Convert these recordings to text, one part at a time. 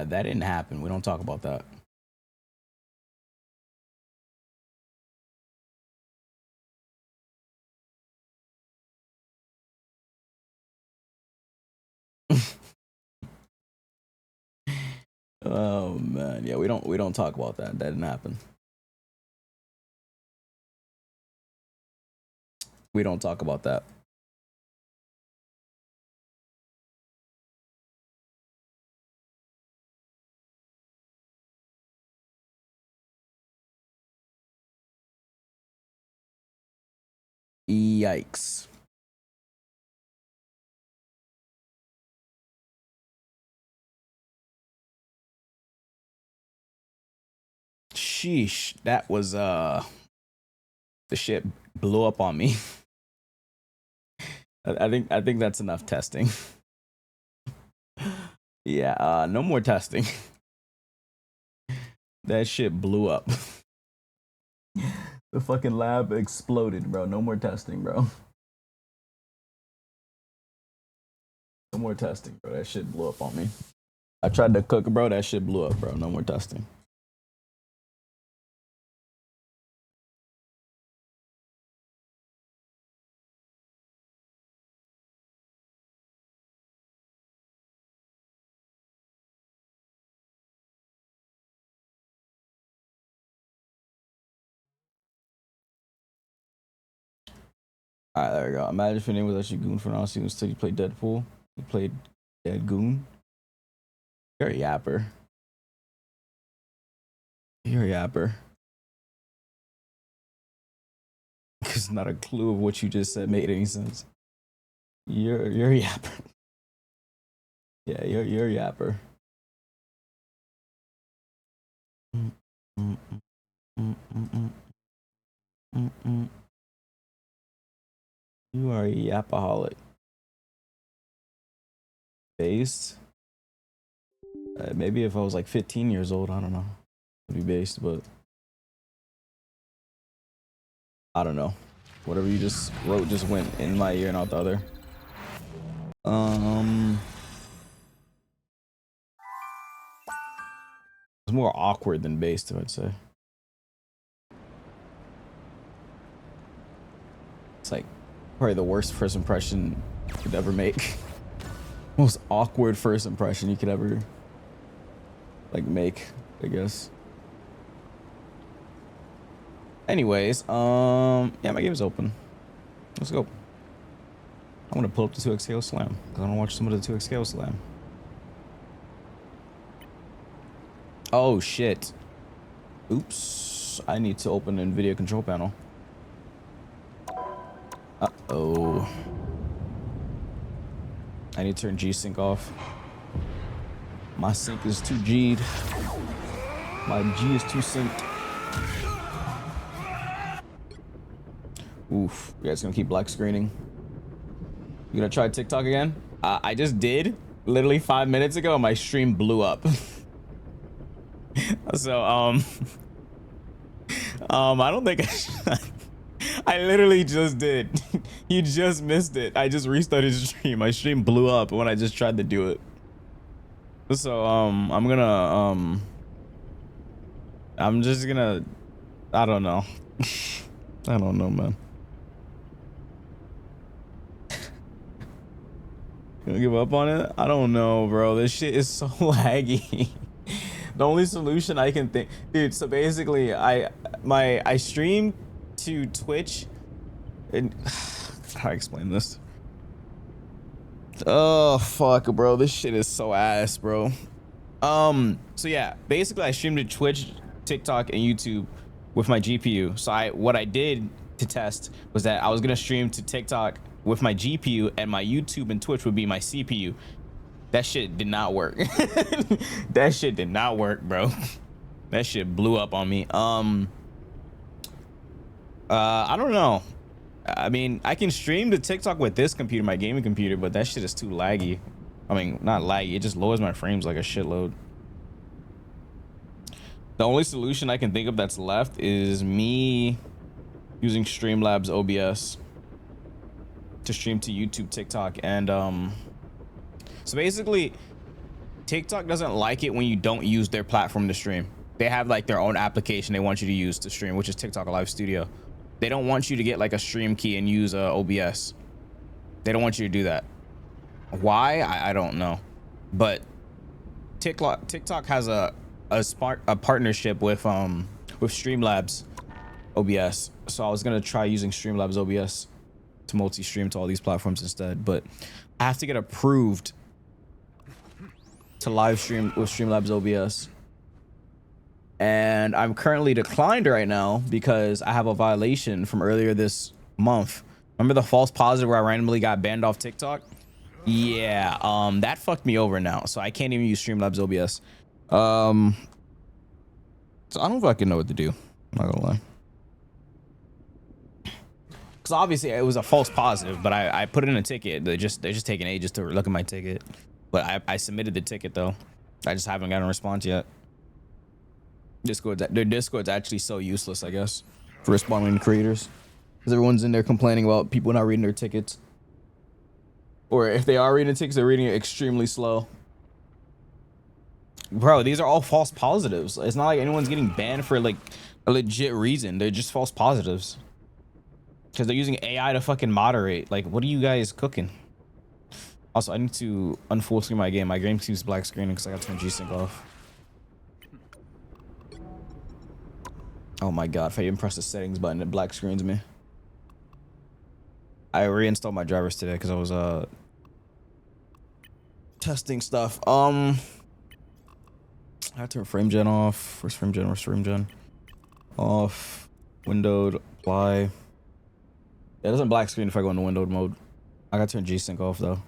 Yeah, that didn't happen. We don't talk about that. Oh man, yeah, we don't talk about that. That didn't happen. We don't talk about that. Yikes. Sheesh, that was the shit blew up on me. I think that's enough testing. Yeah, no more testing. That shit blew up. The fucking lab exploded, bro. No more testing, bro. No more testing, bro. That shit blew up on me. I tried to cook, bro. That shit blew up, bro. No more testing. All right, there we go. Imagine if your name was actually Goon Infernasu instead you played Deadpool. You played Dead Goon. You're a yapper. You're a yapper. Because not a clue of what you just said made any sense. You're a yapper. Yeah, you're a yapper. You are a yapaholic. Based? Maybe if I was like 15 years old, I don't know. It'd be based, but I don't know. Whatever you just wrote just went in my ear and out the other. It's more awkward than based, I'd say. It's like probably the worst first impression you could ever make. Most awkward first impression you could ever like make, I guess. Anyways, yeah, my game's open. Let's go. I'm gonna pull up the 2x KO slam. I wanna watch some of the 2x KO slam. Oh shit. Oops. I need to open an NVIDIA control panel. Uh-oh. I need to turn G-Sync off. My sync is too G'd. My G is too synced. Oof. You guys gonna keep black screening? You gonna try TikTok again? I just did. Literally 5 minutes ago, my stream blew up. So, I don't think I literally just did. You just missed it. I just restarted the stream. My stream blew up when I just tried to do it. So, I'm gonna, I'm just gonna, I don't know. I don't know, man. Gonna give up on it? I don't know, bro. This shit is so laggy. The only solution I can think, dude. So basically, I stream to Twitch, and how do I explain this? Oh fuck, bro. This shit is so ass, bro. So yeah, basically, I stream to Twitch, TikTok, and YouTube with my GPU. So what I did to test was that I was gonna stream to TikTok with my GPU, and my YouTube and Twitch would be my CPU. That shit did not work. That shit did not work, bro. That shit blew up on me. I don't know. I mean, I can stream to TikTok with this computer, my gaming computer, but that shit is too laggy. I mean, not laggy, it just lowers my frames like a shitload. The only solution I can think of that's left is me using Streamlabs OBS to stream to YouTube, TikTok, and so basically TikTok doesn't like it when you don't use their platform to stream. They have like their own application they want you to use to stream, which is TikTok Live Studio. They don't want you to get like a stream key and use OBS. They don't want you to do that. Why? I don't know. But TikTok has a partnership with Streamlabs OBS. So I was gonna try using Streamlabs OBS to multi-stream to all these platforms instead, but I have to get approved to live stream with Streamlabs OBS. And I'm currently declined right now because I have a violation from earlier this month. Remember the false positive where I randomly got banned off TikTok? Yeah, that fucked me over now. So I can't even use Streamlabs OBS. So I don't fucking know what to do. I'm not gonna lie. Because obviously it was a false positive, but I put in a ticket. They're just taking ages to look at my ticket. But I submitted the ticket though. I just haven't gotten a response yet. Their Discord's actually so useless, I guess, for responding to creators. Because everyone's in there complaining about people not reading their tickets. Or if they are reading tickets, they're reading it extremely slow. Bro, these are all false positives. It's not like anyone's getting banned for like a legit reason. They're just false positives. Because they're using AI to fucking moderate. Like, what are you guys cooking? Also, I need to unfull screen my game. My game seems black screening because I got to turn G-Sync off. Oh my god, if I even press the settings button, it black screens me. I reinstalled my drivers today because I was testing stuff. I have to turn frame gen off. Where's frame gen? Where's frame gen? Off. Windowed. Apply. Yeah, it doesn't black screen if I go into windowed mode. I gotta turn G-Sync off though.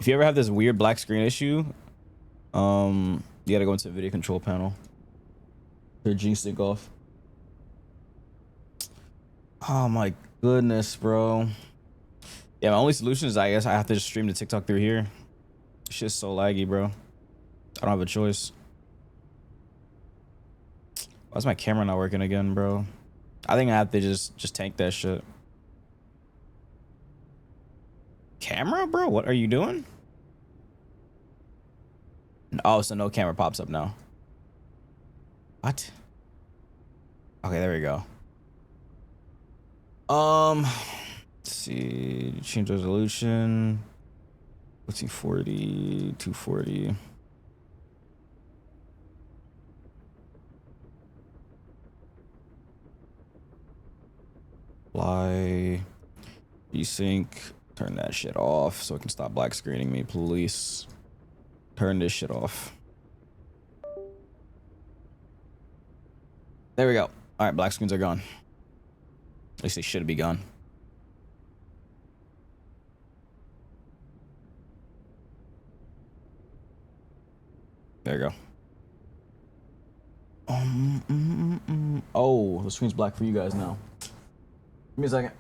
If you ever have this weird black screen issue, you gotta go into the video control panel. Turn G-Sync off. Oh my goodness, bro. Yeah, my only solution is I guess I have to just stream the TikTok through here. Shit's so laggy, bro. I don't have a choice. Why's my camera not working again, bro? I think I have to just tank that shit. Camera, bro? What are you doing? Oh, so no camera pops up now. What? Okay, there we go. Let's see. Change resolution. 1440, 240. Apply. G-Sync. Turn that shit off so it can stop black screening me, please. Turn this shit off. There we go. All right, black screens are gone. At least they should be gone. There you go. Oh, the screen's black for you guys now. Give me a second.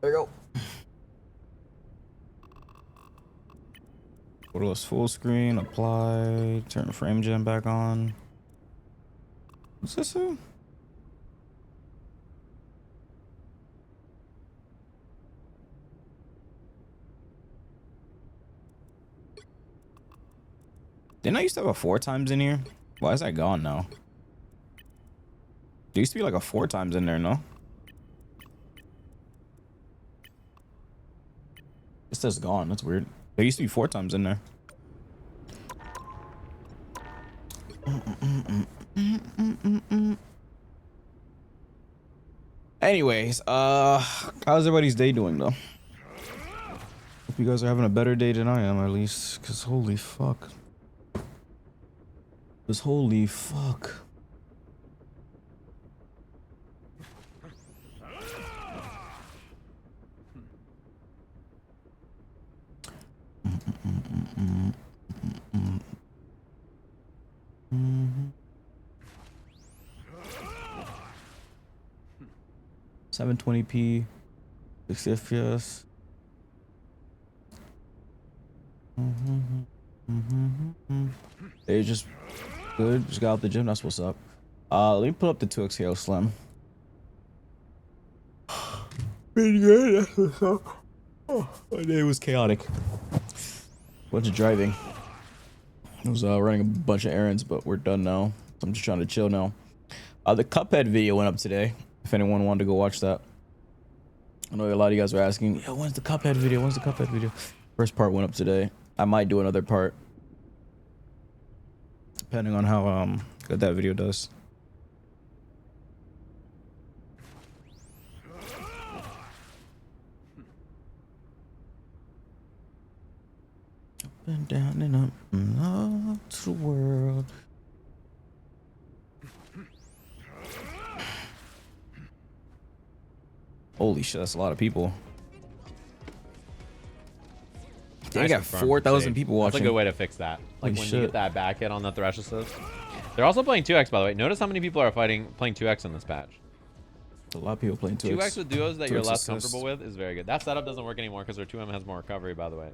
There you go. Go to this full screen, apply, turn the frame gen back on. What's this do? Didn't I used to have a 4 times in here? Why is that gone now? There used to be like a 4 times in there, no? It says gone. That's weird. There used to be 4 times in there. Anyways, how's everybody's day doing though? Hope you guys are having a better day than I am, at least. Cause holy fuck. Cause holy fuck. Mm-hmm. 720p, 60 FPS. They just good. Just got out the gym. That's what's up. Let me put up the 2x KO Slim. Pretty good. That's what's up. My day was chaotic. Bunch of driving. I was running a bunch of errands, but we're done now. So I'm just trying to chill now. The Cuphead video went up today. If anyone wanted to go watch that. I know a lot of you guys were asking, yo, when's the Cuphead video? When's the Cuphead video? First part went up today. I might do another part. Depending on how good that video does. Up and down and up and up to the world. Holy shit, that's a lot of people. They got 4,000 people watching. That's a good way to fix that. Like when you get that back hit on the thresh assist. They're also playing 2x, by the way. Notice how many people are playing 2x in this patch. A lot of people playing 2x. 2x with duos that you're less comfortable with is very good. That setup doesn't work anymore because their 2M has more recovery, by the way.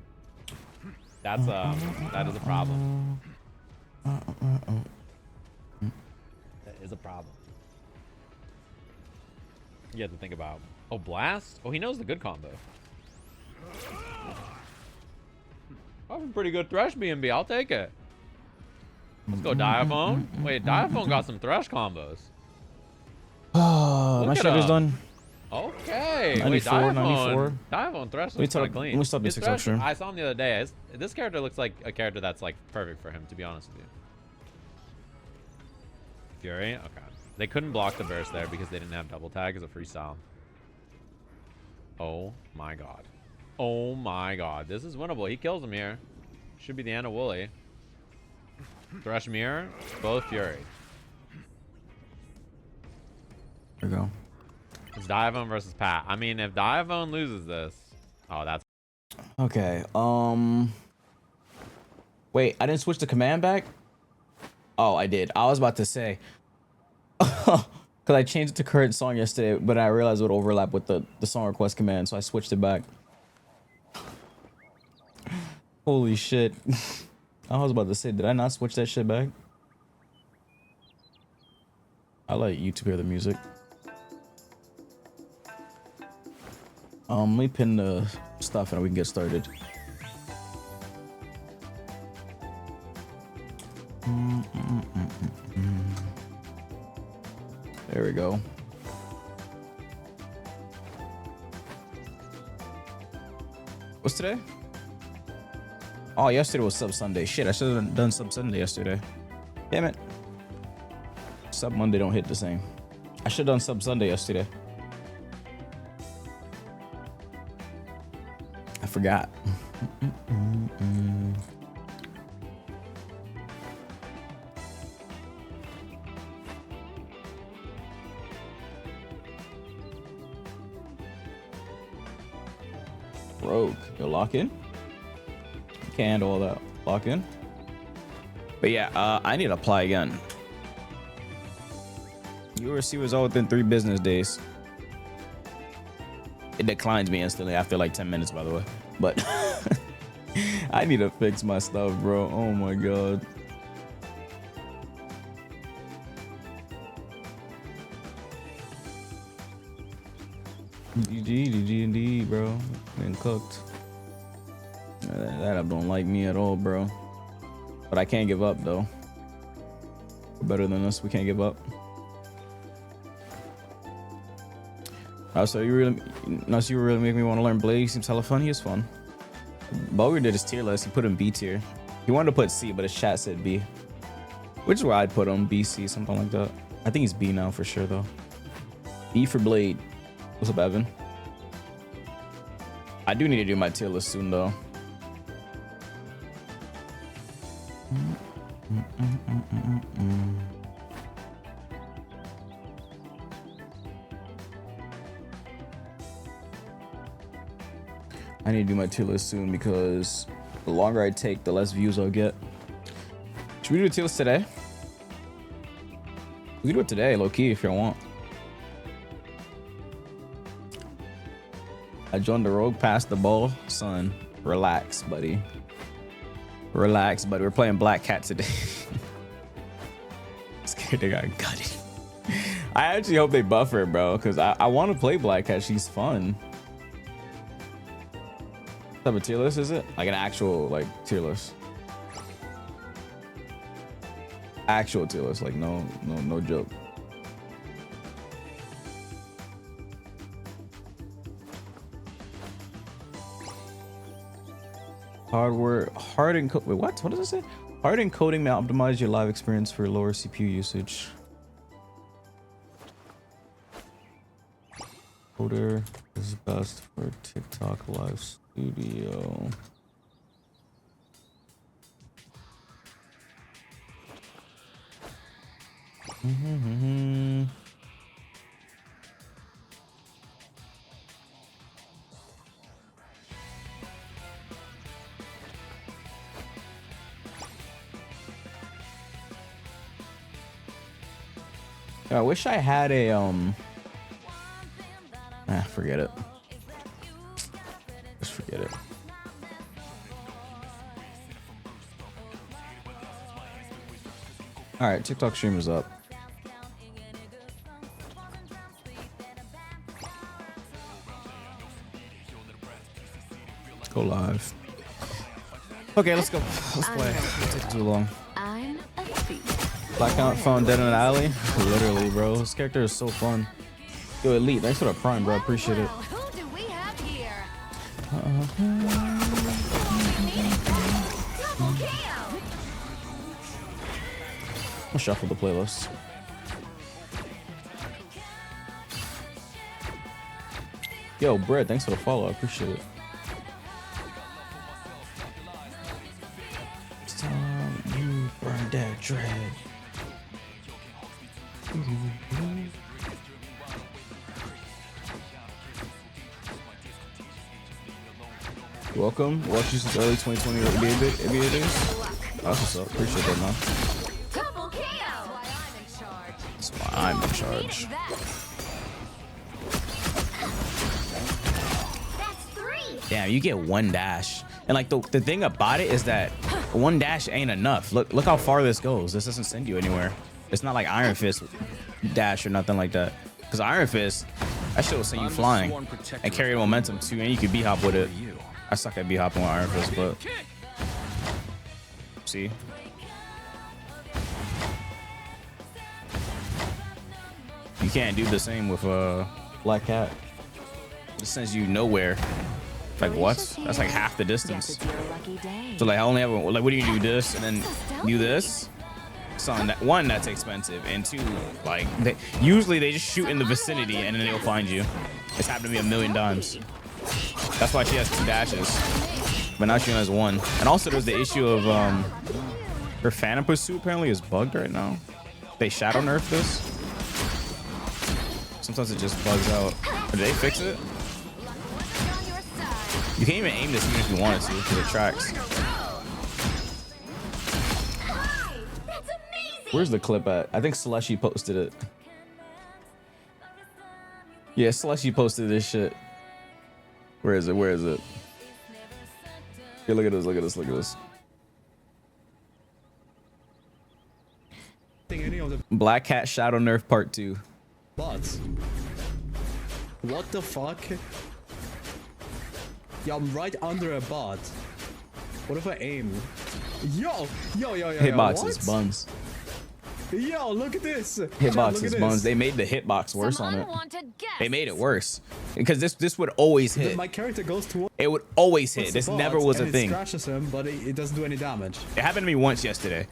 That's that is a problem. That is a problem. You have to think about. Oh, blast? Oh, he knows the good combo. I have a pretty good thresh BNB. I'll take it. Let's go Diaphone. Wait, Diaphone got some thresh combos. Oh, my shutter's done. Okay. 94, wait, Diaphone. 94. Diaphone thresh looks kind of clean. Let me stop this thresh. I saw him the other day. This character looks like a character that's like perfect for him, to be honest with you. Fury? Okay. They couldn't block the burst there because they didn't have double tag as a freestyle. Oh my god. Oh my god. This is winnable. He kills him here. Should be the end of Wooly. Thresh mirror. Both Fury. There we go. It's Diavone versus Pat. I mean, if Diavone loses this. Oh, that's. Okay. Wait, I didn't switch the command back? Oh, I did. I was about to say. Because I changed it to current song yesterday, but I realized it would overlap with the song request command, so I switched it back. Holy shit. I was about to say, did I not switch that shit back? I let YouTube hear the music. Let me pin the stuff and we can get started. There we go. What's today? Oh, yesterday was Sub Sunday. Shit, I should have done Sub Sunday yesterday. Damn it. Sub Monday don't hit the same. I should have done Sub Sunday yesterday. I forgot. Rogue, you'll lock in. Can't handle all that. Lock in. But yeah, I need to apply again. Your receiver's all within 3 business days. It declines me instantly after like 10 minutes, by the way. But I need to fix my stuff, bro. Oh my god. GG, bro. Been cooked. That up don't like me at all, bro. But I can't give up, though. We're better than us. We can't give up. Oh, so you really make me want to learn Blade. He seems hella fun. He is fun. Bulgar did his tier list. He put him B tier. He wanted to put C, but his chat said B. Which is where I'd put him. B, C, something like that. I think he's B now for sure, though. B for Blade. What's up, Evan? I do need to do my tier list soon, though. I need to do my tier list soon because the longer I take, the less views I'll get. Should we do a tier list today? We can do it today, low key, if you want. I joined the rogue, passed the ball. Son, relax, buddy. Relax, buddy. We're playing Black Cat today. Scared they got gutted. I actually hope they buff her, bro, because I want to play Black Cat. She's fun. type of tier list is it? Like an actual like tier list. Actual tier list, like no joke. Hard encoding. Wait, what? What does it say? Hard encoding may optimize your live experience for lower CPU usage. Coder is best for TikTok live studio. I wish I had a forget it. Just forget it. All right, TikTok stream is up. Go live. Okay, let's go. Let's play. It took too long. I'm a thief. Blackout found dead in an alley. Literally, bro. This character is so fun. Yo, Elite, thanks for the prime, bro. I appreciate it. Who do we have here? Double kill. I'll shuffle the playlist. Yo, Brett, thanks for the follow. I appreciate it. It's time you burn that dread. Welcome. Watch you since early 2020 NBA days. That's what's up. Appreciate that, man. Double kill. That's why I'm in charge. That's 3. Damn, you get one dash. And like the thing about it is that one dash ain't enough. Look how far this goes. This doesn't send you anywhere. It's not like Iron Fist dash or nothing like that. Because Iron Fist, that shit will send you flying and carry momentum too, and you can B-hop with it. I suck at B-hopping with Iron Fist, but see. You can't do the same with Black Cat. It sends you nowhere. Like what? That's like half the distance. So like I only have like, what do you do this and then do this? So that one, that's expensive, and two, like usually they just shoot in the vicinity and then they'll find you. It's happened to me a million times. That's why she has 2 dashes, but now she only has 1. And also there's the issue of her Phantom Pursuit apparently is bugged right now. They shadow nerf this. Sometimes it just bugs out. Did they fix it? You can't even aim this even if you wanted to because it tracks. Where's the clip at? I think Slushy posted it. Yeah, Slushy posted this shit. Where is it? Where is it? Here, look at this. Look at this. Look at this. Black Cat Shadow Nerf Part 2. Bots. What the fuck? Yeah, I'm right under a bot. What if I aim? Yo! Hitbox is buns. Yo, look at this. Hitbox is buns. They made the hitbox worse on it. They made it worse because this would always hit. My character goes to. It would always hit. This never was a thing. It scratches him, but it doesn't do any damage. It happened to me once yesterday,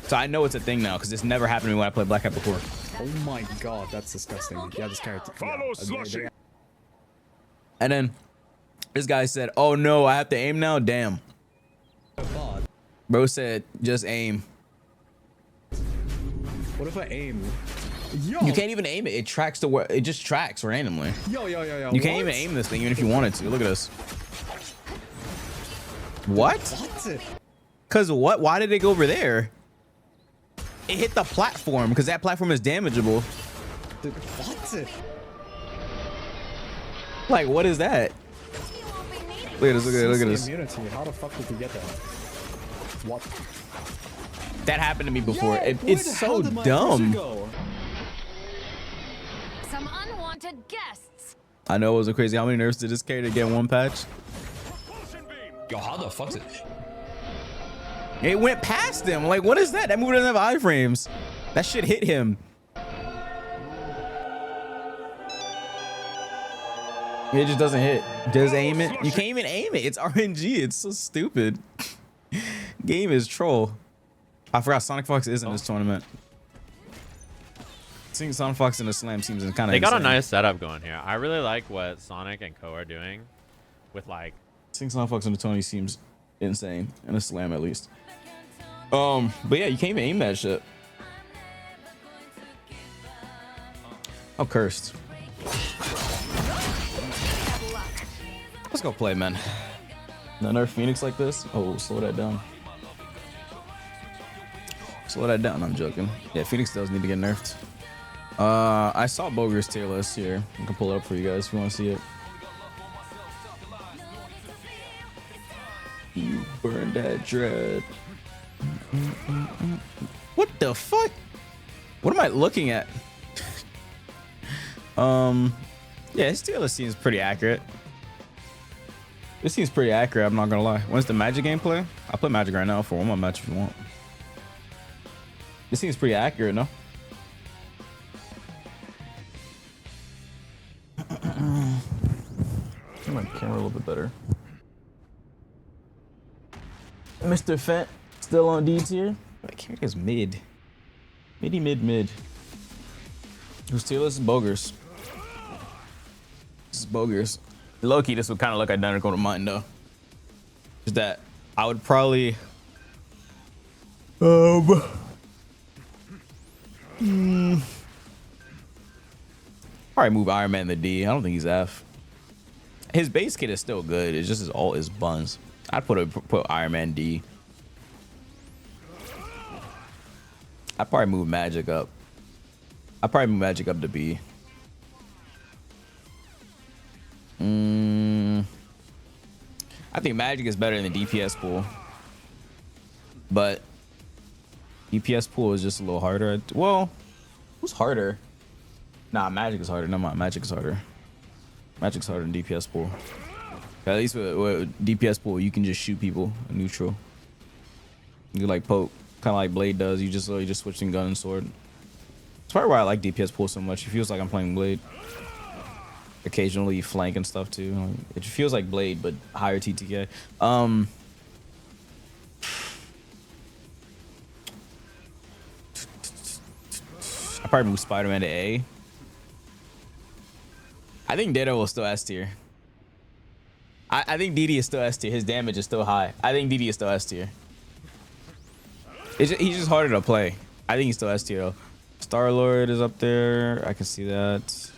so I know it's a thing now because this never happened to me when I played Black Hat before. Oh my god, that's disgusting. Yeah, this character. Follow Slushy. And then this guy said, "Oh no, I have to aim now." Damn. Bro said, "Just aim." What if I aim? Yo. You can't even aim it. It tracks the where. It just tracks randomly. Yo. You can't even aim this thing even if you wanted to. Look at this. What? What? Cause what? Why did it go over there? It hit the platform because that platform is damageable. Dude, what? Like, what is that? Look at this. Look at this. Immunity. How the fuck did you get that? What? That happened to me before. Yeah, It's so dumb. Some unwanted guests. I know it was crazy. How many nerfs did this character get in one patch? Yo, how the fuck's it? It went past him. Like, what is that? That move doesn't have iframes. That shit hit him. It just doesn't hit. Just aim it. You can't even aim it. It's RNG. It's so stupid. Game is troll. I forgot Sonic Fox is in this tournament. Seeing Sonic Fox in the slam seems kind of. They got a nice setup going here. I really like what Sonic and Co are doing, with like. Seeing Sonic Fox in the Tony seems insane in a slam at least. But yeah, you can't even aim that shit. Oh, cursed. Let's go play, man. No nerf Phoenix like this? Oh, slow that down. Slow that down. I'm joking. Yeah, Phoenix does need to get nerfed. I saw Boger's tier list here. I can pull it up for you guys if you want to see it. You burned that dread. What the fuck? What am I looking at? Yeah, his tier list seems pretty accurate. This seems pretty accurate, I'm not gonna lie. When's the Magic gameplay? I'll play Magic right now for one more match if you want. This seems pretty accurate, no? Get my camera a little bit better. Mr. Fent still on D tier. My camera is mid. Mid. Whose tier list is Bogers? This is Bogers. Low-key, this would kind of look identical to mine, though. Just that I would probably... probably move Iron Man to D. I don't think he's F. His base kit is still good. It's just his ult is buns. I'd put Iron Man D. I'd probably move Magic up. I'd probably move Magic up to B. I think Magic is better than the DPS pool, but DPS pool is just a little harder. Well, who's harder? Nah, Magic is harder. No, Magic is harder. Magic's harder than DPS pool. At least with DPS pool, you can just shoot people in neutral. You can, like, poke, kind of like Blade does. You just switching gun and sword. That's probably why I like DPS pool so much. It feels like I'm playing Blade. Occasionally flank and stuff too. It feels like Blade, but higher TTK. I probably move Spider-Man to A. I think Daredevil is still S tier. I think DD is still S tier. His damage is still high. I think DD is still S tier. He's just harder to play. I think he's still S tier though. Star-Lord is up there. I can see that.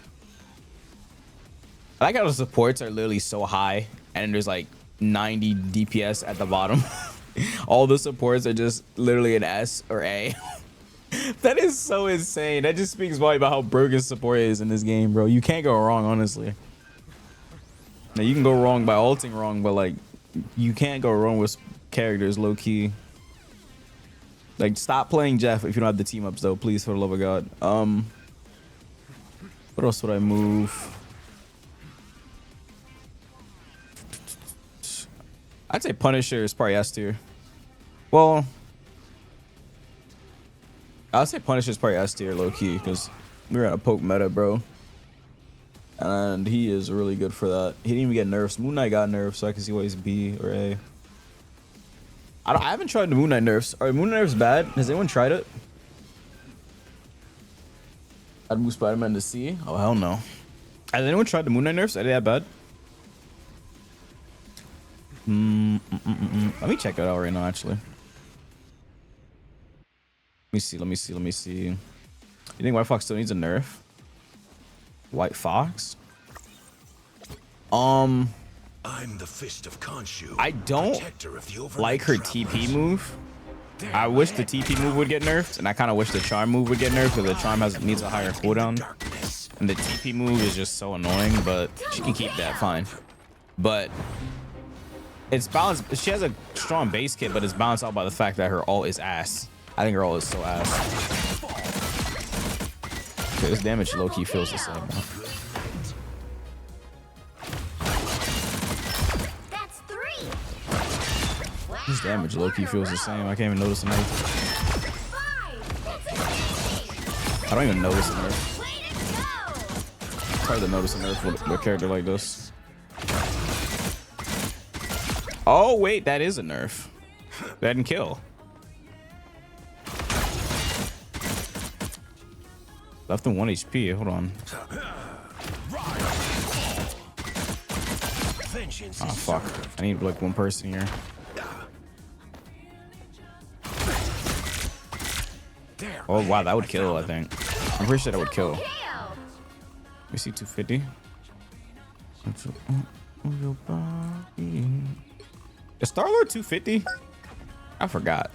I like how the supports are literally so high and there's like 90 DPS at the bottom. All the supports are just literally an S or A. That is so insane. That just speaks volume about how broken support is in this game, bro. You can't go wrong, honestly. Now you can go wrong by ulting wrong, but like you can't go wrong with characters low key. Like, stop playing Jeff if you don't have the team ups though, please, for the love of God. What else would I move? I'd say Punisher is probably S tier. Well, I'd say Punisher is probably S tier low key because we're at a poke meta, bro. And he is really good for that. He didn't even get nerfs. Moon Knight got nerfs, so I can see why he's B or A. I haven't tried the Moon Knight nerfs. Are Moon Knight nerfs bad? Has anyone tried it? I'd move Spider-Man to C. Oh, hell no. Has anyone tried the Moon Knight nerfs? Are they that bad? Let me check it out right now, actually. Let me see. You think White Fox still needs a nerf? White Fox? I'm the Fist of Khonshu. I don't like her TP move. I wish the TP move would get nerfed, and I kind of wish the Charm move would get nerfed because the Charm needs a higher cooldown. And the TP move is just so annoying, but she can keep that fine. But it's balanced. She has a strong base kit, but it's balanced out by the fact that her ult is ass. I think her ult is so ass. Okay, this damage low-key feels the same now. That's 3. His damage low-key feels the same. I can't even notice the nerf. 5. It's I don't even notice the nerf. way to go. It's hard to notice the nerf with a character like this. Oh, wait, that is a nerf. That didn't kill. Left him 1 HP. Hold on. Vengeance Oh, is fuck. I need like one person here. there. Oh, wow, that would kill, I think. I'm pretty sure that would kill. KO. Let me see, 250. Is Star-Lord 250? I forgot.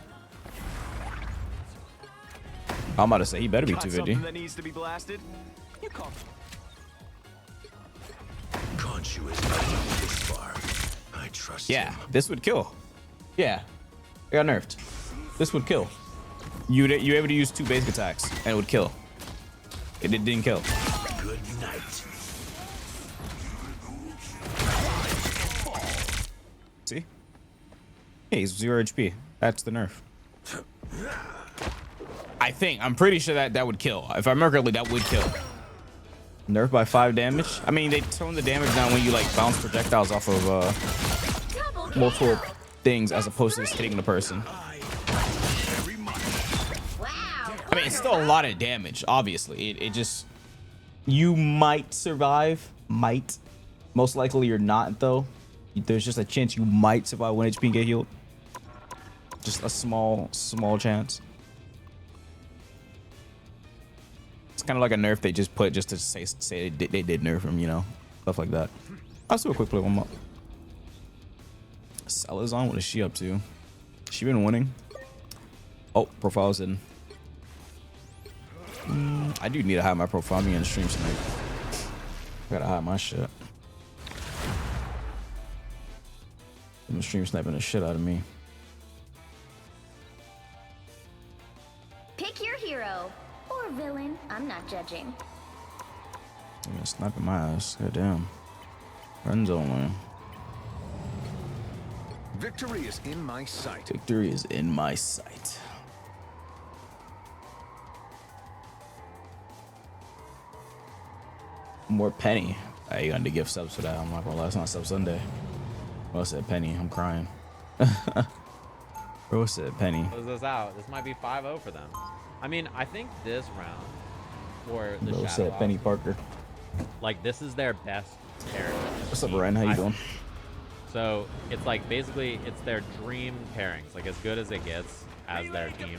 I'm about to say he better be 250. That needs to be blasted. You call. Khonshu has gotten this far. I trust Yeah, him. this would kill. Yeah, it got nerfed. This would kill. You able to use 2 basic attacks and it would kill. It didn't kill. Good night. See? Yeah, he's 0 HP. That's the nerf. I'm pretty sure that would kill. If I remember correctly, that would kill. Nerf by 5 damage. I mean, they tone the damage down when you like bounce projectiles off of Double KO. multiple things as opposed to just hitting the person. Wow. I mean, it's still a lot of damage, obviously. It just... You might survive. Might. Most likely you're not, though. There's just a chance you might survive 1 HP and get healed. Just a small chance. It's kind of like a nerf they just put just to say they did nerf him, you know? Stuff like that. I'll do a quick play one more. Salazar, what is she up to? She been winning? Oh, profile's in. I do need to hide my profile. I'm in the stream tonight. I gotta hide my shit. I'm stream sniping the shit out of me. Pick your hero or villain. I'm not judging. I'm gonna snipe in my ass. God damn. Friend zone, man. Victory is in my sight. Victory is in my sight. More Penny. You gonna give subs for that. I'm not gonna lie. It's not Sub Sunday. Bro said Penny. I'm crying. Bro said Penny. Close this out. This might be 5-0 for them. I mean, I think this round for the Bro Shadow said Penny Ops, Parker. like this is their best pairing. What's up, Ryan? How you doing? So it's like basically it's their dream pairings, like as good as it gets as their team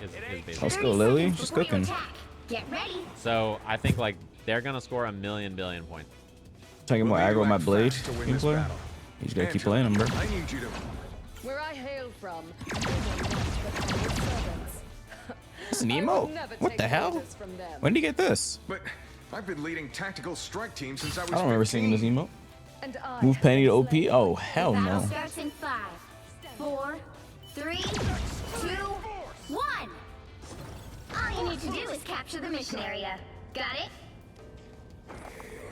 is basically. Let's go, Lily. She's Before you cooking. attack. Get ready. So I think like they're gonna score 1 billion points. Trying to get more aggro on my blade. To win Team this player. battle. You just gotta keep Angela, playing him, bro. I need you to. Where I hail from, they know not but humble servants. It's an I emote. would never What take the hell? orders from them. When did you get this? But I've been leading tactical strike teams since I was I don't remember seeing this 15. emote. And I Move have Penny to been OP? slain. Oh, hell Battle no. starts in 5, 4, 3, 2, 1. All you need to do is capture the mission area. Got it?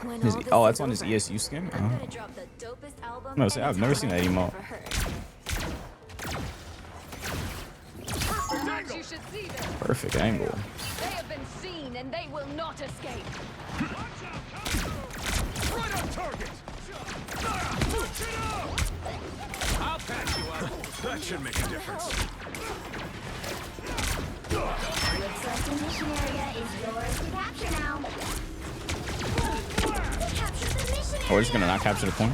When His- all this oh, is that's on his over, ESU skin? I'm Oh. gonna drop the dopest album No, see, I've never any seen that talent emote. ever heard. Perhaps you should see them. Perfect angle. They have been seen and they will not escape. Right on target. I'll patch you up. That should make a difference. Looks like the mission area is yours to capture now. Capture the mission Oh, we're just gonna not capture the point.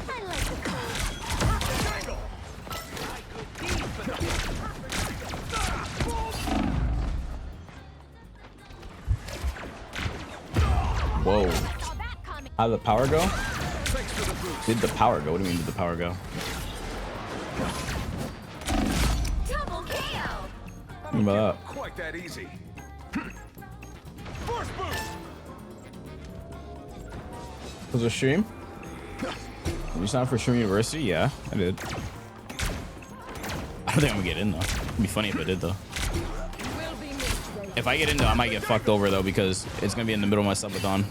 I like the code. Whoa. Saw that coming. How'd the power go? Thanks for the boost. Did the power go? What do you mean did the power go? Double KO. Think about that. Quite that easy. Force boost. Was it a stream? Did you sign up for Stream University? Yeah, I did. I don't think I'm gonna get in though. It'd be funny if I did though. You will be missed, Raven. If I get into it, I might get fucked over though because it's gonna be in the middle of my subathon.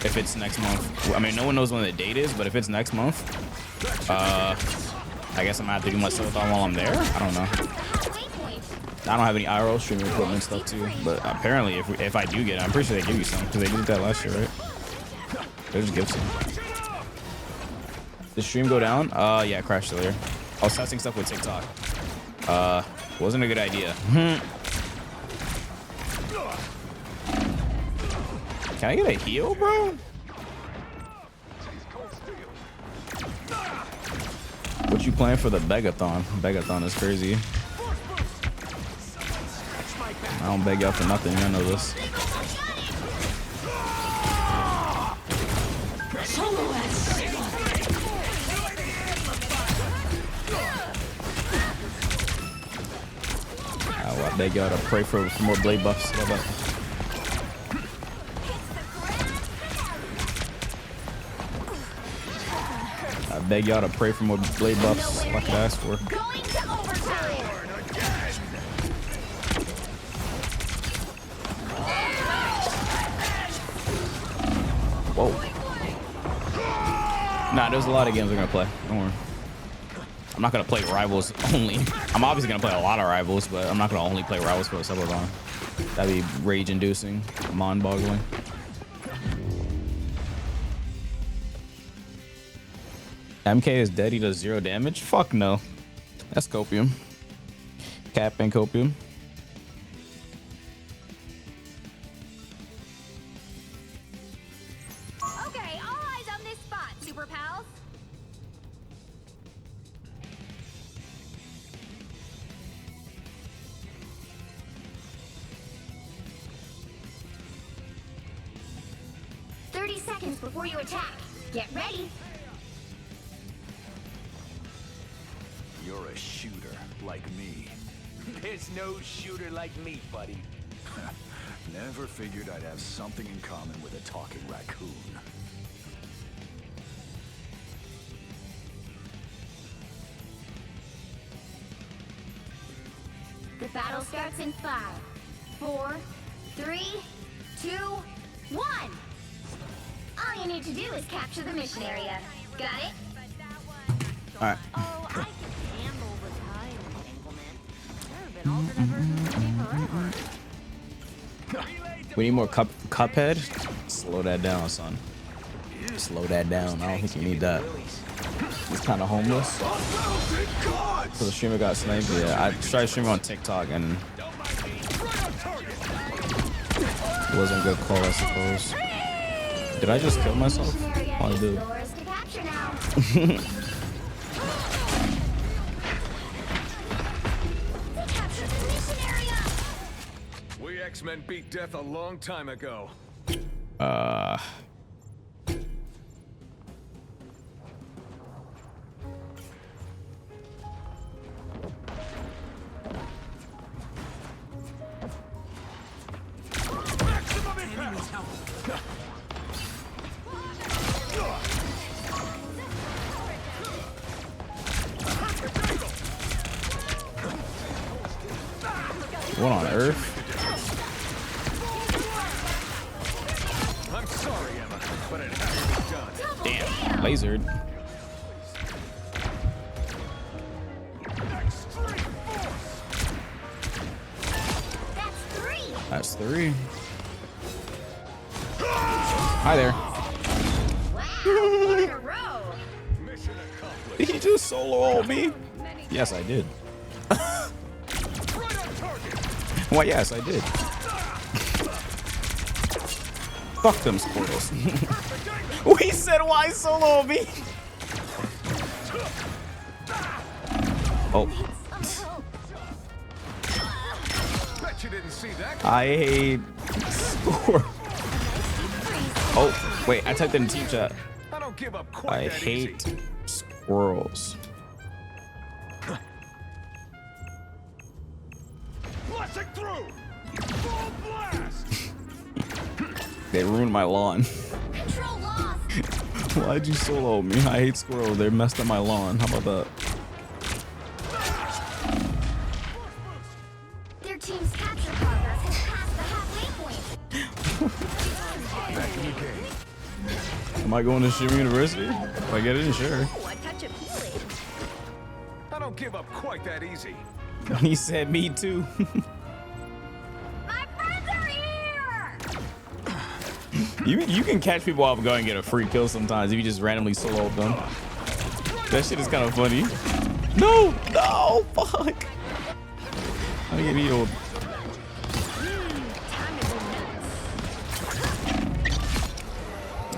If it's next month, I mean, no one knows when the date is, but if it's next month, I guess I'm gonna have to do my subathon while I'm there. I don't know. I don't have any IRL streaming equipment stuff too, but apparently if I do get it, I'm pretty sure they give you some because they did that last year, right? They just give some. Did the stream go down? Yeah, it crashed earlier. I was testing stuff with TikTok. Wasn't a good idea. Can I get a heal, bro? What you playing for the Begathon? Begathon is crazy. I don't beg y'all for nothing. I know this. I beg y'all to pray for more blade buffs. How about? I beg y'all to pray for more blade buffs. What I could ask for. Whoa. Nah, there's a lot of games I'm gonna play. Don't worry. I'm not gonna play Rivals only. I'm obviously gonna play a lot of Rivals, but I'm not gonna only play Rivals for a subathon. That'd be rage-inducing, mind-boggling. MK is dead. He does 0 damage. Fuck no. That's copium. Cap and copium. Okay, all eyes on this spot, super pals. Seconds before you attack. Get ready. You're a shooter like me. There's no shooter like me, buddy. Never figured I'd have something in common with a talking raccoon. The battle starts in 5, 4, 3, 2, 1. All you need to do is capture the mission area. Got it? All right. Oh, I can handle the time entanglement. There have been alternate versions of me forever. We need more Cuphead. Slow that down, son. Slow that down. I don't think you need that. He's kind of homeless. So the streamer got sniped. Yeah, I tried streaming on TikTok and it wasn't a good call, I suppose. Did I just kill myself? Oh, I did. We X-Men beat death a long time ago. What on earth? I'm sorry, Emma, but it has to be done. Damn, lasered. That's 3. Hi there. Wow, in a row. Mission accomplished. Did he just solo me? Yes, I did. Right on target. Why, yes, I did. Fuck them squirrels. We said why solo me? Oh. Bet you didn't see that. I hate squirrels. Oh, wait, I typed in team chat. I don't give up quite I that hate easy. squirrels. Blasting through. Full blast. They ruined my lawn. Control lost. Why'd you solo me? I hate squirrels. They messed up my lawn. How about that? Their team's capture progress has passed Am I going to Shimmy University? If I get in, sure. Oh, a touch of healing. I don't give up quite that easy. He said me too. My friends are here. You can catch people off guard and get a free kill sometimes if you just randomly solo them. That shit is kind of funny. No, no, fuck. I get healed.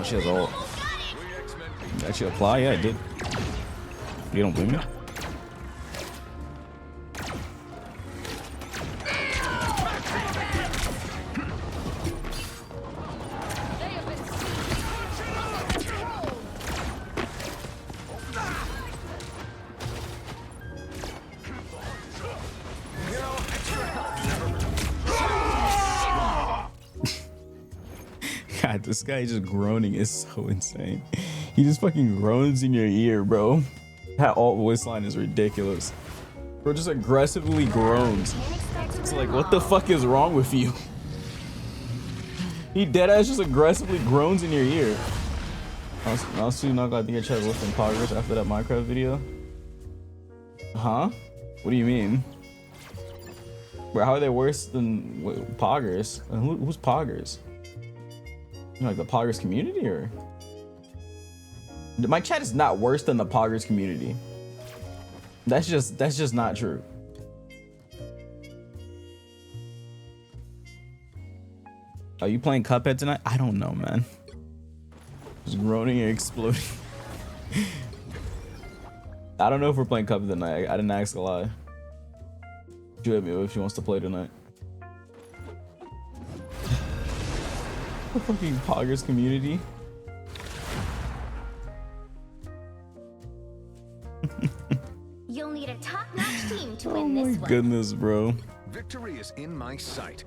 She has ult. Did actually apply? Yeah, it did. You don't believe me? God, this guy just groaning is so insane. He just fucking groans in your ear, bro. That alt voice line is ridiculous. Bro just aggressively groans. It's like, what the fuck is wrong with you? He deadass just aggressively groans in your ear. I was too not glad to get chat list in progress after that Minecraft video. Huh? What do you mean? Bro, how are they worse than poggers? Who's poggers? Like the poggers community, or my chat is not worse than the poggers community. That's just not true. Are you playing Cuphead tonight? I don't know, man. Just groaning and exploding. I don't know if we're playing Cuphead tonight. I didn't ask a lie. She hit me if she wants to play tonight. The fucking poggers community. You'll need a top-notch team to win this Oh one. my goodness, bro. Victory is in my sight.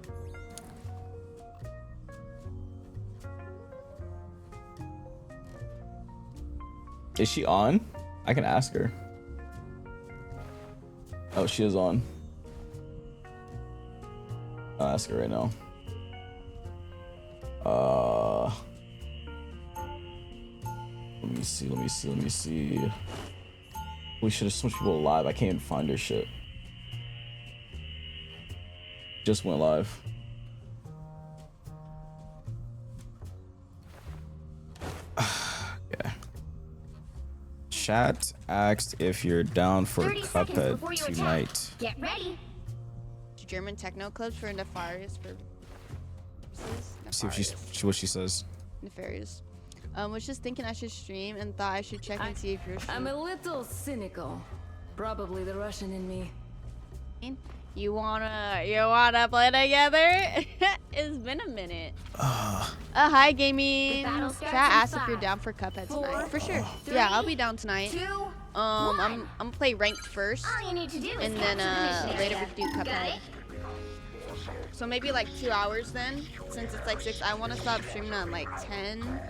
Is she on? I can ask her. Oh, she is on. I'll ask her right now. Let me see. We should have switched people live. I can't find her shit. Just went live. Yeah. Chat asked if you're down for 30 seconds before Cuphead you attack. tonight. Get ready. German techno clubs for Nefarious for See if what she says. Nefarious. Was just thinking I should stream and thought I should check and see if you're I'm streaming. a little cynical. Probably the Russian in me. You wanna play together? It's been a minute. Hi gaming. The battle starts Chat in asked if you're 5, down for Cuphead 4, tonight. For sure. 3, Yeah, I'll be down tonight. 2, I'm 1. gonna play ranked first, All you need to do is and then capture the mission later area. we can do Got Cuphead. it? So maybe like 2 hours then, since it's like 6. I want to stop streaming at like 10,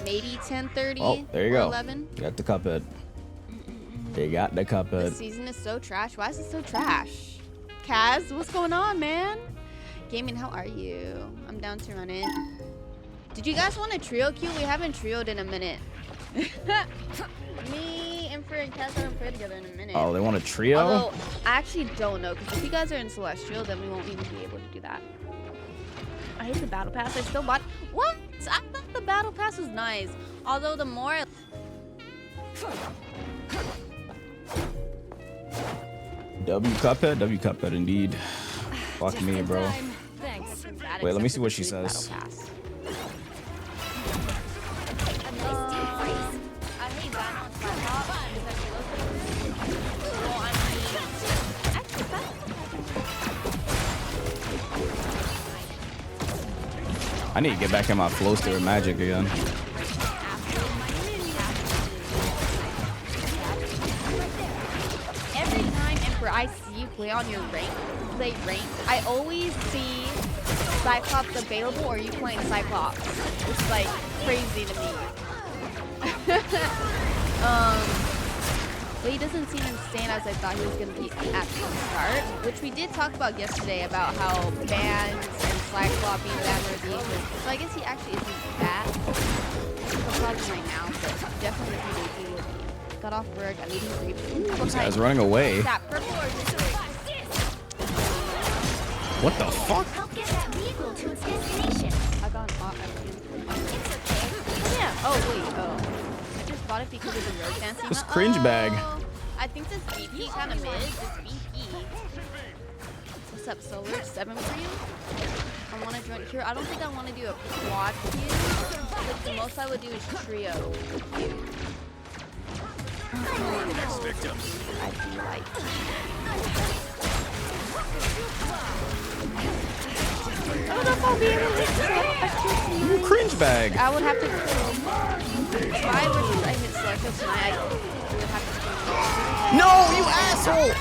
maybe 10:30. Oh, there you or go. 11. You got the Cuphead. You got the This Cuphead. season is so trash. Why is it so trash? Kaz, what's going on, man? Gaming, how are you? I'm down to run it. Did you guys want a trio queue? We haven't trioed in a minute. Me, Infer, and Kaz haven't played together in a minute. Oh, they want a trio? Although, I actually don't know, because if you guys are in Celestial, then we won't even be able to do that. I hate the Battle Pass. I still bought... What? I thought the Battle Pass was nice. Although, the more... W Cuphead indeed. Fuck me, bro. Thanks. Wait, let me see what she says. Battle Pass. A nice deep freeze. I hate that on my top, well, actually, I need to get back in my flow state with magic again. every time Emperor I see you play on your play ranked, I always see Cyclops available or you playing Cyclops. It's like crazy to me. But he doesn't seem insane as I thought he was going to be at the start, which we did talk about yesterday about how bans and Cyclops being banned were the. So I guess he actually isn't that. problem right now, but definitely a few days he will be. Got off work. I need him to reap. This guy's running away. Is that purple or just like? What the fuck? Help get that vehicle to its destination. I got an off. Yeah. Oh wait. Oh. I just bought it because of the road dancing. This cringe bag. I think this VP kind of mid. This VP. What's up, Solar? 7 for you. I want to join here. I don't think I want to do a quad queue. Like the most I would do is trio queue. Next victim. I do like. I don't know if I'll be able to hit You cringe bag. I would have to. If I were to hit Celestial tonight, I would have to. No, you asshole.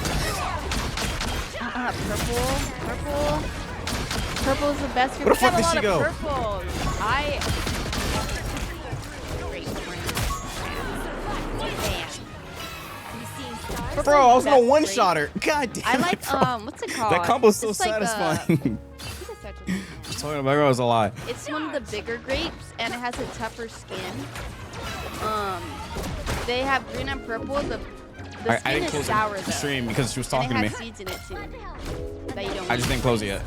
Purple is the best group. Where the fuck We did have she a go? lot of purples. Great friend. Bro, I was gonna one-shot her. God damn I like it, bro. what's it called? That combo's so It's like, satisfying. Just talking about girl was a lie. It's one of the bigger grapes, and it has a tougher skin. They have green and purple. The I skin didn't is close sour the though. stream because she was talking And to it me. has seeds in it too. That you don't I just didn't close it yet.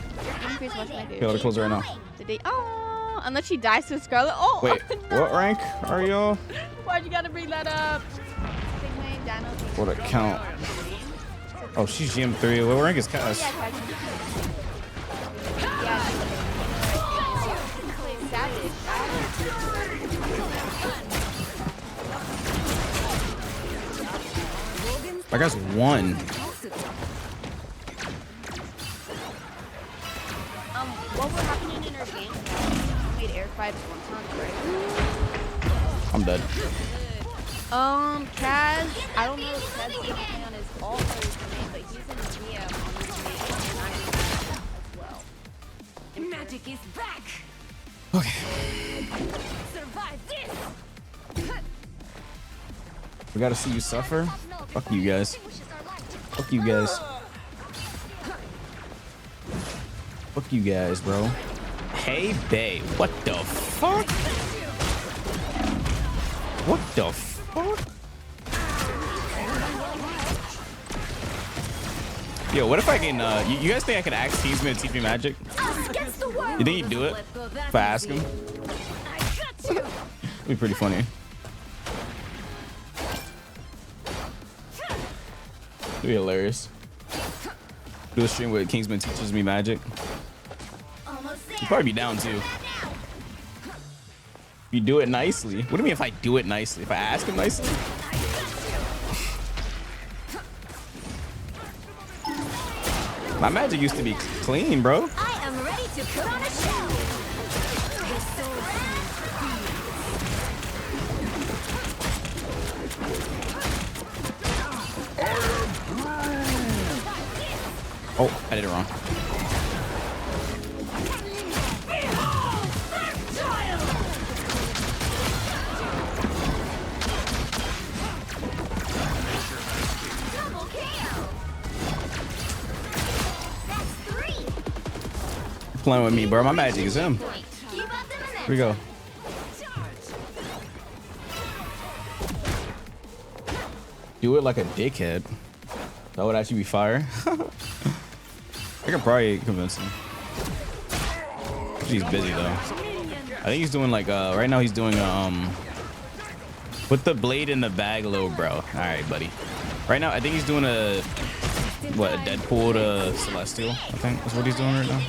Increase watch my Okay, I'll close it right now. Did they? Oh, unless she dies to Scarlet. Oh, Wait, no. what rank are y'all? Why'd you gotta bring that up? What account? Oh, she's GM3. What rank is Cass? That guy's 1. What were happening in her game? We made air fights one time, right? I'm dead. Kaz, I don't know if Kaz is gonna play on his alt or his main, but he's in the GM on his main, and I'm as well. Magic is back. Okay. Survive this. We gotta see you suffer. Fuck you guys. Fuck you guys. Fuck you guys, bro. Hey, babe. What the fuck? What the fuck? Yo, what if I can, you guys think I could ask Teamsman and teach me magic? You think he'd do it? If I ask him? It'd be pretty funny. It'd be hilarious. Do a stream where Kingsman teaches me magic. He'd probably be down too. You do it nicely. What do you mean if I do it nicely? If I ask him nicely? My magic used to be clean, bro. I am ready to put on a show. Oh, I did it wrong. Double KO. That's 3. Playing with me, bro. My magic is him. Keep up the momentum. Here we go. Do it like a dickhead. That would actually be fire. I could probably convince him. He's busy though. I think he's doing like right now he's doing put the blade in the bag, little bro. All right, buddy. Right now I think he's doing a Deadpool to Celestial. I think that's what he's doing right now.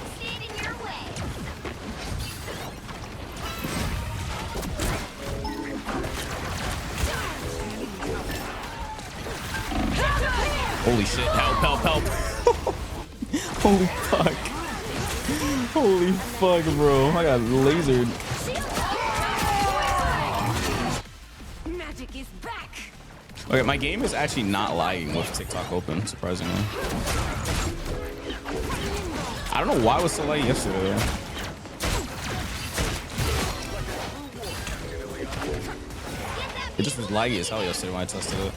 Holy shit, help, help, help. Holy fuck. Holy fuck, bro. I got lasered. Magic is back. Okay, my game is actually not lagging with TikTok open, surprisingly. I don't know why it was so late yesterday. It just was laggy as hell yesterday when I tested it.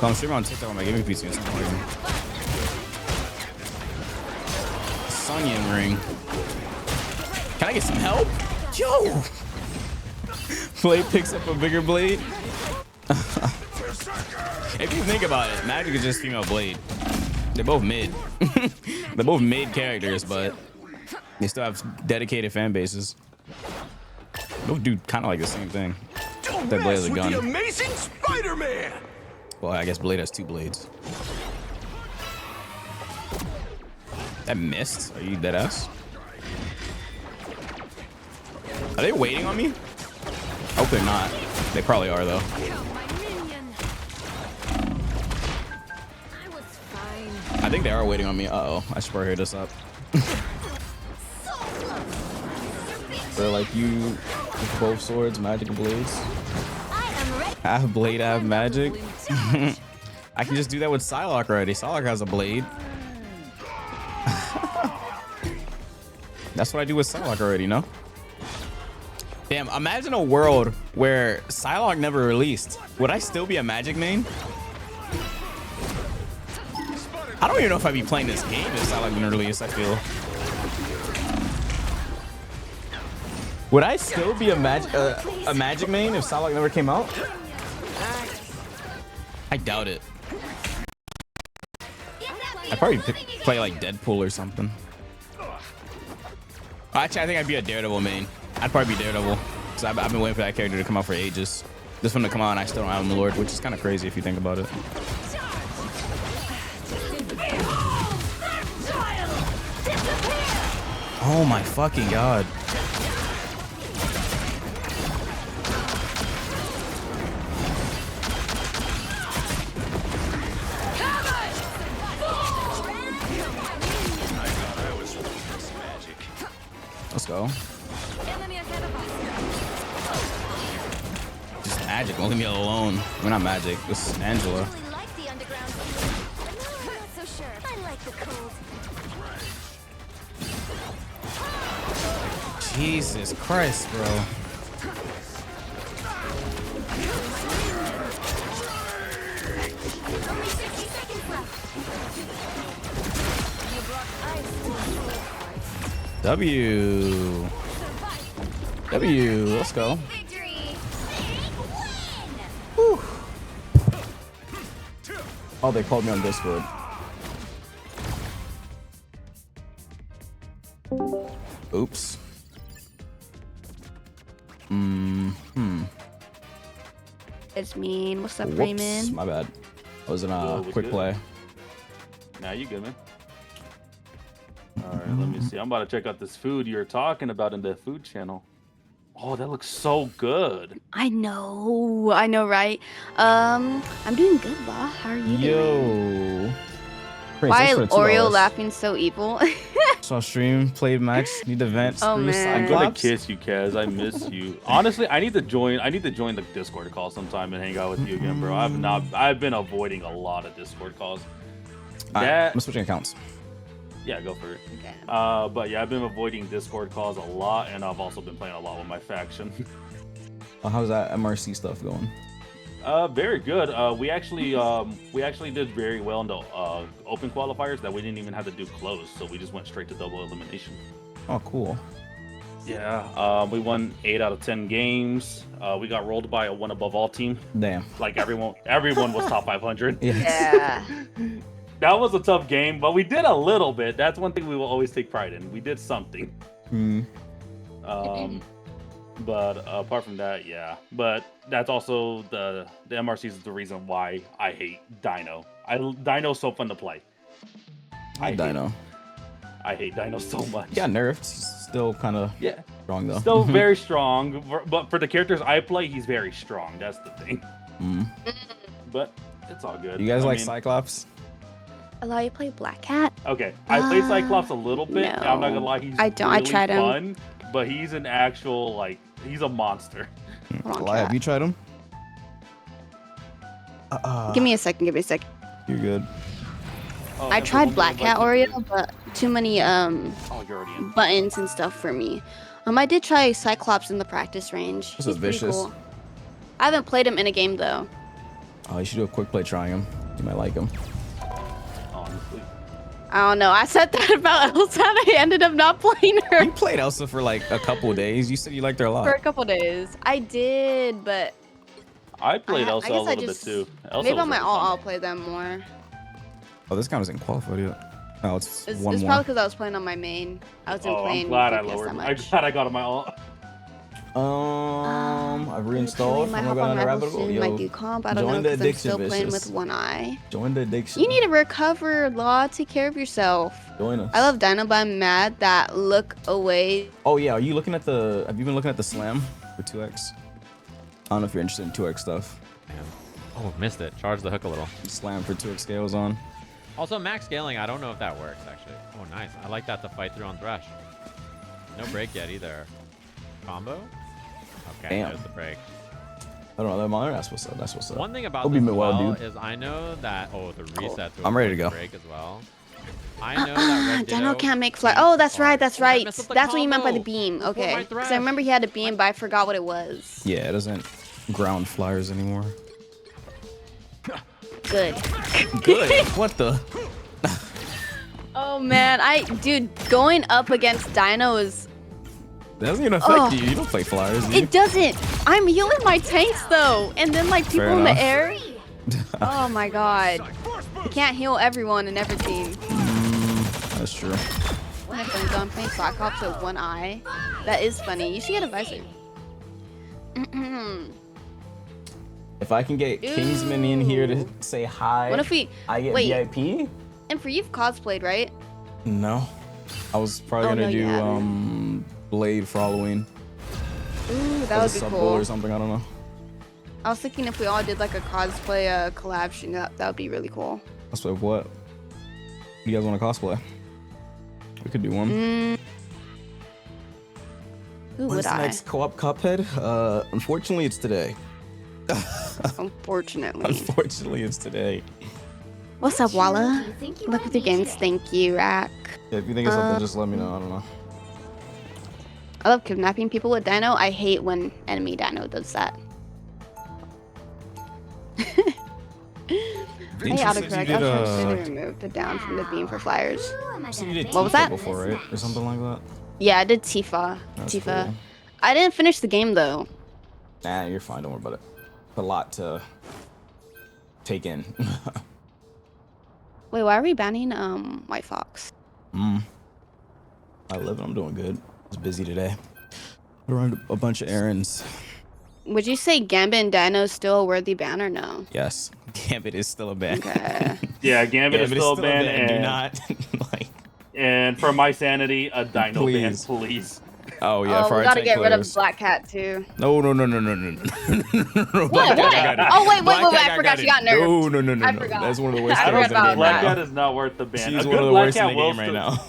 I'm streaming on TikTok on my gaming PC. It's not lagging. Sunyan ring. Can I get some help? Yo! blade picks up a bigger blade. If you think about it, Magic is just female blade. They're both mid. They're both mid characters, but they still have dedicated fan bases. Both do kind of like the same thing. That blade has a gun. The amazing Spider-Man. Well, I guess Blade has 2 blades. That missed? Are you dead ass? Are they waiting on me? I hope they're not. They probably are though. I think they are waiting on me. Uh-oh. I should probably hit this up. They're like, you with both swords, magic and blades. I have blade, I have magic. I can just do that with Psylocke already. Psylocke has a blade. That's what I do with Psylocke already, no? Damn, imagine a world where Psylocke never released. Would I still be a magic main? I don't even know if I'd be playing this game if Psylocke didn't release, I feel. Would I still be a magic main if Psylocke never came out? I doubt it. I'd probably play like Deadpool or something. Actually, I think I'd be a Daredevil main. I'd probably be Daredevil. Because I've been waiting for that character to come out for ages. This one to come out and I still don't have him, Lord, which is kind of crazy if you think about it. Oh my fucking god. Let's go. Just magic. Don't leave me alone. We're not magic. This is Angela. Jesus Christ, bro. W. Let's go. Whew. Oh, they called me on Discord. Oops. It's mean. What's up, Whoops, Raymond? my bad. I was in a quick play. Nah, you good, man. All right, let me see. I'm about to check out this food you're talking about in the food channel. Oh, that looks so good. I know, right? I'm doing good, Ba. How are you doing? Yo. Why is Oreo laughing so evil? Saw stream, played match, need to vent. Oh, man. I'm gonna kiss you, Kaz. I miss you. Honestly, I need to join the Discord call sometime and hang out with you again, bro. I've been avoiding a lot of Discord calls. I'm switching accounts. Yeah, go for it. Okay. But yeah, I've been avoiding Discord calls a lot, and I've also been playing a lot with my faction. How's that MRC stuff going? Very good. We actually did very well in the open qualifiers that we didn't even have to do close, so we just went straight to double elimination. Oh, cool. Yeah. We won 8 out of 10 games. We got rolled by a one above all team. Damn. Like everyone was top 500. Yeah. That was a tough game, but we did a little bit. That's one thing we will always take pride in. We did something. But apart from that, yeah. But that's also the MRCs is the reason why I hate Dino. Dino's so fun to play. I hate Dino. I hate Dino so much. He got nerfed. He's still kind of strong though. Still very strong, but for the characters I play, he's very strong. That's the thing. But it's all good. You guys like Cyclops? Allow you to play Black Cat? Okay, I played Cyclops a little bit. No. I'm not gonna lie, he's I tried fun, him. but he's an actual he's a monster. Have you tried him? Give me a second. You're good. Oh, I tried Black Cat Oreo, but too many you're already in. buttons and stuff for me. I did try Cyclops in the practice range. This is vicious. Cool. I haven't played him in a game though. Oh, you should do a quick play trying him. You might like him. Honestly. I don't know. I said that about Elsa and I ended up not playing her You played Elsa for like a couple of days. You said you liked her a lot. for a couple days. I did, but I played I Elsa a guess I little just bit too. Elsa maybe was on my really alt fun. I'll play them more. Oh, this guy wasn't qualified yet. No, it's It's, one it's more. probably because I was playing on my main. I wasn't Oh, playing I'm glad I DPS lowered. that I'm much. glad I got on my alt. I've reinstalled. My I'm hop gonna go on on a Rival rabbit hole. soon. Might Yo, do comp. I don't know join the because I'm addiction, still playing with Vicious. one eye. join the addiction. You need to recover, Law. Take care of yourself. Join us. I love Dino, but I'm mad that look away. Oh yeah, are you looking at the? Have you been looking at the slam for 2x? I don't know if you're interested in 2x stuff. Man. Oh, missed it. Charge the hook a little. Slam for 2x scales on. Also, max scaling, I don't know if that works, actually. Oh, nice. I like that to fight through on Thresh. No break yet, either. Combo? Okay, Damn. there's the break. I don't know that monitor. That's what's up. That's what's up. One thing about Hope you this meant as well, well dude. is I know that... Oh, the reset to I'm ready to avoid go. break as well. I know that Red Dino Ditto can't make fly. beats Oh, that's far. right. That's Oh, I right. messed up the That's what you meant by the combo beam. before Okay. my Because I Thresh. remember he had a beam, but I forgot what it was. Yeah, it doesn't ground flyers anymore. Good. Good. What the? Oh man, dude, going up against Dino is. That doesn't even affect Oh. you. You don't play flyers. Do you? It doesn't. I'm healing my tanks though, and then like people Fair in enough. the air. Oh my god. You can't heal everyone and everything. That's true. My friends on playing Black Ops with one eye. That is funny. You should get a visor. If I can get Kingsman in here to Ooh. say hi, What if we? I get wait. VIP? And for you've cosplayed, right? No. I was probably Oh, gonna no, you do haven't. Blade for Halloween. Ooh, that would As be a sub goal cool. or something. I don't know. I was thinking if we all did like a cosplay collab shooting up, that would be really cool. Cosplay of what? You guys want to cosplay? We could do one. Who When's would the I? next co-op Cuphead? Unfortunately, it's today. Unfortunately. Unfortunately, it's today. What's up, Walla? Do you think you Look might with your be games. today? Thank you, Rack. Yeah, if you think of something, just let me know. I don't know. I love kidnapping people with Dino. I hate when enemy Dino does that. Hey, Didn't you say you autocorrect. did, I was trying to remove the down from the beam for flyers. Ooh, am I So you gonna did make What was Tifa that? before, right? Or something like that? Yeah, I did Tifa. That's Tifa. cool. I didn't finish the game though. Nah, you're fine. Don't worry about it. A lot to take in. Wait, why are we banning White Fox? I live and I'm doing good. I was busy today. I ran a bunch of errands. Would you say Gambit and Dino is still a worthy ban or no? Yes, Gambit is still a ban. Okay. Yeah, Gambit is still a ban, Do and, not like. and for my sanity, a Dino ban, Please. please. Oh yeah, Oh, for we our gotta tank get rid of players. Black Cat too. No. What? Black What? Cat got it. Oh wait, Black Cat I forgot she got nerfed. No. I forgot. That's one of the worst I I things don't forgot in the about think game Black right Cat now. is not worth the ban. She's A one of good the Black worst in Cat the will game right still- now.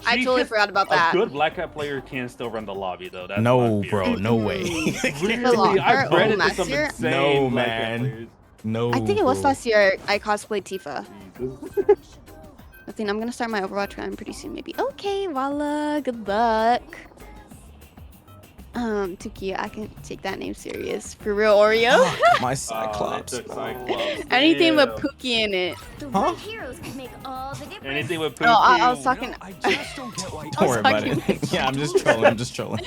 I She totally can- forgot about that. A good Black Cat player can still run the lobby though. That's No, my fear. bro, no way. Really, I've Her read own into some last year? insane No, Black Cat man. players. No. I think it was bro. last year I cosplayed Tifa. Jesus. I think I'm gonna start my Overwatch run pretty soon, maybe. Okay, Vala, good luck. Tuki, I can take that name serious. For real, Oreo? My They Cyclops. took bro. Cyclops. Anything with Damn. Pookie in it. The Huh? right heroes could make all the difference. Anything with No, I Pookie. was talking. I just don't get why. Don't worry about it. talking- Yeah, I'm just trolling. I'm just trolling.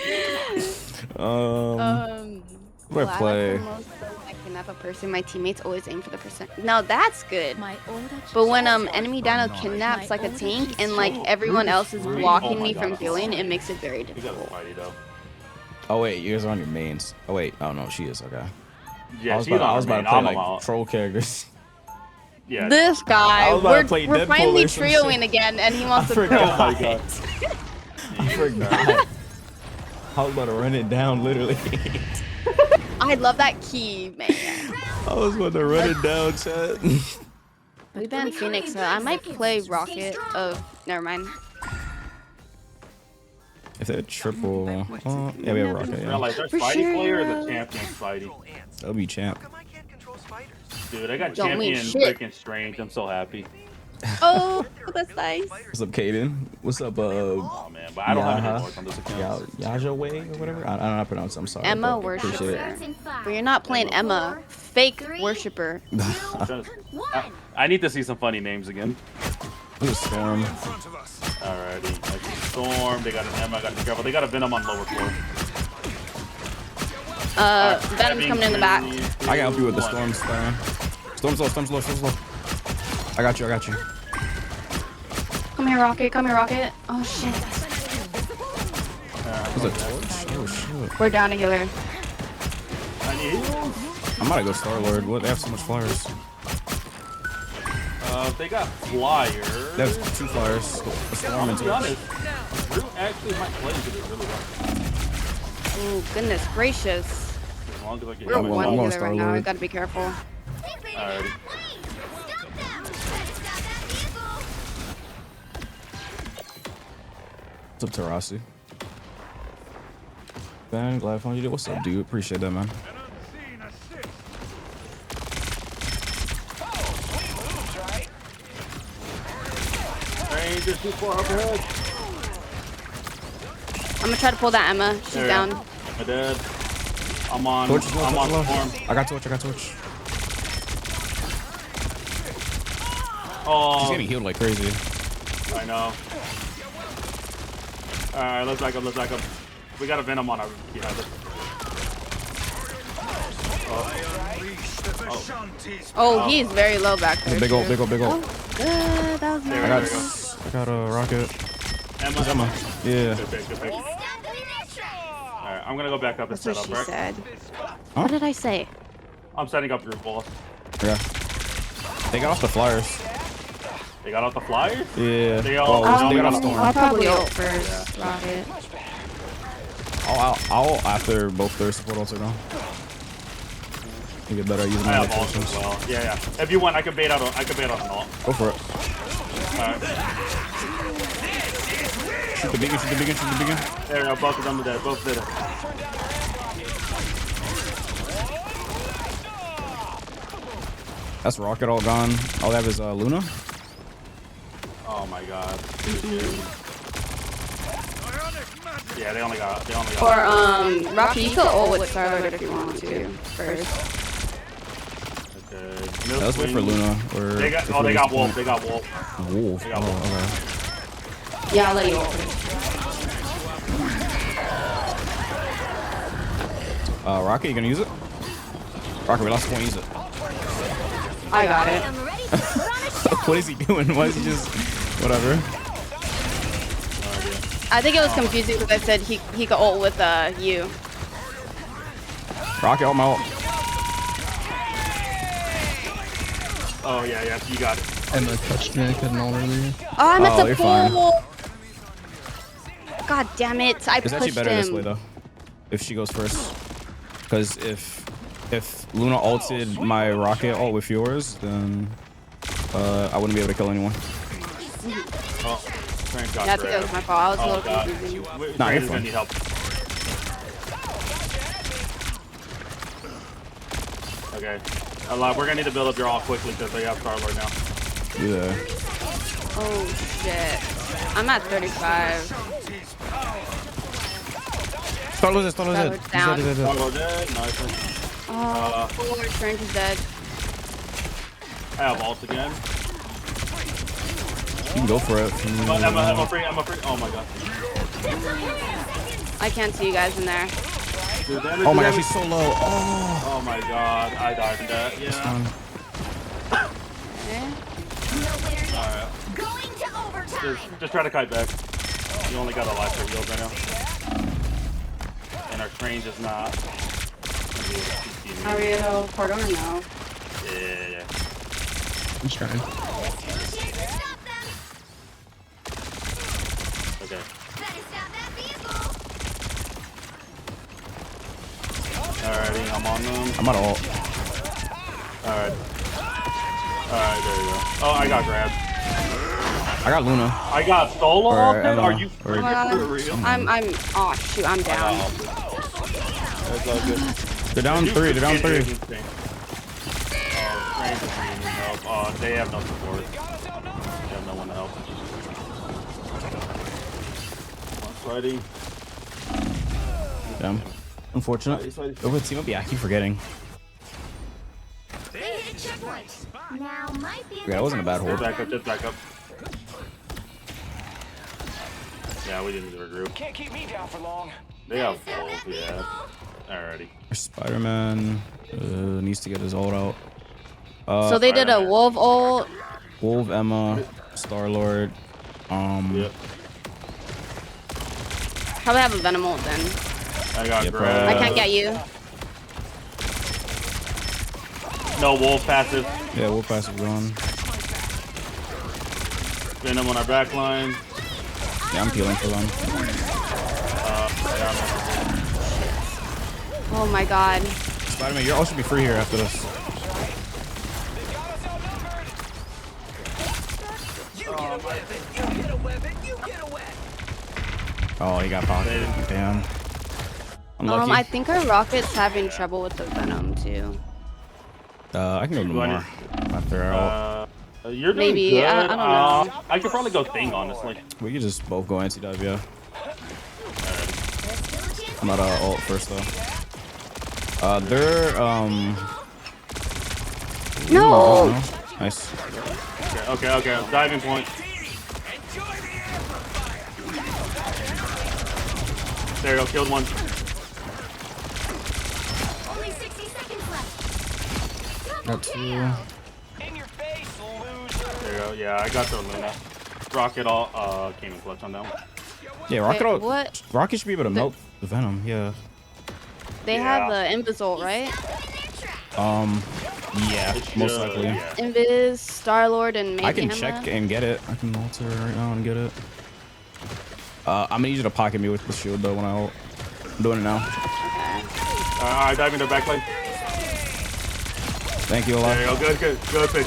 What do I Well, I play? like the most when I kidnap a person, my teammates always aim for the percent. No, that's good. My order But when enemy Dino kidnaps like a tank and like everyone else is blocking Oh my me God, from I'm killing, sorry. it makes it very You got difficult. a fighty though. Oh wait, you guys are on your mains. Oh wait, oh no, she is. Okay. Yeah, I was she's about, on I was her about main. to I'm play like out. troll characters. Yeah. This guy, I was about to play we're Deadpool finally or some trioing shit. again, and he I wants to throw. forgot. Oh my God. I forgot. I was about to run it down, literally. I love that key, man. I was about to run it down, chat. We banned Phoenix, so I might play Rocket. Oh, never mind. If they're triple, yeah, we have Rocket. Real Yeah, life, their For fighty sure. player or the champion fighty? that'll be champ. Dude, I got Don't mean champion shit. freaking strange. I'm so happy. Oh, that's nice. What's up, Kaden? What's up, Oh man, but I don't have any Yaha. lords on this account. Yaja Way or whatever? I don't know how to pronounce it. I'm sorry. Emma but appreciate it. worshiper. In five, But you're not playing Emma, fake three, worshiper. I'm trying to- one. I need to see some funny names again. Ooh, Storm. Alrighty. I see Storm. They got an Emma. I got to be careful. They got a Venom on lower floor. Venom's coming in the back. I can help you with the Storm's thing. Storm's low, Storm's low, Storm's low. I got you, I got you. Come here, Rocket. Come here, Rocket. Oh, shit. Was it torch? Oh, shit. We're down together. I need heals. I'm about to go Star-Lord. What? They have so much flyers. They got flyers. They have 2 flyers. A Storm and To be honest, Drew actually might play this really well. Oh, goodness gracious. As long as I get We're him one I'm going together right now. Star-Lord. We gotta be careful. Alrighty. What's up, Terasi? Ben, glad I found you. What's up, dude? Appreciate that, man. Ranger's too far up ahead. I'm gonna try to pull that Emma. She's There. down. My dad. I'm on. Torch is low, I'm on torch is low. Storm. I got torch, I got torch. Oh, She's getting healed like crazy. I know. Alright, let's back up, let's back up. We got a Venom on our behind us. Oh, he's very low back there. Big ult, too. big ult, big ult. Good. That was There, nice. there we go. I got a rocket. Emma. Yeah. Good pick, good pick. Alright, I'm gonna go back up and That's set what up, she right? said. What did I say? I'm setting up group boss. Yeah. They got off the flyers. They got off the flyers? Yeah. They all- well, they got um, off Storm. I'll probably ult first. Rocket. I'll after both their support ults are gone. You get better at using I my have ults as locations. well. Yeah, yeah. If you want, I can bait out an ult. Go for it. Alright. Shoot the beacon, shoot the beacon, shoot the beacon. There we go, both of them are dead. Both did it. That's rocket all gone. All they have is Luna. Oh my god. Yeah, they only got. Or Rocky, you can ult with Starlord if you want to first. Okay. Let's wait for Luna. Or They got. if Oh, we're they got using Wolf. point. They got Wolf. Wolf. They got Oh, Wolf. okay. Yeah, I'll let you ult. Rocket, you gonna use it? Rocket, we lost point. Use it. I got it. I'm ready to put on a show. What is he doing? Why is he just whatever? I think it was confusing because I said he could ult with you. Rocket, all my ult. Oh yeah, yeah. You got it. Emma touched me. I couldn't ult earlier. Oh, I meant Oh, to you're fine. pull. God damn it! I It's actually pushed better him. this way though, if she goes first. Because if Luna ulted my rocket ult with yours, then I wouldn't be able to kill anyone. Oh, Frank got Yeah, I think it was my fault. I was a Oh little god. confusing. Nah, you're Brandon's fine. gonna need help. Okay. We're gonna need to build up your all quickly because they have Starlord now. Yeah. Oh shit! I'm at 35. Starlord's dead. Starlord's down. Starlord dead. Nice. Oh, Lord, Strange is dead. I have ult again. You can go for it. Emma free. Oh my god. I can't see you guys in there. Oh my gosh, she's so low. Oh. Oh my god, I died in that. Yeah. Okay. Alright. Going to overtime. Just try to kite back. You only got a life for heals right now. And our range is not. Are we at a portal or no? Yeah. I'm trying. Okay. Better stop that vehicle. Alrighty, I'm on them. I'm out of ult. Alright. Alright, there you go. Oh, I got grabbed. I got Luna. I got solo Or ulted? Emma, Are you or- for real? I'm oh shoot, I'm down. That's all good. They're down 3. They're down 3. Oh, range is needing help. Oh, they have no support. They have no one to help. Fighting. Damn. Unfortunate. Over the team up. Yeah, I keep forgetting. They hit a checkpoint. Now might be. Yeah, that wasn't a bad hold. Just back up. Yeah, we didn't regroup. Can't keep me down for long. They have both, yeah. Alrighty. Spider-Man needs to get his ult out. So they did a Wolf ult. Wolf, Emma, Star-Lord. Yep. Probably have a Venom ult then. I got Yeah, Grab. I can't get you. No Wolf passive. Yeah, Wolf passive gone. Venom on our back line. Yeah, I'm peeling for them. Oh my god. Spider-Man, your ult should be free here after this. Oh, he got pocketed. Damn. Unlucky. I think our Rocket's having trouble with the Venom too. I can go more after our ult. You're doing Maybe, good. I don't know. I could probably go Thing, honestly. We could just both go anti-dive, yeah. I'm not ult first though. They're No. Nice. Okay. Diving point. There you go. Killed one. Only 60 seconds left. Got two. In your face, loser. There you go. Yeah, I got the Luna. Rocket all came in clutch on that one. Yeah, Rocket Wait, ult. what? Rocket should be able to melt the Venom. Yeah. They have the Invis ult, right? Yeah, most likely. Yeah. Invis, Star-Lord, and maybe I can Emma. check and get it. I can ult her right now and get it. I'm gonna need you to pocket me with the shield though when I ult. I'm doing it now. I dive into back line. Thank you a lot. There you go. Good pitch.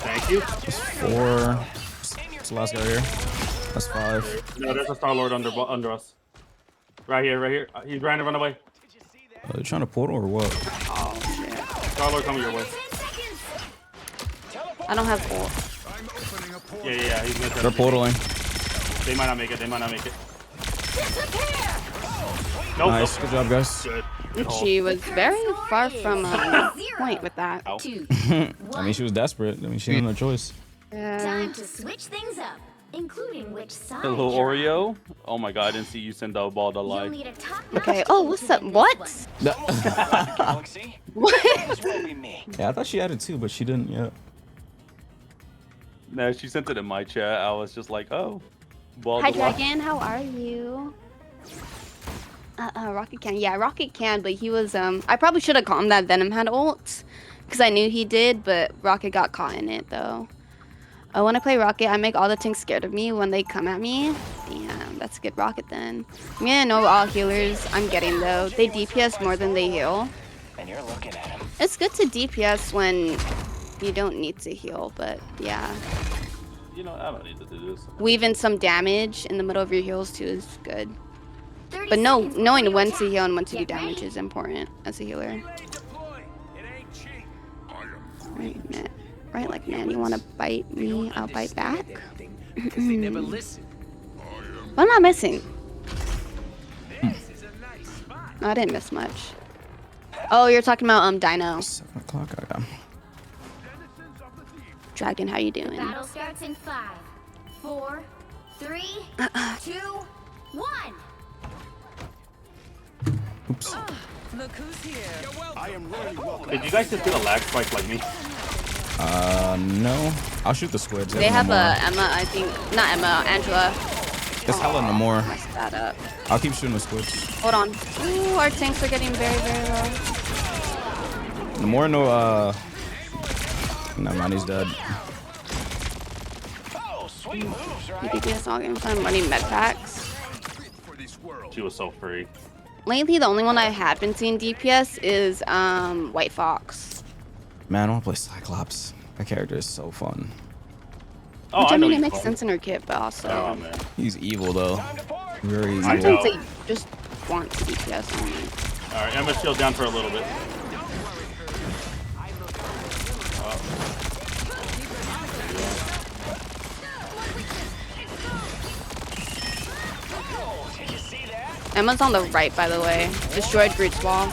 Thank you. That's 4. That's the last guy here. That's 5. No, there's a Star-Lord under us. Right here. He's trying to run away. Are they trying to portal or what? Star-Lord coming your way. I don't have ult. Yeah. He's gonna try They're to portaling. They might not make it. Nope. Nice. Good job, guys. Good. She was very far from point with that. 2. I mean, she was desperate. I mean, she had no choice. Time to switch things up, including which side. Hello, you're on. Oreo. Oh my god, I didn't see you send the ball to You'll life. need a top Okay. Oh, what's up? What? Galaxy. What? This will be me. Yeah, I thought she had it too, but she didn't yet. No, she sent it in my chat. I was just like, oh. Ball Hi, to life. Dragon. How are you? Rocket can. Yeah, Rocket can, but he was, I probably should have caught him that Venom had ult. Because I knew he did, but Rocket got caught in it, though. When I play Rocket, I make all the tanks scared of me when they come at me. Damn, that's a good Rocket, then. Yeah, no, all healers I'm getting, though. They DPS more than they heal. And you're looking at him. It's good to DPS when you don't need to heal, but yeah. You know, I don't need to do this. Weave in some damage in the middle of your heals, too, is good. 30 But seconds knowing before when you to attack. heal and when to do Get damage ready. is important as a healer. Right, like, man, you want to bite me? I'll bite back. Because they never listen. What am I missing? No, I didn't miss much. Oh, you're talking about Dino. 7 o'clock. I got. Dragon, how you doing? Battle starts in 5, 4, 3, 2, 1. Oops. Look who's here. Did you guys just get a lag spike like me? No. I'll shoot the squids. They have Emma, I think. Not Emma, Angela. It's hella no more. Messed that up. I'll keep shooting the squids. Hold on. Ooh, our tanks are getting very, very low. No more, no, Never mind, he's dead. Oh, sweet moves, right? DPS all games. I'm running med packs. She was so free. Lately, the only one I have been seeing DPS is White Fox. Man, I want to play Cyclops. That character is so fun. Oh, Which I know mean, it you makes called. sense in her kit, but also Oh man. He's evil, though. Very I evil. know. sometimes they just want DPS only. All right, Emma, shield down for a little bit. Emma's on the right, by the way. Destroyed Groot's wall.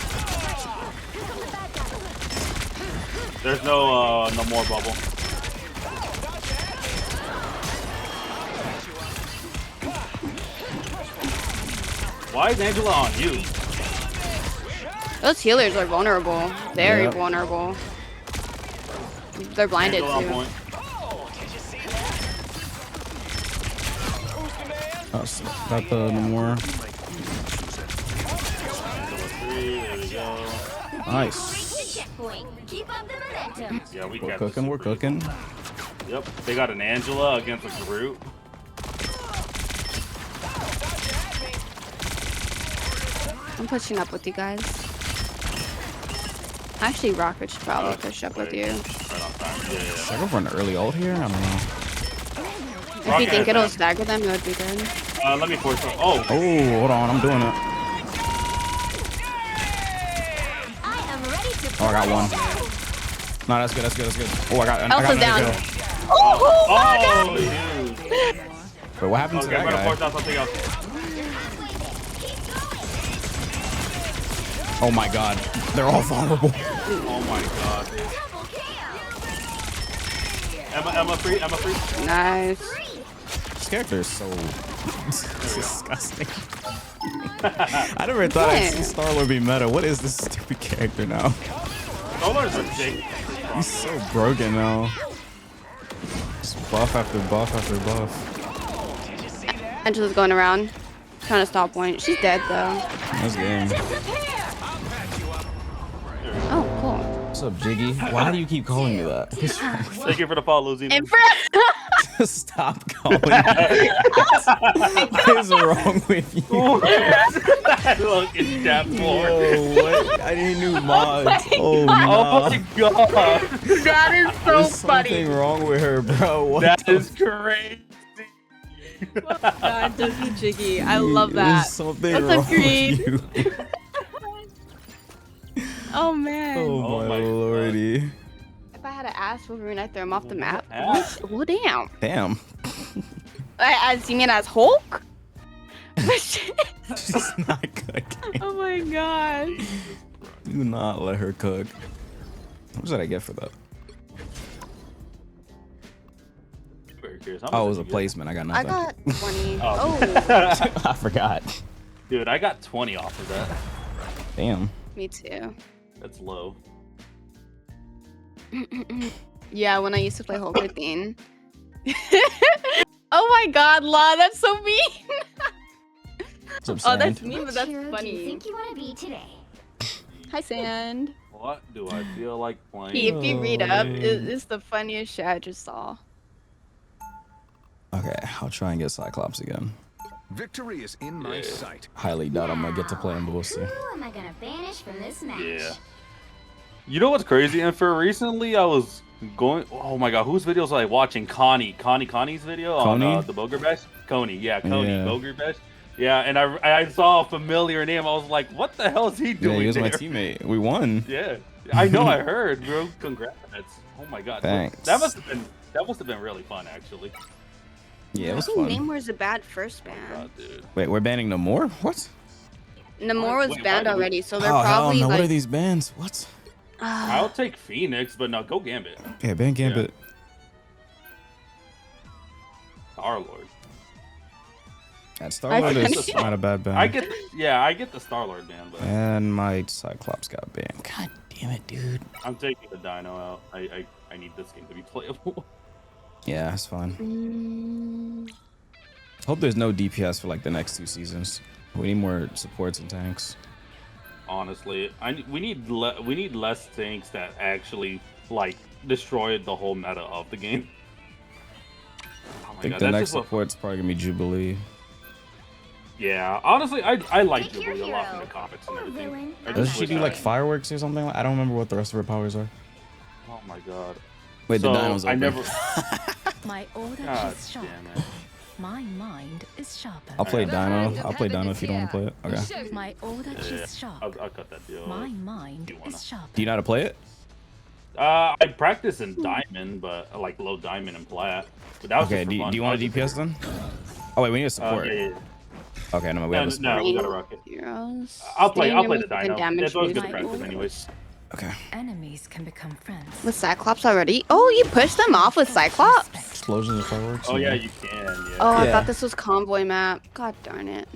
There's no more bubble. Why is Angela on you? Those healers are vulnerable. Very Yep. vulnerable. They're blinded Angela on too. point. Oh, so got the more. There we go. Nice. Checkpoint. Keep up the momentum. Yeah, we We're got cooking. this We're super cooking. easy. Yep, they got an Angela against a Groot. I'm pushing up with you guys. Actually, Rocket should probably push up with you. Right on time. Yeah, yeah. Should I go for an early ult here? I don't know. If you Rocket think has it'll that. stagger them, it would be good. Let me force it. Oh, Oh, hold on. I'm doing it. I am ready to Oh, I got one. No, that's good. That's good. That's good. Oh, I got Elsa's down. another kill. oh, dude. Wait, what happened to Okay, I'm that gonna guy? force out something else. Oh my god. They're all vulnerable. Oh my god, dude. Emma free. Emma free. Nice. This character is so disgusting. I never thought I'd see Star-Lord be meta. What is this stupid character now? Solar's ridiculous. He's so broken now. Just buff after buff after buff. Angela's going around. Trying to stop point. She's dead though. Nice game. Oh, cool. What's up, Jiggy? Why do you keep calling me that? What's wrong with Thank you for the follow, Zena. you? Stop calling me. What is wrong with you? Look, it's that floor. Yo, what? I need new mods. Oh, Oh no. my god. That is so There's something wrong with her, bro. What That the is crazy. God, Jiggy Jiggy. I love There's that. something That's wrong agreed. with you. Oh man. Oh, Oh my my lordy. If I had to ask Wolverine, I'd throw him off the map. Ass? Well, damn. Damn. As you mean as Hulk? She's not cooking. Oh my god. Do not let her cook. What did I get for that? Very curious. How Oh, it much was did a you get? placement. I got I nothing. got 20. Oh. Oh, I forgot. Dude, I got 20 off of that. Damn. me too. That's low. Yeah, when I used to play Hulk 15. Oh my god, La, that's so mean. What's up, Oh, that's Sand? mean, but Which that's hero do you funny. think you want to be today? Hi, Sand. What do I feel like playing? If you read up, Oh, it's the funniest shit I just saw. Okay, I'll try and get Cyclops again. Victory is in my sight. Highly doubt I'm gonna get to play him, but we'll see. Who am I gonna banish from this match? Yeah. You know what's crazy? And for recently, I was going. Oh my god, whose videos was I watching? Connie's video on Coney? the Boger Bash. Coney, yeah, Yeah. Boger Bash. Yeah, and I saw a familiar name. I was like, what the hell is he Yeah, doing? he was my there? teammate. We won. Yeah, I know. I heard, bro. Congrats. Oh my god. Thanks. That must have been really fun, actually. Yeah, it was I think fun. Namor's a bad first ban. God, dude. Wait, we're banning no more? What? Namor was Wait, banned why do we- already, so they're Oh, hell probably no. What are like. these bans? What? I'll take Phoenix, but no, go Gambit. Yeah, ban Gambit. Star-Lord. That Star-Lord is kinda- not a bad ban. I get the Star-Lord ban, but And my Cyclops got banned. God damn it, dude. I'm taking the Dino out. I need this game to be playable. Yeah, it's fine. Mm, Hope there's no DPS for like the next 2 seasons. We need more supports and tanks. Honestly, we need less things that actually like destroy the whole meta of the game. Oh I my think god, the that's next just what, support's probably gonna be Jubilee. yeah. Honestly, I like Pick your Jubilee a lot from hero. the comics and Or everything. villain. I Doesn't just she wish do like I- fireworks or something? I don't remember what the rest of her powers are. Oh my god. Wait, So, the Dino's I open. never. My order God is sharp. damn it. My mind is sharper. I'll play Yeah. Dino. I'll play Dino if you don't want to play it. Okay. My order Yeah, is sharp. I'll cut that deal. My mind you wanna. is sharper. Do you know how to play it? I practice in Diamond, but like low Diamond and Plat. But that was Okay. just for Do fun. you want a DPS then? Oh wait, we need a Yeah, support. yeah. Okay, no, we have a support. No, we got a rocket. heroes. I'll play Staying the with Dino. damage It's always good boost. to practice, anyways. Okay. Enemies can become friends. With Cyclops already? Oh, you pushed them off with Cyclops? Explosions and fireworks. Oh yeah, and- you can. Yeah. Oh, I Yeah. thought this was convoy map. God darn it.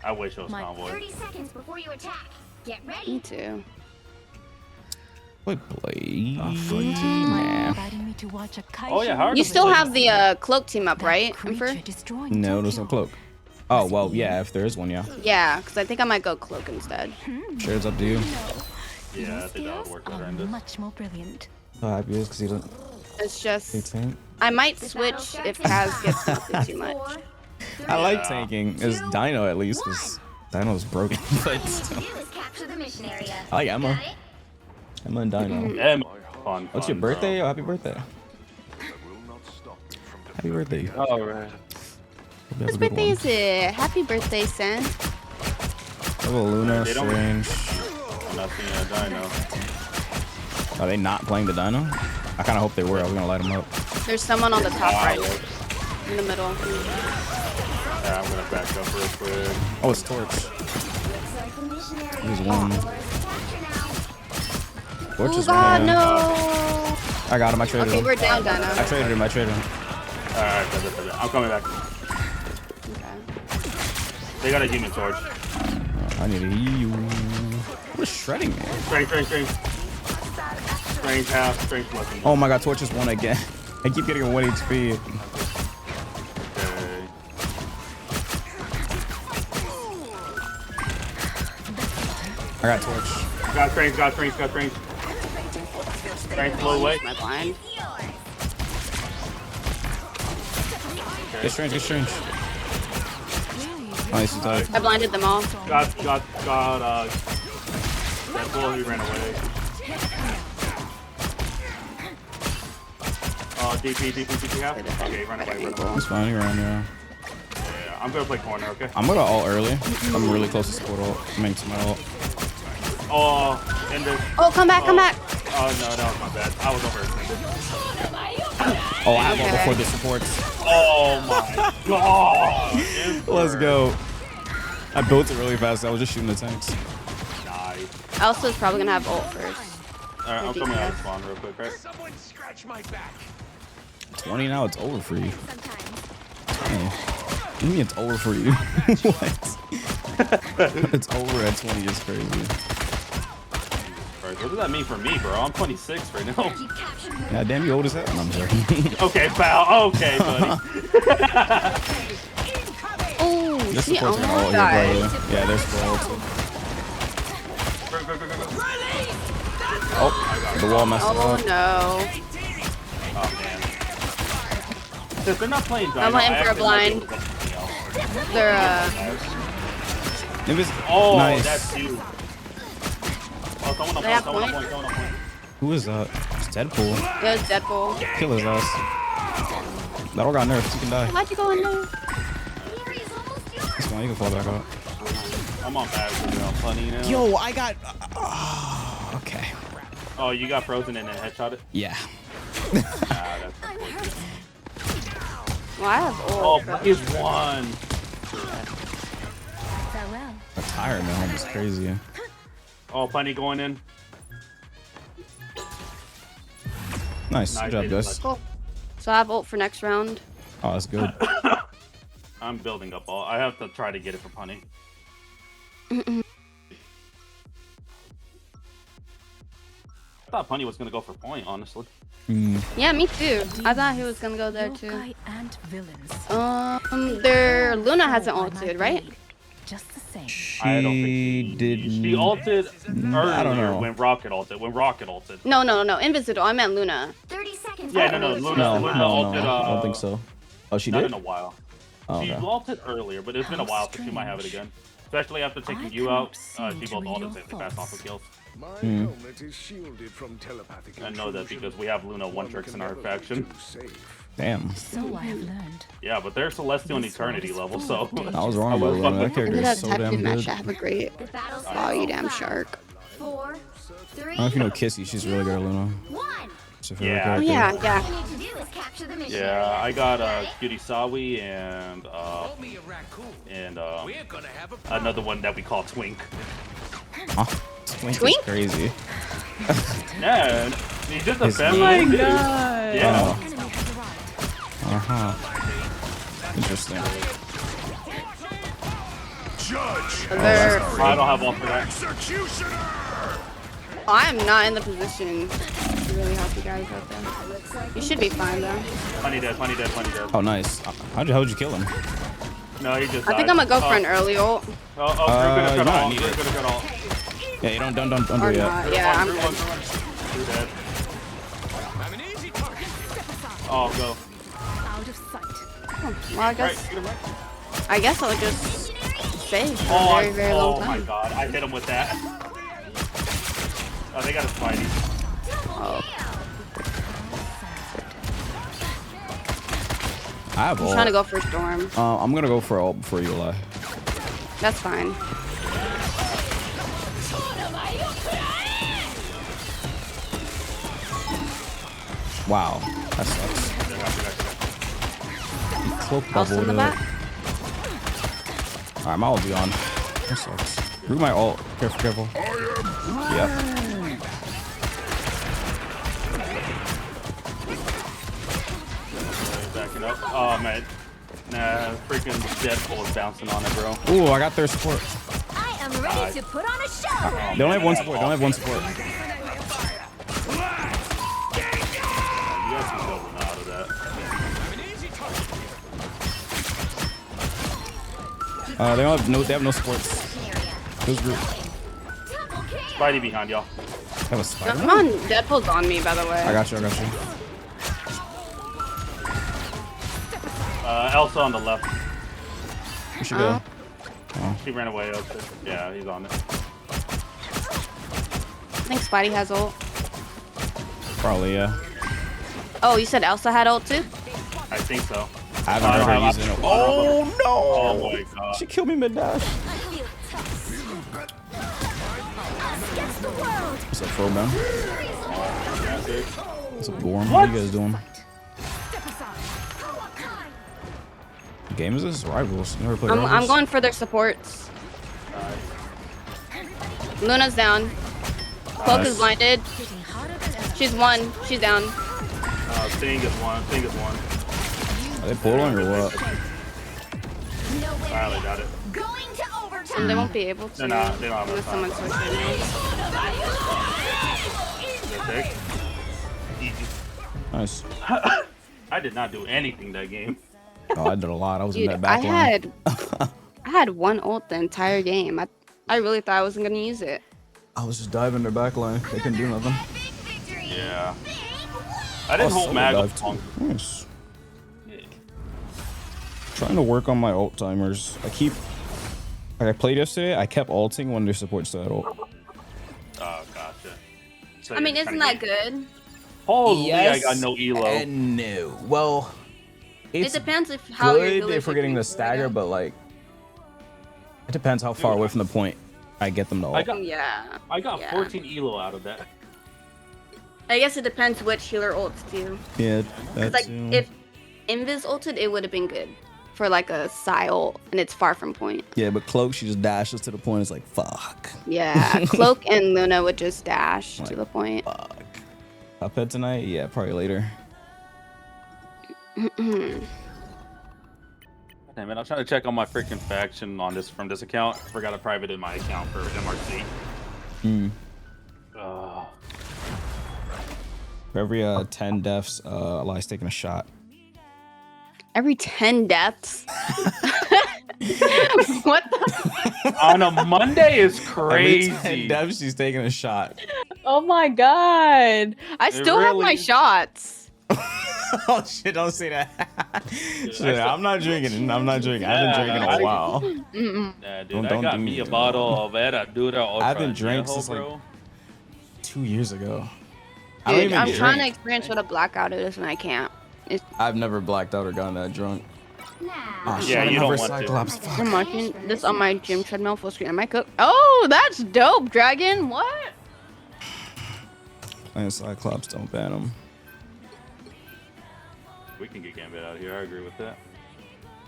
I wish it was My- convoy. 30 seconds before you attack. Get Me ready. too. Wait, Blade. Mind inviting me to watch a Oh, yeah, how are You the still Blades? have the cloak team up, right, creature Infer? destroying No, there's no Tokyo. cloak. Oh, well, yeah, if there is one, yeah. Yeah, because I think I might go cloak instead. Sure, it's up to you. Yeah, I think that would work better in this. Much more brilliant. Oh, happy is because he doesn't. It's just 18. I might The switch battle starts if in Kaz five, gets nothing too much. 4, 3, I like Yeah. tanking. It's Two, Dino at least, because Dino's broken. All But you need to still. do is capture the mission area. I like Emma. Got it? Emma and Dino. Em, fun, What's your fun, birthday? bro. Oh, happy birthday. Happy birthday. All right. Hope you have Whose a good birthday one. is it? Happy birthday, Sen. Little Luna, They don't- Strange. I'm not seeing a Dino. Are they not playing the Dino? I kind of hope they were. I was going to light them up. There's someone on the top right, in the middle. Yeah, I'm gonna back up real quick. Oh, it's Torch. Looks like the mission area He's is one. yours to capture now. Torch Oh is God, one. no! I got him. I traded Okay, him. we're down, Dino. I traded him. I traded him. Alright, I'm coming back. Okay. They got a human torch. I need to heal you. What is shredding me? Strange. Strange half, strange looking. Oh my god, Torch is one again. I keep getting a 1 HP. Okay. I got Torch. Got strange. Strange, blow away. My blind. Get Strange, get Strange. Nice, he's tight. I blinded them all. Got, Deadpool, he ran away. DP half? Okay, run away. He's fine, you're on, yeah. Yeah, I'm gonna play corner, okay? I'm gonna ult early. I'm really close to support ult. I mean, to my ult. Oh, and the... Oh, come back, come back. Oh, no, that was my bad. I was overextended. Oh, I have ult Okay. before this supports. Oh my god! Let's go. I built it really fast. I was just shooting the tanks. Nice. Elsa's probably gonna have ult first. Alright, I'm coming out of spawn real quick, right? Someone scratch my back. 20 now, it's over for you. Sometimes. Oh. You mean it's over for you? What? It's over at 20 is crazy. Right, what does that mean for me, bro? I'm 26 right now. You captured her. God damn, you old as hell. No, I'm joking. Okay, pal. Okay, buddy. Oh, This she support's gonna almost ult here, died. probably. Yeah, there's full ult. Go. Oh, the wall messed Oh up. no. Oh, man. If they're not playing Dino, I'm waiting I for a actually might be blind. able to get something else. They're Oh, nice. that's you. Oh, someone up They have point, point? someone up point. Who is that? It's Deadpool. it was Deadpool. Kill his ass. That all got nerfed. You can die. Why'd you go in there? Glory is almost yours. It's fine. You can fall back out. I'm on bad funny now. Yo, I got. Okay. Oh, you got frozen and then headshot it? Yeah. Nah, that's unfortunate. Well, I have Oh, ult. but- he's one. Farewell. A tire man is crazy. Oh, plenty going in. Nice. Nice, Good job, guys. Cool. So I have ult for next round. Oh, that's good. I'm building up all. I have to try to get it for punny. I thought punny was gonna go for point, honestly. Yeah, me too. I thought he was gonna go there too. Yokai and villains. Their Luna hasn't ulted, right? Just the same. I don't think She did. She ulted earlier I don't know. when Rocket ulted. No. Invisible. I meant Luna. 30 seconds. Yeah, before no, you Luna- attack. No, Luna no, ulted, no. I don't think so. Oh, she Not did? in a while. Oh, She okay. ulted earlier, but it's been a How while, so she might have it strange. again. Especially after taking I you cannot out, seem she to both read ulted your to take the fast thoughts. off of kills. My Hmm. helmet is shielded from telepathic I know that intrusion. because we have Luna one One tricks can in our never be faction. too safe. Damn. So I have learned. Yeah, but they're Celestial and This Eternity world is level, full so. of I was wrong about was that. That Look character at is that so type damn in match. good. I have a great. The battle Oh, starts you in damn 5, shark. 4, 3, I don't know if you know Kissy. She's really good at Luna. 1. It's her favorite Yeah. Oh character. yeah, All yeah. you need to do is capture the mission Yeah, area. I got Got it? Cutie Sawi and Me a raccoon. and We're gonna have a another one that we call Twink. Huh? Twink is Twink? crazy. Yeah, he's just a His family. name? dude. Yeah. Uh huh. Interesting. They're, I don't have one for that. I'm not in the position to really help you guys out there. You should be fine though. Funny dead. Oh, nice. How'd you kill him? No, he just I think I'm gonna go for an early ult. We're gonna cut all. need We're it. gonna cut all. Yeah, you don't do Or it yet. not. Yeah, I'm good. You're dead. Oh, go. Out of sight. Well, I guess I'll just stay for a very, very long Oh my time. god, I hit him with that. Oh, they got a Spidey. Oh. I have I'm ult. trying to go for Storm. I'm gonna go for ult before you lie. That's fine. Wow, that sucks. Cloak Also in the bubbled back. Alright, my ult be on. That sucks. Root my ult. Careful. Yep. Backing up. Oh man. Nah, freaking Deadpool is bouncing on it, bro. Ooh, I got their support. I am ready to put on a show. They only have one support. You guys can build out of that. They have no supports. Who's group? Spidey behind y'all. That was spider. Come on, Deadpool's on me, by the way. I got you. Elsa on the left. We should go. She ran away. Yeah, he's on it. I think Spidey has ult. Probably, yeah. Oh, you said Elsa had ult too? I think so. I haven't heard her using it. Oh no! Oh my god. She killed me mid-dash. What's up, Froben? What's up, Gorm? What are you guys doing? What game is this? Rivals. You never played Rivals? I'm going for their supports. Luna's down. Cloak is blinded. She's one. She's down. Thing is one. Are they pulling or what? Finally got it. Going to overtime. They won't be able to. They're not. They don't have Unless enough someone time. switches. Easy. Nice. I did not do anything that game. Oh, I did a lot. I was in Dude, that back line. I had one ult the entire game. I really thought I wasn't gonna use it. I was just diving their back line. They couldn't do nothing. Yeah. I didn't hold mag up long. Nice. Trying to work on my ult timers. I played yesterday, I kept ulting when their support still had ult. Oh, gotcha. So I mean, you're isn't kinda that good? Holy, I got no elo. And no. Well, it's It depends how you're good really if we're getting the stagger, but like, it depends how far away from the point I get them to ult. I got Yeah. 14 elo out of that. I guess it depends which healer ults do. Yeah, 'Cause, that's like, if Invis ulted, it would have been good for like a Psy ult, and it's far from point. yeah, but Cloak, she just dashes to the point. It's like, fuck. Yeah, Cloak and Luna would just dash to the point. Fuck. Cuphead tonight? Yeah, probably later. Damn it, I'm trying to check on my freaking faction on this from this account. I forgot to private in my account for MRC. For every 10 deaths, Eli's taking a shot. Every 10 deaths? What the? On a Monday is Every 10 crazy. deaths, she's taking a shot. Oh my god. I still have my shots. Oh shit, don't say that. Shit, I'm not drinking. I haven't drinking in a while. Nah, dude, Don't I got do me a me. bottle of Herradura. I haven't drank since like 2 years ago. I don't Dude, even I'm drink. trying to experience what a blackout is, and I can't. I've never blacked out or gotten that drunk. Oh, shit, Yeah, I you never don't want to. Cyclops. Fuck. I'm watching this on my gym treadmill full screen. Am I cooked? Oh, that's dope, Dragon. What? Playing Cyclops, don't ban him. We can get Gambit out of here. I agree with that.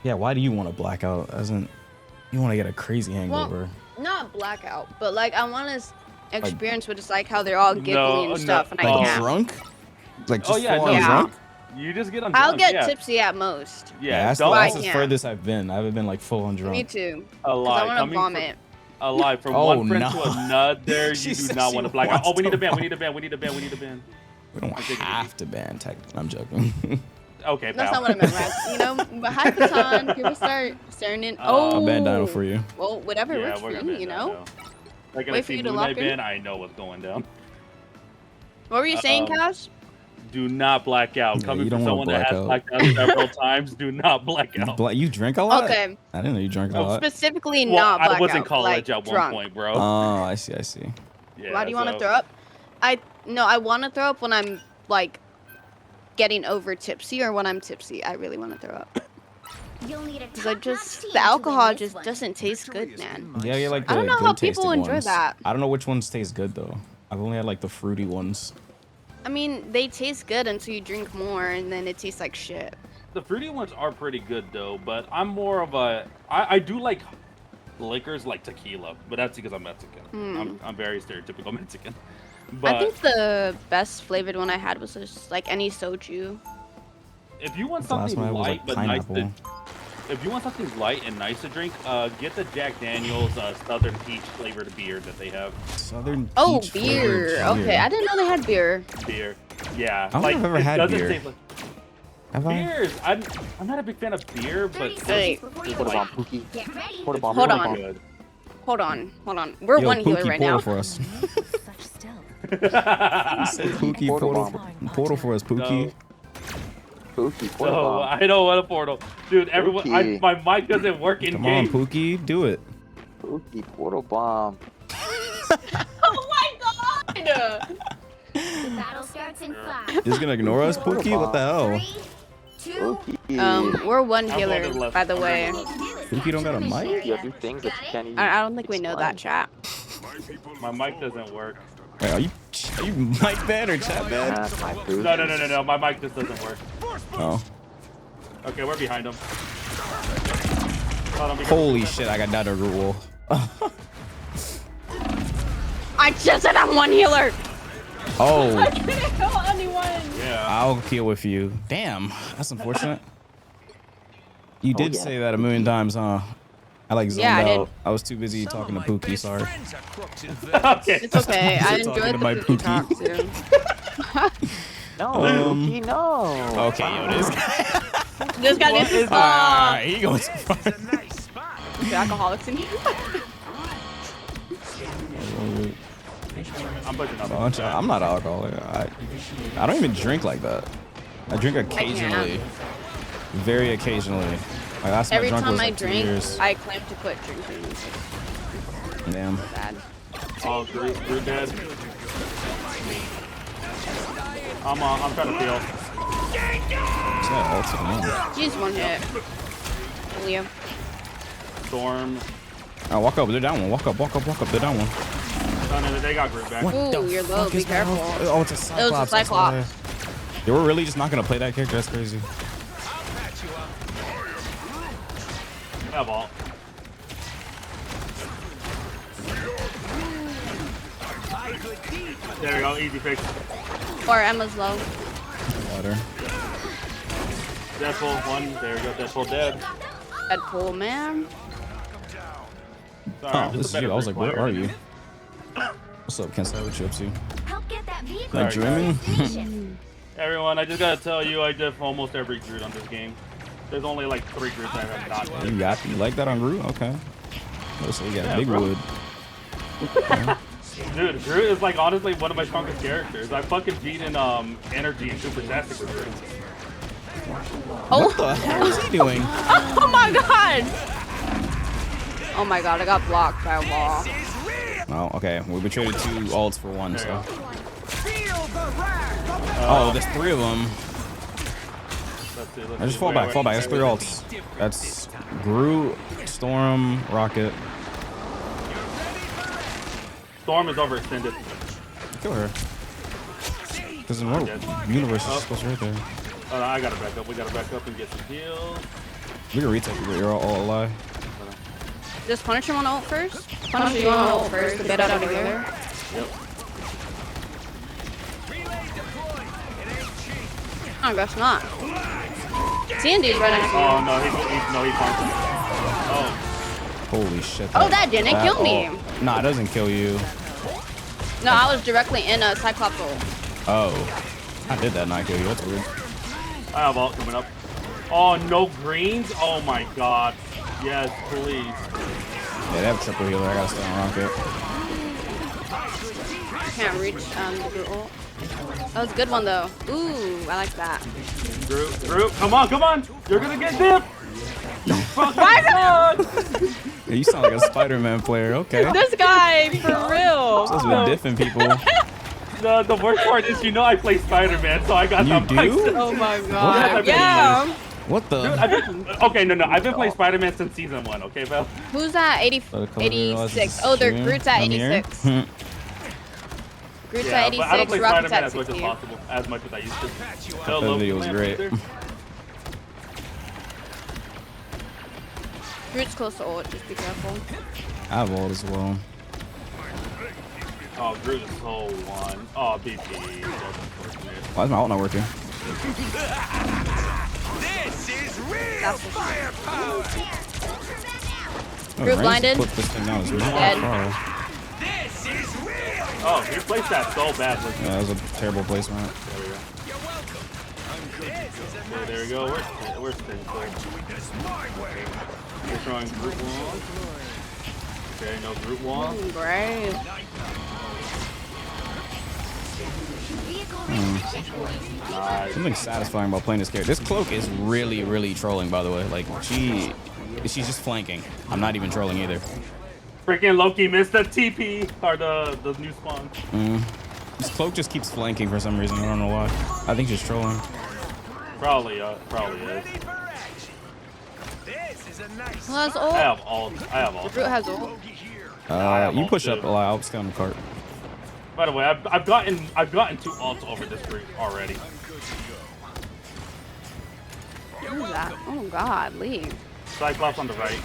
Yeah, why do you want to black out? You want to get a crazy hangover? Well, not blackout, but like I want to experience what it's like how they're all giggling and stuff, and I Like can't. drunk? Like just Oh, yeah, full no. on Yeah. drunk? You just get on. I'll drunk, get yeah. tipsy at most. Yeah, that's don't. as Yeah. furthest I've been. I haven't been like full on drunk. Me too. A 'Cause lie. I want to Coming vomit. A lie from Oh, one friend no. to another. You She do said not she want to black out. wants Oh, we need to a ban. We vomit. need a ban. We need a ban. We need a ban. We don't take it have to ban tech. I'm joking. Okay, That's pal. not what I meant, Rex. You know, but half the time people start staring in. Oh, I'll ban Dino for you. Well, whatever Yeah, works for we're gonna you, ban you that know. now. Like Wait I for see you to Moon lock Knight in. ban, I know what's going down. What were you saying, Cash? Do not black out. Yeah, Coming you from don't someone wanna that has black blacked out several times, do not black out. You drink a lot? Okay. I didn't know you drank a lot. Specifically, Well, not I blackout. was in college like, at one drunk. point, bro. Oh, I see. I see. Yeah, Why do you want to so- throw up? I want to throw up when I'm like getting over tipsy, or when I'm tipsy. I really want to throw up. You'll need a Cause I top-notch just team the to alcohol win this just one. doesn't taste good, man. Yeah, you like the I don't know good how people tasting enjoy ones. that. I don't know which ones taste good though. I've only had like the fruity ones. I mean, they taste good until you drink more, and then it tastes like shit. The fruity ones are pretty good though, but I'm more of a. I do like liquors like tequila, but that's because I'm Mexican. I'm very stereotypical Mexican. But I think the best flavored one I had was just like any soju. if you want The last something one was light like but nice pineapple. to, if you want something light and nice to drink, get the Jack Daniel's Southern Peach flavored beer that they have. Southern Oh, peach beer. flavored Okay, I didn't know they had beer. Beer, yeah. I don't think I've ever it had doesn't beer. taste like Have I? beers. I'm not a big fan of beer, but 30 Hey. seconds before you Put it on leave. Pookie. Get ready. Put it on Hold Pookie. on. good. Hold on. We're Yo, one healer Pookie, right portal now. for us. Such stealth. Pookie, portal for us, Pookie. Pookie. Portal So bomb. I know what a portal, dude. Everyone, Pookie. my mic doesn't work in Come on, game. Pookie, do it. Pookie. Portal bomb. Oh my god! The battle starts in 5. Just gonna ignore us, Pookie? What the hell? 3, 2, Pookie. We're one I'm going to healer, the left. by the I'm way. going to the left. Pookie don't got a mic? You do things that you can't even. I don't think we know that, chat. My mic doesn't work. Wait, are you mic bad or chat bad? That's my food. No. My mic just doesn't work. Oh. Okay, we're behind him. Hold on, be careful. Holy shit, I got down a rule. I just said I'm one healer! Oh, Couldn't kill anyone! Yeah. I'll kill with you. Damn, that's unfortunate. You did yeah. say that a million times, huh? I like zoned Yeah, I did. out. I was too busy talking to Pookie, sorry. Okay. It's okay. I Talking enjoyed to the my Pookie talk too. No, Um, Pookie, no. Okay, yo, this guy. This guy needs to stop. Alright, he goes far. The alcoholics in here. I'm pushing up. I'm not alcoholic. I don't even drink like that. I drink occasionally. Very occasionally. Like last time Every I drunk time was I like 2 drink, years. I claim to quit drinking. Damn. Bad. Oh, Drew dead. I'm trying to feel. What's that ult on? She's one hit. Leo. Storm. Oh, walk up. They're down one. Walk up. They're down one. Oh, no, they got Groot back. Ooh, you're low. Be careful. Oh, it's a Cyclops. It was a that's why. Cyclops. They were really just not gonna play that character. That's crazy. Yeah, ball. There we go, easy fix. Or Emma's low. Water. Deadpool, one. There we go, Deadpool dead. Deadpool, man. Sorry, Oh, I'm this just is a you. better I was like, where player are than you? What's up, Ken Savage? You? help get that vehicle Like to dreaming? destination. Everyone, I just gotta tell you, I did almost every Groot on this game. There's only like 3 Groots I have not done. You like that on Groot? Okay. Let's say you got Yeah, big bro. wood. Dude, Groot is like honestly one of my strongest characters. I fucking beat in energy and super tastic with Groot. What the hell is he doing? Oh my god! Oh my god, I got blocked by a wall. Oh, okay. We traded 2 ults for 1, so. Oh, there's 3 of them. Let's see, I just fall back. That's 3 ults. That's Groot, Storm, Rocket. Storm is overextended. Kill her. Because in what universe is supposed to be right there. I gotta back up. We gotta back up and get some heals. We can retake it, but you're all alive. Just punish him on ult first? Punish him on ult first to get out of here. Yep. Oh gosh, not. Sandy's right next to you. Oh no, he punched. Oh. Holy shit. Oh, that didn't kill me. Nah, it doesn't kill you. No, I was directly in a Cyclops ult. Oh. How did that not kill you? That's weird. I have ult coming up. Oh, no greens? Oh my god. Yes, please. Yeah, they have triple healer. I gotta stay on rocket. Can't reach the Groot ult. That was a good one though. Ooh, I like that. Groot, come on, come on! You're gonna get dipped! You fucking god! Yeah, you sound like a Spider-Man player. Okay. This guy, for real. Supposed to be diffing people. The worst part is, you know, I play Spider-Man, so I got You that do? myself. Oh my god. Yeah. Yeah. What the? Dude, okay, no, I've been playing Spider-Man since season 1, okay, Val? Who's at 86? Oh, Groot's at 86. Groot's at 86, but I don't play Rocket's Spider-Man at as much as 60. possible, as much as I used to. That video was great. Groot's close to ult, just be careful. I have ult as well. Oh, Groot is so one. Oh, BP. That's unfortunate. Why is my ult not working? This is real firepower. Groot blinded. Put this thing down. It's not Dead. far. This is real. Oh, you placed that so badly. Yeah, that was a terrible placement. There we go. You're welcome. I'm good. Okay, there we go. Where's Sting? We're throwing Groot wall. Okay, no Groot wall. Great. Nice. Something satisfying about playing this character. This cloak is really, really trolling, by the way. Like, she's just flanking. I'm not even trolling either. Freaking Loki missed the TP, or the new spawn. This cloak just keeps flanking for some reason. I don't know why. I think she's trolling. Probably is. This is a nice. Who has I ult? have ult. Groot has ult. You push up a lot. I'll stay on the cart. By the way, I've gotten 2 ults over this group already. Who's that? Oh god, leave. Cyclops on the right.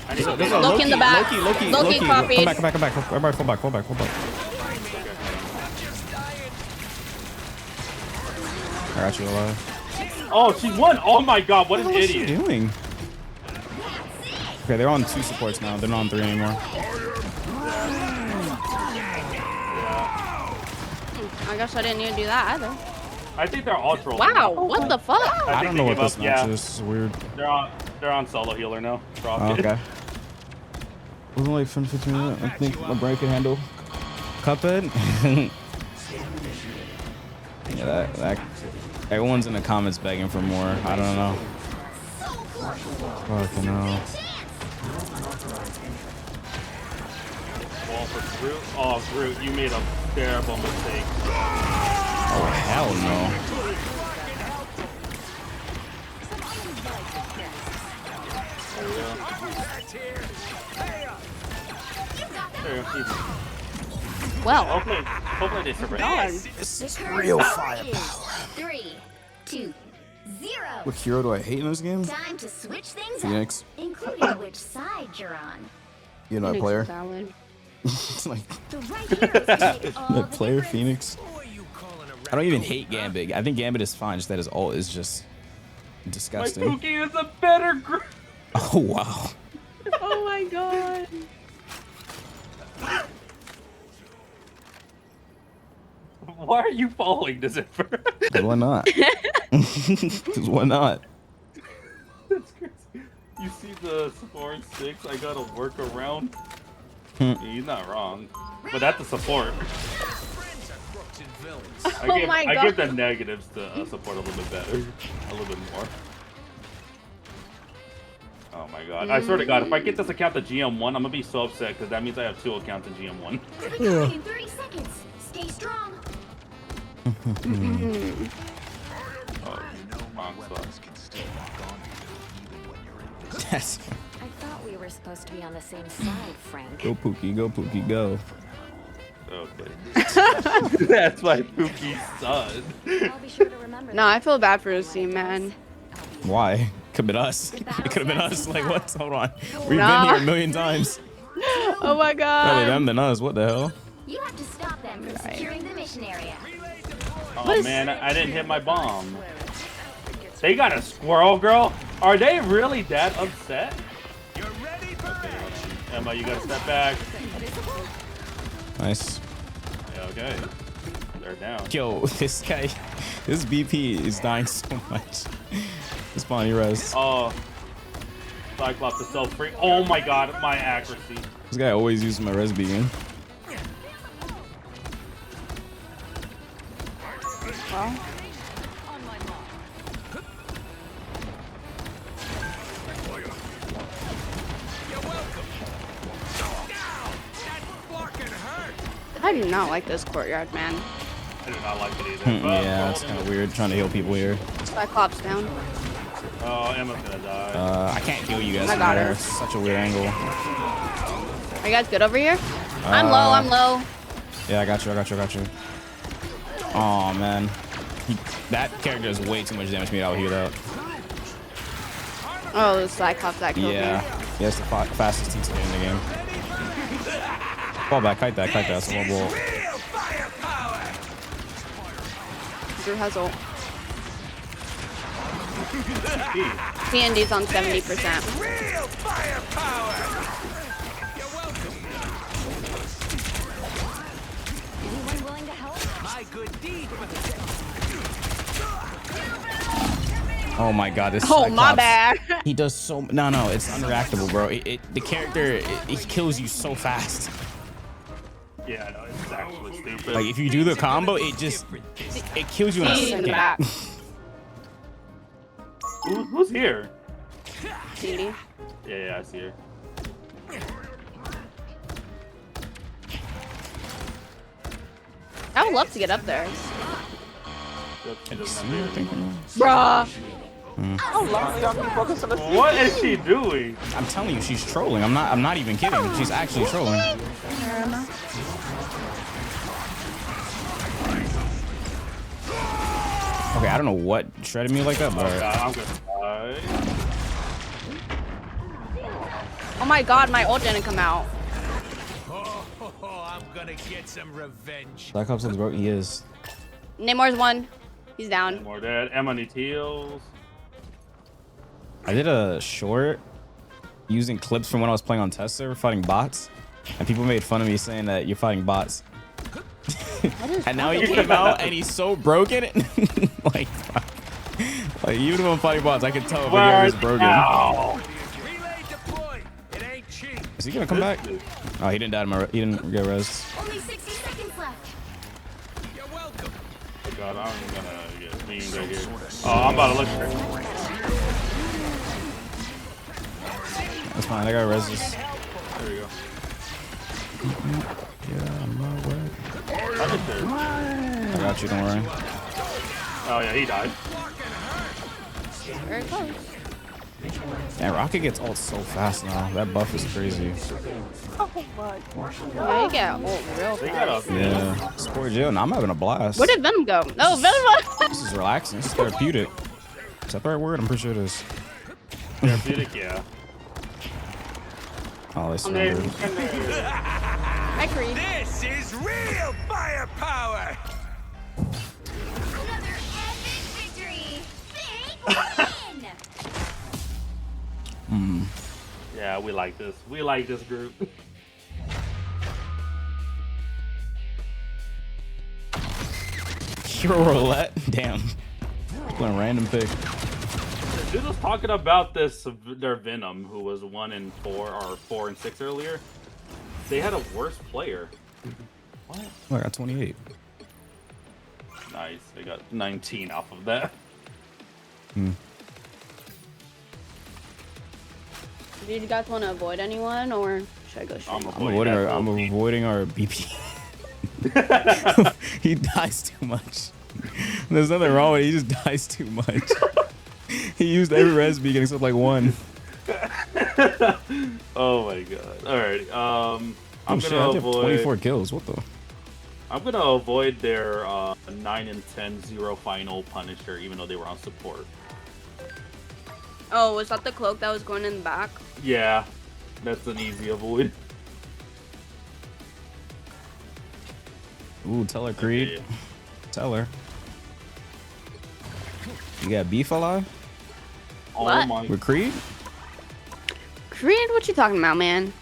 I need There's to a Loki in the back. Loki. Loki copied. Come back. Everybody fall back. I got you alive. Oh, she won! Oh my god, what an What is she idiot! doing? Okay, they're on 2 supports now. They're not on 3 anymore. I guess I didn't even do that either. I think they're all trolling. Wow, what the fuck? I don't know what this match is. This is weird. They're on solo healer now. Oh, okay. Wasn't like 15 minutes. I think my brain can handle Cuphead. Yeah, that everyone's in the comments begging for more. I don't know. Fucking hell. Wall for Groot. Oh, Groot, you made a terrible mistake. Oh, hell no. There you go. Well. Hopefully they survive. This is real firepower. 3, 2, 0. What hero do I hate in this game? Time to switch things Phoenix. up, including which side you're on. You know, player. Like The right here is to make all that the player difference. Phoenix. I don't even hate Gambit. I think Gambit is fine. Just that his ult is just My disgusting. Pookie is a better Groot. Oh wow. Oh my god. Why are you following this Infer? Why not? Because why not? That's crazy. You see the 4 and 6? I gotta work around. He's not wrong. But that's a support. I give the negatives to support a little bit better. A little bit more. Oh my god. I swear to god, if I get this account to GM1, I'm gonna be so upset because that means I have 2 accounts in GM1. We'll be in 30 seconds. Stay strong. Yes. I thought we were supposed to be on the same side, Frank. Go Pookie, go. Okay. That's my Pookie's son. I'll be sure to remember. No, I feel bad for his team, man. Why? Could've been us. It could have been us. Like what? Hold on. We've Nah. been here a million times. Oh my god. Rather them than us. What the hell? You have to stop them from securing the mission area. Oh man, I didn't hit my bomb. They got a squirrel girl? Are they really that upset? Okay, Emma, you gotta step back. Nice. Yeah, okay. They're down. Yo, this guy, this BP is dying so much. This Bonnie res. Oh. Cyclops is so free. Oh my god, my accuracy. This guy always uses my res beacon. Well. I do not like this courtyard, man. I do not like it either. Yeah, it's kind of weird trying to heal people here. Cyclops down. Oh, Emma's gonna die. I can't heal you guys. I got her. It's such a weird angle. Are you guys good over here? I'm low. I'm low. Yeah, I got you. Oh man, that character does way too much damage to me. I'll heal out. Oh, the Cyclops that killed me. Yeah, it's the fastest team in the game. Fall back, kite that. That's a low ball. Drew has ult. TND's on 70%. Real firepower. Anyone willing to help? My good deed for the Oh my god, this Oh, my Cyclops, bad. he does so no, it's interactable, bro. The character, it kills you so fast. Yeah, no, it's actually stupid. Like if you do the combo, it kills you in a He's in second. the back. Who's here? TND. Yeah, I see her. I would love to get up there. Bruh. What is she doing? I'm telling you, she's trolling. I'm not even kidding. She's actually trolling. Okay, I don't know what shredded me like that, but I'm gonna die. Oh my god, my ult didn't come out. I'm gonna get some revenge. Cyclops looks broken. He is. Namor's one. He's down. More dead. Emma needs heals. I did a short using clips from when I was playing on test server fighting bots, and people made fun of me saying that you're fighting bots. And now he came out and he's so broken. like even if I'm fighting bots, I can tell if the is broken. Relay deployed. It ain't cheap. Is he gonna come back? Oh, he didn't die. He didn't get res. Only 60 seconds left. You're welcome. Oh god, I'm gonna get mean right here. Oh, I'm about to look for her. That's fine. I got reses. There we go. Yeah, I'm not worried. I got you. Don't worry. Oh yeah, he died. Very close. Man, Rocket gets ult so fast now. That buff is crazy. Yeah, you get ult real fast. Yeah. Support jail. Now I'm having a blast. Where did Venom go? No, Venom. This is relaxing. This is therapeutic. Is that the right word? I'm pretty sure it is. Therapeutic, yeah. Oh, they surrendered. Hi, Creed. This is real firepower. Another epic victory. Big win. Yeah, we like this. We like this group. Hero roulette? Damn. What a random pick. Dude was talking about their Venom, who was 1 and 4 or 4 and 6 earlier. They had a worse player. What? Oh, I got 28. Nice. They got 19 off of that. Do you guys want to avoid anyone, or should I go straight? I'm avoiding our BP. He dies too much. There's nothing wrong with it. He just dies too much. He used every res beacon except like one. Oh my god. Alright. I'm shit, gonna I have avoid 24 kills. What the? I'm gonna avoid their 9 and 10 0 final Punisher, even though they were on support. Oh, was that the cloak that was going in the back? Yeah, that's an easy avoid. Ooh, tell her, Creed. Yeah. Tell her. You got beef alive? Oh What? my! With Creed? Creed, what you talking about, man?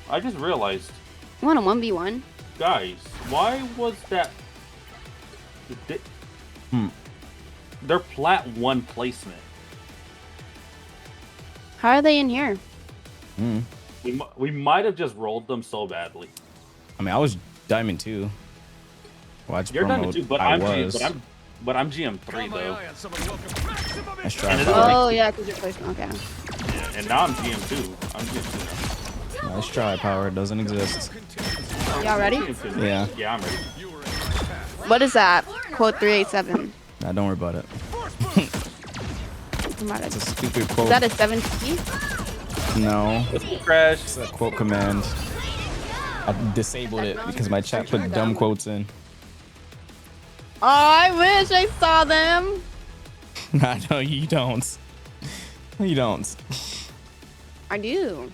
I just realized, You want a 1v1? guys, why was that? Their plat 1 placement. How are they in here? We might have just rolled them so badly. I mean, I was Diamond 2. Watch You're promo. Diamond 2, but I I'm was. but I'm GM3 though. Let's try And it. it's Oh, yeah, because you're placement. Okay. Yeah, and now I'm GM2. I'm GM2 now. Nice try, power. It doesn't exist. Y'all ready? GM2. Yeah. Yeah, I'm ready. What is that? Quote 387. Nah, don't worry about it. It's a stupid quote. Is that a 7T? No. Crash. It's a quote command. I disabled it because my chat put dumb quotes in. Oh, I wish I saw them. Nah, no, you don't. You don't. I do.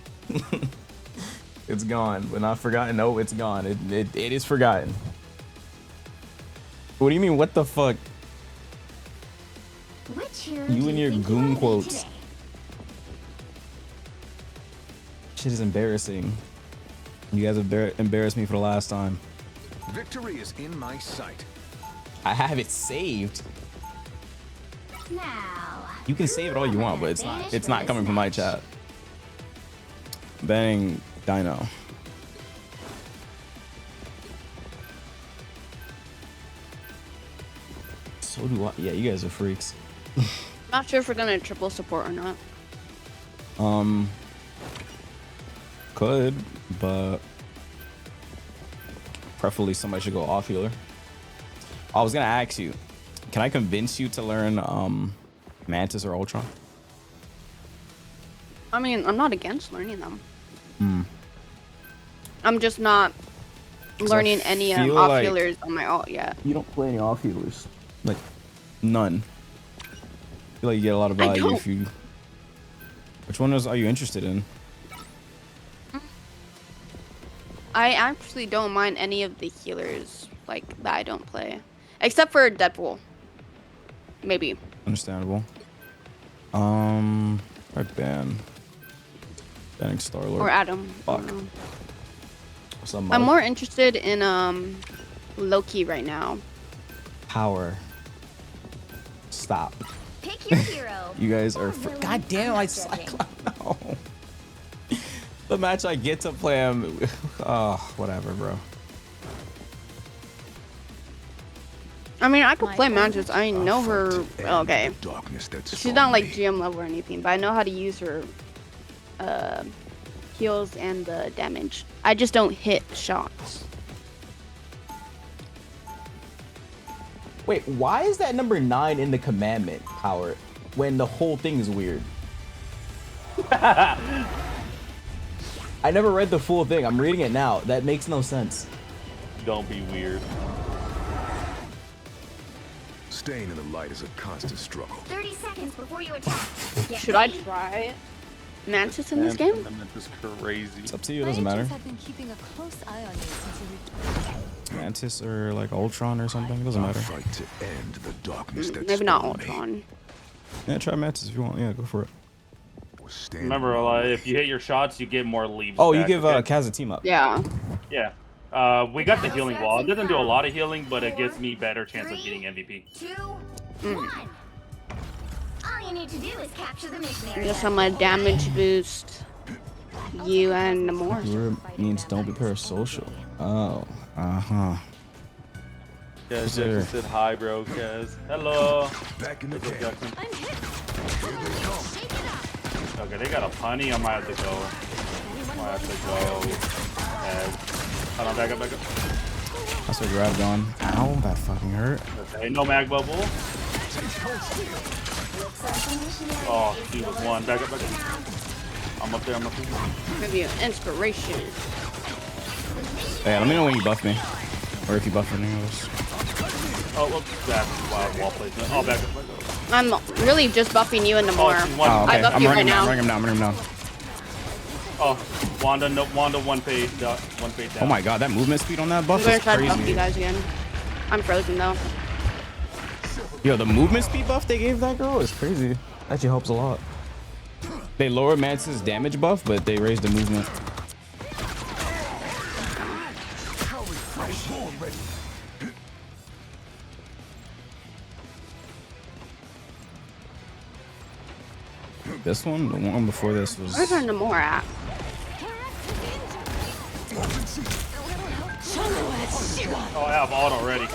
It's gone, but not forgotten. No, it's gone. It is forgotten. What do you mean? What the fuck? You and your goon quotes. Shit is embarrassing. You guys embarrassed me for the last time. Victory is in my sight. I have it saved. Now, You can save it all you want, but it's not coming from my chat. Bang Dino. So do I. Yeah, you guys are freaks. Not sure if we're gonna triple support or not. Could, but preferably somebody should go off healer. I was gonna ask you, can I convince you to learn Mantis or Ultron? I mean, I'm not against learning them. I'm just not learning any feel off like healers on my ult yet. You don't play any off healers, like none. I feel like you get a lot of value if you. Which one are you interested in? I actually don't mind any of the healers like that I don't play, except for Deadpool. Maybe. Understandable. Right, banning Star-Lord. Or Adam. Fuck. What's up, I'm more interested in Loki right now. Power. Stop. pick your hero. You guys are. God damn! I no. The match I get to play him. Oh, whatever, bro. I mean, I could play Mantis. I know her. Okay. She's not like GM level or anything, but I know how to use her heals and the damage. I just don't hit shots. Wait, why is that number 9 in the commandment power when the whole thing is weird? I never read the full thing. I'm reading it now. That makes no sense. Don't be weird. Staying in the light is a constant struggle. 30 seconds before you attack. Should I try Mantis in this game? Mantis is crazy. It's up to you. It doesn't matter. I've been keeping a close eye on you since you returned. Mantis or like Ultron or something. It doesn't matter. Fight to end the darkness that's Maybe not on me. Ultron. Yeah, try Mantis if you want. Yeah, go for it. Remember, if you hit your shots, you get more leaves. Oh, back, you give okay? Kaz a team up. Yeah. Yeah. We got the healing wall. It doesn't do a lot of healing, but it gives me better chance of getting MVP. 2, 1. All you need to do is capture the mission area. Just on my damage boost. You and more. Word means don't be parasocial. Oh, uh-huh. Kaz Jackson said hi, bro. Kaz. Hello. Back in the game. I'm hit. Shake it up. Okay, they got a punny. I might have to go. Hold on, back up. That's what grabbed on. Ow, that fucking hurt. Okay, no mag bubble. Oh, he was one. Back up. I'm up there. Give you inspiration. Hey, let me know when you buff me. Or if you buff anything else. Oh, well, that's wild wall placement. Oh, back up. I'm really just buffing you into more. Oh, okay. I buff you right now. Bring him down. Oh, Wanda, one page down. Oh my god, that movement speed on that I'm buff gonna is try to buff you crazy. guys again. I'm frozen though. Yo, the movement speed buff they gave that girl is crazy. Actually helps a lot. They lowered Mantis's damage buff, but they raised the movement. This one, the one before this was. Where's our Namor at? Oh, I have ult already.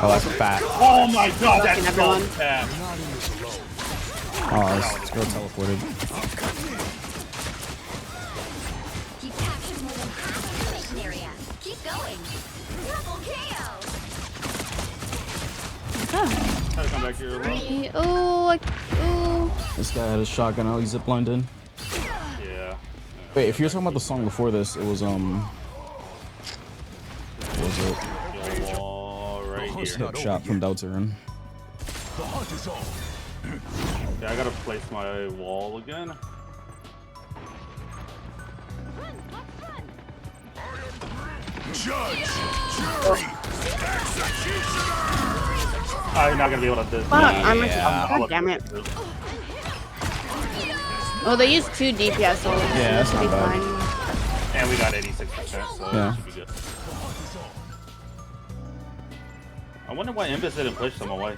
Oh, that's fat. Oh my god, that's so everyone. fat. Oh, this girl teleported. You captured more than half of the mission area. Keep going. Double KO. Try to come back here. Oh, This guy had a shotgun out. He ziplined in. Yeah. Wait, if you're talking about the song before this, it was what was it? Yo, wall right here. Hip shot from Deltarune. The hunt is on. Yeah, I gotta place my wall again. Judge, jury, executioner. I'm not gonna be able to do this. fuck! I'm Yeah. God damn it. Oh, they used 2 DPS, so Yeah, that's should be not bad. fine. And we got 86%, so Yeah. it should be good. I wonder why Imbus didn't push them away.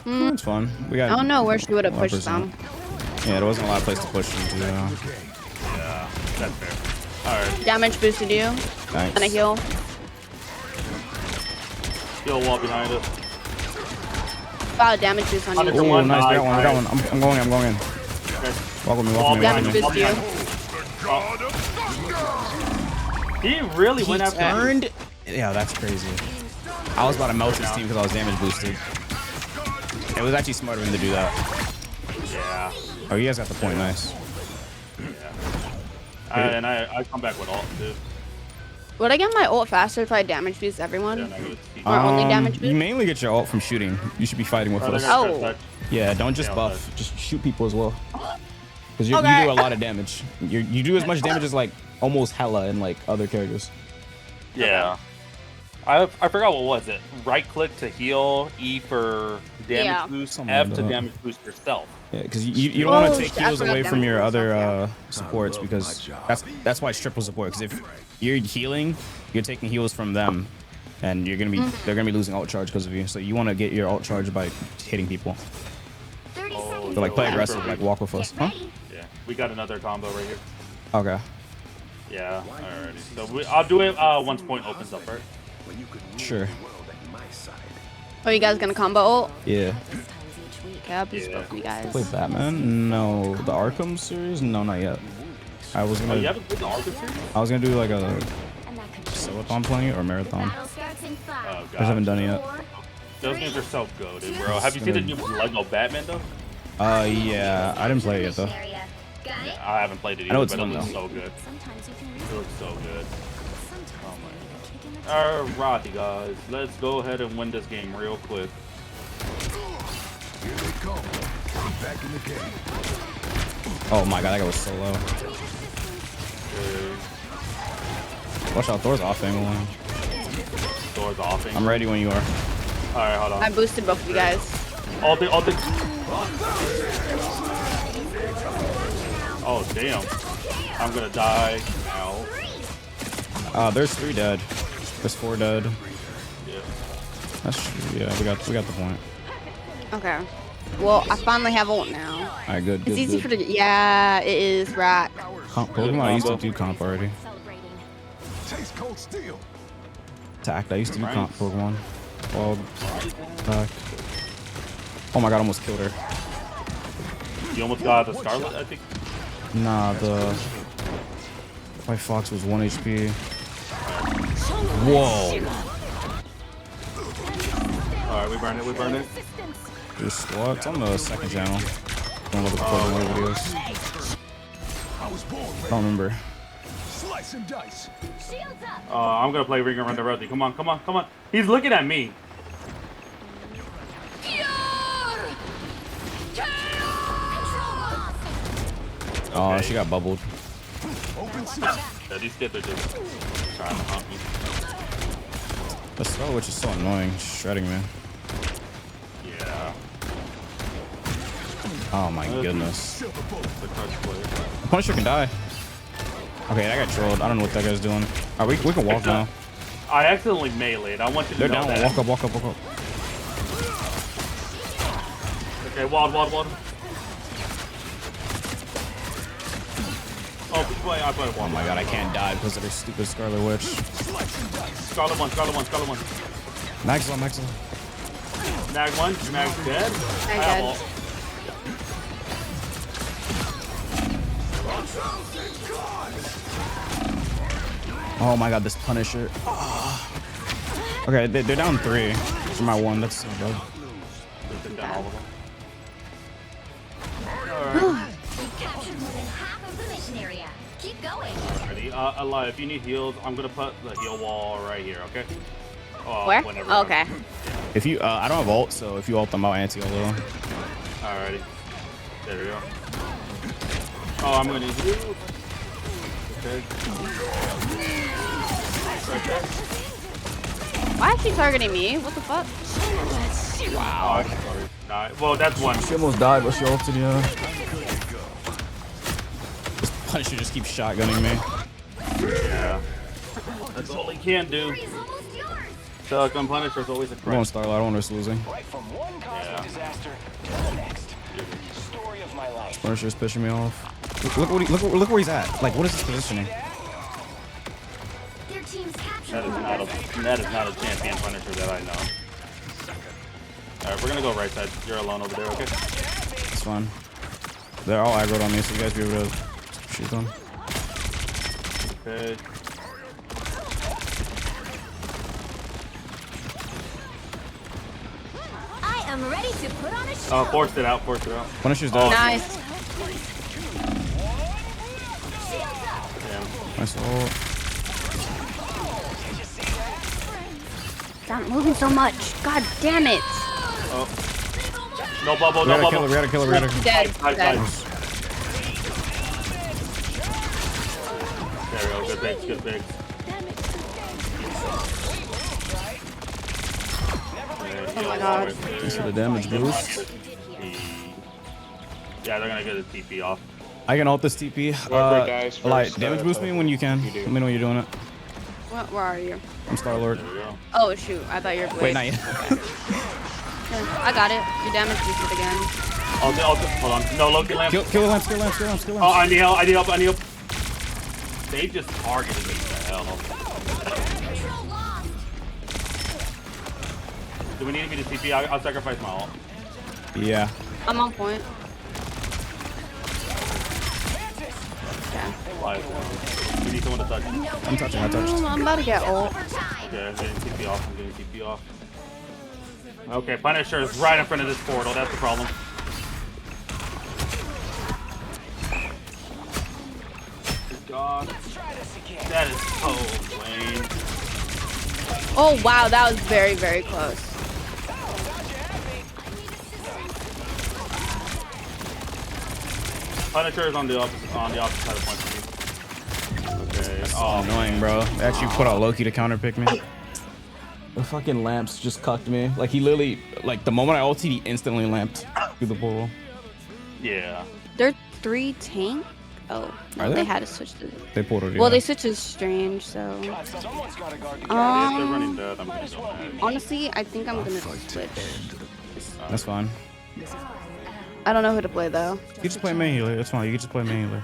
It's fun. We got. I don't know where she would have pushed 100%. them. Yeah, there wasn't a lot of place to push them to. Yeah, that's fair. Alright, Damage boosted you. Thanks. And a heal. heal wall behind us. Wow, damage boost on you. Under- Oh, One, nice. nice, I got one. I'm going in. Okay. Walk with me. Wall Walk with me. Damage Walk with me. boost you. He really went He after turned. Yeah, that's crazy. I was about to melt his team because I was damage boosted. It was actually smarter than to do that. Yeah. Oh, you guys got the point. Nice. And I come back with ult too. Would I get my ult faster if I damage boost everyone? Yeah, no, it's key. Or only damage You boost? mainly get your ult from shooting. You should be fighting with Oh, they're us. gonna Oh. touch. Yeah, don't just Yeah, buff. Just shoot people as well. Because you Okay. do a lot of damage. You do as much damage as like almost Hella and like other characters. Yeah. I forgot what was it. Right click to heal, E for damage Yeah. boost, Something F like to that. damage boost yourself. Yeah, because you don't want Oh, to take shit, I heals forgot away from damage your boost, other yeah. supports because that's why it's triple support. Because if you're healing, you're taking heals from them, and you're gonna be they're gonna be losing ult charge because of you. So you want to get your ult charge by hitting people. 30 Oh, seconds. So like play Yeah. aggressive, like walk with us. Huh? Yeah. We got another combo right here. Okay. Yeah. Alrighty. So I'll do it once point opens up, right? Sure. Oh, you guys gonna combo ult? Yeah. Okay, I'll boost Yeah. both of you guys. Play Batman? No. The Arkham series? No, not yet. I was Oh, gonna. you haven't played the Arkham series? I was gonna do like a Sillathon playing or marathon. Battle starts in 5, Oh I just god. haven't done it yet. 4, Those games are so goated, bro. Have you seen the new Lego Batman though? Yeah. I didn't play it yet though. mission area. Got it? I haven't played it I know either, it's but it fun, looks though. so good. Sometimes you can It looks so good. Sometimes you need a kick in the Alrighty, guys. Let's go ahead and win this game real quick. Here they come. Back in the game. Oh my god, that guy was so low. Watch out, Thor's off angle. Doors off. I'm ready when you are. Alright, hold I on. boosted both of you guys. All the. Oh, damn. I'm gonna die now. There's 3 dead. There's 4 dead. Yeah. That's true. Yeah, we got the point. Okay. Well, I finally have ult now. Alright, good. It's easy for the. Yeah, it is, rack. Pokemon. I used to do comp already. celebrating. Taste cold steel. Tact. I used to do comp Nice. Pokemon. Well, back. Oh my god, I almost killed her. You almost got the Scarlet, I think. Nah, the White Fox was 1 HP. Whoa. Alright, we burn it. There's squats on the second channel. Don't look at the Pokemon videos. I was born I ready. don't remember. Slice and dice. Shields up. I'm gonna play Ring Around the Rosie. Come on. He's looking at me. Oh, she got bubbled. Open season. Yeah, these kids are just trying to hunt me. The Scarlet Witch is so annoying, shredding me. Yeah. Oh my goodness. Punisher can die. Okay, that got trolled. I don't know what that guy's doing. Alright, we can walk now. I accidentally meleeed. I want you to They're know down. that. Walk up. Okay, ward. Oh, I play ward. Oh my god, I can't die because of their stupid Scarlet Witch. Scarlet one. Maxwell. Mag one. Mag's dead. I'm I have dead. ult. Oh my god, this Punisher. Okay, they're down 3 for my 1. That's so bad. Took down all of them. We've captured more than half of the mission area. Keep going. Alrighty. Eli, if you need heals, I'm gonna put the heal wall right here, okay? Oh, Where? whenever Oh, you're okay. done. If you, I don't have ult, so if you ult them, I'll anti-ult them. Alrighty. There we go. Oh, I'm gonna need you. Okay. Right there. Why is she targeting me? What the fuck? Wow. Oh, sorry. Nah, well, that's one. She almost died, but she ulted, yeah. This Punisher just keeps shotgunning me. Yeah. That's all he can do. So, gun Punisher's always a I'm threat. going Starlight. I don't want us losing. Yeah. Punisher's pissing me off. Look where he's at. Like, what is his positioning? Their team's captured That is not a champion Punisher that I know. Alright, we're gonna go right side. You're alone over there, okay? It's fine. They're all aggroed on me, so you guys be able to shoot them. Okay. I am ready to put on a show. Oh, forced it out. Punisher's dead. Nice. Damn. Nice ult. Stop moving so much. God damn it. Oh. No bubble, We no gotta bubble. kill her. Dead. Side. Dead. There we go. Good pigs. Oh my god. Thanks for the damage boost. Yeah, they're gonna get the TP off. I can ult this TP. Light, damage boost me when you can. Let me know when you're doing it. Where are you? I'm Star-Lord. There we go. Oh shoot, I thought you were Wait, not yet. I got it. Your damage boosted again. Hold on. No, Loki lamp. Kill the lamps. Oh, I need help. They just targeted me. What the hell? Do we need me to TP? I'll sacrifice my ult. Yeah. I'm on point. Okay. We need someone to touch. I'm touching. I touched. I'm about to get ult. Okay, I'm getting TP off. Okay, Punisher is right in front of this portal. That's the problem. Good God. That is so lame. Oh wow, that was very, very close. Punisher is on the opposite side of point. Okay. That's so annoying, bro. They actually put out Loki to counterpick me. The fucking lamps just cucked me. Like, he literally, like, the moment I ulted, he instantly lamped through the portal. Yeah. They're 3 tank? Oh, no, Are they they? had to switch to... They portaled, Well, yeah. they switched to Strange, so... If they're running dead, I'm gonna go mad. Honestly, I think I'm gonna switch. That's fine. I don't know who to play, though. You just play main healer. It's fine. You can just play main healer.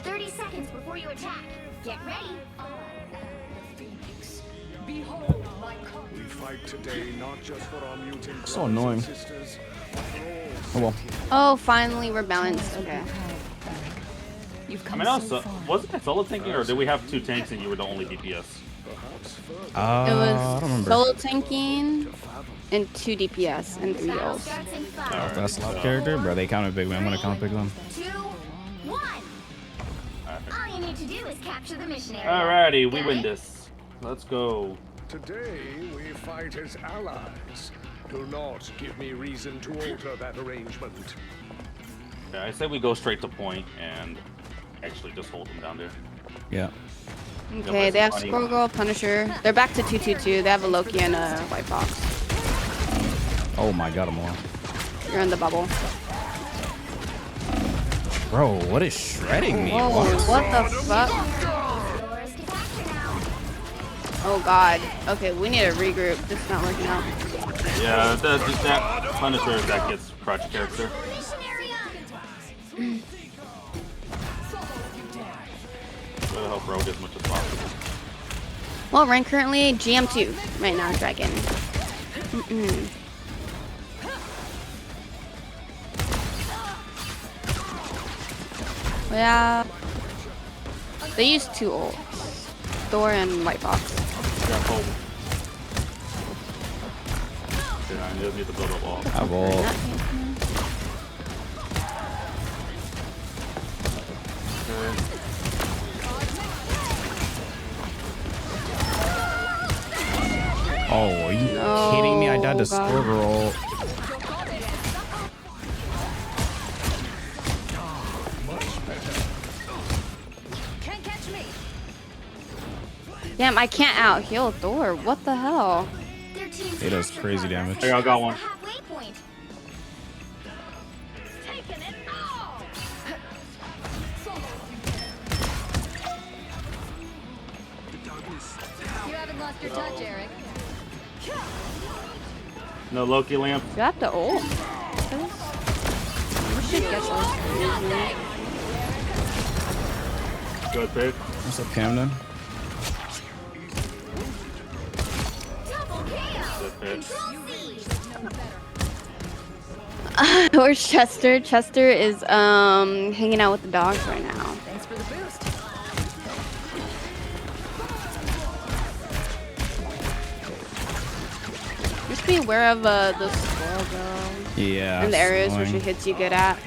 30 seconds before you attack. Get ready. We fight today not just for our mutant So annoying. Oh well. Oh, finally, we're balanced. Okay. I mean, also, wasn't it solo tanking, or did we have 2 tanks and you were the only DPS? I It don't was remember. solo tanking and 2 DPS and 3 Battle ults. starts in 5, If that's a lot character, bro. They counterpick me. I'm gonna counterpick them. 2, 1. All you need to do is capture the mission area. Alrighty, we Got win it? this. Let's go. Today we fight as allies. Do not give me reason to alter that arrangement. Yeah, I say we go straight to point and actually just hold them down there. Yeah. Okay, they have Squirrel Girl, Punisher. They're back to 2-2-2. They have a Loki and a White Box. Oh my god, I'm on. You're in the bubble. Bro, what is shredding me? Whoa, what the fuck? Oh god. Okay, we need to regroup. This is not working out. Yeah, that Punisher that gets crutch character. Try to help Rogue as much as possible. Well, rank currently GM2 right now, Dragon. Yeah. They use 2 ults. Thor and White Box. Yeah, hold. Yeah, you just need to build up all. I will. Oh, are you kidding me? I died to Squirrel Girl. Damn, I can't out heal Thor. What the hell? It does crazy damage. Hey, I got one. You haven't lost your touch, Eric. No Loki lamp. You have to ult. We should get this. Good pick. What's up, Camden? Good pick. Where's Chester? Chester is hanging out with the dogs right now. Thanks for the boost. Just be aware of the Squirrel Girl. Yeah. And the areas where she hits you good at.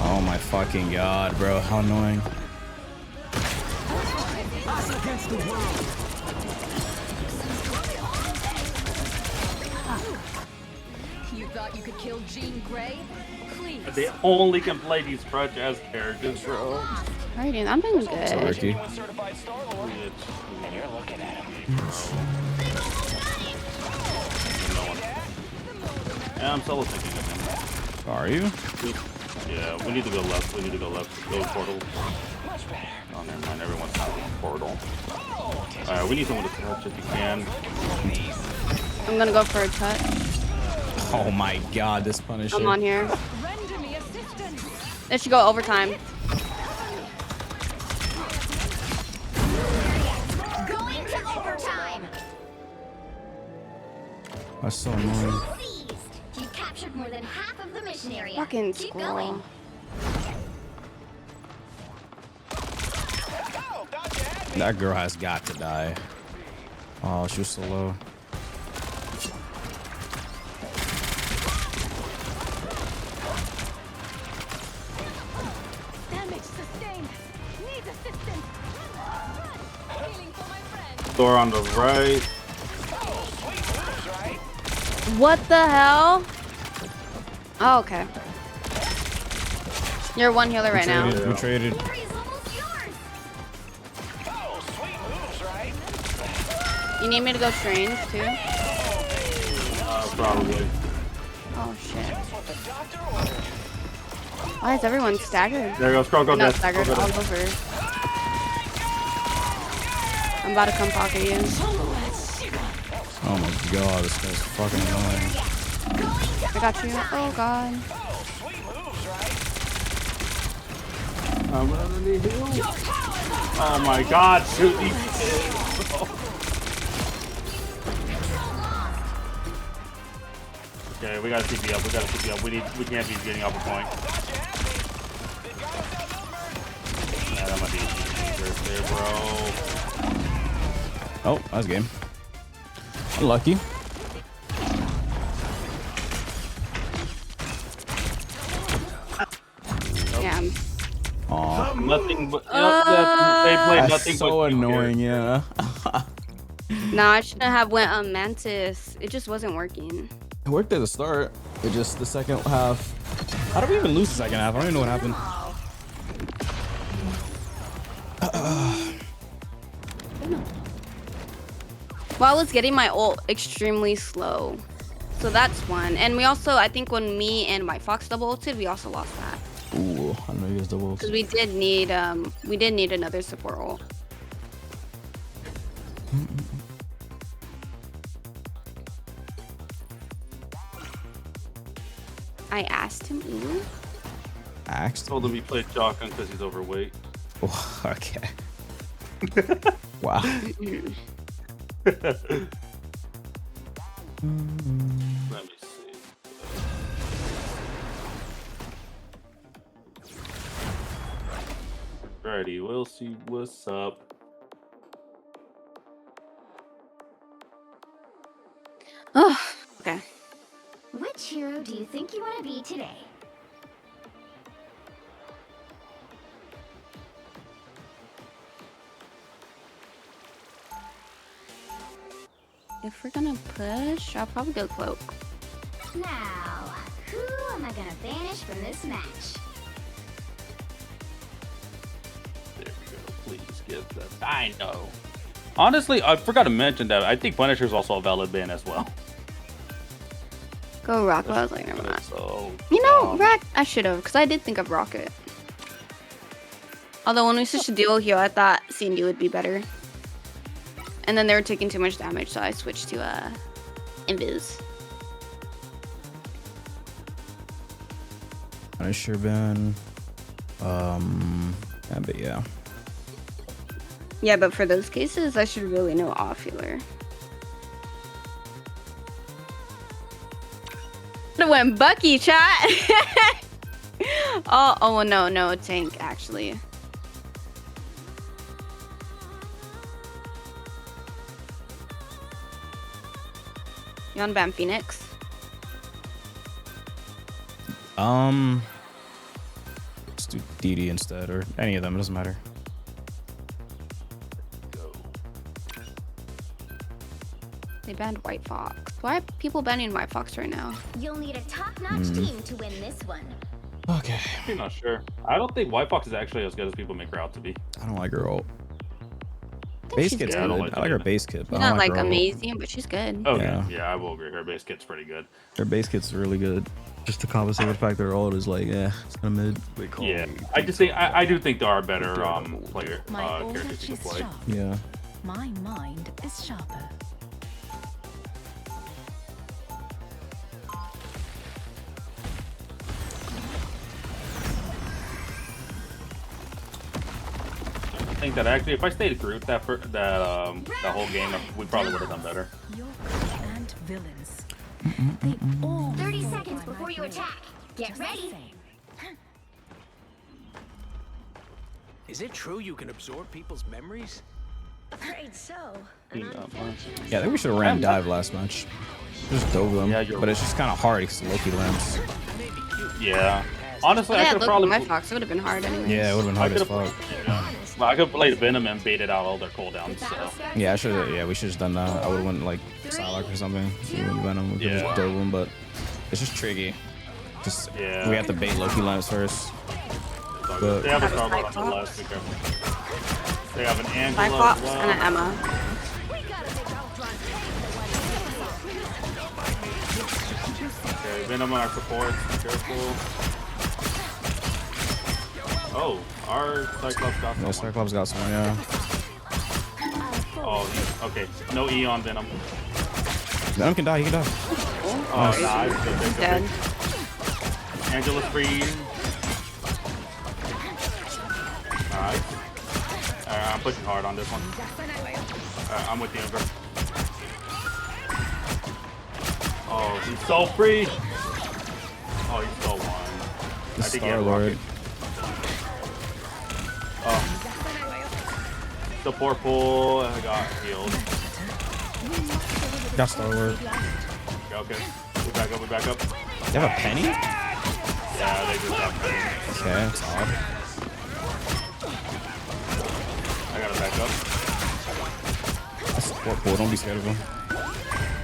Oh my fucking god, bro. How annoying. You thought you could kill Jean Grey? Please. They only can play these crutch as characters, bro. Alright, dude, I'm doing good. So Ricky. And you're looking at him. Yeah, I'm solo thinking of him. Are you? Yeah, we need to go left. We need to go left. Go portal. Oh, never mind. Everyone's not going portal. Alright, we need someone to touch if you can. I'm gonna go for a touch. Oh my god, this Punisher. I'm on here. Render me assistance. They should go overtime. Going to overtime. That's so annoying. Seized. You captured more than half of the mission area. Fucking Keep squirrel. going. That girl has got to die. Oh, she was so low. Damage sustained. Need assistance. Healing for my friend. Thor on the right. What the hell? Oh, okay. You're one healer right now. We traded. You need me to go strange too? Probably. Oh shit. Why is everyone staggered? There goes Croco. Not staggered, all over. I'm about to come pocket you. Oh my god, this guy's fucking annoying. I got you. Oh god. I'm running the hill. Oh my god, shoot me. Okay, we gotta TP up. We gotta TP up. We can't be getting off a point. Yeah, that might be right there, bro. Oh, that was game. Unlucky. Nothing but they played That's nothing so but annoying, yeah. Nah, I shouldn't have went on Mantis. It just wasn't working. It worked at the start. It just the second half. How did we even lose the second half? I don't even know what happened. Well, I was getting my ult extremely slow. So that's one. And we also, I think when me and White Fox double ulted, we also lost that. Ooh, I know you guys double. Because we did need another support ult. I asked him. Ooh. Asked? Told him he played shotgun because he's overweight. Oh, okay. Wow. Let me see. Alrighty, we'll see what's up. Oh, okay. Which hero do you think you want to be today? If we're gonna push, I'll probably go cloak. Now, who am I gonna banish from this match? There we go. Please get the dino. Honestly, I forgot to mention that I think Punisher is also a valid ban as well. Go Rocket. I was like, never mind. So, You know, I should have, because I did think of Rocket. Although when we switched to dual heal, I thought C&D would be better. And then they were taking too much damage, so I switched to Invis. Punisher ban. Yeah, but yeah. Yeah, but for those cases, I should really know off healer. It went Bucky, chat. oh no, tank actually. You on Bam Phoenix? Let's do DD instead, or any of them. It doesn't matter. They banned White Fox. Why are people banning White Fox right now? You'll need a top-notch team to win this one. Okay. I'm not sure. I don't think White Fox is actually as good as people make her out to be. I don't like her ult. I think Base she's kit's good. good. I like her base kit, but She's I don't not like her ult. amazing, but she's good. Okay, yeah, I will agree. Her base kit's pretty good. Her base kit's really good. Just to compensate for the fact that her ult is like, it's kind of mid. Yeah, I just think I do think there are better player characters you can play. Yeah. My mind is sharper. I think that actually, if I stayed Groot that whole game, we probably would have done better. And villains. 30 seconds before you attack. Get ready. Is it true you can absorb people's memories? Afraid so. Yeah, I think we should have ran dive last match. Just dove them. Yeah, but it's just kind of hard because Loki lands. Yeah. Honestly, I could probably. My Fox, it would have been hard anyway. Yeah, it would have been hard as fuck. Well, I could play Venom and baited out all their cooldowns. So. Yeah, I should have. Yeah, we should have done that. I would have went like Psylocke or something. We went Venom. We could have just dove them, but it's just tricky. Just we have to bait Loki lands first. But they have a Starlord on the left. Be careful. They have an Angela Cyclops as well. and an Emma. Okay, Venom on our support. Be careful. Oh, our Cyclops got someone. No, Cyclops got someone, yeah. Oh, okay. No E on Venom. Venom can die, he can die. Oh, nice. Good dead. Angela's free. Nice. I'm pushing hard on this one. I'm with you, bro. Oh, he's so free. Oh, he's so one. I think he had Star-Lord. Oh. Support pull, and I got healed. Got Star-Lord. Okay. We back up, we back up. They have a penny? Yeah, they just have penny. Okay, that's odd. support pool. Don't be scared of him.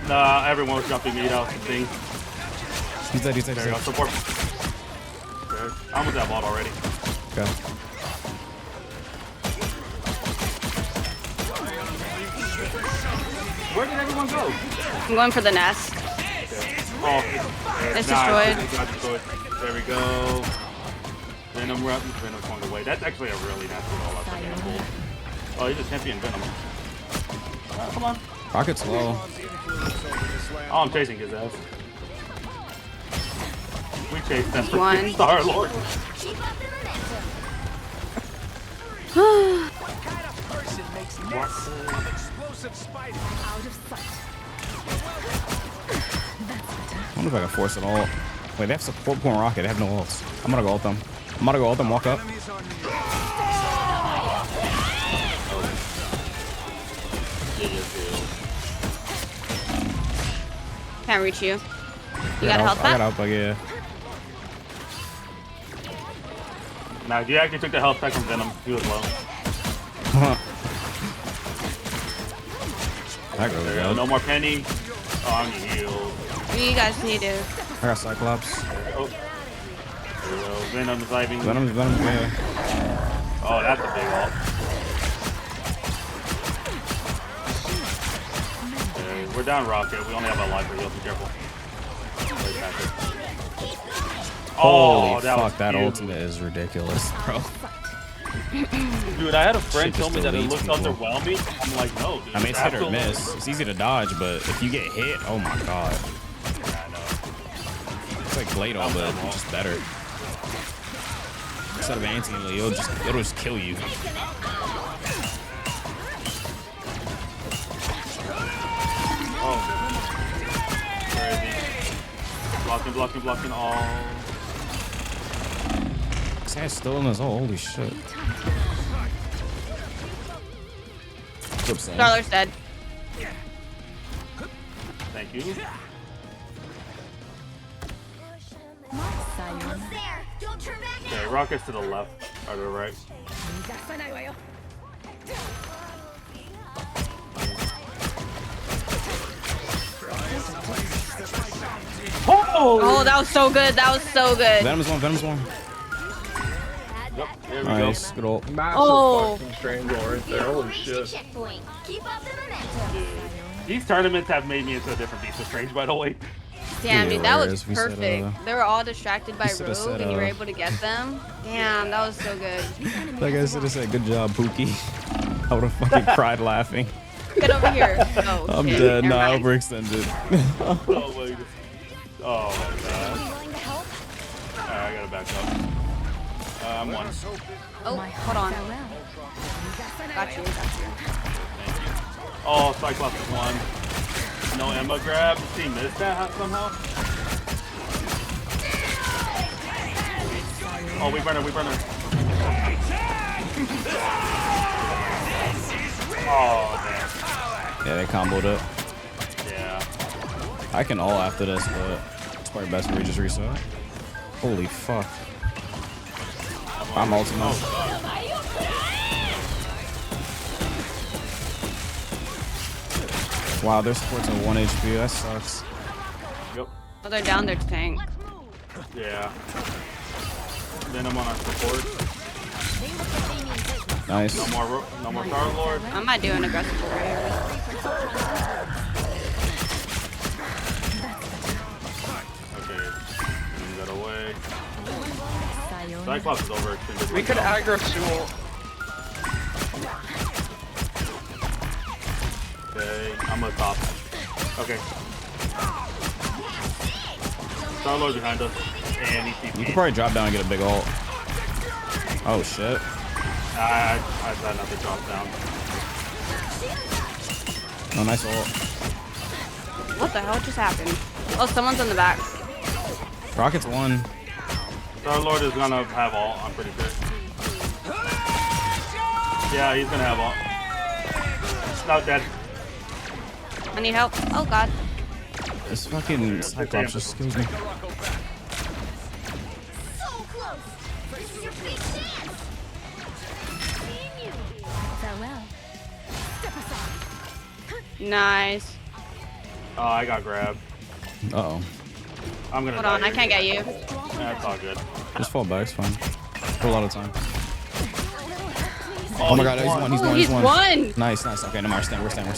Nah, everyone was jumping me. That was the thing. He's dead. There you go. Support. Okay. I almost have VOD already. Okay. Where did everyone go? I'm going for the nest. Oh, it's destroyed. destroyed. There we go. Venom's on the way. That's actually a really nasty roll. That's a handful. Oh, he's a champion Venom. Come on. Rocket's low. Oh, I'm chasing his ass. We chased that One. Star Lord. I wonder if I can force it all. Wait, they have support point rocket. They have no ults. I'm gonna go ult them. I'm gonna go ult them. Walk up. Can't reach you. You got health back? I got help back, yeah. Nah, you actually took the health back from Venom. He was low. That goes There, no more penny. Oh, I'm healed. You guys need to. I got Cyclops. Oh. There we go. Venom's diving. Venom's yeah. Oh, that's a big ult. Okay, we're down Rocket. We only have a life for heal. Be careful. Holy that fuck, that huge. ultimate is ridiculous, bro. Dude, I had a friend tell me that it looked people. underwhelming. I'm like, no, dude. I mean, it's hit or miss. It's easy to dodge, but if you get hit, oh my god. Yeah, I know. It's like Glado, but just better. Instead of anti-healing, it'll just kill you. Oh. Crazy. Blocking all. This guy's still in his hole. Holy shit. Darler's dead. Thank you. Okay, Rocket's to the left or to the right. Oh, that was so good. That was so good. Venom's one. Yep, there we Nice, go. good ult. Massive fucking strangle right there. Holy shit. These tournaments have made me into a different beast of Strange, by the way. Damn, dude, that was We said, perfect. They were all distracted by should've Rogue, said, and you were able to get them. Damn, that was so good. That guy should have said, good job, Pookie. I would have fucking cried laughing. Get over here. Oh, I'm shit. dead. Never Nah, mind. overextended. Oh my god. Alright, I gotta back up. I'm one. Oh, hold on. Got you. Oh, Cyclops is one. No Emma grab. Did he miss that somehow? Oh, we burn her. Oh, damn. Yeah, they comboed it. Yeah. I can ult after this, but it's probably best if we just reset. Holy fuck. I'm ulting now. Wow, their support's at 1 HP. That sucks. Yep. Oh, they're down their tank. Yeah. Then I'm on our support. Nice. No more Star Lord. I might do an aggressive warrior. Okay. Move that away. Cyclops is overextended. We could aggro Sewell. Okay, I'm gonna top. Okay. Star Lord behind us. And he's You can probably drop down and get a big ult. Oh shit. I tried not to drop down. Oh, nice ult. What the hell just happened? Oh, someone's in the back. Rocket's one. Star Lord is gonna have all, I'm pretty sure. Yeah, he's gonna have all. Not dead. I need help. Oh god. This fucking Cyclops just kills me. Nice. Oh, I got grabbed. Uh-oh. I'm gonna. Hold on, I can't get you. That's all good. Just fall back, it's fine. For a lot of time. Oh, Oh my god, he's one. He's one. Nice. Okay, no more. We're staying. Yeah.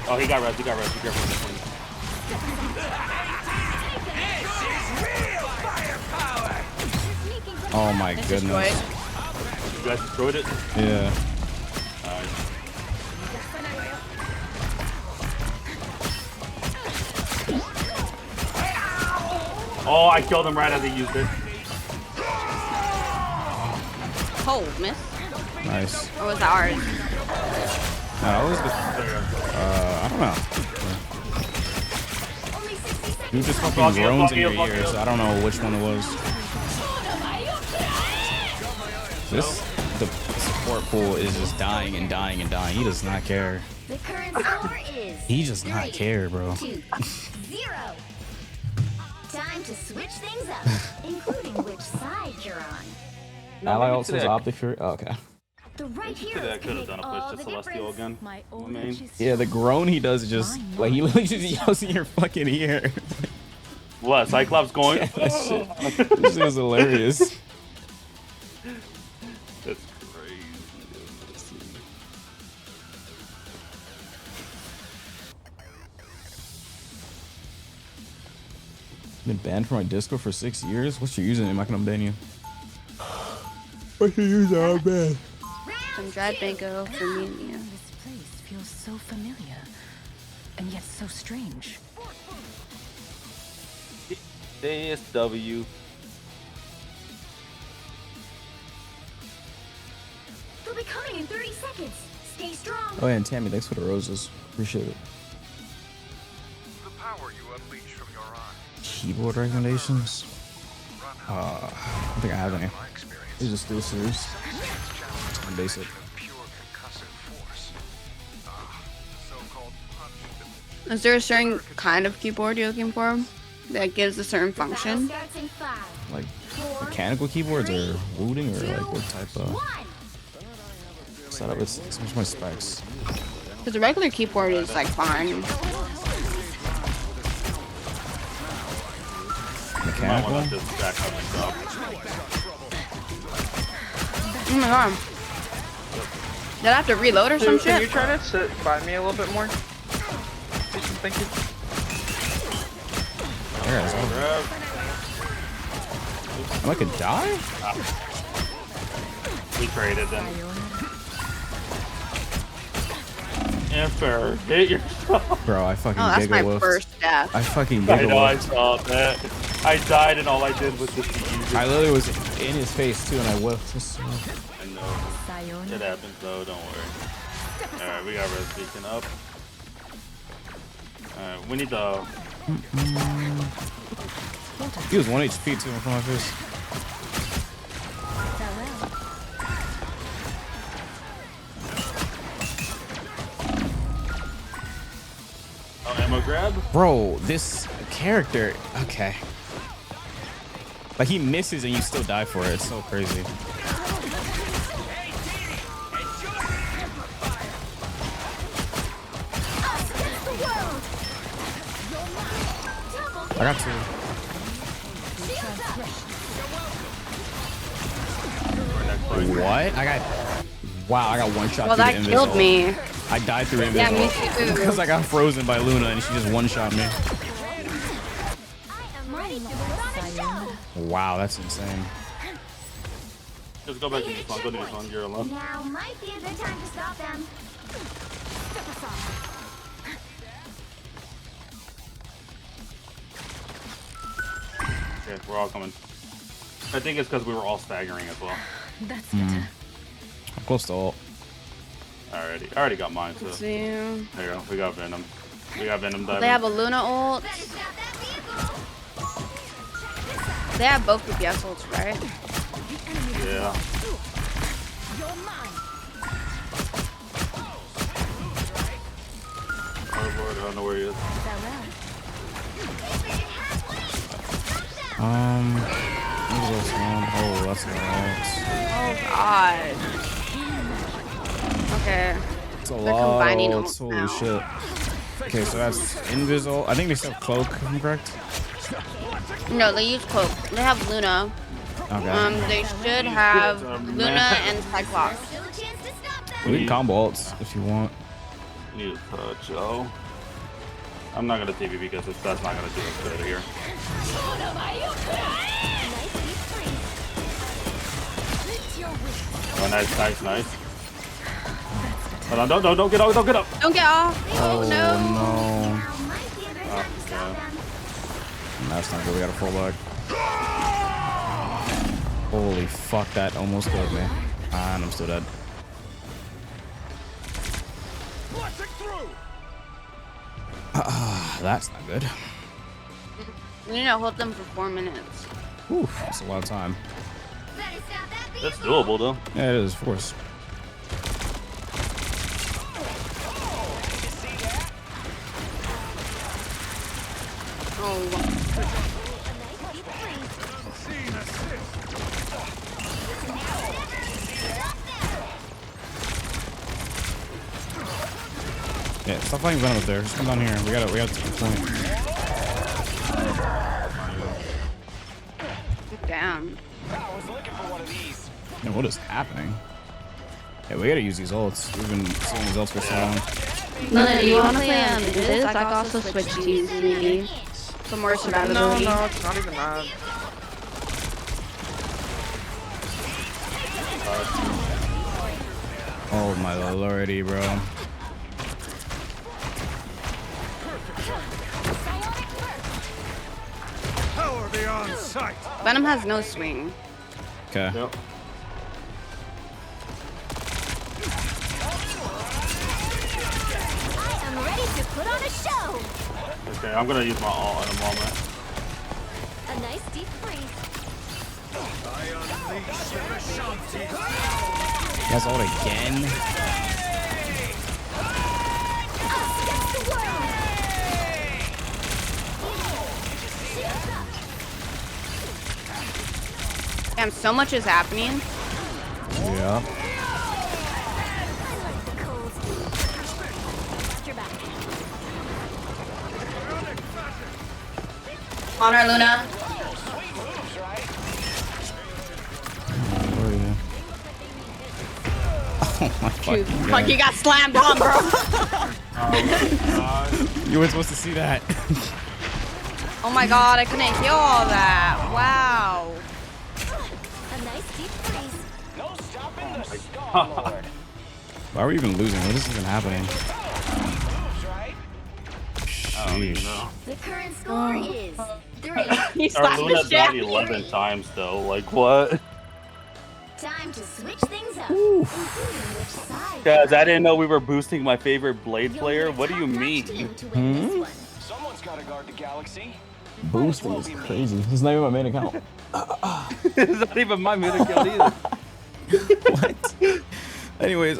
Oh, he got res. Be careful. Oh my goodness. You guys destroyed it? Yeah. Oh, I killed him right as he used it. Oh, miss. Nice. Or was that ours? That was I don't know. You just fucking groans in your ear, so I don't know which one it was. The support pool is just dying. He does not care. The current score is He does not care, bro. 2-0. Time to switch things up, including which side you're on. Ally also is optic fury. Oh, okay. The right Could hero have done a push to Celestial again. I mean, Yeah, the groan he does is just like he literally just yells in your fucking ear. what? Cyclops going? Yeah, that shit. This shit was hilarious. That's crazy. Been banned from my Discord for 6 years. What's your username? I can ban you. What's your username? I'm banned. Some dried bingo for me and you. This place feels so familiar, and yet so strange. DSW. They'll be coming in 30 seconds. Stay strong. Oh yeah, and Tammy, thanks for the roses. Appreciate it. The power you unleash from your eyes. Keyboard recommendations? I don't think I have any. These are still serious. Basic. Is there a certain kind of keyboard you're looking for that gives a certain function? Like mechanical keyboards or booting or like what type of setup? It's much more specs. Because the regular keyboard is like fine. Mechanical? Oh my god. Did I have to reload or some shit? Can you try to sit by me a little bit more? Thank you. Am I gonna die? We traded then. Infer, hit yourself. Bro, I fucking that's my giggle-woofed. first death. I fucking I know, I giggle-woofed. saw that. I died and all I did was just use it. I literally was in his face too and I whiffed. I know. It happens though, don't worry. Alright, we got res beacon up. Alright, we need the... He was 1 HP too in front of my face. Oh, ammo grab? Bro, this character, okay. Like he misses and you still die for it. It's so crazy. I got 2. What? Wow, I got 1 shot. Well, that killed me. I died through invisible. Yeah, me too. Because I got frozen by Luna and she just 1-shot me. Wow, that's insane. Just go back to this one. Go to this one. You're alone. Now might be a good time to stop them. Okay, we're all coming. I think it's because we were all staggering as well. That's better. I'm close to ult. I already got mine, so. Let's see. There you go. We got Venom. We got Venom diving. They have a Luna ult. They have both DPS ults, right? Yeah. Oh Lord, I don't know where he is. What was this one? Oh, that's an ult. Oh god. Okay. That's a They're lot of combining ults. ults Holy now. shit. Okay, so that's Invisible. I think they still have Cloak, if I'm correct. No, they use Cloak. They have Luna. Okay. They should have Luna and Cyclops. We can combo ults if you want. You touch, oh. I'm not gonna TV because that's not gonna do us good here. Oh, nice. Hold on, don't get off, don't get up. Don't get off. Oh no. Oh, okay. That's not good. We got a full lag. Holy fuck, that almost killed me. And I'm still dead. That's not good. We need to hold them for 4 minutes. Oof, that's a lot of time. That's doable though. Yeah, it is, of course. Oh. Yeah, stop fighting Venom up there. Just come down here. We gotta take the point. Damn. Man, what is happening? Yeah, we gotta use these ults. We've been seeing these ults for so long. Luna, do you want to play this? I can also switch teams maybe. For more survivability. No, it's not even that. Oh my lordy, bro. Power beyond sight. Venom has no swing. Okay. Yep. I'm ready to put on a show. Okay, I'm gonna use my ult in a moment. A nice deep freeze. That's ult again. Damn, so much is happening. Yeah. On her, Luna. Where are you? Oh my fucking Fuck, God. you got slammed on, bro. You weren't supposed to see that. Oh my god, I couldn't heal all that. Wow. A nice deep freeze. No stopping the Star-Lord. Why are we even losing? What is even happening? Sheesh. The current score is 3. He Our slapped Luna's the died shit. 11 times though. Like what? Time to switch things up. Including which side. Guys, I didn't know we were boosting my favorite Blade player. What do you mean? Someone's gotta guard the galaxy. Boosting is crazy. This is not even my main account. It's not even my main account either. What? Anyways,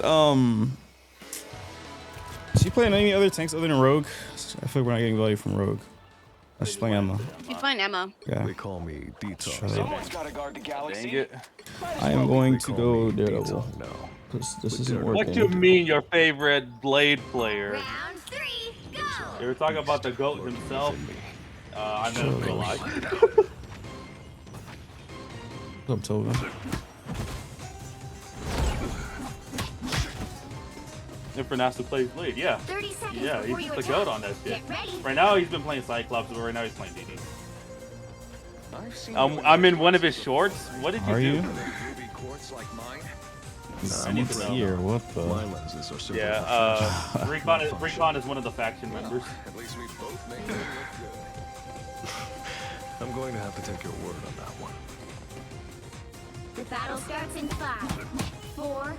is she playing any other tanks other than Rogue? I feel like we're not getting value from Rogue. She's playing Emma. You find Emma. Yeah. They call me Detox. Shut up. Someone's gotta guard the galaxy. Dang it. I am going to go Daredevil. No. Because this isn't What working. do you mean your favorite Blade player? Round 3, go. You were talking about the GOAT himself. I know it's a lie. What's up, Tobin? Infernasu plays Blade, yeah. 30 seconds Yeah, before he's you the attack. GOAT on that shit. Get ready. Right now he's been playing Cyclops, but right now he's playing DD. I've seen I'm in one of his shorts. What did you Are do? you? ruby quartz like mine. Someone's here. What the? My lenses are super Yeah, Recon is one of the faction members. At least we both make it look good. I'm going to have to take your word on that one. The battle starts in 5, 4,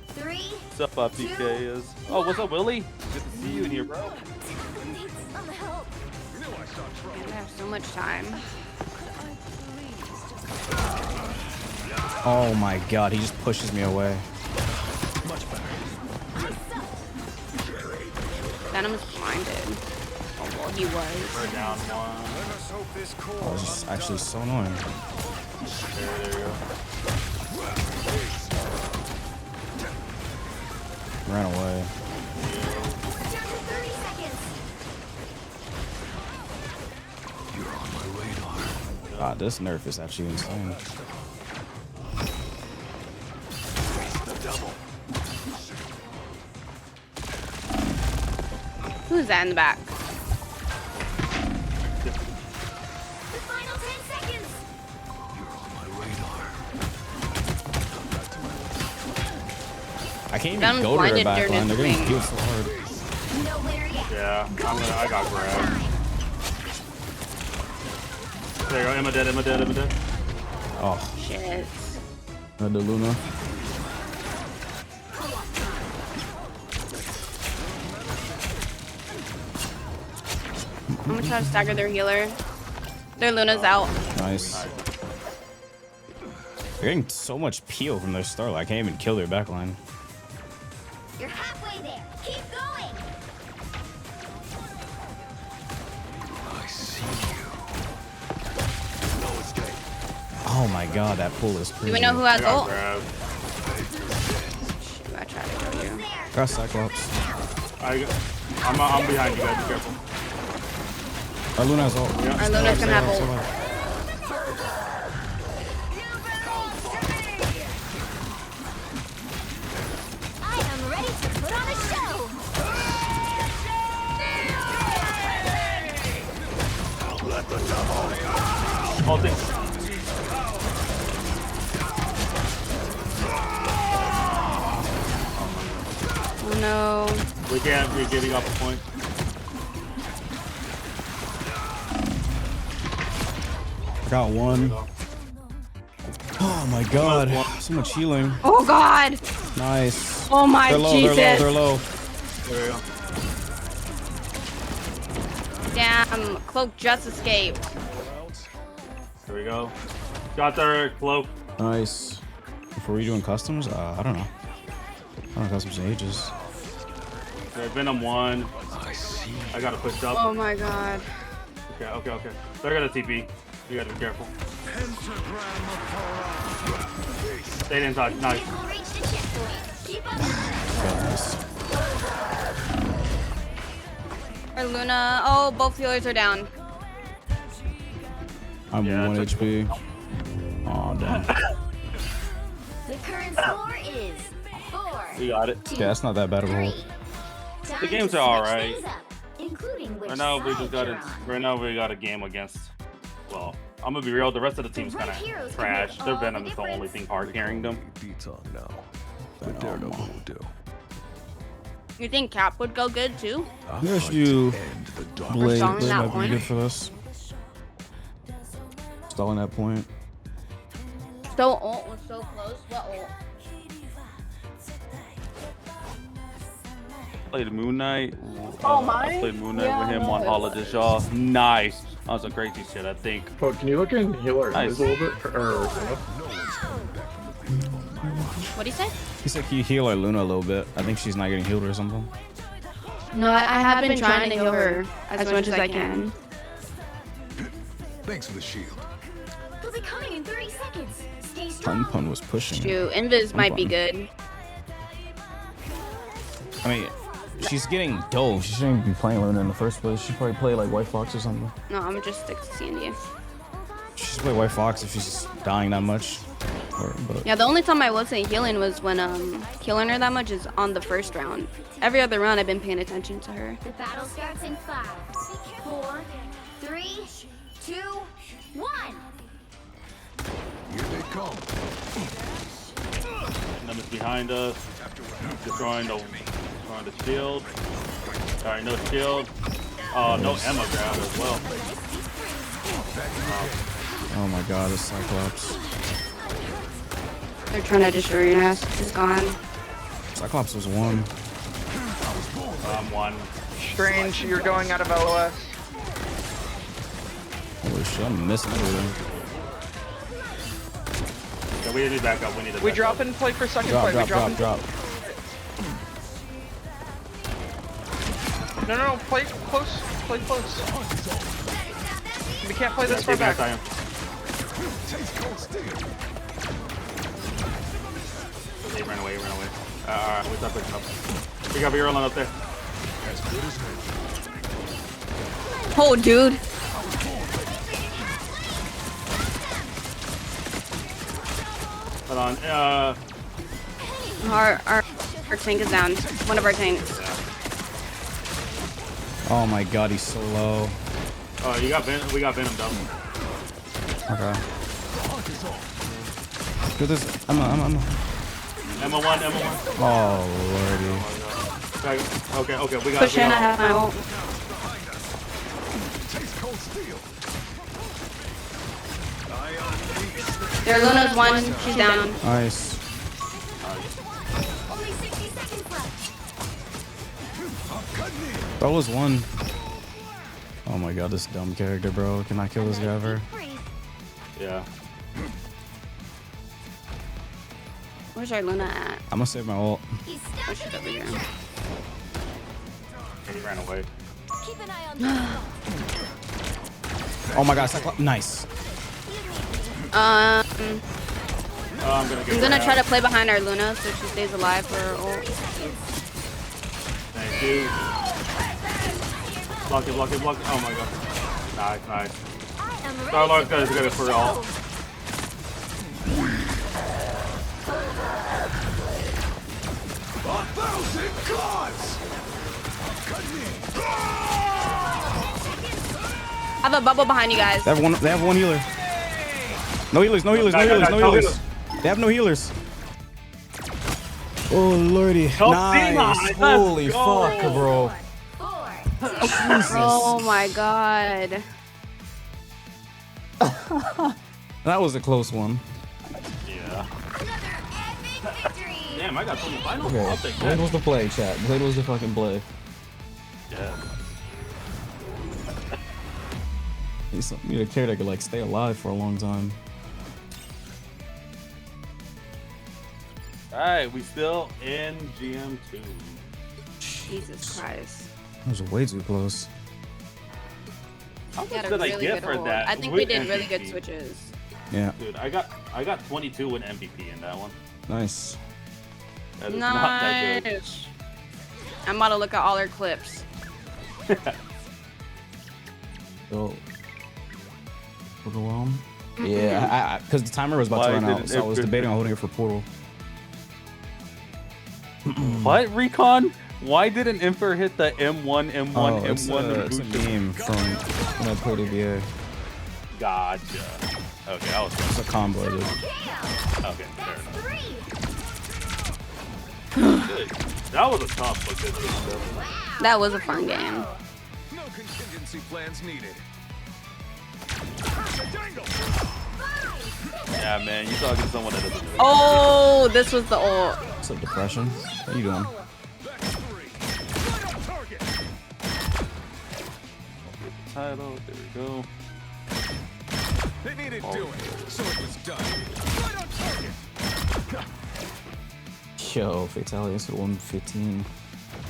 3. What's up, PK is? Oh, what's up, Willie? Good to see you in here, bro. Needs some help. I have so much time. Oh my god, he just pushes me away. Venom's blinded. Oh, well, he was. We're down one. Oh, this is actually so annoying. There you go. Ran away. this nerf is actually insane. Who's that in the back? The final 10 seconds. I can't Gun's even go to her blinded back during line. They're his getting swing. killed so hard. Nowhere yet. Yeah, I got grabbed. There you go, Emma dead, Emma dead, Emma dead. Oh, Shit. the Luna. I'm gonna try to stagger their healer. Their Luna's out. Nice. They're getting so much peel from their Starlight. I can't even kill their backline. You're halfway there. Keep going. I see you. No escape. Oh my god, that pull is crazy. Do we know who has ult? Grabbed. Shoot, I tried to kill you. Got Cyclops. I'm behind you guys, be careful. Our Luna has ult. Yeah. Our Luna's gonna have ult. I am ready to put on a show. Let the devil. All things. Oh no. We can't, we're giving up a point. Got one. Oh my god. So much healing. Oh god. Nice. Oh my They're low, Jesus. they're low, There you go. Damn. Cloak just escaped. There we go. Got their cloak. they're low. Nice. Before we doing customs? I don't know. I don't know customs in ages. Okay, Venom 1. I gotta push up. Oh my god. Okay. They're gonna TP. You gotta be careful. They didn't touch. Nice. You will reach the checkpoint. Keep up. Nice. Our Luna. Oh, both healers are down. I'm Yeah, 1 it's HP. Oh damn. The current score is 4. We got it. Okay, that's not that bad of a hold. The games are alright. Including which Right now we side just got you're it. on. Right now we got a game against. Well, I'm gonna be real. The rest of the team's kind of trash. Their Venom is the only thing hard carrying them. now. But Daredevil will do. You think Cap would go good too? I'm gonna do Blade. stalling Blade that might be point. good for this. Stalling that point. So ult was so close. What ult? Played Moon Knight. Oh, I mine? played Moon Knight Yeah, with him on no. Holiday Shaw. Nice. That was some crazy shit, I think. Oh, can you look in healer Nice. a little bit? Or What'd he say? He said, can you heal our Luna a little bit? I think she's not getting healed or something. No, I have been trying to heal her as much as I can. Thanks for the shield. They'll be coming in 30 seconds. Stay Pun strong. Pun was pushing. Shoot, Invis might be Pun. good. I mean, she's getting dull. She shouldn't even be playing Luna in the first place. She should probably play like White Fox or something. No, I'm gonna just stick to Sandy. She should play White Fox if she's dying that much. But Yeah, the only time I wasn't healing was when killing her that much is on the first round. Every other round I've been paying attention to her. The battle starts in 5, 4, 3, 2, 1. Here they come. Venom's behind us. Destroying the shield. Alright, no shield. Oh, no Emma grab as well. oh my god, this Cyclops. They're trying to destroy your ass. It's gone. Cyclops was 1. I'm 1. Strange, you're going out of LOS. Holy shit, I'm missing everything. Yeah, we need to back up. We need to We back drop up. and play for second Drop, play. drop, We drop drop, and... drop. No, play close. Play close. We can't play this Yeah, far back. I am. He ran away, Alright, we start pushing up. We got Virulent up there. Oh, dude. Hold on. Our tank is down. One of our tanks. Oh my god, he's so low. Oh, you got Venom. We got Venom down. Okay. Do this. I'm Emma 1. Oh lordy. Okay, we got. Push in. I have my ult. Their Luna's 1. She's down. Nice. Only 60 seconds left. That was 1. Oh my god, this dumb character, bro. Can I kill this guy ever? Yeah. Where's our Luna at? I'm gonna save my ult. Oh, she's over here. He ran away. Keep an eye on Oh my god, Cyclops. Nice. I'm gonna try to play behind our Luna so she stays alive for her ult. Thank you. Block it. Oh my god. Nice. Star-Lord's got it for all. I have a bubble behind you guys. They have one healer. No healers. They have no healers. Oh lordy. Nice. Holy fuck, bro. Jesus. Oh my god. That was a close one. Yeah. Damn, I got 20 finals. Okay. I'll take Blade that. was the play, chat. Blade was the fucking play. Yeah. Need a character that could like stay alive for a long time. Alright, we still in GM2. Jesus Christ. That was way too close. How We much had a did I really get good for ult. that? I think we did really good switches. Yeah. Dude, I got 22 with MVP in that one. Nice. That is not that good. Nice. I'm about to look at all our clips. So, overwhelmed. Yeah, because the timer was about to run out, so I was debating on holding it for Portal. What, Recon? Why didn't Infer hit the M1? It's a meme from when I played ABA. Gotcha. Okay, I was. It's a combo, dude. Okay, fair enough. Good. That was a tough look. That was a fun game. No contingency plans needed. Yeah, man, you talking to someone that doesn't. Oh, this was the ult. What's up, Depression? How you doing? Title, there we go. They needed doing, so it was done. Right on target. Yo, Fatality is 115.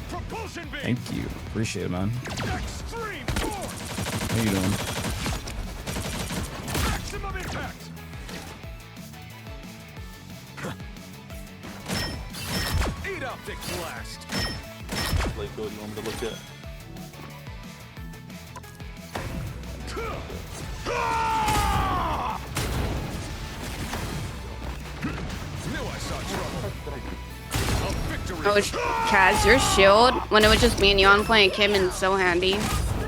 Propulsion beam. Thank you. Appreciate it, man. Extreme force. How you doing? Maximum impact. Eat optic blast. Like, what do you want me to look at? Oh, Kaz, your shield, when it was just me and you on playing Kim, and so handy.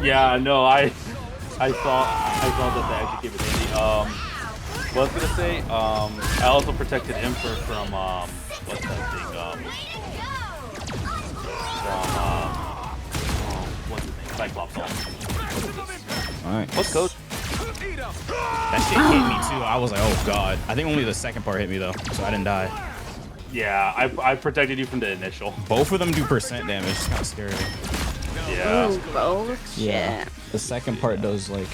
Yeah, no, I thought that actually came in handy. What I was gonna say, I also protected Infer from what's that thing? What's his name? Cyclops. Alright. What's code? That shit hit me too. I was like, oh god. I think only the second part hit me though, so I didn't die. Yeah, I protected you from the initial. Both of them do percent damage. It's kind of scary. Yeah. Ooh, both? Yeah. The second part does like,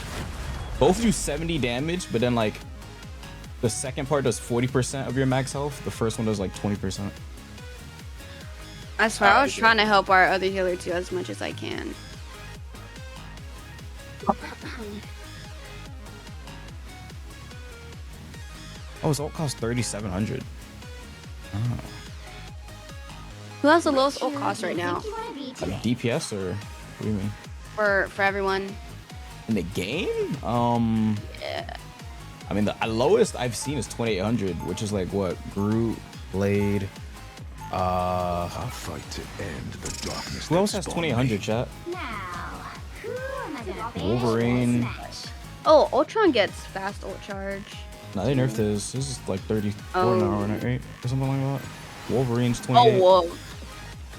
both do 70 damage, but then like, the second part does 40% of your max health. The first one does like 20%. I swear, I was trying to help our other healer too as much as I can. Oh, his ult costs 3,700. Oh. Who has the lowest ult cost right now? DPS or what do you mean? For everyone. In the game? Yeah. I mean, the lowest I've seen is 2800, which is like what? Groot, Blade. I'll fight to end the darkness. Who else has 2800, chat? Now, who am I gonna finish Wolverine. this match? Oh, Ultron gets fast ult charge. No, they nerfed this. This is like 34 Oh. an hour, right? Or something like that. Wolverine's 28. Oh, whoa.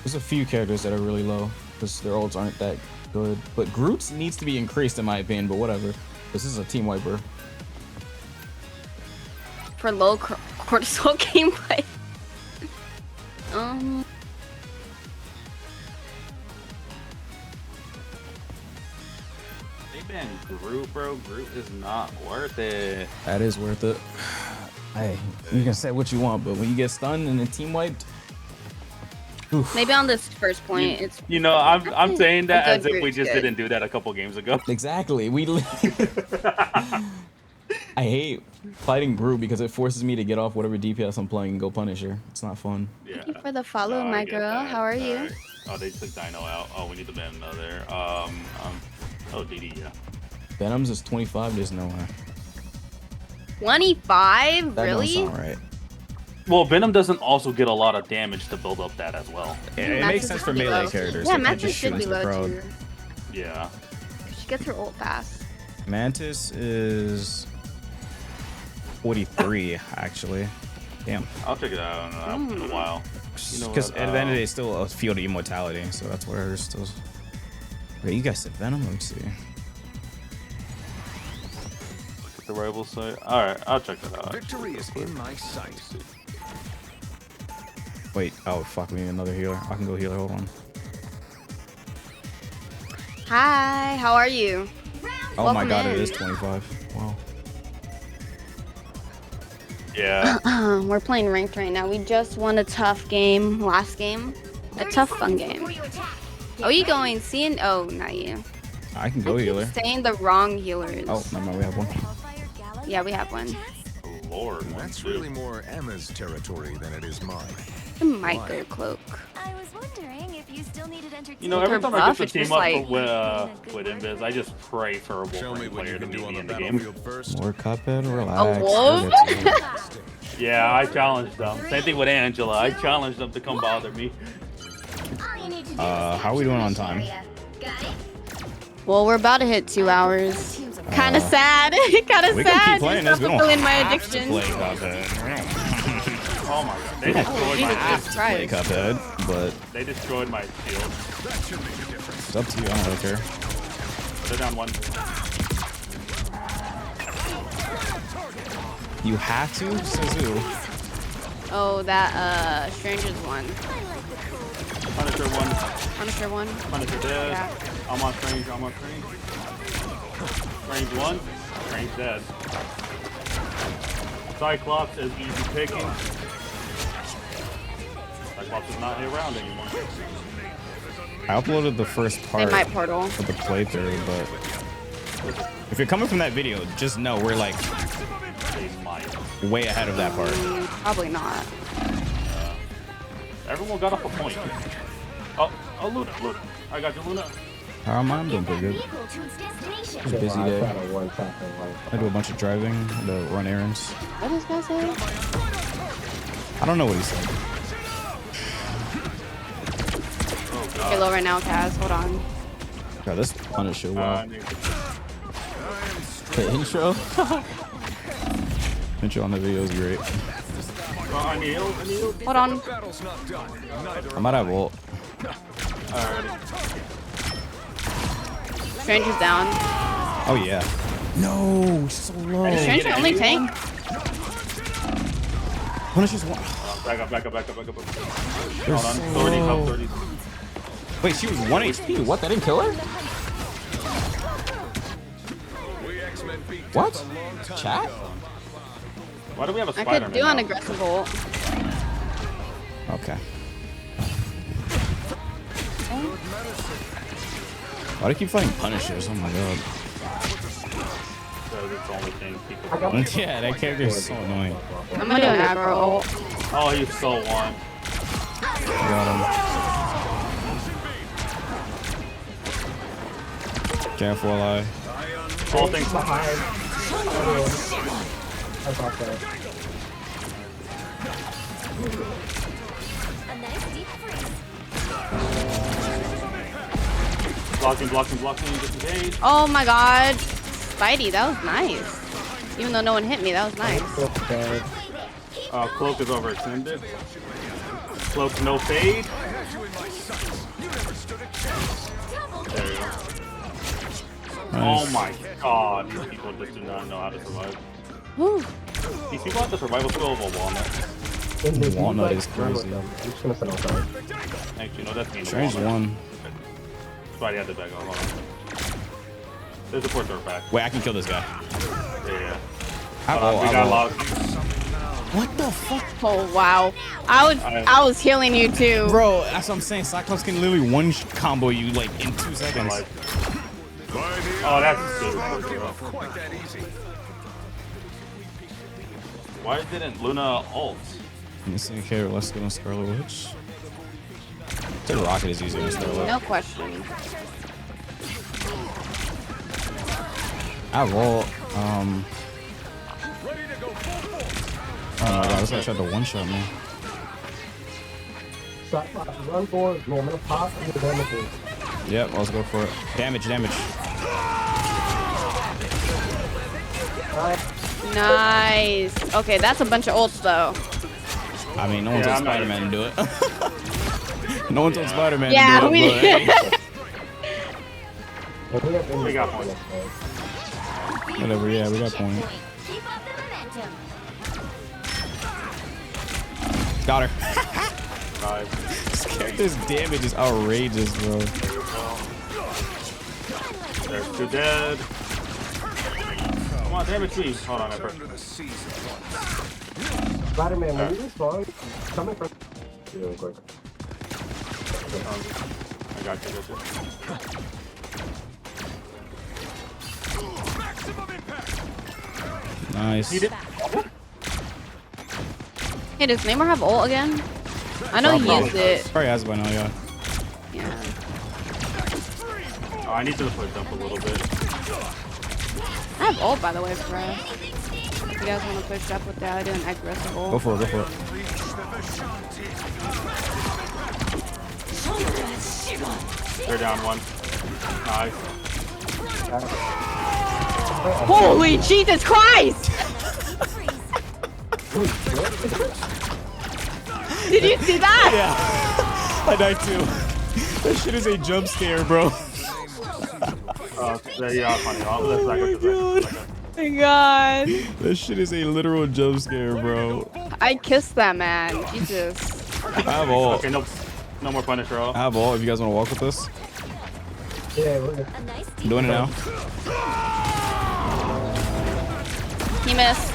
There's a few characters that are really low because their ults aren't that good. But Groot's needs to be increased in my opinion, but whatever. This is a team wiper. For low cortisol gameplay. They banned Groot, bro. Groot is not worth it. That is worth it. Hey, you can say what you want, but when you get stunned and then team wiped, oof. Maybe on this first point, it's. You know, I'm saying that a as good if we Groot's just good. didn't do that a couple games ago. Exactly. I hate fighting Groot because it forces me to get off whatever DPS I'm playing and go Punisher. It's not fun. Yeah. Thank you for the follow, No, I my get girl. that. How are you? Alright. Oh, they took Dino out. Oh, we need to ban another. Oh, DD, yeah. Venom's is 25. There's no way. 25? That Really? don't sound right. Well, Venom doesn't also get a lot of damage to build up that as well. Yeah, it makes sense for melee characters. Yeah, They can't Mantis just shoot should be into the low crowd. too. Yeah. She gets her ult fast. Mantis is 43, actually. Damn. I'll check it out in a while. You know Because what, at the end of the day, it's still a field of immortality, so that's where hers still. Wait, you guys said Venom? Let me see. Look at the rival site. Alright, I'll check that out. Victory is in my sight. Wait, oh fuck, we need another healer. I can go healer, hold on. Hi, how are you? Oh my Welcome god, it in. is 25. Wow. Yeah. We're playing ranked right now. We just won a tough game last game. A tough, fun game. Oh, you going? Seeing? Oh, not you. I can go healer. Saying the wrong healers. Oh, never mind, we have one. Yeah, we have one. Lord, That's really more Emma's territory than it is mine. The Micro Cloak. I was wondering if you still needed entertainment. You know, every time I buff, get it's to team just up like- with Invis, I just pray for a Wolverine player to meet me in the game. More Cuphead, relax. wolf? We'll get to it. Yeah, I challenged them. Same thing with Angela. I challenged them to come bother me. How are we doing on time? Well, we're about to hit 2 hours. Kind of sad. Kind of We can keep sad. playing Just this. We not don't fulfilling my have to addiction. play Cuphead. Oh my god, they destroyed my Jesus Play Christ. Cuphead, but They destroyed my shield. it's up to you. I don't really care. They're down one. You have to? Says who? Oh, that Stranger's one. Punisher one. Punisher one. Punisher dead. Yeah. I'm on Strange. I'm on Strange. Strange one. Strange dead. Cyclops is easy picking. Cyclops is not around anymore. I uploaded the first part They might portal. of the playthrough, but if you're coming from that video, just know we're like They might. way ahead of that part. Probably not. Everyone got off a point. Oh, Luna. I got you, Luna. I'm doing pretty good. It's a busy day. I do a bunch of driving, I do run errands. What does that say? I don't know what he said. You're low right now, Kaz. Hold on. God, this Punisher, wow. Need- The intro? Intro on the video is great. I need heal. Hold on. I might have ult. Alrighty. Stranger's down. Oh yeah. No, so low. Stranger only tank. Punisher's one. Back up. They're Hold on. so 30, low. help 30. Wait, she was 1 HP. What? That didn't kill her? What? Chat? Why do we have a I spider? could do an aggressive ult. Okay. Why do you keep fighting Punishers? Oh my god. It's the only thing people Yeah, that character is so annoying. I'm gonna do an aggro ult. Oh, he's so one. Got him. Careful, ally. All things behind. I thought that. A nice deep freeze. Blocking, just engage. Oh my god. Spidey, that was nice. Even though no one hit me, that was nice. Cloak is overextended. Cloak no fade. There you go. Nice. Oh my god, these people just do not know how to survive. Whew. These people have the survival skill of a walnut. Walnut is crazy. I'm just gonna sit outside. Actually, no, that's me. Strange one. Spidey had the bag on. Hold on. There's a port door back. Wait, I can kill this guy. Yeah. We got a lot of. What the fuck? Oh wow. I was healing you too. Bro, that's what I'm saying. Cyclops can literally one combo you like in 2 seconds. Oh, that's stupid. Why didn't Luna ult? Let me see. Okay, let's go on Scarlet Witch. The rocket is easier than Scarlet. No question. I roll. Oh my god, this guy tried to one-shot me. Run forward. I'm gonna pop and damage you. Yep, let's go for it. Damage. Nice. Okay, that's a bunch of ults though. I mean, no one told Spider-Man to do it. No one told Spider-Man to do it, We got points. Whatever, yeah, we got point. Keep up the momentum. Got her. Nice. This character's damage is outrageous, bro. There's 2 dead. Come on, damage me. Hold on, Spider-Man, when you respawn, coming from real quick. I got you. Nice. Hey, does Neymar have ult again? I know he used it. Probably has by now, yeah. Yeah. Oh, I need to push jump a little bit. I have ult by the way, bro. If you guys want to push up with that, I do an aggressive ult. Go for it. They're down 1. Nice. Holy Jesus Christ! Did you see that? Yeah. I died too. That shit is a jump scare, bro. Yeah, funny. Oh my god. That shit is a literal jump scare, bro. I kissed that man. Jesus. I have ult. Okay, no more Punisher ult. I have ult if you guys want to walk with us. Yeah, we're good. I'm doing it now. He missed.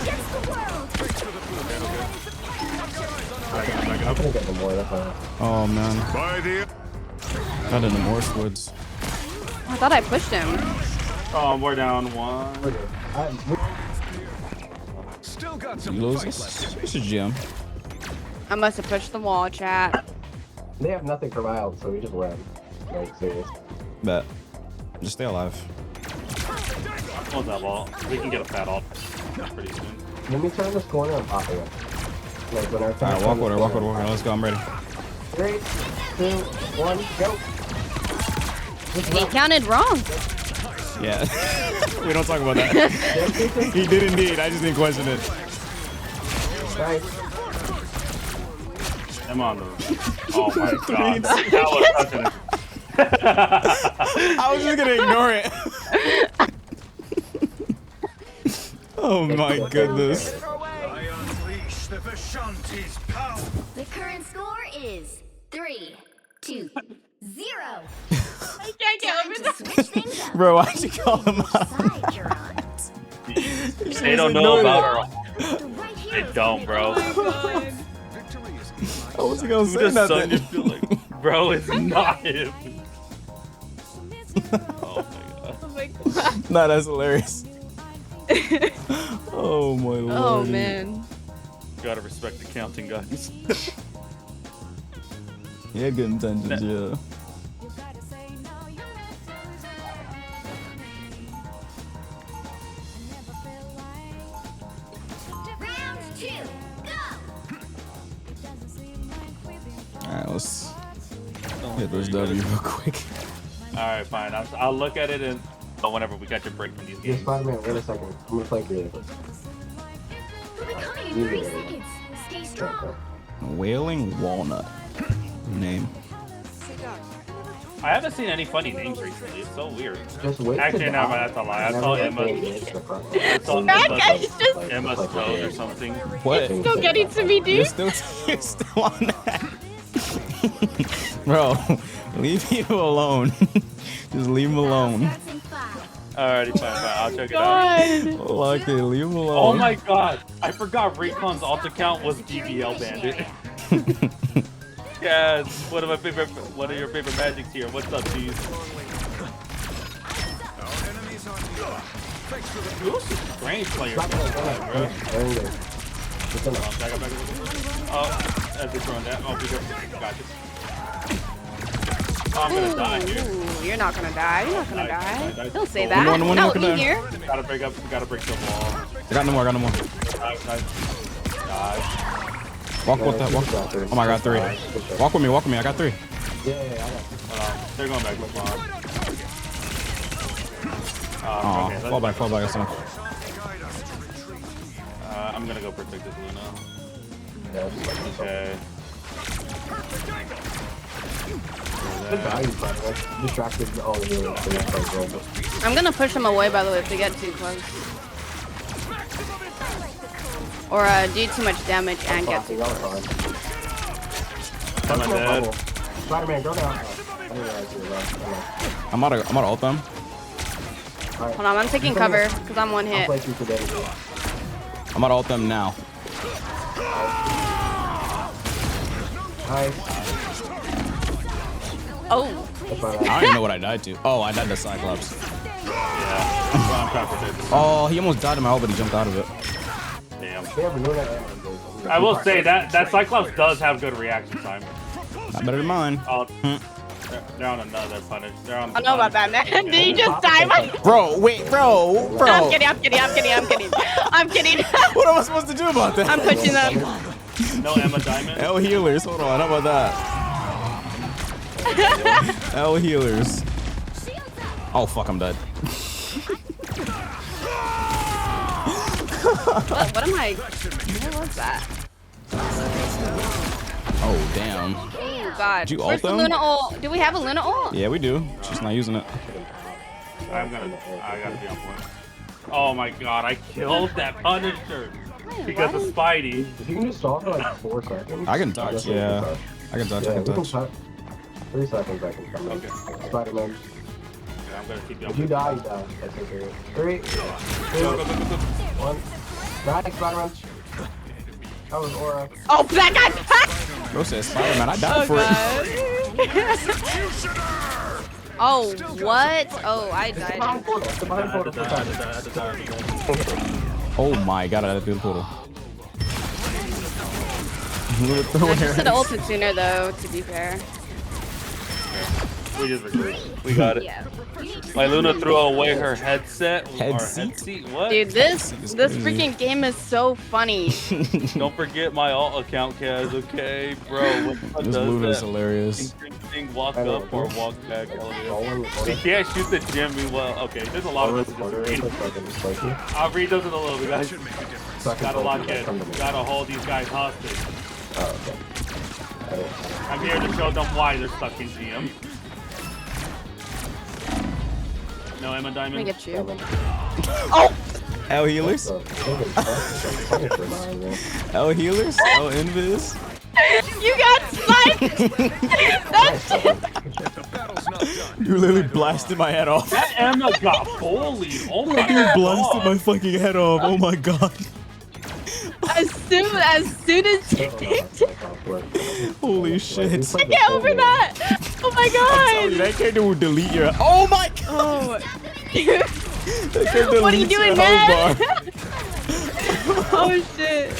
I'm gonna get the more, that's fine. Oh man. Got in the Morse woods. I thought I pushed him. Oh, we're down 1. Still got You some lose fight this? left. This is GM. I must have pushed the wall, chat. They have nothing for wild, so we just ran. Like, serious. Bet. Just stay alive. Close that wall. We can get a fat ult pretty soon. Let me turn this corner and pop it. Like, when our Alright, walk with her. Let's go, I'm ready. 3, 2, 1, go. He counted wrong. Yeah. We don't talk about that. He did indeed. I just didn't question it. Nice. I'm on the. Oh my god. That was such an. I was just gonna ignore it. Oh my goodness. The current score is 3, 2, 0. I can't get over that. Switch things up. Bro, why'd you call him out? Side you're on. They don't know about her. Right They here. don't, bro. I wasn't gonna Who say does nothing. Sonya feel like? Bro, it's not him. Oh my god. Nah, that's hilarious. Oh my lord. Oh man. Gotta respect the counting, guys. He had good intentions, yeah. let's hit this W real quick. All right, fine. I'll look at it and whenever we got your break from these Yes, games. Spider-Man, wait a second. I'm gonna play creative. We'll be coming in 30 seconds. Stay strong. Wailing Walnut. Name. I haven't seen any funny names recently. It's so weird. Just wait. Actually, never mind. That's a lie. I saw Emma's toes or something. What? It's still getting to me, dude. You're still on that. Bro, leave him alone. Just leave him alone. Alrighty, fine. I'll check it out. Okay, leave him alone. Oh my god. I forgot Recon's alt account was DBL Bandit. Yeah, it's one of your favorite magics here. What's up, G's? Who's a strange player? Oh, as they're throwing that. Oh, be careful. Gotcha. Oh, I'm gonna die here. Ooh, you're not gonna die. You're not gonna die. Don't say No that. one Not can me die. here. We gotta break up. We gotta break the wall. I got no more. Nice. Walk with that. Walk. Oh my god, 3. Walk with me. Walk with me. I got 3. Yeah, I got They're going back to the bomb. Oh, okay, fall back. Or something. I'm gonna go protect this Luna. Okay. Distracted all the way. I'm gonna push them away, by the way, if they get too close. Or do too much damage and get too close. I'm dead. Spider-Man, go down. I'm out of ult them. Hold on, I'm taking cover because I'm one hit. I'm out of ult them now. Oh. I don't even know what I died to. Oh, I died to Cyclops. Yeah. Oh, he almost died to my ult, but he jumped out of it. Damn. I will say that Cyclops does have good reaction time. Not better than mine. Oh, they're on another punish. They're on. I know about that, man. Did you just die? Bro, wait, bro. I'm kidding. I'm kidding. What am I supposed to do about that? I'm pushing them. No Emma Diamond. L healers. Hold on. How about that? L healers. Oh fuck, I'm dead. What am I? What was that? Oh damn. Oh god. Did you ult Where's the them? Luna ult? Do we have a Luna ult? Yeah, we do. She's not using it. I gotta be on point. Oh my god, I killed that Punisher because of Spidey. If you can just stall for like 4 seconds. I can touch. Yeah, I can touch. Yeah, I can we can touch. touch. 3 seconds I can come in. Spider-Man. Yeah, I'm gonna keep you on If you die, you die. That's okay. 3, 2, 1. Die, Spider-Man. That was Aura. Oh, that guy! Bro says Spider-Man. I died for it. Oh, what? Oh, I died. Oh my god, I had to do the portal. I should have ulted sooner, though, to be fair. We just recruit. We got it. Yeah. My Luna threw away her headset. Headset? What? Dude, this freaking game is so funny. Don't forget my alt account, Kaz, okay? Bro, what This Luna is hilarious. Walk up or walk back. We can't shoot the gym. Meanwhile, okay, there's a lot of messages. I'll read those in a little bit, guys. Gotta lock in. Gotta hold these guys hostage. I'm here to show them why they're stuck in GM. No Emma Diamond. Let me get you. Oh! L healers? L healers? L invis? You got sniped! You literally blasted my head off. That Emma got bullied. Oh my That dude blasted god. my fucking head off. Oh my god. As soon as you Holy shit. I get over that! Oh my god! That character will delete your. Oh my god! Oh. What What are you doing, man? Oh shit.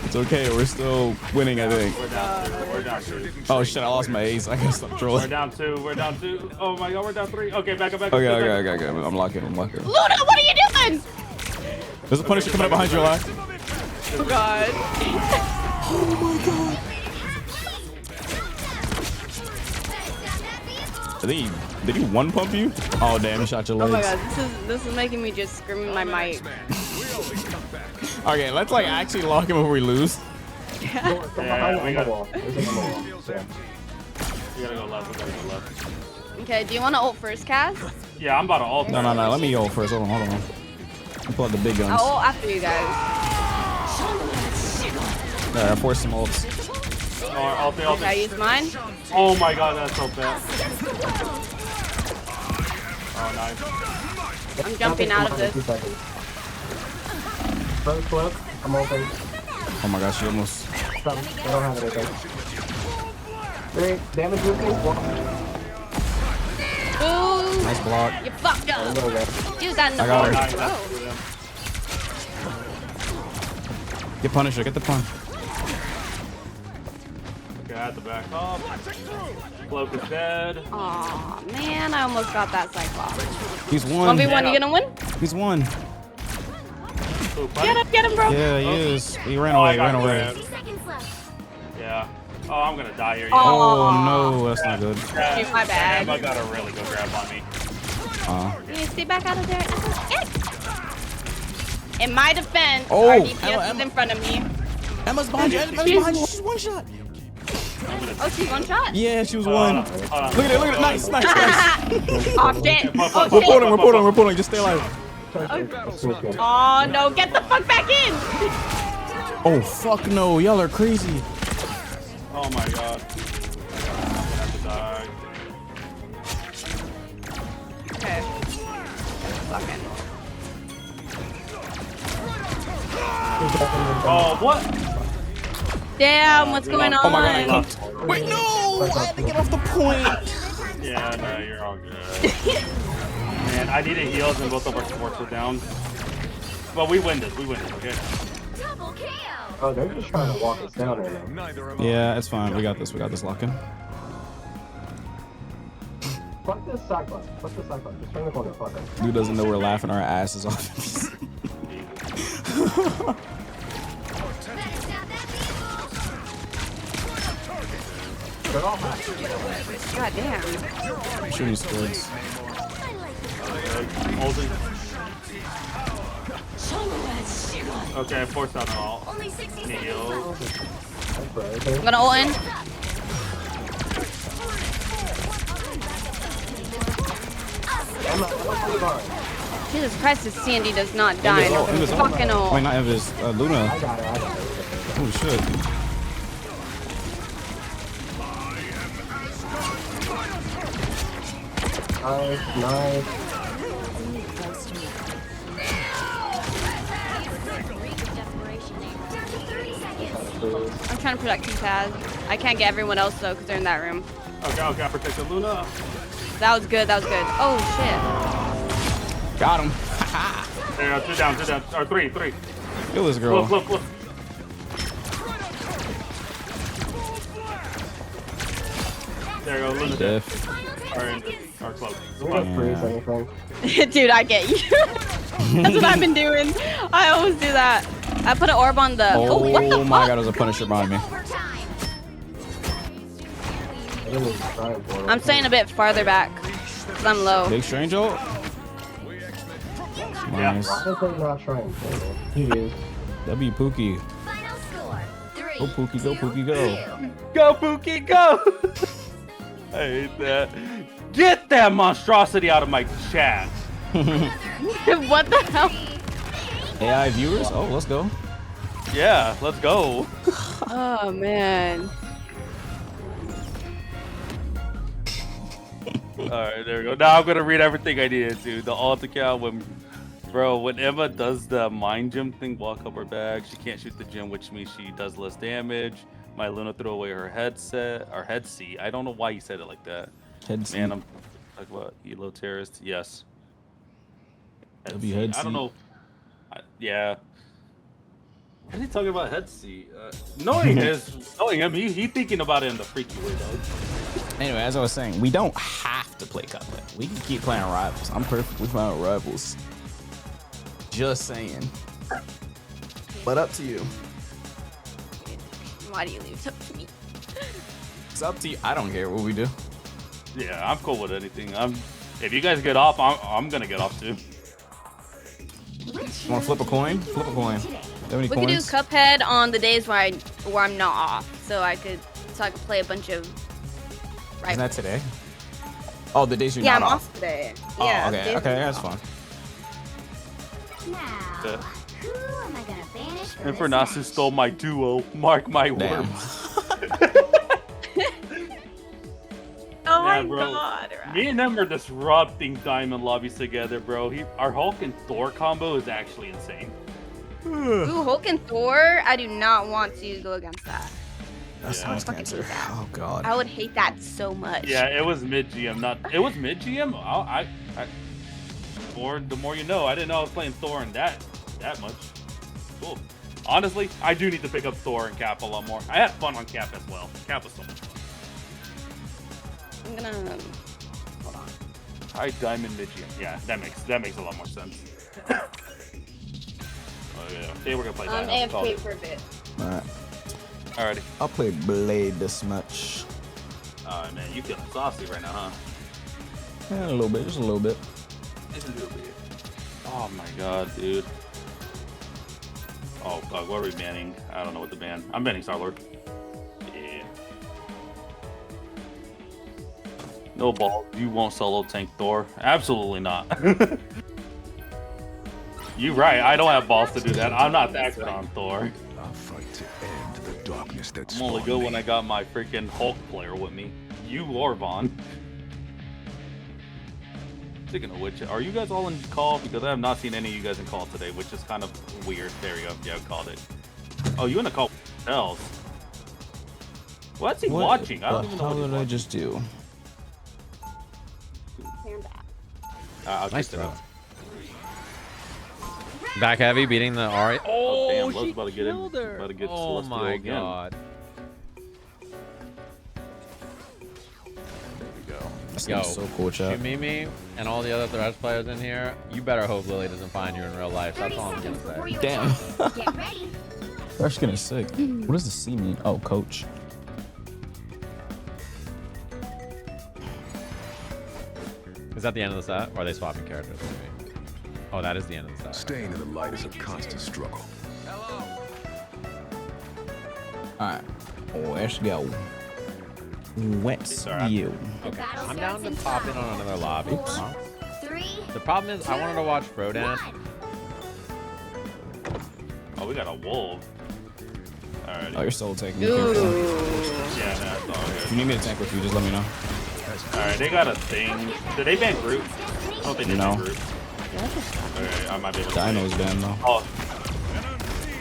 It's okay, we're still winning, I think. We're down two. Oh shit, I lost my ace. I gotta stop trolling. We're down two. Oh my god, we're down 3. Okay, back up. Okay. I'm locking. Luna, what are you doing? There's a Punisher coming up behind you, alive. Oh god. Oh my god. Did he one pump you? Oh damn, he shot your Oh legs. my god, this is making me just scream my mic. Okay, let's like actually lock him before we lose. Yeah, we gotta go left. We gotta go left. Okay, do you want to ult first, Kaz? Yeah, I'm about to ult. No. Let me ult first. Hold on. You pull out the big guns. I'll ult after you guys. Alright, I forced some ults. Can I use mine? Oh my god, that's so bad. Oh, nice. I'm jumping out of this. First flip, I'm open. Oh my gosh, you almost. Stop. I don't have anything. 3 damage boosting. Ooh! Nice block. You fucked up. You got no. I got her. Oh. Get Punisher, get the pun. Okay, at the back up. Cloak is dead. Aw, man, I almost got that Cyclops. He's one. 1v1, you gonna win? He's one. Get him, bro. Yeah, he is. He ran away, Yeah. Oh, I'm gonna die here. Oh no, that's not good. Dude, my bad. Emma got a really good grab on me. You need to stay back out of there. In my defense, Oh, our DPS is in front of me. Emma's behind you. She's one shot. Oh, she's one shot? Yeah, she was one. Look at it. Nice. Oh, shit. Oh, We're pulling. Just stay alive. Oh, no. Get the fuck back in. Oh, fuck no. Y'all are crazy. Oh my god. I have to die. Okay. Fucking. Oh, what? Damn, what's going on? Oh my god, I cooked. Wait, no! I had to get off the point. Yeah, no, you're all good. Man, I needed heals and both of our supports were down. But we win this, okay? Oh, they're just trying to walk us down right now. Yeah, it's fine. We got this lock-in. Fuck this Cyclops. Just turn the corner, fuck him. Dude doesn't know we're laughing our asses off. They're all hot. God damn. I'm shooting squids. Okay, force out all. Neo. I'm gonna ult in. Jesus Christ, this Sandy does not die. Invis, Fucking ult. Wait, not Invis. Luna. I got it. Oh shit. Nice. I'm trying to protect you, Taz. I can't get everyone else though, because they're in that room. Okay, I protected Luna. That was good. Oh shit. Got him. There are 2 down. Or 3. Kill this girl. Look. There you go, Luna. Death. Or close. Yeah. Dude, I get you. That's what I've been doing. I always do that. I put an orb on the. Oh, what the my fuck? god, there's a Punisher behind me. I'm staying a bit farther back because I'm low. Big strange ult. Nice. Not trying. He is. W Pookie. Go Pookie, go Pookie, go. Go Pookie, go! I hate that. Get that monstrosity out of my chat. What the hell? AI viewers? Oh, let's go. Yeah, let's go. Oh man. Alright, there we go. Now I'm gonna read everything I needed to. The alt account when Emma does the mind gem thing, walk up her back, she can't shoot the gem, which means she does less damage. My Luna threw away her headset or head seat. I don't know why you said it like that. Head seat. Man, I'm like what? Elo terrorist? Yes. W head seat. I don't know. Yeah. What are you talking about head seat? Knowing him, he thinking about it in the freaky way, though. Anyway, as I was saying, we don't have to play Cutlet. We can keep playing Rivals. I'm perfectly fine with Rivals. Just saying. But up to you. Why do you leave it up to me? It's up to you. I don't care what we do. Yeah, I'm cool with anything. If you guys get off, I'm gonna get off too. Want to flip a coin? Flip a coin. Do you have any We could do coins? Cuphead on the days where I'm not off, so I could play a bunch of. Right. Isn't that today? Oh, the days you're Yeah, not I'm off. off today. Oh, Yeah. okay, okay, that's fine. Now, who am I gonna banish from this Infernasu match? stole my duo. Mark my Damn. words. Oh my bro. god. Me and them are disrupting diamond lobbies together, bro. Our Hulk and Thor combo is actually insane. Ooh, Hulk and Thor. I do not want to go against that. That's I would fucking hate that. Oh god. I would hate that so much. Yeah, it was mid GM. It was mid GM. Or the more you know. I didn't know I was playing Thor and that much. Cool. Honestly, I do need to pick up Thor and Cap a lot more. I had fun on Cap as well. Cap was so much fun. I'm gonna hold on. High diamond mid GM. Yeah, that makes a lot more sense. Oh yeah. Today we're gonna play that. AFK for a bit. Alright. Alrighty. I'll play Blade this much. Oh man, you feeling saucy right now, huh? Yeah, a little bit, just a little bit. Just a little bit. Oh my god, dude. Oh god, what are we banning? I don't know what to ban. I'm banning Star-Lord. Yeah. No balls. You won't solo tank Thor. Absolutely not. You right. I don't have balls to do that. I'm not that good on Thor. I'll fight to end the darkness that's I'm only good when I got my freaking Hulk player with me. You or Vaughn. Speaking of which, are you guys all in call? Because I have not seen any of you guys in call today, which is kind of weird. There you go. Yeah, I called it. Oh, you in a call? Else? What's he watching? I don't even know what did I just do? I'll Nice check it throw. out. Back heavy, beating the Ari. Oh, damn, she Love's about to get him. killed her. About to get Oh Celestial my again. god. There we go. This Yo, game's so cool, chat. Mimi and all the other Threads players in here, you better hope Lily doesn't find you in real life. That's all I'm gonna say. Damn. Get ready. Fresh skin is sick. What does the C mean? Oh, coach. Is that the end of the set? Or are they swapping characters? Maybe? Oh, that is the end of the set. Staying in the light is a constant struggle. Alright. Let's go. Let's go. Okay, I'm down to pop in on another lobby. Huh? 3. The problem is, I wanted to watch Frodan. Oh, we got a wolf. Alright. Oh, you're soul taking. Yeah, no, that's all If good. you need me to tank with you, just let me know. Alright, they got a thing. Did they ban Groot? I don't think they No. ban Groot. Okay, I might be able to. Dino's banned though. Oh.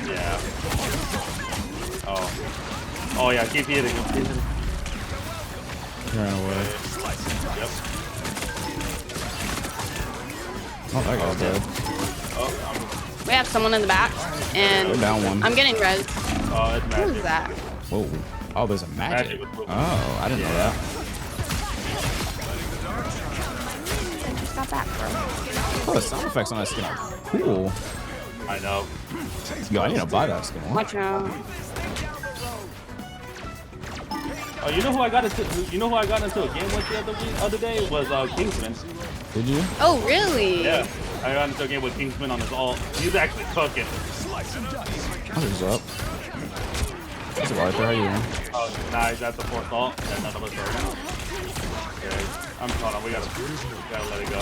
Yeah. Oh. Oh yeah, keep hitting him. He ran away. Yep. Oh, that guy's dead. Oh, We have someone in the back, and We're down one. I'm getting res. Oh, it's Who is magic. that? Whoa. Oh, there's a magic. Magic with movement. Oh, I didn't know that. Just got back, bro. Oh, the sound effects on that skin are cool. I know. Yo, I need to buy that skin. Watch out. Oh, you know who I got into? You know who I got into a game with the other day was Kingsman. Did you? Oh, really? Yeah, I got into a game with Kingsman on his ult. He's actually cooking. What's up? What's up, Arthur? How you doing? Oh, nice. That's the fourth ult that none of us heard. Okay, hold on. We gotta let it go.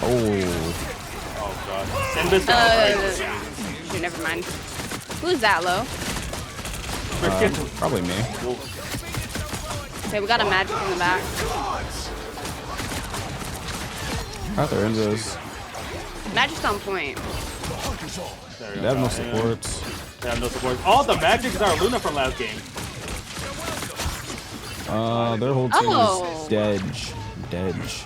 Oh god. Send this out. Shoot, never mind. Who's that, Lo? Probably me. Okay, we got a magic in the back. Arthur Enzo's. Magic's on point. There we They have go. no supports. They have no supports. All the magics are Luna from last game. Their whole team Oh. is Dedge. Dedge.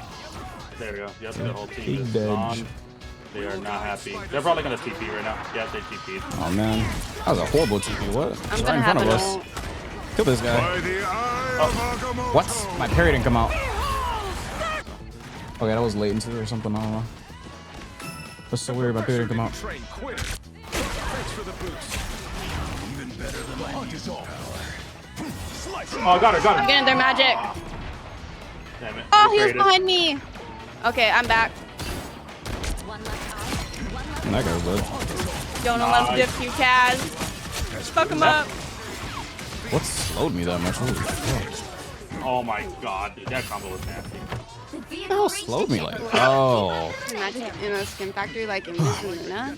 There we go. Yep, the whole team Big is Dedge. gone. They are not happy. They're probably gonna TP right now. Yeah, they TP'd. Oh man, that was a horrible TP. What? It's I'm right gonna in have front of an us. ult. Kill this guy. What? My parry didn't come out. Okay, that was latency or something. I don't know. That's so weird. My parry didn't come out. Thanks for the boost. Even better than my usual power. Oh, I got her, got her. I'm getting their magic. Damn it. Oh, he was behind me. Okay, I'm back. That guy's dead. Don't know let's dip you, Kaz. Fuck him up. What slowed me that much? Holy fuck. Oh my god, dude, that combo was nasty. What the hell slowed me like? Oh. Magic in a skin factory like in this Luna.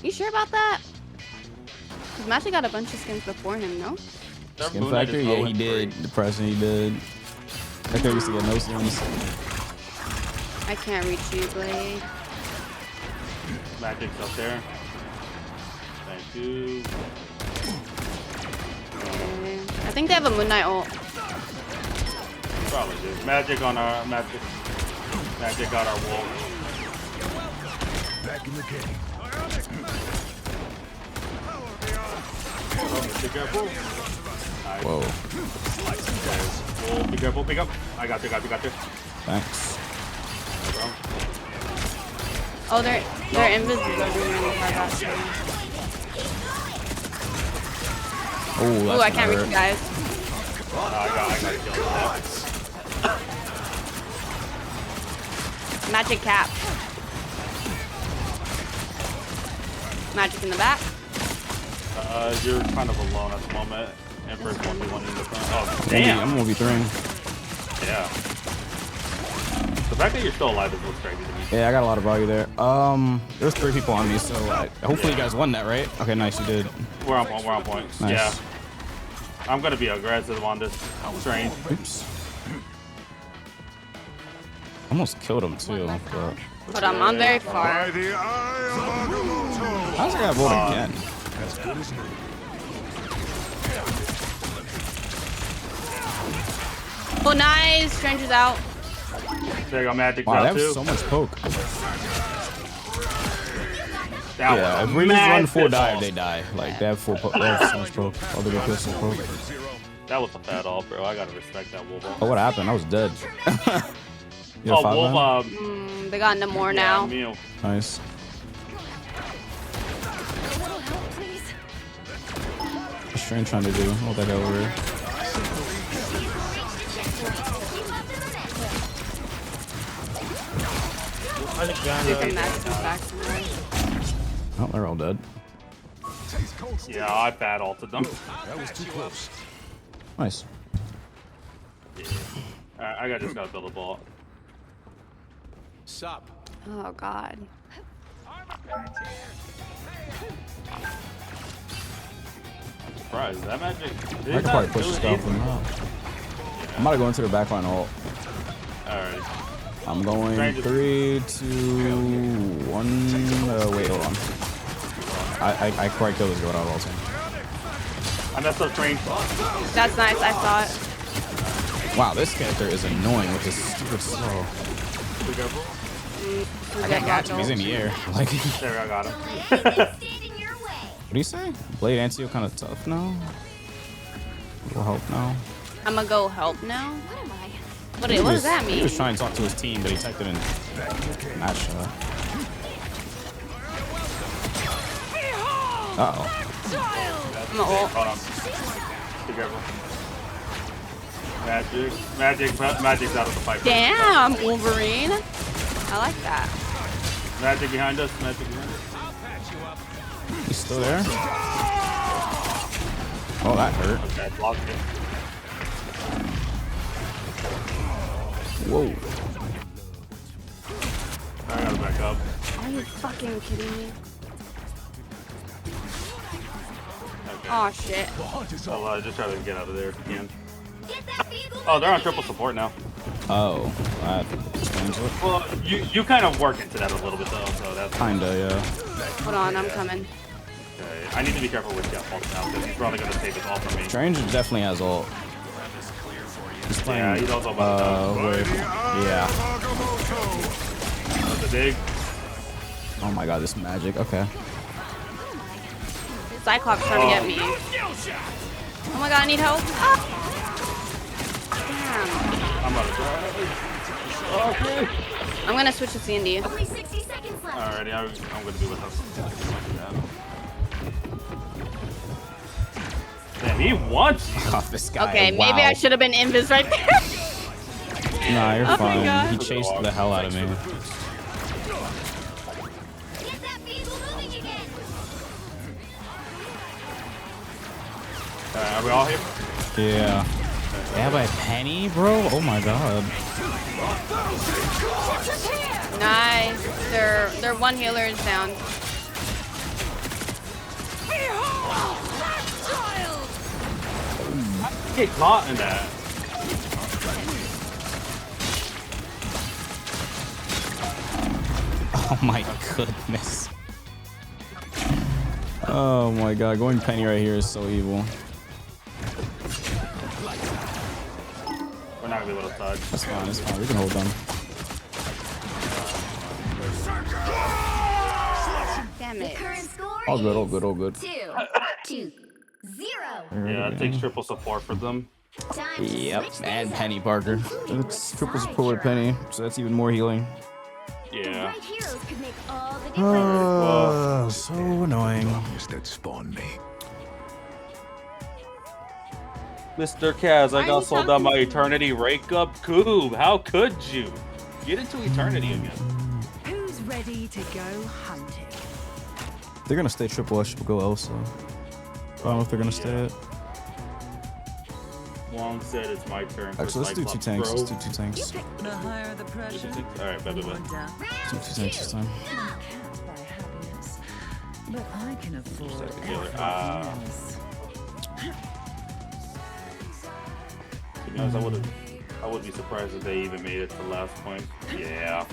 You sure about that? Cause Magic got a bunch of skins before him, no? Skin factory? Yeah, he did. Depression, he did. That guy used to get no skins. I can't reach you, Blade. Magic's up there. Thank you. Okay. I think they have a Moon Knight ult. Probably do. Magic on our magic. Magic got our wall. Back in the game. Be careful. Nice. Whoa. Whoa, be careful, pick up. I got you. Thanks. Oh, they're invisible. Oh, that's I can't reach you guys. I got Magic cap. Magic in the back. You're kind of alone at the moment. Emperor's 1v1 in the front. Oh, damn. I'm 1v3. Yeah. The fact that you're still alive looks crazy to me. Yeah, I got a lot of value there. There's 3 people on me, so hopefully you guys won that, right? Okay, nice, you did. We're on point. Nice. Yeah. I'm gonna be aggressive on this train. Oops. Almost killed him too, but... But I'm very far. How's that guy vote again? Oh, nice. Stranger's out. There you go, Magic's Wow, they out have too. so much poke. That Yeah, if we just run full dive, they die. Like, they have full poke. They have so much poke. All they get is poke. That was a bad all, bro. I gotta respect that wolf. Oh, what happened? I was dead. Oh, wolf. They got no more now. Meal. Nice. What's Strain trying to do? What the hell over here? Oh, they're all dead. Yeah, I bad ulted them. That was too close. Nice. Yeah. I just gotta build a ball. Sup? Oh, God. Surprise, that magic. I could probably push this down from now. I'm about to go into the backline ult. Alright. I'm going 3, 2, 1. Wait, hold on. I quite killed this girl without ulting. I messed up train. That's nice. I saw it. Wow, this character is annoying with his stupid slow. Be careful. I got He's in the air. Like, There, I got him. what do you say? Blade Antio kind of tough now. Will help now. I'm gonna go help now. What am I? What does that mean? He was trying to talk to his team, but he typed it in match shot. Uh-oh. I'm gonna ult. Hold on. Be careful. Magic's out of the fight. Damn, Wolverine. I like that. Magic behind us. Magic behind us. He's still there? Oh, that hurt. Okay, blocked it. Whoa. I gotta back up. Are you fucking kidding me? Okay. Oh shit. I'll just try to get out of there if you can. Oh, they're on triple support now. Oh, that explains it. Well, you kind of work into that a little bit though, so that's Kinda, yeah. Hold on, I'm coming. okay. I need to be careful with Jeff ult now because he's probably gonna save his ult from me. Strange definitely has ult. He's playing, Yeah, he's also about to wait. Yeah. That's a dig. Oh my god, this magic. Okay. Cyclops trying to get me. Oh my god, I need help. Ah. Damn. I'm about to die. Okay. I'm gonna switch to C&D. Alrighty, I'm gonna be with us. Damn, he He wants. Oh, this guy. Okay, wow. maybe I should have been invis right there. Nah, you're Oh my fine. God. He chased the hell out of me. Get that vehicle moving again. Are we all here? Yeah. Yeah, by Penny, bro. Oh my God. Nice. Their one healer is down. Get caught in that. Oh my goodness. Oh my God. Going Penny right here is so evil. We're not gonna be able to touch. That's fine. It's fine. We can hold them. Damn it. Current score All good. All is good. All good. 2-0. Yeah, it takes triple support for them. Time to Yep. switch And things Penny up. Parker. It's triple support with Penny, so that's even more healing. Yeah. Right heroes could make all the difference. So annoying. That spawned me. Mr. Kaz, I Why got are you sold on my talking to me? eternity rake up coob. How could you? Get into eternity again. Who's ready to go hunting? They're gonna stay triple. I should go Elsa. I don't know if they're gonna stay it. Wong said it's my turn. For Actually, let's do two Cyclops, tanks. bro. Let's do two tanks. The higher the pressure, Alright, bye. Do two tanks this time. can't buy happiness. But I can afford together. everything Ah. else. To be honest, I wouldn't be surprised if they even made it to the last point. Yeah.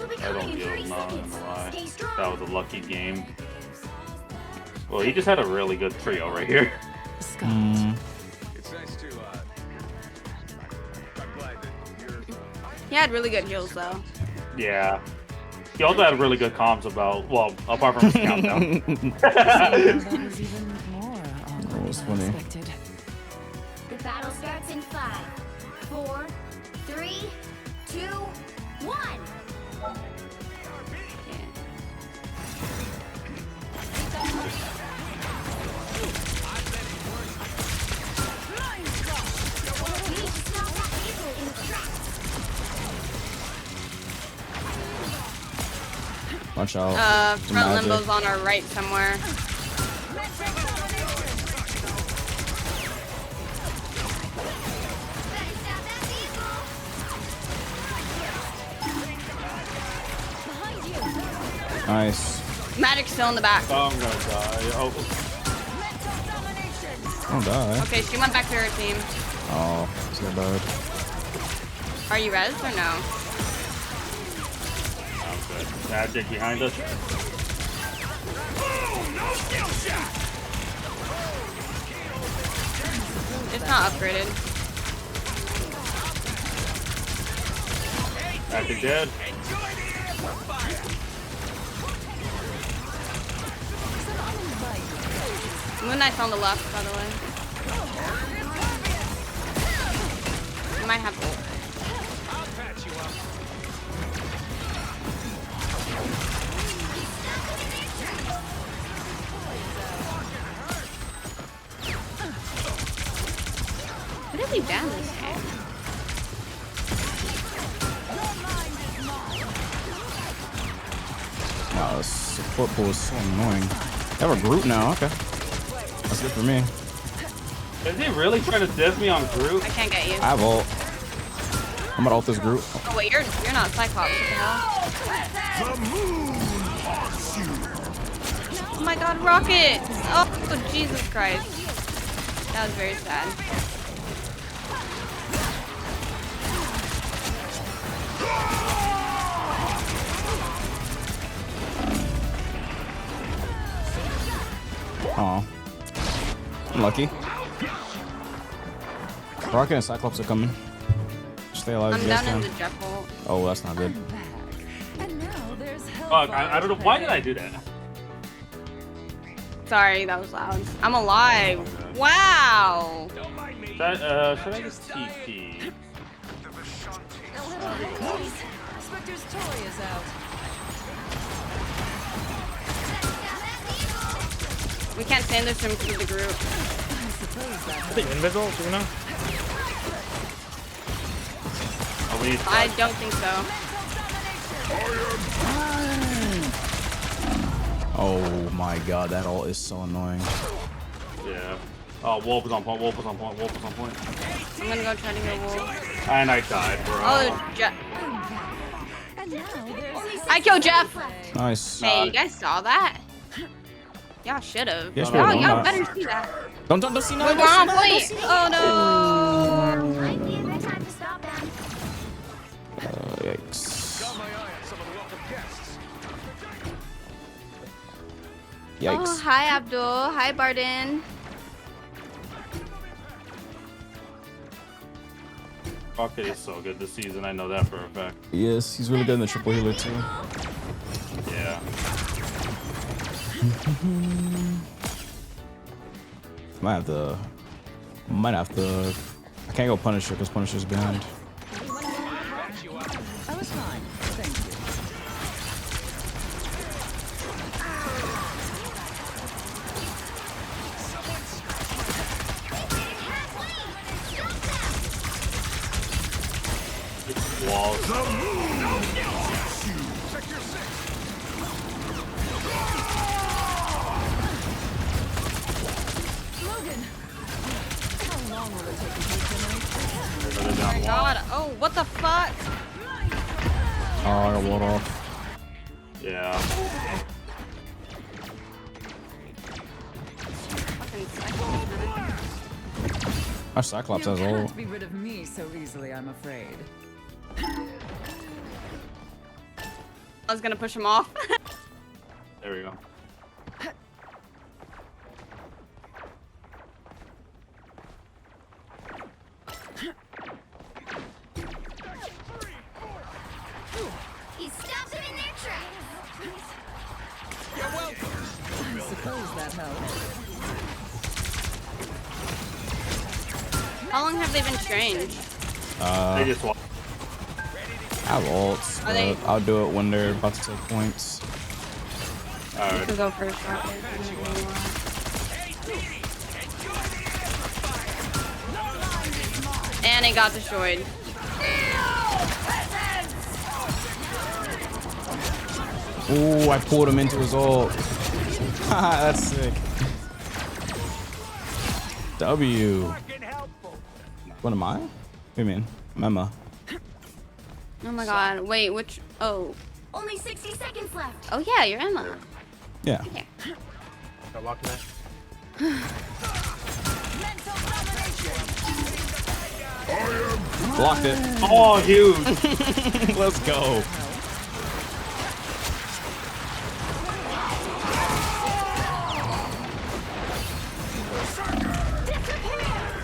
I don't feel not in the lie. That was a lucky game. Well, he just had a really good trio right here. It's nice to, I'm glad that you're... He had really good heals though. Yeah. He also had really good comms about, well, apart from his countdown. That was even more awkward was than I funny. expected. The battle starts in 5, 4, 3, 2, 1. We need to stop that vehicle in its tracks. Watch out. Front Magic. limbo's on our right somewhere. Nice. Magic's still in the back. Oh, I'm gonna die. Oh. Don't die. Okay, she went back to her team. Oh, she's gonna die. Are you res or no? I'm good. Magic behind us. It's not upgraded. Magic dead. Moon Knight's on the left, by the way. You might have ult. What have we done this game? Wow, this support pool is so annoying. They have a Groot now. Okay. That's good for me. Is he really trying to diss me on Groot? I can't get you. I have ult. I'm gonna ult this Groot. Oh wait, you're not Cyclops. What the hell? Oh my God, rocket! Oh Jesus Christ! That was very sad. Aw. I'm lucky. Rocket and Cyclops are coming. Stay alive. I'm if you guys down in can. the Jeff ult. Oh, that's not good. And now there's Fuck, I don't know. Why did I do that? Sorry, that was loud. I'm alive. Wow. Should I just TP? Spectre's toy is out. We can't stand this from through the group. I think invisible, do you know? Oh, I don't think so. Oh my god, that ult is so annoying. Yeah. Oh, Wolf is on point. Wolf is on point. Wolf is on point. I'm gonna go try to heal Wolf. And I died, bro. Oh, Jeff. I killed Jeff. Nice. Hey, you guys saw that? Y'all should have. Yes, Y'all better see that. Don't see no. We're on point. Oh no. Yikes. Oh, Yikes. hi Abdul. Hi Barden. Okay, is so good this season. I know that for a fact. Yes, he's really good in the triple healer too. Yeah. Might have to. I can't go Punisher because Punisher's behind. I was fine. Thank you. Oh my god. Oh, what the fuck? Oh, I got walled off. Yeah. Our Cyclops has You ult. can't be rid of me so easily, I'm afraid. I was gonna push him off. There we go. He stopped them in their tracks. I suppose that helps. How long have they been strange? They just walk. I have ults, Are they- but I'll do it when they're about to take points. You Alright. can go first. And it got destroyed. Ooh, I pulled him into his ult. Haha, that's sick. W. What am I? What do you mean? Mema. Oh my god. Wait, which? Oh. Only 60 seconds left. Oh yeah, you're Emma. Yeah. Okay. Got locked in that. Blocked it. Oh, huge. Let's go.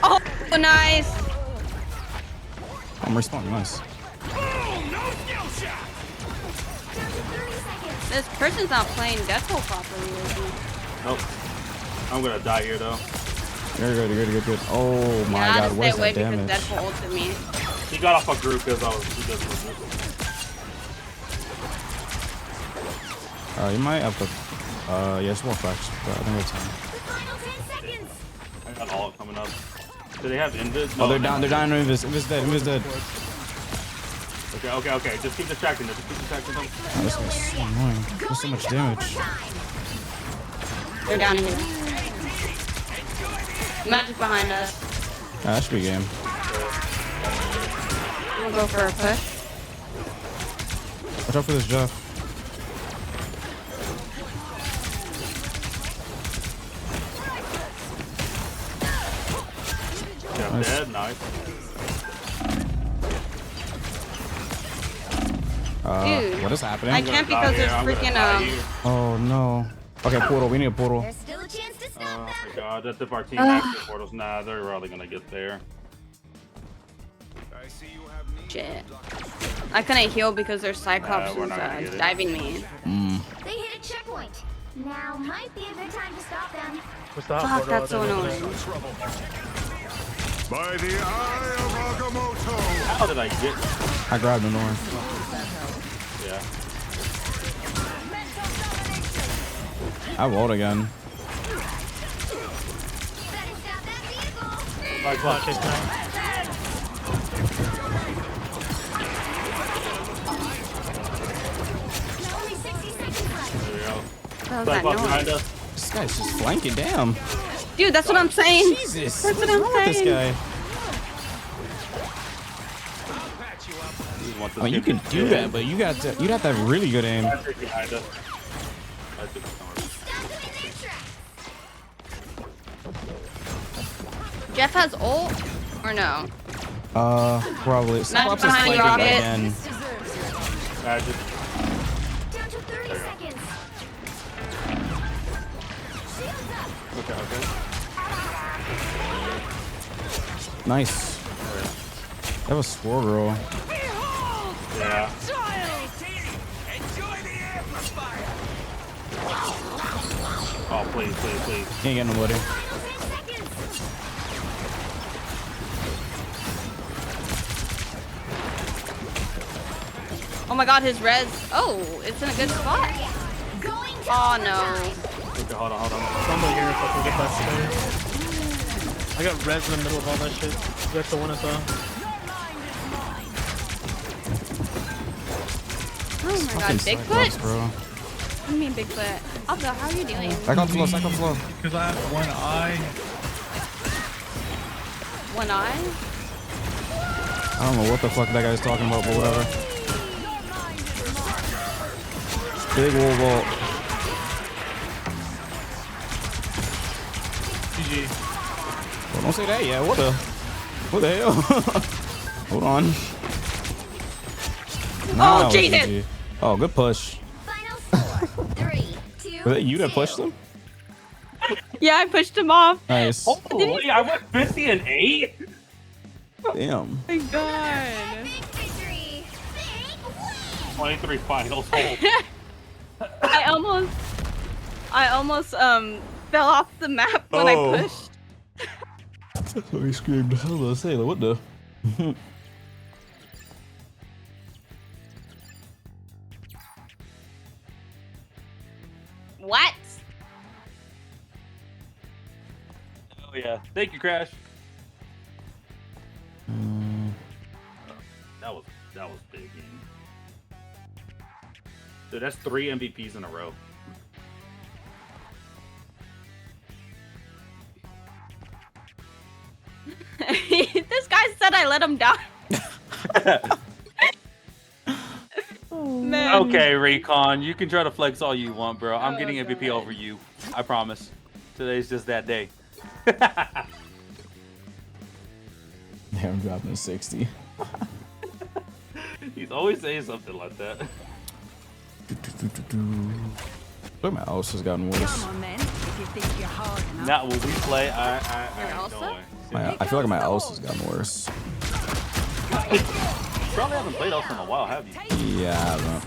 Oh, nice. I'm respawning. Nice. This person's not playing Deadpool properly, is he? Nope. I'm gonna die here though. You're good. You're good. You're good. Oh my Yeah, I had god, to where's stay away that because damage? Deadpool ulted me. He got off a group because I was. He doesn't resist. You might have to. Yeah, it's more facts, but I think it's fine. I got all coming up. Do they have invis? Oh, they're down. They're down. Invis. Invis dead. Invis dead. Okay. Just keep distracting them. Just keep distracting them. Oh, this guy's so annoying. There's so much damage. They're down here. Magic behind us. Yeah, that should be a game. We'll go for a push. Watch out for this Jeff. Yeah, Nice. dead. Nice. Dude, what is happening? I can't because there's freaking Oh no. Okay, portal. We need a portal. There's still a chance to stop Oh them. my god, that's if our team has the portals. Nah, they're probably gonna get there. shit. I couldn't heal because their Cyclops we're was not gonna get it. diving me. They hit a checkpoint. Now might be a good time to stop them. Fuck, that's so annoying. By the eye of Agamotto. How did I get? I grabbed the north. Yeah. I rolled again. Nice one. There we go. That was that Behind noise. us. This guy's just flanking down. Dude, that's what I'm saying. Jesus. That's what What's I'm wrong with this saying. guy? I mean, you can do that, but you'd have to have really good aim. Behind us. Jeff has ult or no? Probably. Not Cyclops is behind flanking Rocket. again. Magic. Down to 30 seconds. Okay. Nice. That was Squirrel. Yeah. Oh, please. Can't get nobody. Oh my god, his res. Oh, it's in a good spot. Oh no. Okay, hold on. Somebody here if I can get that stairs. I got res in the middle of all that shit. That's the one at the. Oh my god, Bigfoot? Bro. What do you mean Bigfoot? Alpha, how are you doing? Cyclops low. Because I have one eye. One eye? I don't know what the fuck that guy's talking about, but whatever. Big wall vault. GG. Well, don't say that yet. What the hell? Hold on. Oh, Jesus! GG. Oh, good push. Final score. 3, 2, Was that you that pushed him? Yeah, I pushed him off. Nice. Holy, I went 50 and 8? Damn. Oh my god. big victory. Big win. 23 finals. Hold. I almost fell off the map when I pushed. That's what he screamed. I was gonna say, like, what the? What? Oh yeah. Thank you, Crash. That was big game. Dude, that's 3 MVPs in a row. This guy said I let him die. Man. Okay, Recon, you can try to flex all you want, bro. I'm getting MVP over you. I promise. Today's just that day. Damn, I'm dropping a 60. He's always saying something like that. Look, my mouse has gotten worse. Come on, then. If you think you're hard enough. Not when we play. I I feel like my mouse has gotten worse. Probably haven't played Elsa in a while, have you? Yeah, I haven't.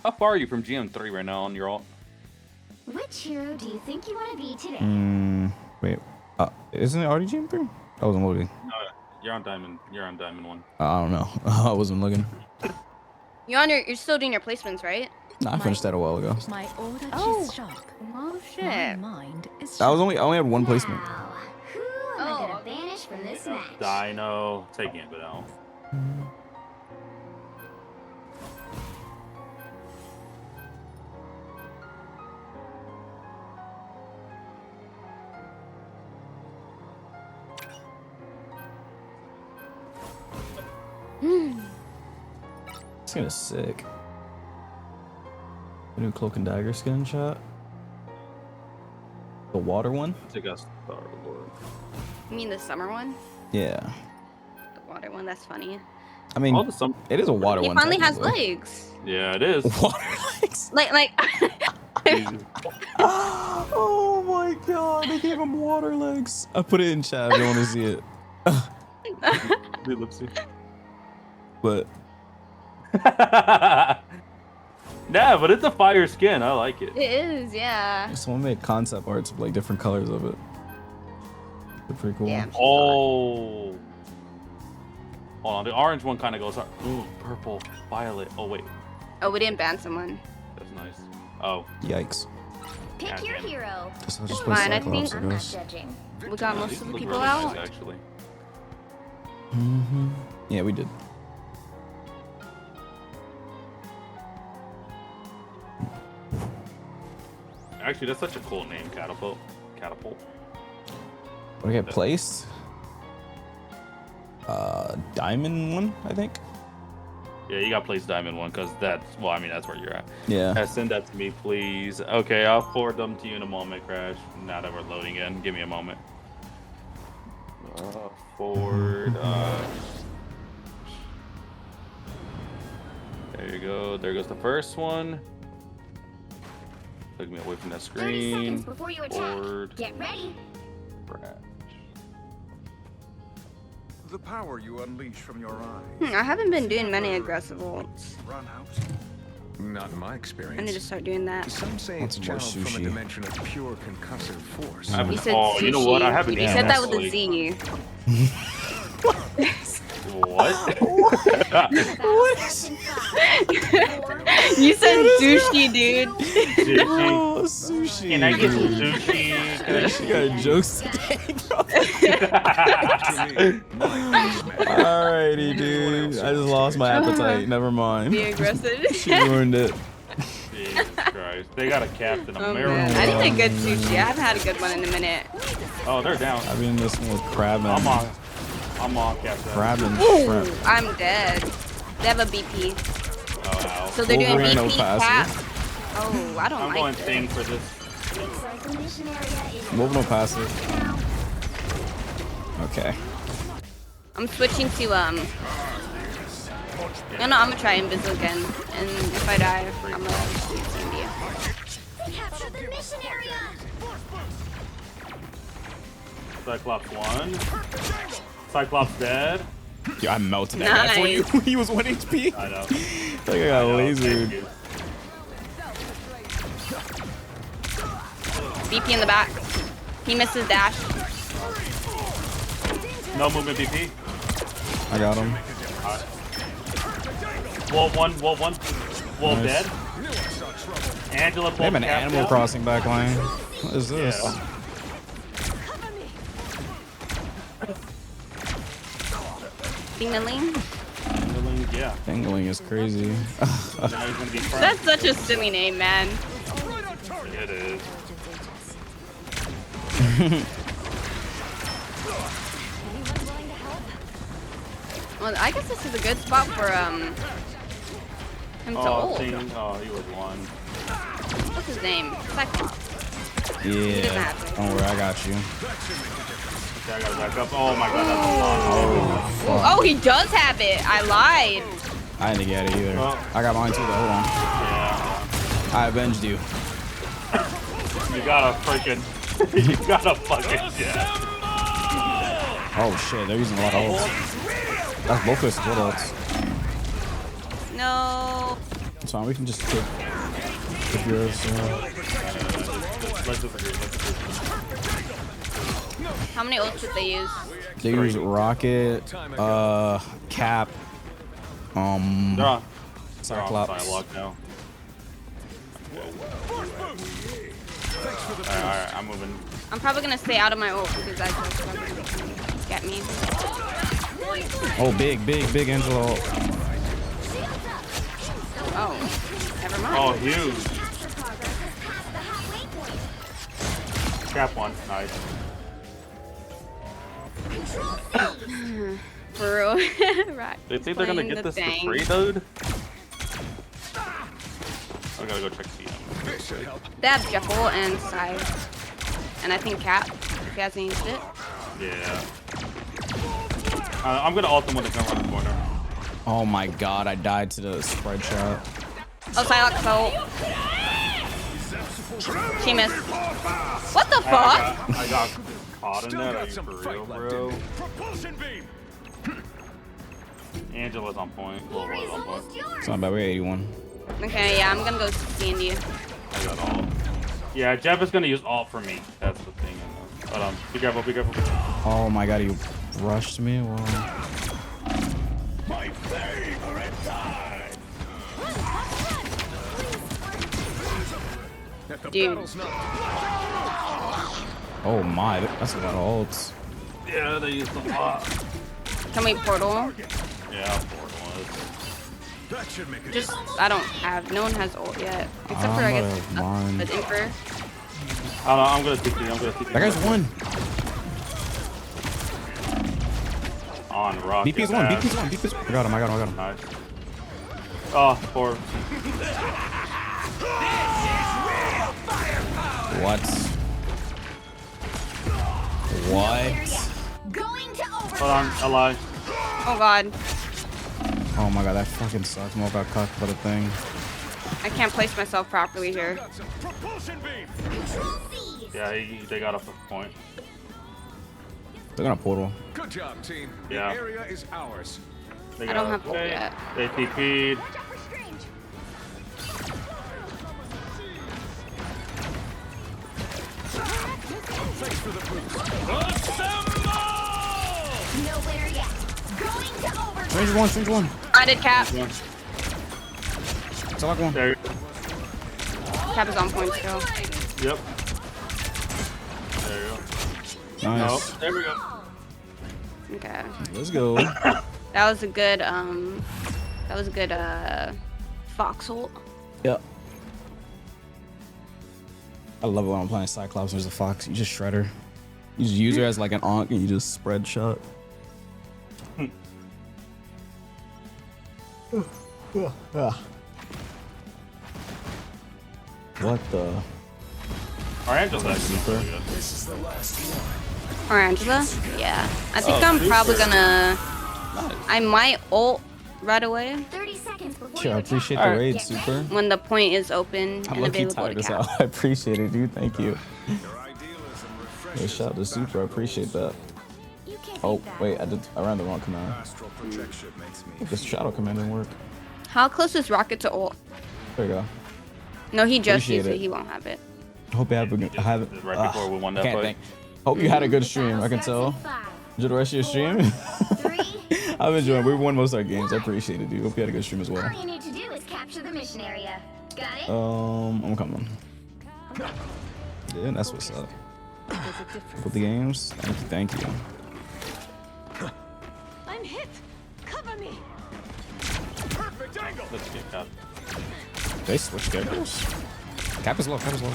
How far are you from GM3 right now on your ult? Which hero do you think you want to be today? Wait. Isn't it already GM3? I wasn't looking. You're on Diamond. You're on Diamond 1. I don't know. I wasn't looking. You're still doing your placements, right? No, I finished that a while ago. My order is sharp. Oh shit. My mind is I only had one placement. Wow. Who am I going to banish from this match? Dino. Taking it, but out. This skin is sick. The new Cloak and Dagger skin shot. The water one? Take us Star-Lord. You mean the summer one? Yeah. The water one, that's funny. I mean, it is a water one. He finally has technically. legs. Yeah, it is. Water legs? Like Oh my god, they gave him water legs. I put it in chat if you want to see it. But nah, but it's a fire skin. I like it. it is, yeah. someone made concept arts of like different colors of it. They're pretty cool. Yeah. Oh. Hold on, the orange one kind of goes. Ooh, purple, violet. Oh wait, Oh, we didn't ban someone. that's nice. Oh, Yikes. Pick God your damn it. hero. Guess I'll just Or play Fine, I Cyclops, think- I I'm not guess. judging. We got these most of the look people really out. nice, actually. Yeah, we did. Actually, that's such a cool name, catapult. Catapult. What did I get placed? Diamond one, I think. Yeah, you got placed diamond one because that's, well, I mean, that's where you're at. Yeah. Send that to me, please. Okay, I'll forward them to you in a moment, Crash. Now that we're loading in, give me a moment. Forward. There you go. There goes the first one. Took me away from that 30 screen. seconds before you attack. Forward. Get ready. Crash. The power you unleash from your eyes. I haven't been doing many aggressive ults. Run out. Not in my experience. I need to start doing that. Some say Want it's some more channeled from a sushi. dimension of pure concussive force. I haven't, You said oh, you know what? I sushi. haven't You eaten said that with a actually. Z. What? You said sushi, dude. Sushi. Oh, sushi. Can I get some sushi? She got jokes today, bro. Alrighty, dude. I just lost my appetite. Never mind. Be aggressive. She ruined it. Jesus Christ. They got a Captain Oh America. man, I need a good sushi. I haven't had a good one in a minute. Oh, they're down. I've been this one with crab and I'm on Captain. crab and Ooh, shrimp. I'm dead. They have a BP. Oh, wow. So they're doing Wolverine, no BP passive. cap. Oh, I don't I'm like going this. thing for this. Looks like the mission area is Move no passive. Okay. I'm switching to No, I'm gonna try Invis again, and if I die, I'm gonna shoot India. capture the mission area. Cyclops 1. Cyclops dead. Yo, I melted that guy for you. He was 1 HP. I know. I think I got lasered. BP in the back. He misses dash. No movement BP. I got him. Wall 1, wall 1. Wall Nice. dead. Angela They have an Animal Crossing backline. What is this? Yeah. Ding-a-ling. Yeah. Dangling is crazy. Now he's gonna be front. That's such a silly name, man. It is. Well, I guess this is a good spot for him to ult. Oh, he was 1. What's his name? Cyclops. Yeah. Don't worry, I got you. Okay, I gotta back up. Oh my god, that's a lot. Oh, fuck. Oh, he does have it. I lied. I didn't get it either. Oh. I got mine too, though. Hold on. Yeah. I avenged you. You gotta freaking. You gotta fucking death. Oh shit, they're using a lot of ults. That's both their support ults. No. It's fine, we can just take if yours. Let's disagree. How many ults did they use? They use Rocket, Cap, They're on. Cyclops. Psylocke now. Alright, I'm moving. I'm probably gonna stay out of my ult because I just get me. Oh, big Angela ult. Oh, never mind. Oh, huge. Cap 1, nice. For real. Right. They think they're gonna Playing get the this thing. for free, dude? I gotta go check CM. They have Jekyll and Sai. And I think Cap, if he hasn't used it. Yeah. I'm gonna ult them when they come around the corner. Oh my god, I died to the spread shot. Oh, Psylocke, so. She missed. What the fuck? I got caught in that. Are you for real, bro? Angela's on point. Lola's on point. It's not bad, we're 81. Okay, yeah, I'm gonna go C&D. I got ult. Yeah, Jeff is gonna use ult for me. That's the thing. But be careful, be careful. Oh my god, you rushed me? Wow. Dude. Oh my, that's a lot of ults. Yeah, they used a lot. Can we portal? Yeah, portal. Just, I don't have, no one has ult yet. Except for, I guess, the Infer. I don't know, I'm gonna TP, I'm gonna TP. That guy's one. On rocket. BP's one, BP's one, BP's one. I got him, I got him, I got him. Nice. Oh, poor. What? What? Hold on, ally. Oh god. Oh my god, that fucking sucks. Mo got cucked by the thing. I can't place myself properly here. Yeah, they got a point. They're gonna portal. Good job, team. Yeah. The area is ours. They I don't have ult yet. They TP'd. Thanks for the boost. Nowhere yet. Going to overtime. Strange one. I did cap. It's like one. There. Cap is on point still. Yep. There you go. Nice. Nope. There we go. Okay. Let's go. That was a good fox ult. Yep. I love it when I'm playing Cyclops and there's a fox. You just shred her. You just use her as like an onk and you just spread shot. What the? Our Angela's actually pretty good. This is the last one. Or Angela? Yeah. I think I'm probably gonna. I might ult right away. 30 seconds before Sure, I appreciate the raid, Super. When the point is open I'm and lucky available tired to this cap. out. I appreciate it, dude. Thank you. Hey, shout out to Super. I appreciate that. Oh, wait, I ran the wrong command. This shadow command didn't work. How close is Rocket to ult? There you go. No, he just Appreciate used it. it. He won't have it. Hope you have a good. Right before we won that fight. Hope you had a good stream. I can tell. Enjoy the rest of your stream. I've enjoyed. We won most of our games. I appreciate it, dude. Hope you had a good stream as well. All you need to do is capture the mission area. Got it? I'm coming. Yeah, that's what's up. With the games. Thank you. I'm hit. Cover me. Perfect angle. Let's get Cap. They switch characters. Cap is low. Cap is low. I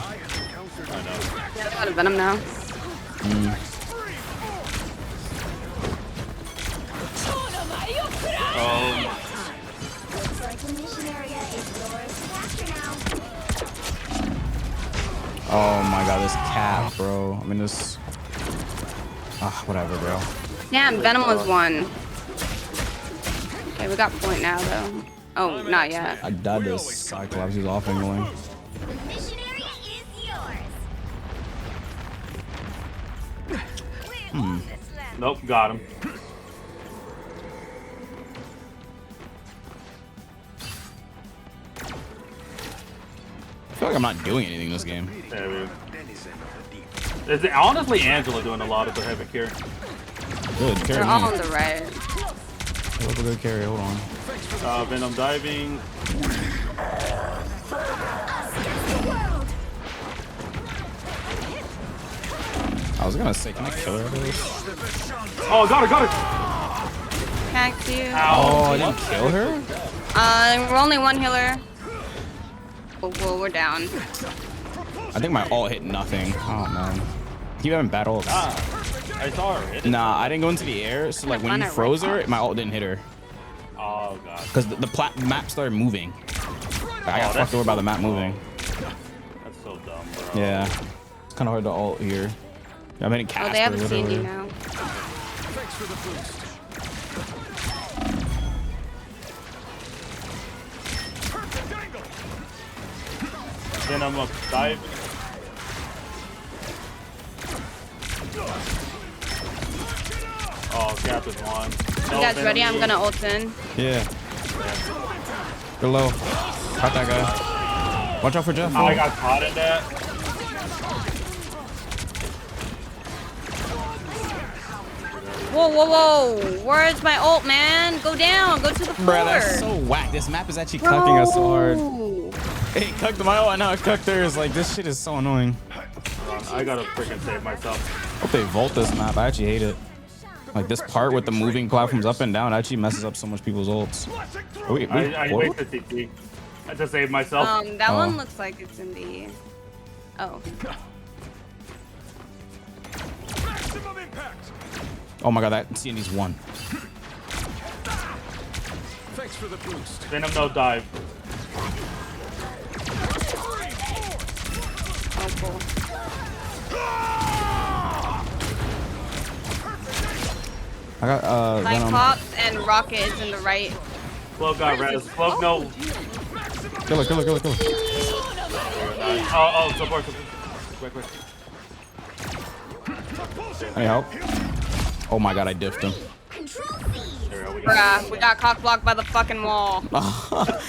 know. Yeah, I got a Venom now. Looks like the mission area is yours to capture now. Oh my god, this Cap, bro. I mean, this. Whatever, bro. Damn, Venom was one. Okay, we got point now though. Oh, not yet. I died to Cyclops. He's off angling. The mission area is yours. Nope, got him. I feel like I'm not doing anything this game. There we go. Is it honestly Angela doing a lot of the heavy carry? Good, carry They're me. all on the right. Look at good carry. Hold on. Venom diving. I was gonna say, can I kill her? Oh, got her. Hacked you. Oh, I didn't kill her? We're only one healer. Well, we're down. I think my ult hit nothing. Oh man. Keep having bad ults. I saw her hit it. Nah, I didn't go into the air. So like when you froze her, my ult didn't hit her. Oh god. Because the map started moving. I got fucked over by the map moving. That's so dumb, bro. Yeah. It's kind of hard to ult here. I'm hitting Casper. Oh, they haven't seen you literally. now. Thanks for the boost. Then I'm up dive. Oh, Cap is one. You guys ready? I'm gonna ult in. Yeah. Go low. Caught that guy. Watch out for Jeff. I got caught in that. Whoa, whoa, whoa! Where's my ult, man? Go down. Go to the floor. Bro, that's so whack. This map is actually cucking us so hard. Hey, cucked my ult, and now it cucked theirs. Like, this shit is so annoying. I gotta freaking save myself. Hope they vault this map. I actually hate it. Like, this part with the moving platforms up and down actually messes up so much people's ults. Wait, I wasted TP. I just saved myself. That one looks like it's in the... Oh. Oh my god, that C&D's one. Thanks for the boost. Venom no dive. Oh, cool. I got Venom. Cyclops and Rocket is in the right. Cloak got res. Cloak no. Kill her. Oh, support. Quick. I need help. Oh my god, I diffed him. Bruh, we got cock blocked by the fucking wall.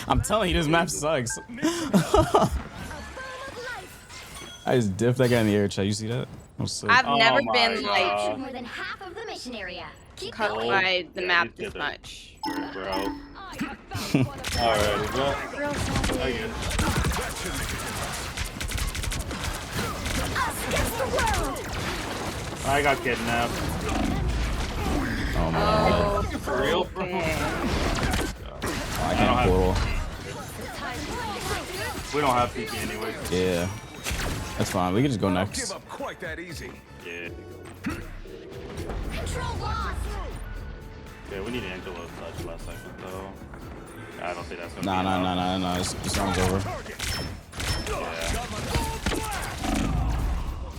I'm telling you, this map sucks. I just diffed that guy in the air, chat. You see that? I've never been like More than half of the mission area. cut by the map this much. Bro. Alright, well. I get it. I got kidnapped. Oh my god. For real, bro? I can't portal. We don't have TP anyway. Yeah. That's fine. We can just go next. Give up quite that easy. Yeah. Control lost. Yeah, we need Angelo's touch last second though. I don't think that's gonna be Nah. This round's over. Yeah.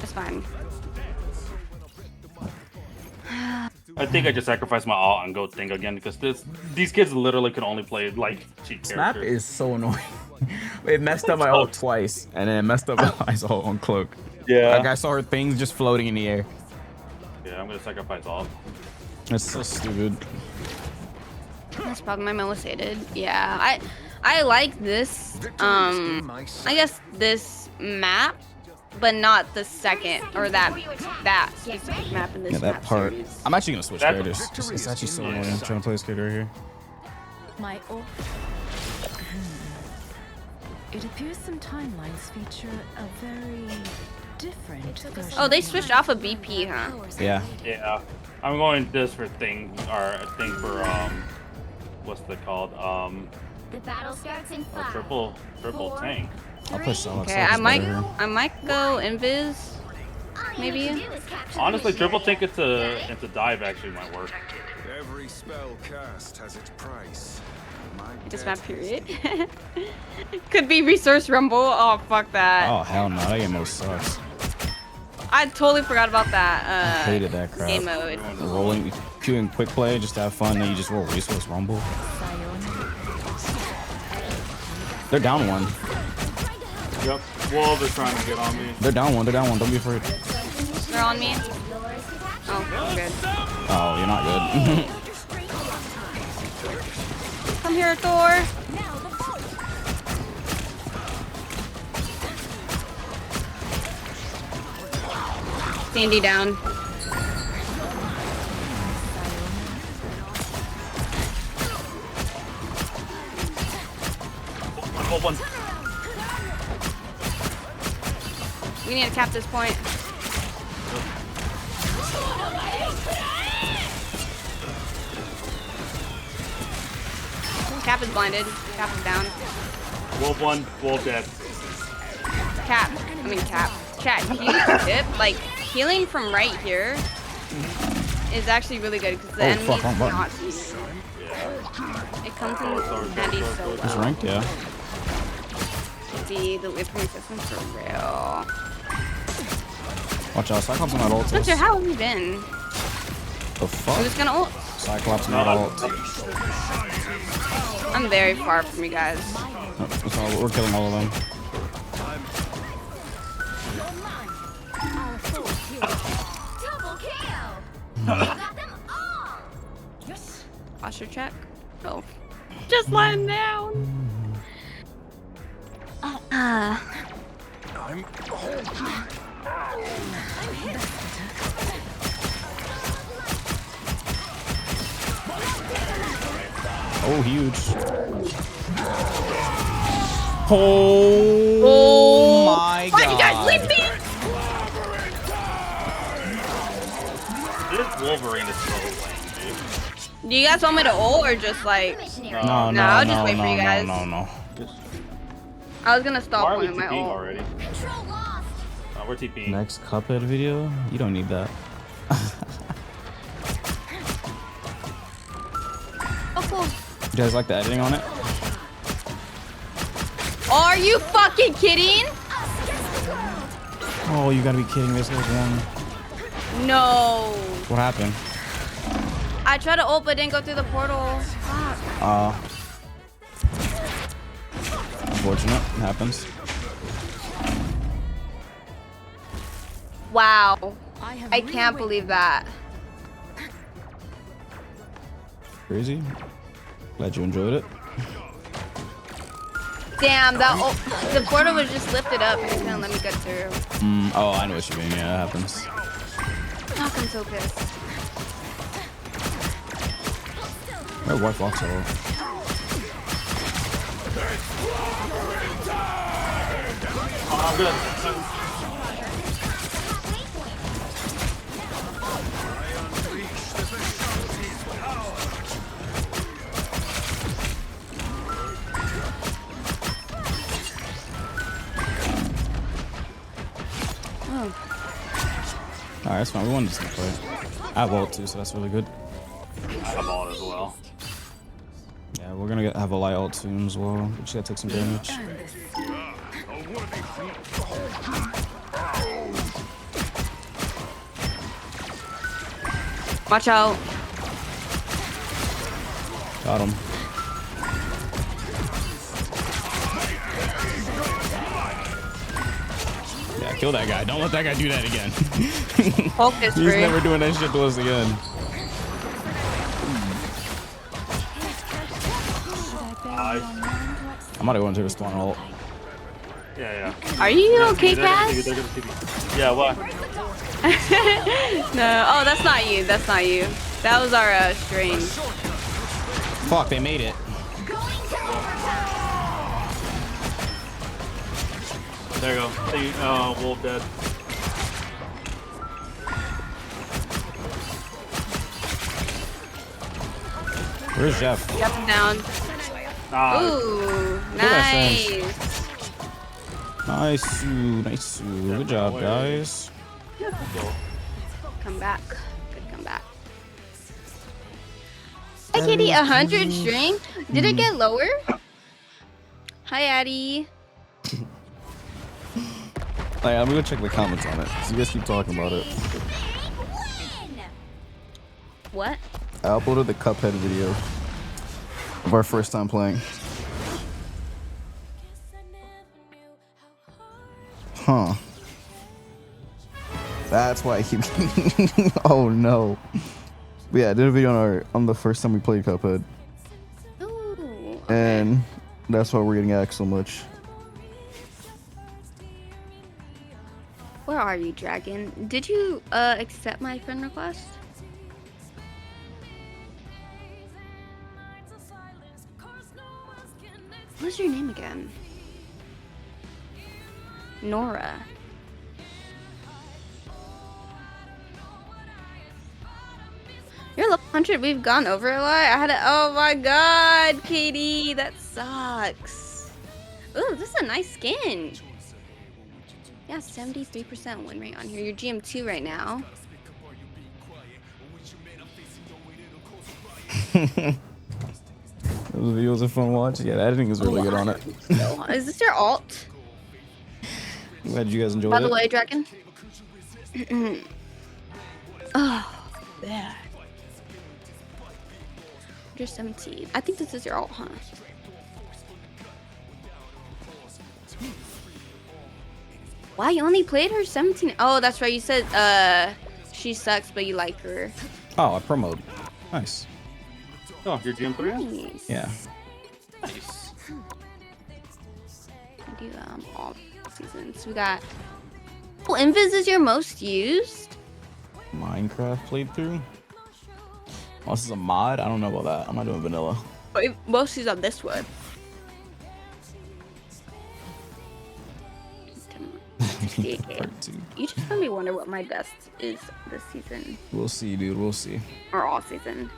That's fine. I think I just sacrificed my ult and go Thing again because these kids literally can only play like cheat Snap characters. is so annoying. It messed up my ult twice, and then it messed up my ult on Cloak. Yeah. Like I saw her things just floating in the air. Yeah, I'm gonna sacrifice ult. That's so stupid. That's probably my most hated. Yeah, I like this. I guess this map, but not the second or that specific map in this Yeah, that map part. series. I'm actually gonna switch characters. It's actually so annoying. I'm trying to play this character right here. My ult. It appears some timelines feature a very different version. Oh, they switched off of BP, huh? Yeah. Yeah. I'm going this for Thing or Thing for what's it called? The battle starts in 5. Triple tank. I'll play Solid. Okay, I might go Invis, maybe. Honestly, triple tank into dive actually might work. Every spell cast has its price. This map period. Could be Resource Rumble. Oh fuck that. Oh hell no, that game mode sucks. I totally forgot about that. I hated that crap. Game mode. Rolling, queuing quick play just to have fun, then you just roll Resource Rumble. They're down one. Yep. Wolves are trying to get on me. They're down one. Don't be afraid. They're on me. Oh, I'm good. Oh, you're not good. Come here, Thor. Sandy down. One. We need to cap this point. Cap is blinded. Cap is down. Wolf one. Wolf dead. Cap. Chat. Huge tip. Like healing from right here is actually really good because the enemies cannot see you. It comes in handy so well. It's ranked, yeah. See the whipping system for real. Watch out, Cyclops on that ult. Hunter, how have you been? The fuck? Who's gonna ult? Cyclops on that ult. I'm very far from you guys. No, it's all, we're killing all of them. Double kill. Got them all. Yes. Posture check. Oh. Just let him down. I'm Oh, huge. Oh my Why you guys god. leave me? This Wolverine is so lame, dude. Do you guys want me to ult or just like? No, no, I'll just no, wait for you no, guys. no. I was gonna stop Why are we playing my TPing ult. already? We're TPing. Next Cuphead video? You don't need that. Oh, cool. You guys like the editing on it? Are you fucking kidding? Oh, you gotta be kidding. This was one. No. What happened? I tried to ult but didn't go through the portal. Fuck. Unfortunate. It happens. Wow. I can't believe that. Crazy. Glad you enjoyed it. Damn, that the portal was just lifted up and it couldn't let me get through. Oh, I know what you mean. Yeah, it happens. Fuck, I'm so pissed. My wife walks over. Oh, I'm good. Alright, that's fine. We wanted to play. I have ult too, so that's really good. I have ult as well. Yeah, we're gonna have a light ult soon as well. We just gotta take some damage. Watch out. Got him. Yeah, kill that guy. Don't let that guy do that again. Focus, He's free. never doing that shit to us again. I'm gonna go into the spawn ult. Yeah. Are you okay, They're gonna Cass? see me. Yeah, what? No. Oh, that's not you. That's not you. That was our string. Fuck, they made it. There you go. Wolf dead. Where's Jeff? Yep, down. Ooh, nice. Nice. Good job, guys. Come back. Good comeback. Hi, Kitty. 100 string. Did it get lower? Hi, Addie. Alright, I'm gonna check the comments on it. So you guys keep talking about it. What? I uploaded the Cuphead video of our first time playing. Huh. That's why I keep oh no. But yeah, I did a video on the first time we played Cuphead. Ooh, okay. And that's why we're getting axed so much. Where are you, Dragon? Did you accept my friend request? What's your name again? Nora. You're level 100. We've gone over a lot. I had to. Oh my god, Katie, that sucks. Ooh, this is a nice skin. Yeah, 73% win rate on here. You're GM2 right now. Those videos are fun to watch. Yeah, the editing is really good on it. Is this your alt? I'm glad you guys enjoyed By it. the way, Dragon. Oh, bad. You're 17. I think this is your alt, huh? Wow, you only played her 17. Oh, that's right. You said she sucks, but you like her. Oh, I promoted. Nice. Oh, you're GM3? Nice. Yeah. Nice. I do all seasons. We got. Oh, Invis is your most used. Minecraft playthrough. Oh, this is a mod? I don't know about that. I'm not doing vanilla. Mostly's on this one. You just made me wonder what my best is this season. We'll see, dude. We'll see. Or all season.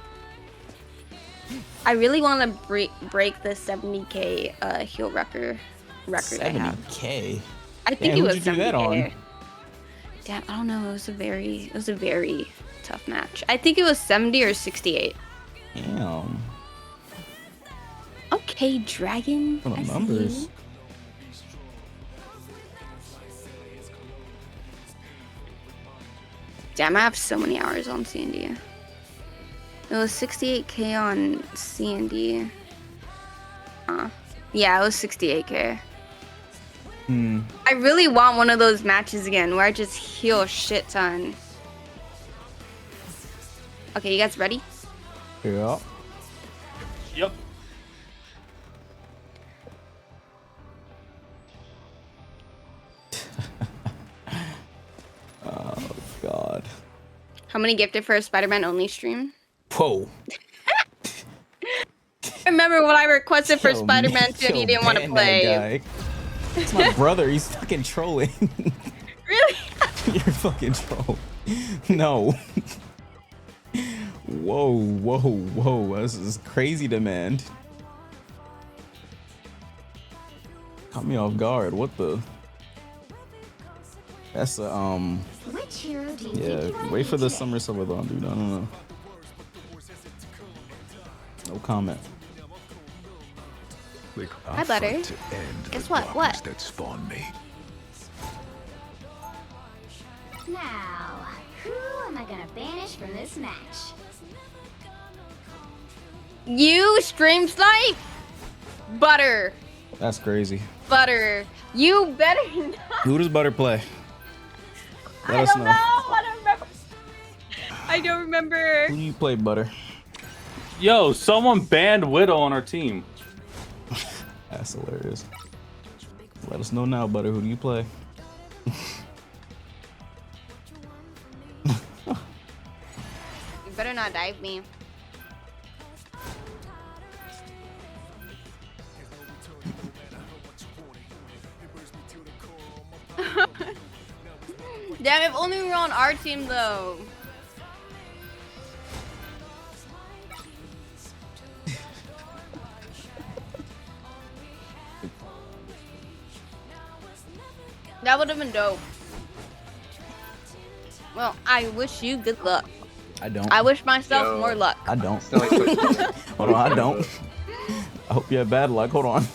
I really want to break the 70k heal record. 70k. I think it was 70K. Do that on? Damn, I don't know. It was a very tough match. I think it was 70 or 68. Damn. Okay, Dragon. What are the numbers? Damn, I have so many hours on C&D. It was 68k on C&D. Yeah, it was 68k. I really want one of those matches again where I just heal a shit ton. Okay, you guys ready? Yeah. Yep. Oh God. How many gifted for a Spider-Man only stream? Whoa. Remember when I requested for Spider-Man 2 and you didn't want to play? It's my brother. He's fucking trolling. Really? You're fucking troll. No. Whoa. This is crazy demand. Caught me off guard. What the? That's a Which hero do you think yeah. you wanna Wait be for the today? summer subathon, dude. I don't know. No comment. Hi, Butter. Guess what? What? That spawned me. Now, who am I gonna banish from this match? You stream snipe? Butter. That's crazy. Butter. You better not. Who does Butter play? Let us know. I don't remember. I don't remember. Who do you play, Butter? Yo, someone banned Widow on our team. That's hilarious. Let us know now, Butter. Who do you play? You better not dive me. Damn, if only we were on our team though. That would have been dope. Well, I wish you good luck. I don't. I wish myself more luck. I don't. Hold on, I don't. I hope you have bad luck. Hold on.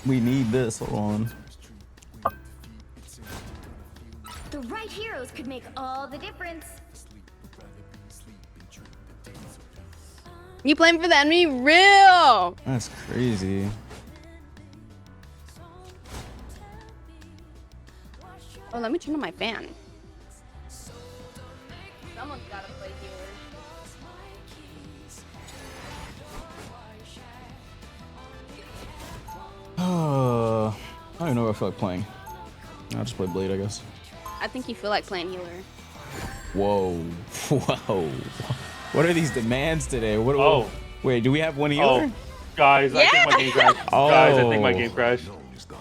We need this. Hold on. The right heroes could make all the difference. You playing for the enemy? Real! That's crazy. Oh, let me turn on my fan. Someone's gotta play I don't even know what I feel like playing. I'll just play Blade, I guess. I think you feel like playing healer. Whoa. What are these demands today? What? Oh. Wait, do we have one healer? Oh, guys, I think my game crashed. Oh. Guys, I think my game crashed.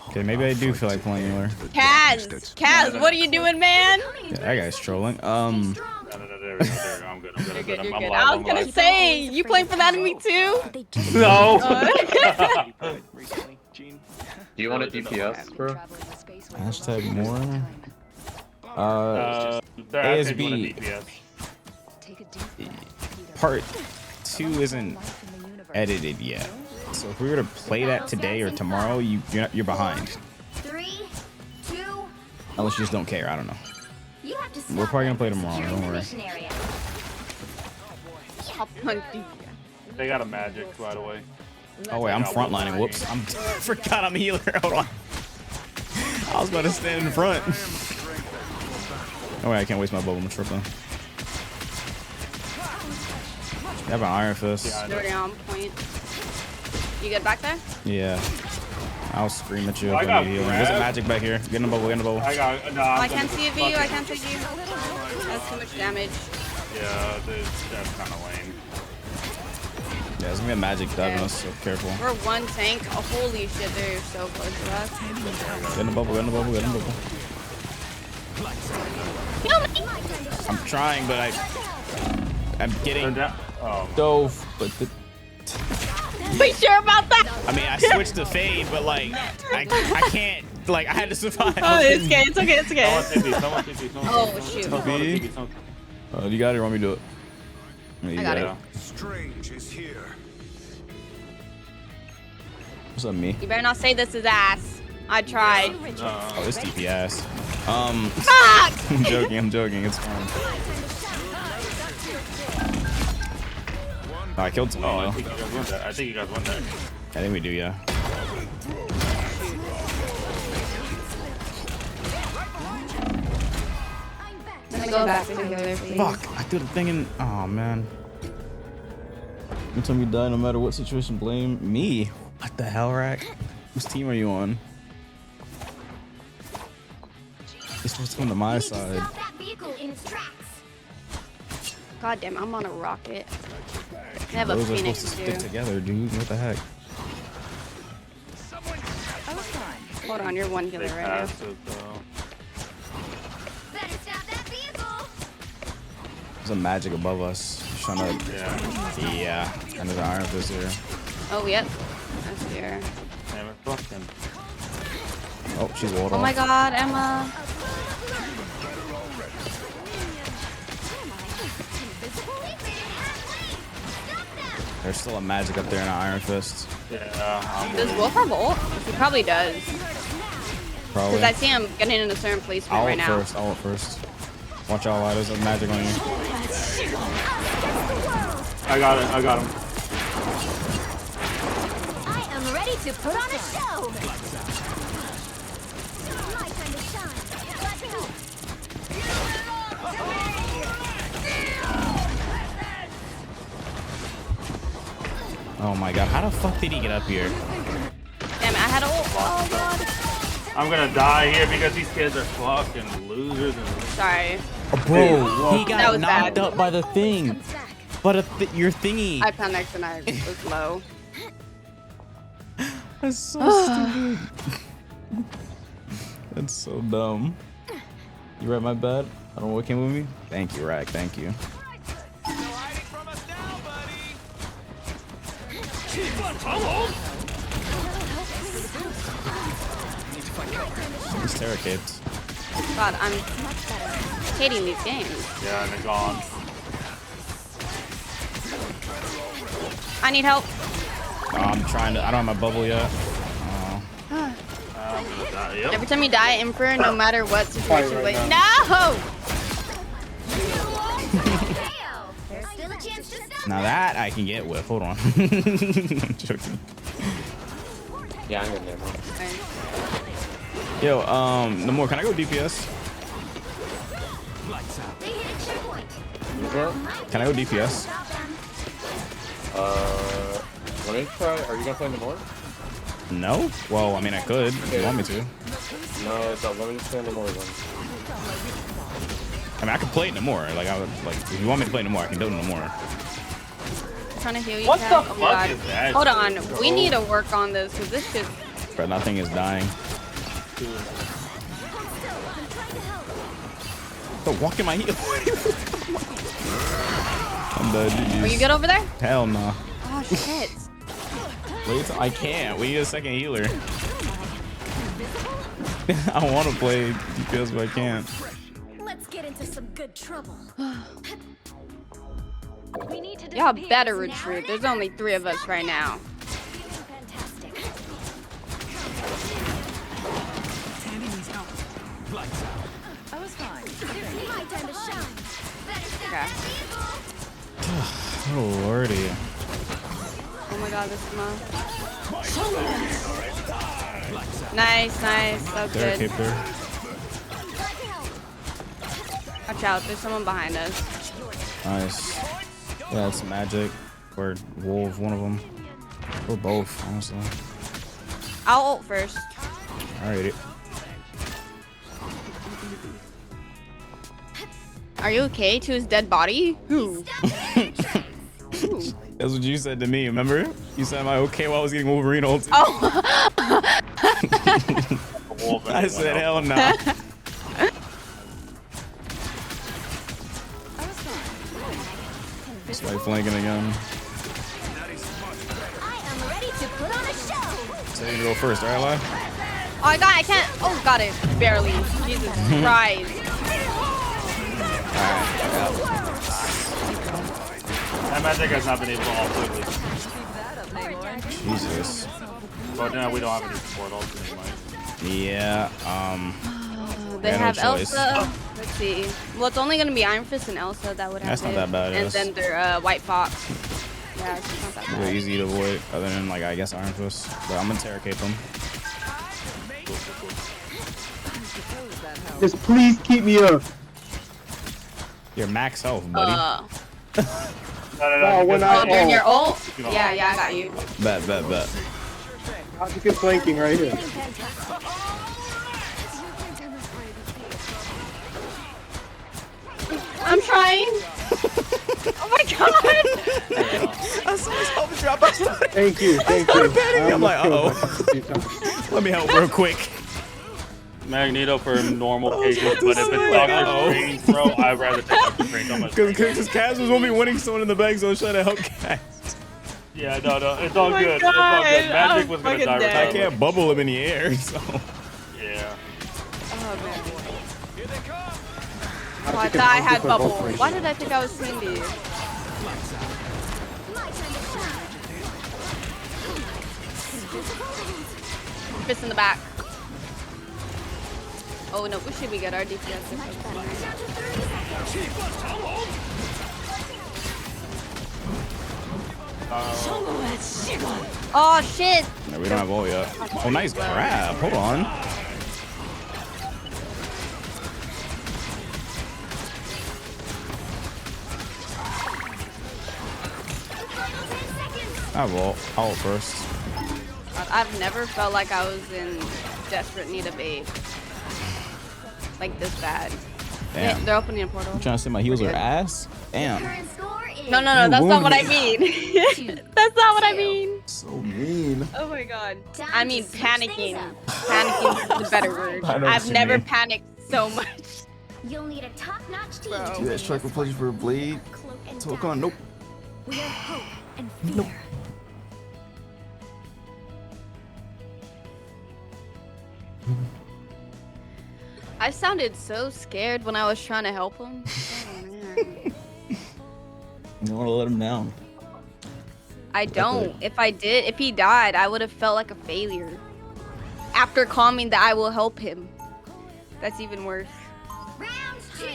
Okay, maybe I do feel like playing healer. Kaz, what are you doing, man? Yeah, that guy's trolling. No, there we go. I'm good. You're good. I was gonna say, you playing for the enemy too? No. Do you want a DPS, bro? Hashtag more. They're asking if you want a ASB. DPS. Part 2 isn't edited yet. So if we were to play that today or tomorrow, you're behind. 3, 2, Unless you just don't care. I don't know. you have to We're stop probably gonna play them tomorrow. securing Don't the worry. mission area. They got a magic, by the way. Oh wait, I'm frontlining. Whoops. I forgot I'm a healer. Hold on. I was about to stand in front. Oh wait, I can't waste my bubble. I'm tripping. You have an Iron Fist. They're on point. You good back there? Yeah. I'll scream at you I if I got need healing. There's a grabbed. magic back here. Get in the bubble, get in the bubble. I got no. I can't see a view. I can't take you. That's too much damage. Yeah, that's kind of lame. Yeah, There's gonna be a magic diving us, so careful. We're one tank. Oh, holy shit, they're so close to us. Get in the bubble, get in the bubble, get in the bubble. I'm trying, but I'm getting dove, but the... Be sure about that? I mean, I switched to fade, but like, I can't, like, I had to survive. Oh, it's okay, it's okay, it's okay. Oh, shoot. You got it, or want me to do it? I got it. Strange is here. What's up, me? You better not say this is ass. I tried. Oh, this DPS. Fuck! I'm joking, it's fine. Oh, I killed someone. I think you guys won that. I think you guys won that. I think we do, yeah. Let me go back to healer, please. Fuck, I threw the thing in. Oh, man. Every time you die, no matter what situation, blame me. What the hell, Rack? Whose team are you on? You're supposed to come to my side. God damn, I'm on a rocket. I have a Those are Phoenix supposed to too. stick together, dude. What the heck? Hold on, you're one healer right now. There's a magic above us. He's trying to. Yeah. And there's an iron fist here. Oh, yep. That's here. Oh, she's walled Oh off. my god, Emma. There's still a magic up there in an iron fist. Yeah. Does Wolf have ult? He probably does. Probably. Because I see him getting in a certain placement right now. I'll ult first. Watch out, Why there's a magic on you. I got him. I am ready to put on a show. My time to shine. Let's go. Oh my god, how the fuck did he get up here? Damn it, I had ult. Oh god. I'm gonna die here because these kids are fucking losers. Sorry. Oh, bro, he That got was knocked bad. up by the thing. But your thingy. I panicked and I was low. That's so stupid. That's so dumb. You right, my bad? I don't know what came with me. Thank you, Rack. Thank you. These Terra kids. God, I'm hating these games. Yeah, they're gone. I need help. Oh, I'm trying to. I don't have my bubble yet. Every time you die, Infer, no matter what situation, wait. No! Now that I can get with. Hold on. I'm joking. Yeah, I'm gonna Yo, no more. Can I go DPS? Can I go DPS? Let me try. Are you gonna play more? No. Well, I mean, I could if you want me to. No, let me just play more then. I mean, I could play it no more. Like, I would like if you want me to play no more, I can do it no more. Trying to heal you, What Kat. the Oh my fuck God. is that? Hold on. We need to work on this because this shit. But nothing is dying. Don't walk in my heel. I'm dead. Are you good over there? Hell no. Oh shit. Wait, I can't. We need a second healer. I want to play DPS, but I can't. Let's get into some good trouble. Y'all better retreat. There's only 3 of us right now. I was fine. My time to shine. Okay. Oh lordy. Oh my god, this is Nice, nice. So There, good. cape there. Watch out, there's someone behind us. Nice. Yeah, it's magic. Or wolf, one of them. Or both, honestly. I'll ult first. Alrighty. Are you okay to his dead body? Who? That's what you said to me, remember? You said, am I okay while I was getting Wolverine ulti? Oh. I said, hell nah. This guy flanking again. I am ready to put on a show. So you go first, right, Eli? Oh, I can't. Oh, got it. Barely. Jesus Christ. That magic has not been able to all quickly. Jesus. But now we don't have any support ults anyway. Yeah, They have no choice. Elsa. Let's see. Well, it's only gonna be Iron Fist and Elsa that would have That's not it. that bad, And yes. then their White Fox. Yeah, it's just not that They're bad. easy to avoid, other than, like, I guess Iron Fist. But I'm gonna interrogate them. Just please keep me up. You're max health, buddy. No, when I During your ult? Yeah, I got you. Bet. I'll just get flanking right here. I'm trying. Oh my god. I saw his health drop. Thank you. I'm like, uh-oh. Let me help real quick. Magneto for normal cases, but if it's Doctor Strange, bro, I'd rather take Doctor Strange on my screen. Because Kaz was only winning someone in the back, so I was trying to help Kaz. Yeah, no, it's all good. It's all good. Magic was gonna die. I can't bubble him in the air, so. Yeah. Oh, man. Oh, I thought I had bubble. Why did I think I was Cindy? Fist in the back. Oh no, we should be good. Our DPS is oh shit! No, we don't have ult yet. Oh, nice grab. Hold on. I have ult. I'll ult first. I've never felt like I was in desperate need of aid. Like this bad. Damn. They're opening a portal. I'm trying to say my heals are ass? Damn. No, that's not what I mean. That's not what I mean. So mean. Oh my god. I mean panicking. Panicking is the better word. I've never panicked so much. You'll need a top-notch team. Do that strike with pleasure for a blade. Talk on. Nope. We are hope and fear. Nope. I sounded so scared when I was trying to help him. Oh, man. You don't want to let him down. I don't. If he died, I would have felt like a failure. After calming that I will help him. That's even worse. Round 2.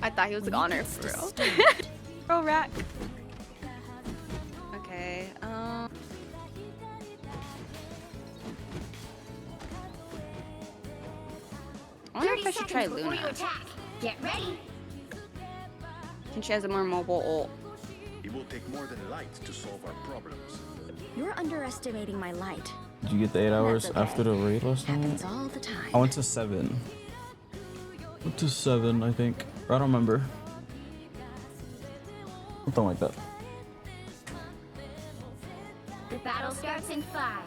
I thought he was a goner for real. Bro, rack. Okay. I wonder if I should try Luna. Get ready. And she has a more mobile ult. It will take more than light to solve our problems. You're underestimating my light. Did you get the 8 hours after the raid last time? Happens all the time. I went to 7. Went to 7, I think. I don't remember. Something like that. The battle starts in 5,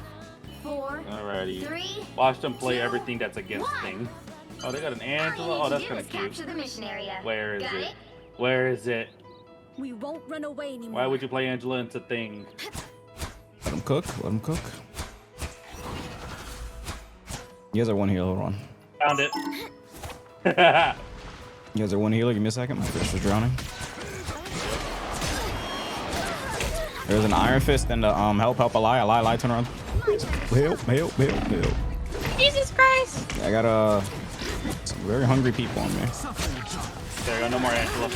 4, Alrighty. 3. Watch them play everything that's against thing. Oh, they got an Angela. Oh, that's kind of cute. Capture the mission area. Where is Got it? Where is it? We won't run away anymore. Why would you play Angela into thing? Let him cook. Let him cook. You guys are one healer. Hold on. Found it. You guys are one healer. Give me a second. My fish was drowning. There's an Iron Fist and help Ally, turn around. Help. Jesus Christ! I got some very hungry people on me. There you go, no more Angela.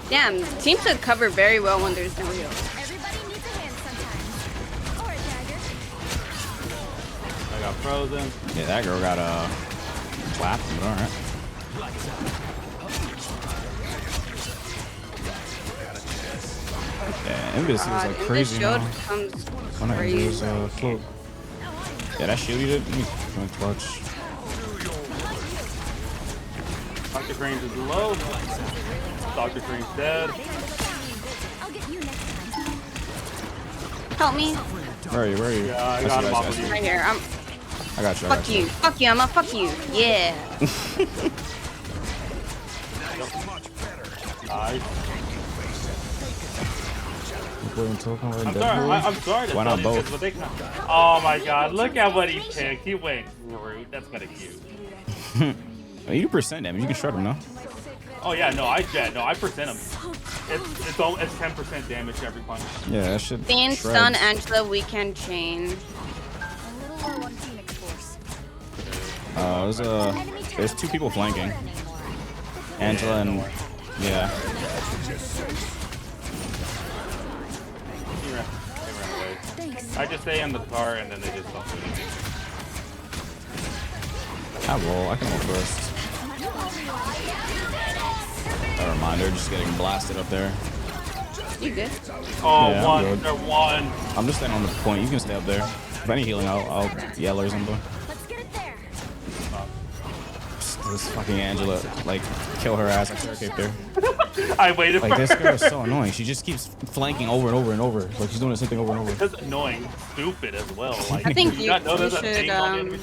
Damn, teams should cover very well when there's no heal. Everybody needs a hand sometimes. Or a dagger. I got frozen. Yeah, that girl got clapped, but alright. Yeah, Embassy was like crazy. Shield Now. comes When I crazy. cloak. Yeah, that shield you did. Clutch. Dr. Green's is low. Dr. Green's dead. Help me. Where are you? Where are you? Yeah, I got him off of you. Right here. I got you. Fuck you. Fuck you, Emma. Fuck you. Yeah. Nice. I'm sorry. I'm sorry to Why tell not you both? this, but they oh my god, look at what he picked. He went Groot. That's kind of cute. You percent damage. You can shred him now. Oh yeah, no, I percent him. It's 10% damage every punch. Yeah, that should. Fan stun Angela. We can chain. There's two people flanking. Angela and yeah. They ran away. I just stay in the car and then they just don't do anything. I can roll first. Never mind, they're just getting blasted up there. You good? Oh, yeah, one. They're one. I'm just standing on the point. You can stay up there. If I need healing, I'll yell or something. This fucking Angela, like, kill her ass. I turret her. I waited for her. Like, this girl is so her. annoying. She just keeps flanking over and over and over. Like, she's doing the same thing over and over. That's annoying. Stupid as well. Like, I think you should,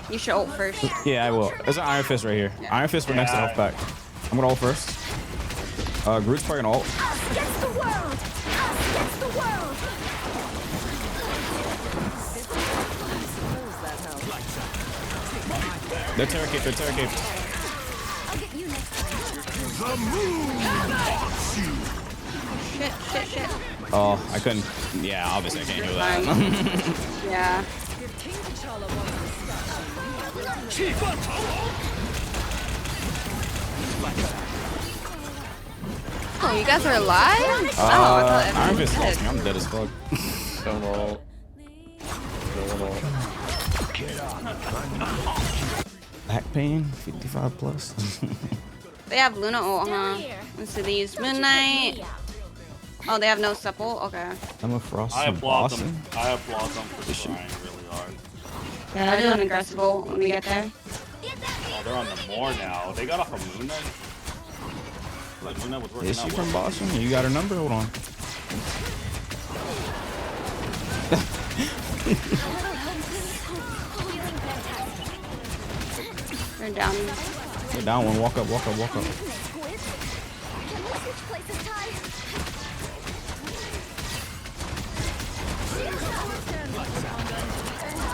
you should ult first. Yeah, I will. There's an Iron Fist right here. Yeah. Iron Fist for next to health pack. I'm gonna ult first. Groot's probably gonna ult. Against the world! Against the world! They're terror cape. They're terror cape. The moon! Shit. Oh, I couldn't. Yeah, obviously I can't do that. Yeah. Oh, you guys are alive? Iron Fist lost me. I'm dead as fuck. Don't roll. Back pain, 55 plus. They have Luna ult, huh? Let's see these. Midnight. Oh, they have no supple? Okay. I'm a Frost. I applaud them for trying really hard. Yeah, they're doing aggressive ult when we get there. Oh, they're on the more now. They got off of Moon Knight. Like, Moon Knight was working Is she out from well. Boston? You got her number? Hold on. They're down. They're down one. Walk up.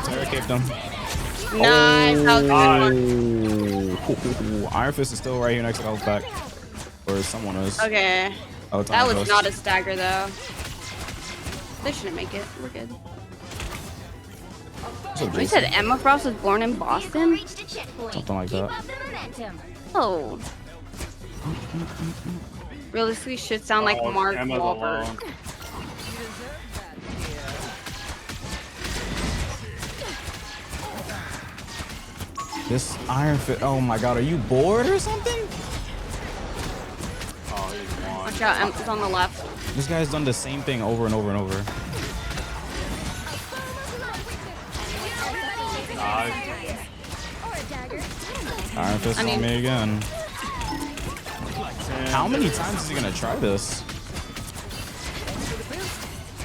Terror cape them. Nice. That was a good one. Iron Fist is still right here next to the health pack. Or someone is. Okay. Oh, it's that was Ghost. not a stagger, though. They shouldn't make it. We're good. You said Emma Frost was born in Boston? Something like that. Oh. Realistically, should sound like Mark Wahlberg. This Iron Fist. Oh my god, are you bored or something? Oh, he's won. Watch out, Emma's on the left. This guy's done the same thing over and over and over. Iron Fist on me again. How many times is he gonna try this?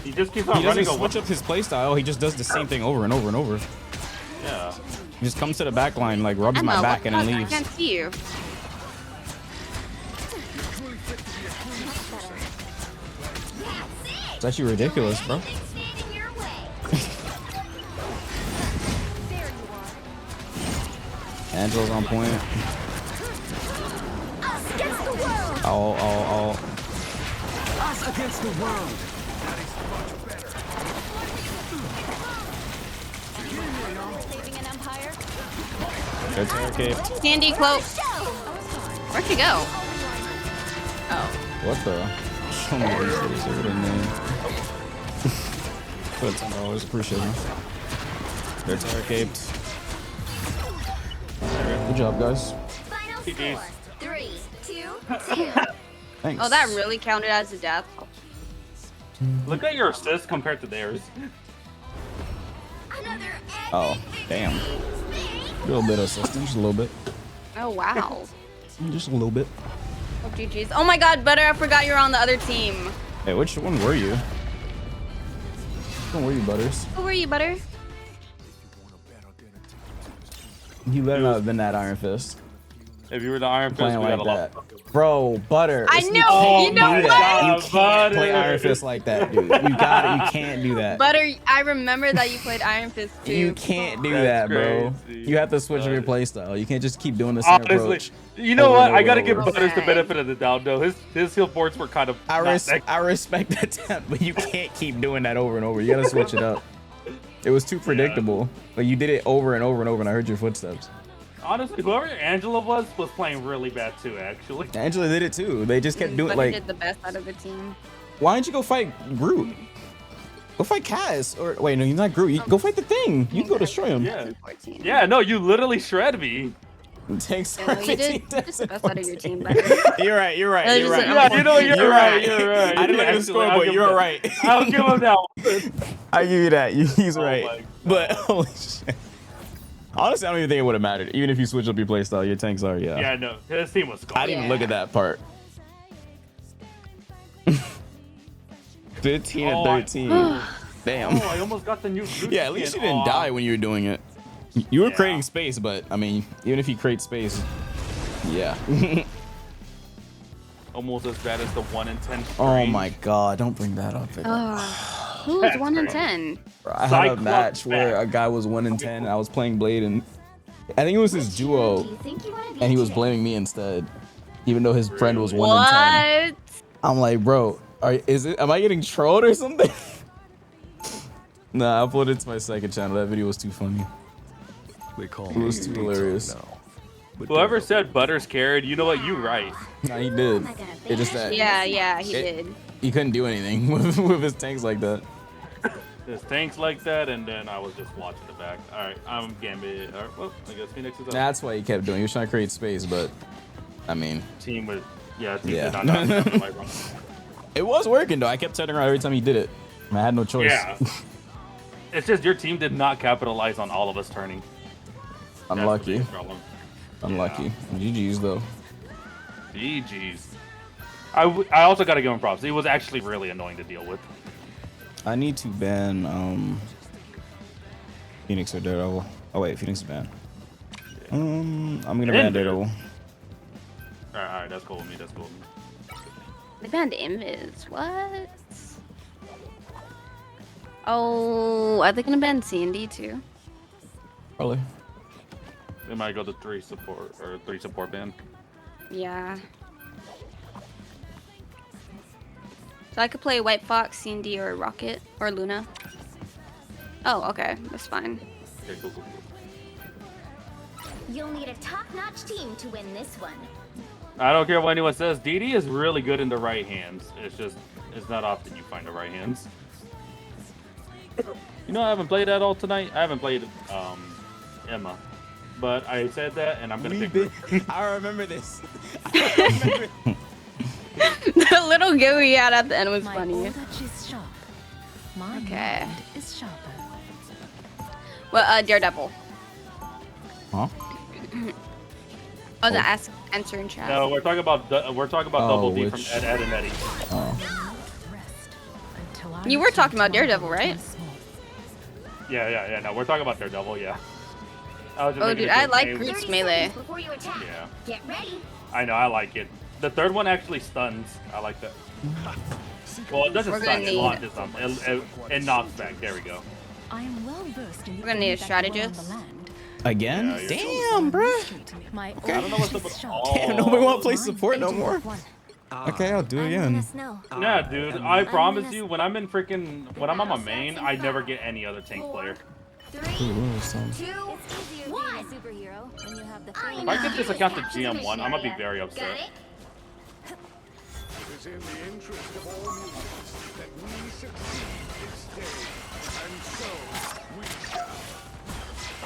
He just keeps on He running doesn't away. switch up his playstyle. He just does the same thing over and over and over. Yeah. He just comes to the back line, like rubs Emma, my back, what and then the fuck? leaves. I can't see you. It's actually ridiculous, bro. Angela's on point. Oh. Us against the world. Saving an empire. There's Terror Cape. Sandy cloak. Where'd she go? Oh. What the? Show me these things. What a name. For $10, appreciate it. They're Terror Caped. Good job, guys. Final score. 3, 2, 2. Thanks. Oh, that really counted as a death. Look at your assists compared to theirs. Oh, damn. A little bit of assistance, a little bit. Oh, wow. Just a little bit. Oh, GG's. Oh my god, Butter, I forgot you're on the other team. Hey, which one were you? Which one were you, Butters? Who were you, Butter? You better not have been that Iron Fist. If you were the Iron Fist, Playing we like got a lot. Bro, Butter. I it's- know, you know do what? that. You can't Butter. play Iron Fist like that, dude. You can't do that. Butter, I remember that you played Iron Fist too. You can't do That's that, bro. crazy. You have to switch up your playstyle. You can't just keep doing the same Honestly, approach. you know over what? and I over gotta and give over. Butters the benefit of the doubt, though. His heal boards were kind of. I respect the attempt, but you can't keep doing that over and over. You gotta switch it up. It was too predictable. Like you did it over and over and over, and I heard your footsteps. Honestly, whoever Angela was playing really bad too. Actually, Angela did it too. They just kept doing Butter like. did the best out of the team. Why don't you go fight Groot? Go fight Cass, or wait, no, he's not Groot. Go fight the thing. You can go destroy him. yeah, yeah. No, you literally shred me. Thanks. Yeah, no, you did the best out of your team, Butter. You're right. You're right. That You're was right. just- Yeah, you know what? You're right. You're right. I didn't look at the score, but you're right. I'll give him that one. I give you that. He's Oh right. my But holy shit. Honestly, I don't even think it would have mattered. Even if you switch up your playstyle, your tanks are, yeah. Yeah, no, his team was gone. I didn't even look at that part. 15 and 13. Damn. Oh, I almost got the new Groot Yeah, at least you skin. didn't Aw. die when you were doing it. You were creating space, but I mean, even if you create space, yeah. Almost as bad as the 1 in 10. Oh my god, don't bring that up. Who was 1 in 10? I had a match where a guy was 1 in 10 and I was playing Blade and I think it was his duo and he was blaming me instead, even though his friend was 1 in 10. What? I'm like, bro, am I getting trolled or something? Nah, I uploaded it to my second channel. That video was too funny. It was too hilarious. Whoever said Butters carried, you know what? You right. Nah, he did. It just that. Yeah, he did. He couldn't do anything with his tanks like that. There's tanks like that, and then I was just watching the back. All right, I'm Gambit. All right, well, I guess Phoenix is up. That's why he kept doing. He was trying to create space, but I mean, Team was, yeah, team yeah. did not know my run. It was working though. I kept turning around every time he did it. I had no choice. Yeah. It's just your team did not capitalize on all of us turning. Unlucky. That's the problem. Unlucky. GG's though. GG's. I also got to give him props. He was actually really annoying to deal with. I need to ban Phoenix or Daredevil. Oh wait, Phoenix is banned. I'm gonna ban Daredevil. Alright, that's cool with me. That's cool with me. They banned Invis. What? Oh, are they gonna ban C&D too? Probably. They might go to 3 support ban. Yeah. So I could play White Fox, C&D, or Rocket, or Luna. Oh, okay, that's fine. Okay, cool. You'll need a top-notch team to win this one. I don't care what anyone says. DD is really good in the right hands. It's not often you find the right hands. You know, I haven't played that all tonight. I haven't played Emma, but I said that, and I'm gonna pick her. I remember this. The little go he had at the end was funny. Is sharp. My Okay. mind is sharper. Well, Daredevil. Huh? Oh, the answer in chat. No, we're talking about Double D from which- Ed and Eddie. You were talking about Daredevil, right? Yeah. No, we're talking about Daredevil. Yeah. I was just Oh, making dude, a I joke like name. Groot's melee. Before you attack. Yeah. Get ready. I know, I like it. The third one actually stuns. I like that. Well, it doesn't We're stun. gonna It need- launches something. It knocks back. There we go. I am well versed in the We're gonna need a things that go on strategist. the land. Again? Yeah, you're Damn, bruh. My I don't know what's up with all. Damn, nobody want to play support no more. Okay, I'll do it again. Yeah, dude. I promise you, when I'm on my main, I never get any other tank player. 3, Ooh, what was that? 2, 1. Superhero when you have the If I get this account to GM1, I'm gonna be very Got upset. it? It is in the interest of all mutants that we succeed this day, and so we shall.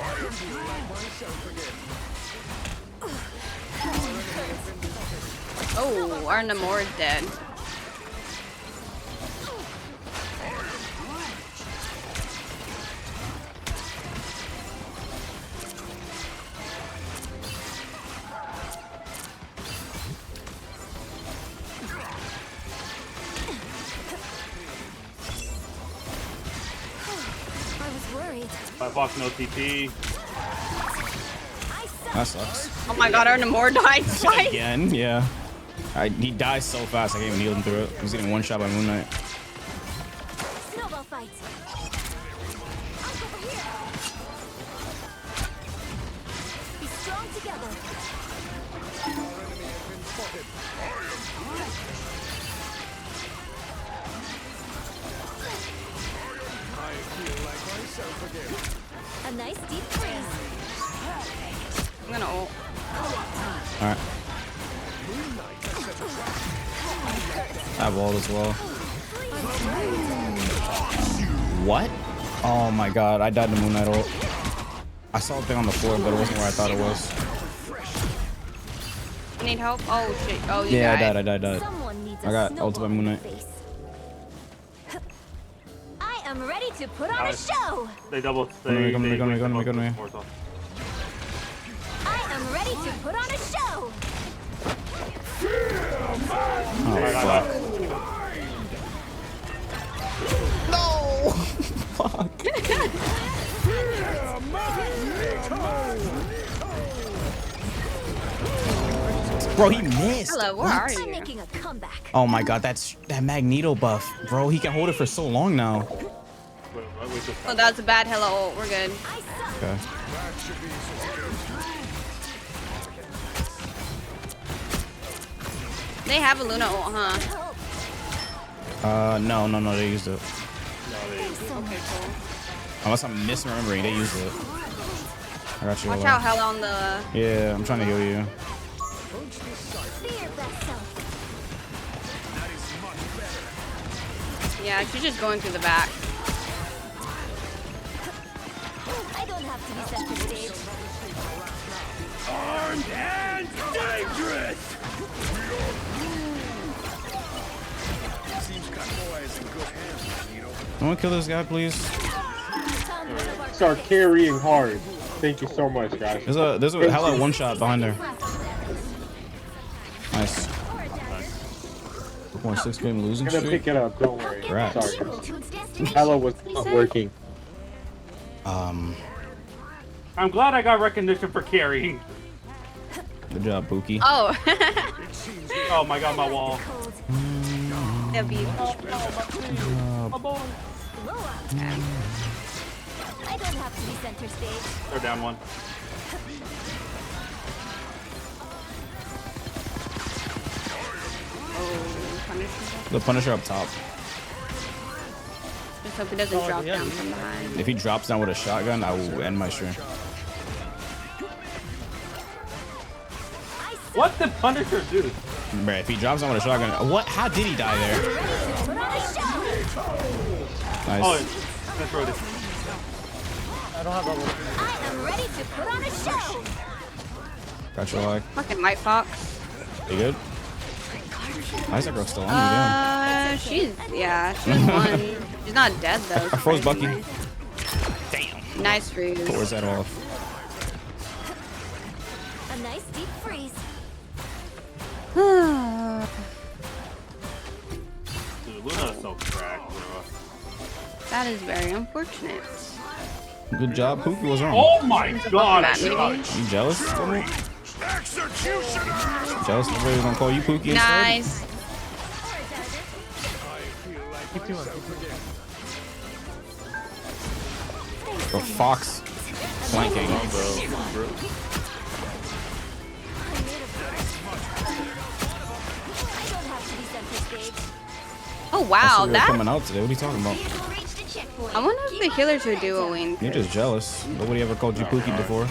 I am feeling like myself again. Oh, our Namor is dead. My Fox no TP. That sucks. Oh my god, our Namor died twice. Again, yeah. He dies so fast, I can't even heal him through it. He's getting one shot by Moon Knight. Snowball fight. Be strong together. I feel like myself again. A nice deep freeze. I'm gonna ult. Alright. I have ult as well. What? Oh my god, I died to Moon Knight ult. I saw a thing on the floor, but it wasn't where I thought it was. You need help? Oh shit. Oh, you Yeah, died. I died. I got ulted by Moon Knight. I am ready to put on a show. They double. Go to me. I am ready to put on a show. Oh, fuck. No! Fuck. Bro, he missed. Hello, where are you? I'm making a comeback. Oh my god, that's that Magneto buff. Bro, he can hold it for so long now. Oh, that was a bad hello ult. We're good. Okay. They have a Luna ult, huh? No, they used it. Okay, cool. Unless I'm misremembering, they used it. I got you. Watch out, hell on the. Yeah, I'm trying to heal you. Yeah, she's just going through the back. I don't have to be center stage. Armed and dangerous! Seems Kakoa is in good hands, Magneto. Someone kill this guy, please. Start carrying hard. Thank you so much, guys. There's a hella one shot behind her. Nice. 4.6 game losing I'm gonna streak. pick it up, don't worry. Congrats. Sorry. Hello was not working. I'm glad I got recognition for carrying. Good job, Pookie. Oh. Oh my god, my wall. That'd be. I don't have to be center stage. They're down one. The Punisher up top. Just hope he doesn't drop down from behind. If he drops down with a shotgun, I will end my stream. What did Punisher do? Bruh, if he drops down with a shotgun, what? How did he die there? Nice. Oh, that's right. I don't have a little. I am ready to put on a show. Got your leg. Fucking White Fox. You good? Why is that girl still on me? She's won. She's not dead though. I froze Bucky. Damn. Nice freeze. Where's that off? A nice deep freeze. Dude, Luna's so cracked, bro. That is very unfortunate. Good job, Pookie. What's wrong? Oh my god! You jealous? Jealous? Nobody's gonna call you Pookie instead? Nice. The Fox flanking. Oh wow, That's that. coming out today. What are you talking about? I wonder if the healers are duoing. You're just jealous. Nobody ever called you Pookie before.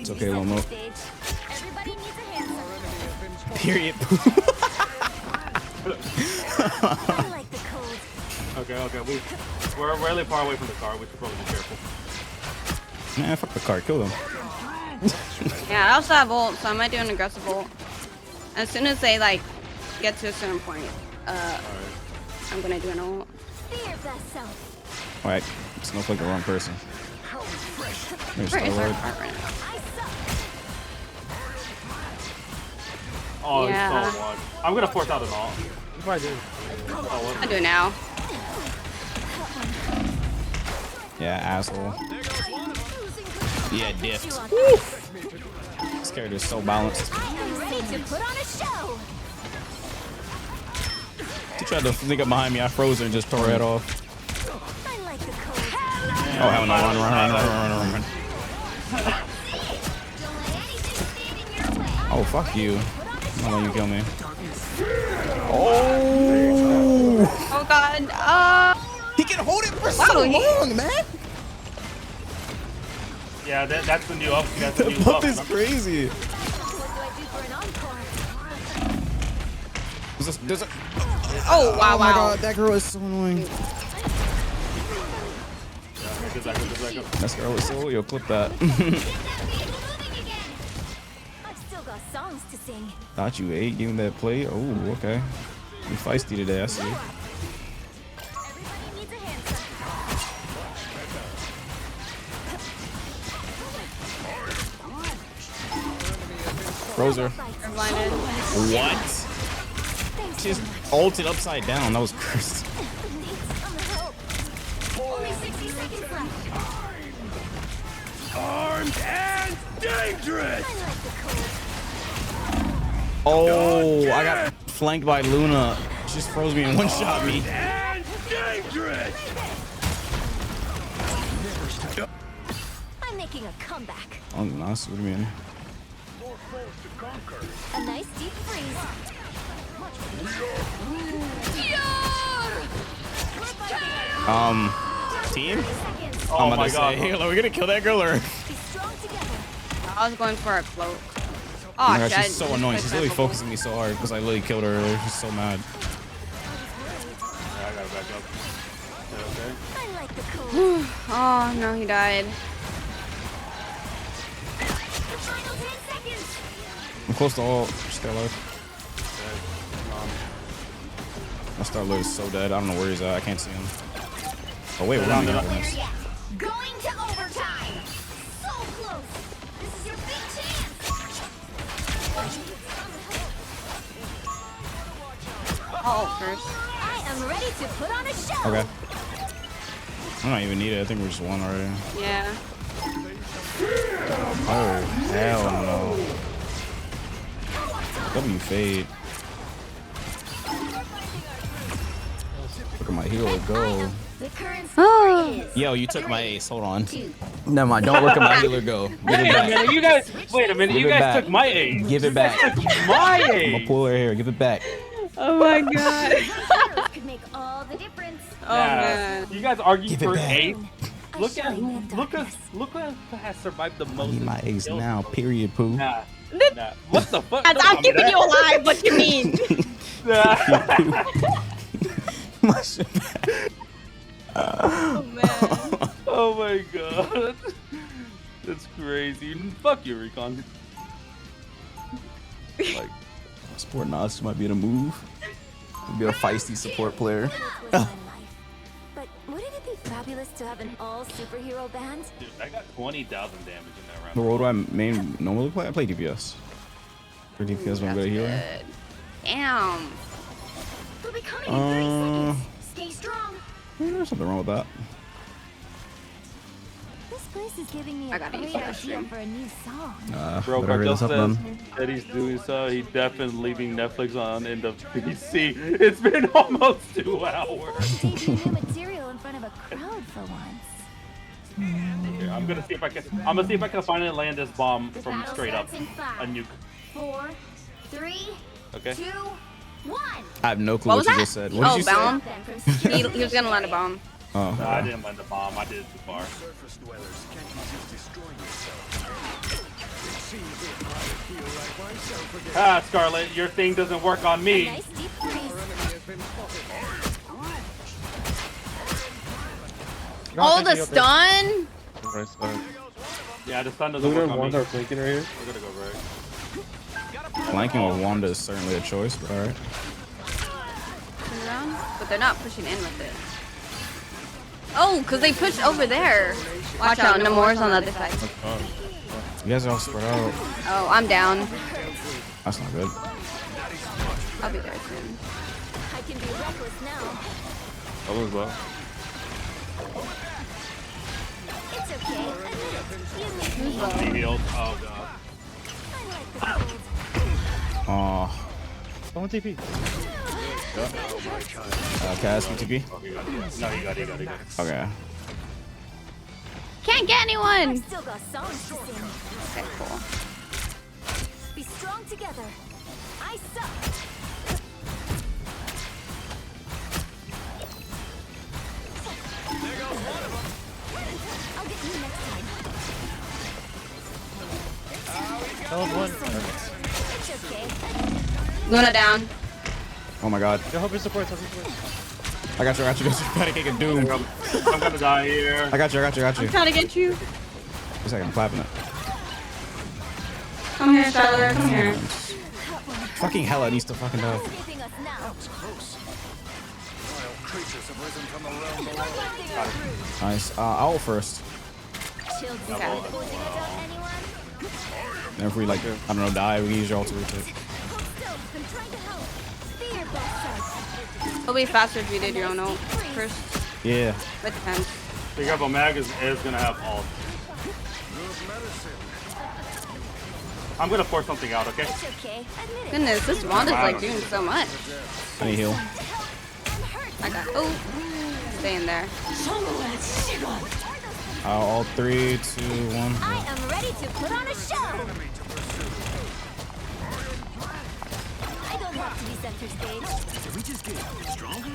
It's okay, Lomo. Period. Okay. We're really far away from the car. We should probably be careful. Man, fuck the car. Kill them. Yeah, I also have ult, so I might do an aggressive ult. As soon as they like get to a certain point, I'm gonna do an ult. Alright, Snowflake the wrong person. Here's Where is our Star-Lord. cart right now? Oh, Yeah. it's so long. I'm gonna force out an ult. probably do. I do now. Yeah, asshole. Yeah, diffed. This character is so balanced. I am ready to put on a show. He tried to sneak up behind me. I froze her and just tore her head off. I like the cold. Oh, hell no. Run. Oh, fuck you. I'm not letting you kill me. Oh! Oh god. He can hold it for so long, man. Yeah, that's the new up. That's the new The up. is crazy. There's a... Oh, wow, Oh my god, that girl is so annoying. That girl is so... Yo, clip that. I've still got songs to sing. Thought you ate, giving that play. Oh, okay. You feisty today, I see. Everybody needs a hand sign. Froze her. I'm blinded. What? She just ulted upside down. That was cursed. Only 60 seconds left. Armed and dangerous. I like the cold. Oh, I got flanked by Luna. She just froze me and one-shot me. And dangerous. I'm making a comeback. Oh, nice. What do you mean? A nice deep freeze. Team? Oh I'm my about to god. say, are we gonna kill that girl or? Be strong together. I was going for a cloak. Oh Oh, my god, shit. she's so annoying. She's really focusing me so hard because I literally killed her earlier. She's so mad. Yeah, I gotta back up. Okay. I like the cold. Oh, no, he died. Final 10 seconds. I'm close to all. Still alive. My Star-Lord is so dead. I don't know where he's at. I can't see him. Oh wait, we're on the offense. Going to overtime. So close. This is your big chance. Oh, first. I am ready to put on a show. Okay. I don't even need it. I think we're just one already. Yeah. Oh, hell no. W fade. Look at my hero go. The current score is Yo, you took my ace. Hold on. Never mind. Don't look at my healer go. Give Wait it a back. minute, you guys. Wait a minute, Give you it guys back. took my ace. Give it back. My I'm gonna ace. pull her hair. Give it back. Oh my god. heroes could make all the difference. Oh man. You guys argue Give it for back. ace. Look at who has survived the I most. need my ace kills. now. Period. Poo. Nah. What the fuck? I'm keeping you alive. What you mean? My shit back. Oh man. Oh my god. That's crazy. Fuck you, Recon. Like, support Nas might be in a move. Be a feisty support player. But wouldn't it be fabulous to have an all superhero band? Dude, I got 20,000 damage in that round. The role do I main normally play? I play DPS. For DPS when I'm good at healing. Damn. We'll be coming in 30 seconds. Stay strong. There's something wrong with that. This place is giving me I a gotta use great that idea stream. for a new song. Bro, better hurry Cartel this up says then. that he's doing so. He definitely leaving Netflix on in the PC. It's been almost 2 hours. Debut new material in front of a crowd for once. Here, I'm gonna see if I can finally land this bomb The from battle straight up starts in a 5, nuke. 4, 3, Okay. 2, 1. I have no clue What what, was you that? just said. What did you bomb. say? He was gonna land a bomb. Oh, No, I didn't land the bomb. I did it too far. Surface dwellers, can't you just destroy yourself? It seems that I feel like myself again. Ah, Scarlet, your thing doesn't work on A me. nice deep freeze. Our enemy has been spotted. Oh, the stun. Yeah, the stun doesn't Luna work and on Wanda me. are flanking right here. We're gonna go right. flanking with Wanda is certainly a choice, but alright. Turn around, but they're not pushing in with it. Oh, because they pushed over there. Watch out, Namor's on the other side. You guys are all spread out. Oh, I'm down. That's not good. I'll be there soon. helpless now. Someone's low. It's okay. You need me. He healed. Oh god. Oh. Someone TP. Cass, you TP? Oh, he got it. No, he got it. Okay. Can't get anyone. Still got songs to sing. Okay, cool. Be strong together. I suck. There goes one of them. I'll get you next time. That was one. It's okay. Luna down. Oh my god. Yo, hope your supports. I got you. Gotta kick a doom. I'm gonna die here. I got you. I'm trying to get you. Just a second, I'm clapping it. Come here, Skylar. Come here. Fucking hella needs to fucking die. Saving us now. Wild creatures have risen from the realm below. Nice. I'll first. Chilled Okay. anyone? And if we like, I don't know, die, we can use your ultimate. Hold still. I'm trying to help. Fear both It'll be faster if you did your own ult first. Yeah. It depends. Big up on Mag is gonna have ult. I'm gonna force something out, okay? It's okay. Admit it. Goodness, this wand is like doing so much. I need heal. I got. Oh, stay in there. All 3, 2, 1. I am ready to put on a show. I don't have to be center stage. Did we just get stronger?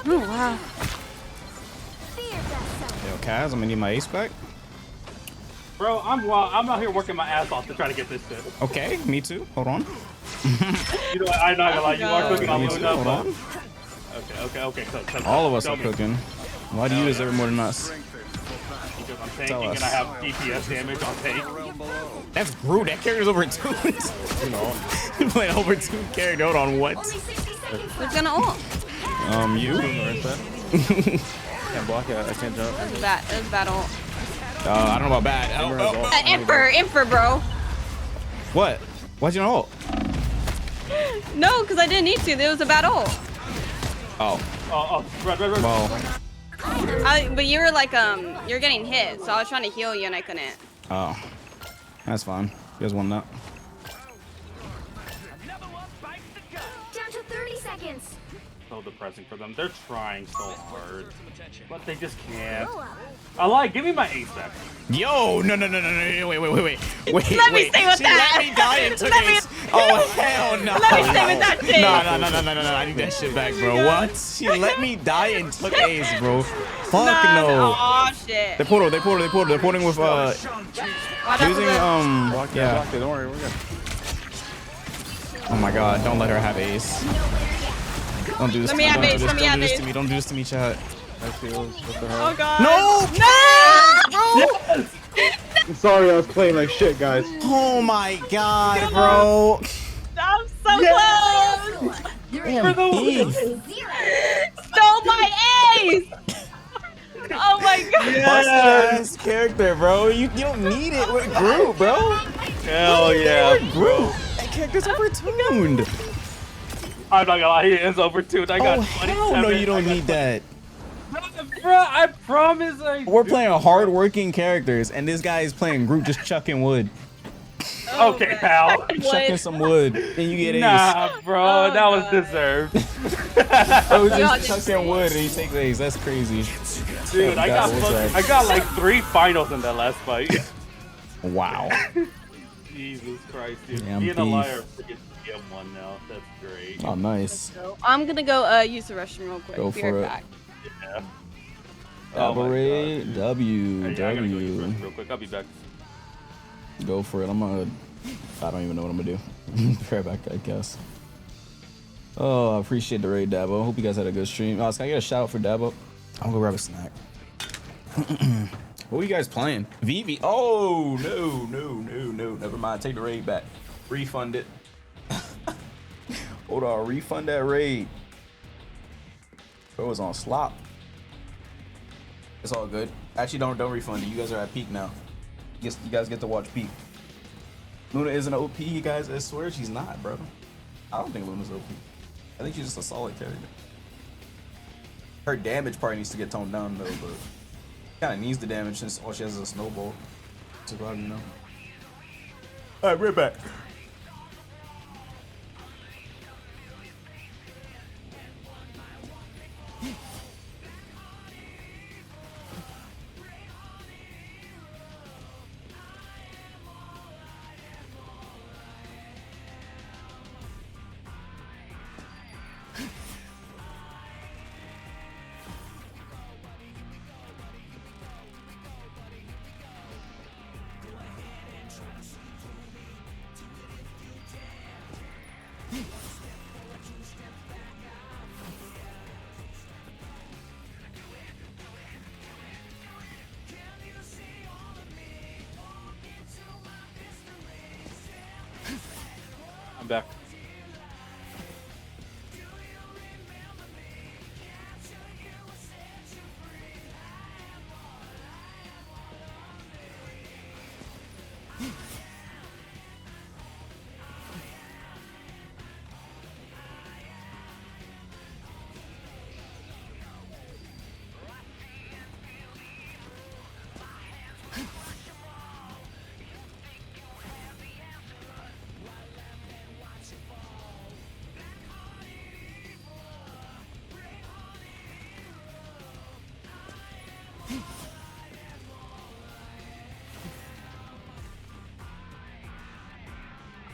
Oh wow. Fear that sound. Yo, Kaz, I'm gonna need my ace back. Bro, I'm out here working my ass off to try to get this shit. Okay, me too. Hold on. You know what? I'm not gonna lie, you are cooking on Me load too. up. Hold on. Okay, cook. All of us Tell are me. cooking. Why do you deserve more than us? Because I'm Tell tanking us. and I have DPS damage on tank. That's rude. That character's over 2. You playing over 2 character. Hold on, what? Who's gonna ult? You? Can't block it. I can't jump. It was bad. It was bad ult. I don't know about bad. Infer, bro. What? Why'd you not ult? No, because I didn't need to. There was a bad ult. Oh. Right. Well. But you were like, you're getting hit, so I was trying to heal you and I couldn't. Oh. That's fine. You guys want that? Down to 30 seconds. So depressing for them. They're trying so hard, but they just can't. I like. Give me my ace back. Yo, no, wait. Let me stay with She that. let me die and took Let me- ace. Oh, hell no. Let me stay with that shit. No. I need that shit back, bro. What? She let me die and took ace, bro. Fuck no. Oh shit. They portal. They're porting with, using, yeah. Don't worry, we're good. Oh my god, don't let her have ace. Don't do this to me. Don't do this to me. Don't do this to me, chat. Oh god. No! No! I'm sorry, I was playing like shit, guys. Oh my god, bro. I'm so close. Damn, Eve. Stole my ace. Oh my god. Yes. Character, bro. You don't need it with Groot, bro. Hell yeah, bro. That character's overtuned. I'm not gonna lie, he is overtuned. I got 27. Hell no, you don't need that. Bro, I promise I We're playing hard-working characters, and this guy is playing Groot just chucking wood. Okay, pal. Chucking some wood, and you get ace. Nah, bro, that was deserved. I was just chucking wood, and he takes ace. That's crazy. Dude, I got like 3 finals in that last fight. Wow. Jesus Christ, dude. Damn Being a beef. liar forgets to get 1 now. That's great. Oh, nice. I'm gonna go use the restroom real quick. Go Be for right it. back. Yeah. Operate Hey, W. I gotta go use this real quick. I'll be back. Go for it. I don't even know what I'm gonna do. Be right back, I guess. Oh, I appreciate the raid, Dabo. Hope you guys had a good stream. Oh, can I get a shout out for Dabo? I'm gonna go grab a snack. What are you guys playing? VV. Oh, no. Never mind. Take the raid back. Refund it. Hold on. Refund that raid. Bro was on slop. It's all good. Actually, don't refund it. You guys are at peak now. You guys get to watch peak. Luna isn't OP, you guys. I swear she's not, bro. I don't think Luna's OP. I think she's just a solid character. Her damage probably needs to get toned down though, but kind of needs the damage since all she has is a snowball. So I don't know. All right, right back. I'm back.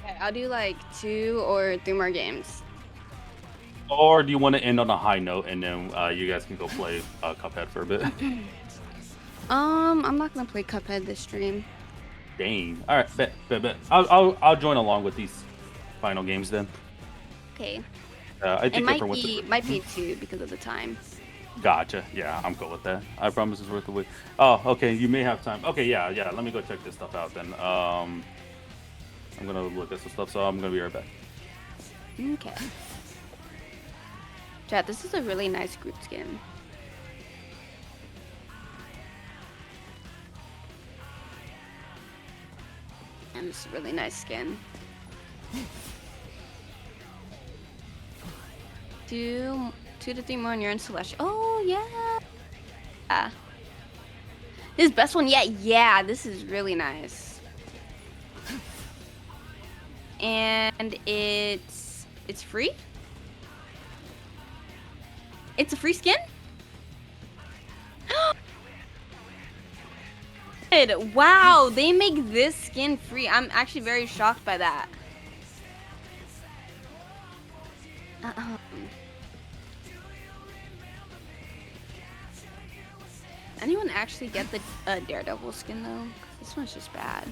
Okay, I'll do like 2 or 3 more games. Or do you want to end on a high note and then you guys can go play Cuphead for a bit? I'm not gonna play Cuphead this stream. Dang. All right, bet. I'll join along with these final games then. Okay. I think it might be 2 because of the time. Gotcha. Yeah, I'm cool with that. I promise it's worth the wait. Oh, okay. You may have time. Okay, yeah. Let me go check this stuff out then. I'm gonna look at some stuff, so I'm gonna be right back. Okay. Chat, this is a really nice group skin. And it's a really nice skin. 2 to 3 more and you're in Celestial. Oh, yeah. His best one yet. Yeah, this is really nice. And it's free? It's a free skin? Wow, they make this skin free. I'm actually very shocked by that. Anyone actually get the Daredevil skin though? This one's just bad.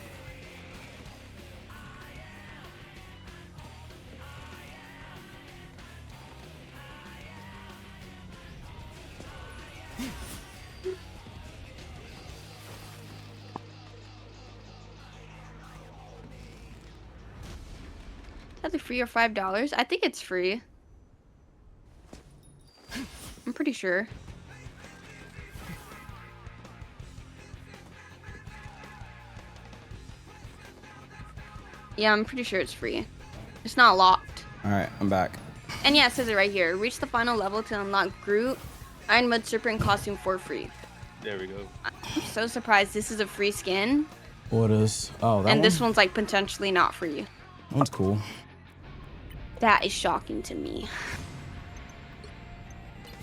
Is that free or $5? I think it's free. I'm pretty sure. Yeah, I'm pretty sure it's free. It's not locked. All right, I'm back. And yeah, it says it right here. Reach the final level to unlock Groot, Iron Mud Serpent costume for free. There we go. I'm so surprised this is a free skin. What is? Oh, that and one? This one's like potentially not free. That one's cool. That is shocking to me.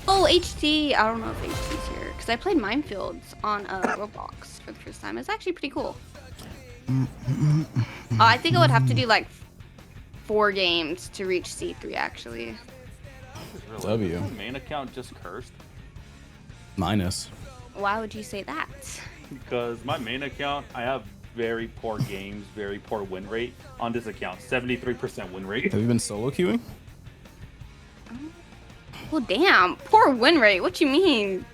Oh, HT. I don't know if HT's here because I played Minefields on Roblox for the first time. It's actually pretty cool. I think I would have to do like 4 games to reach C3 actually. W. Is my main account just cursed? Minus. Why would you say that? Because my main account, I have very poor games, very poor win rate on this account. 73% win rate. Have you been solo queuing? Well, damn. Poor win rate. What you mean?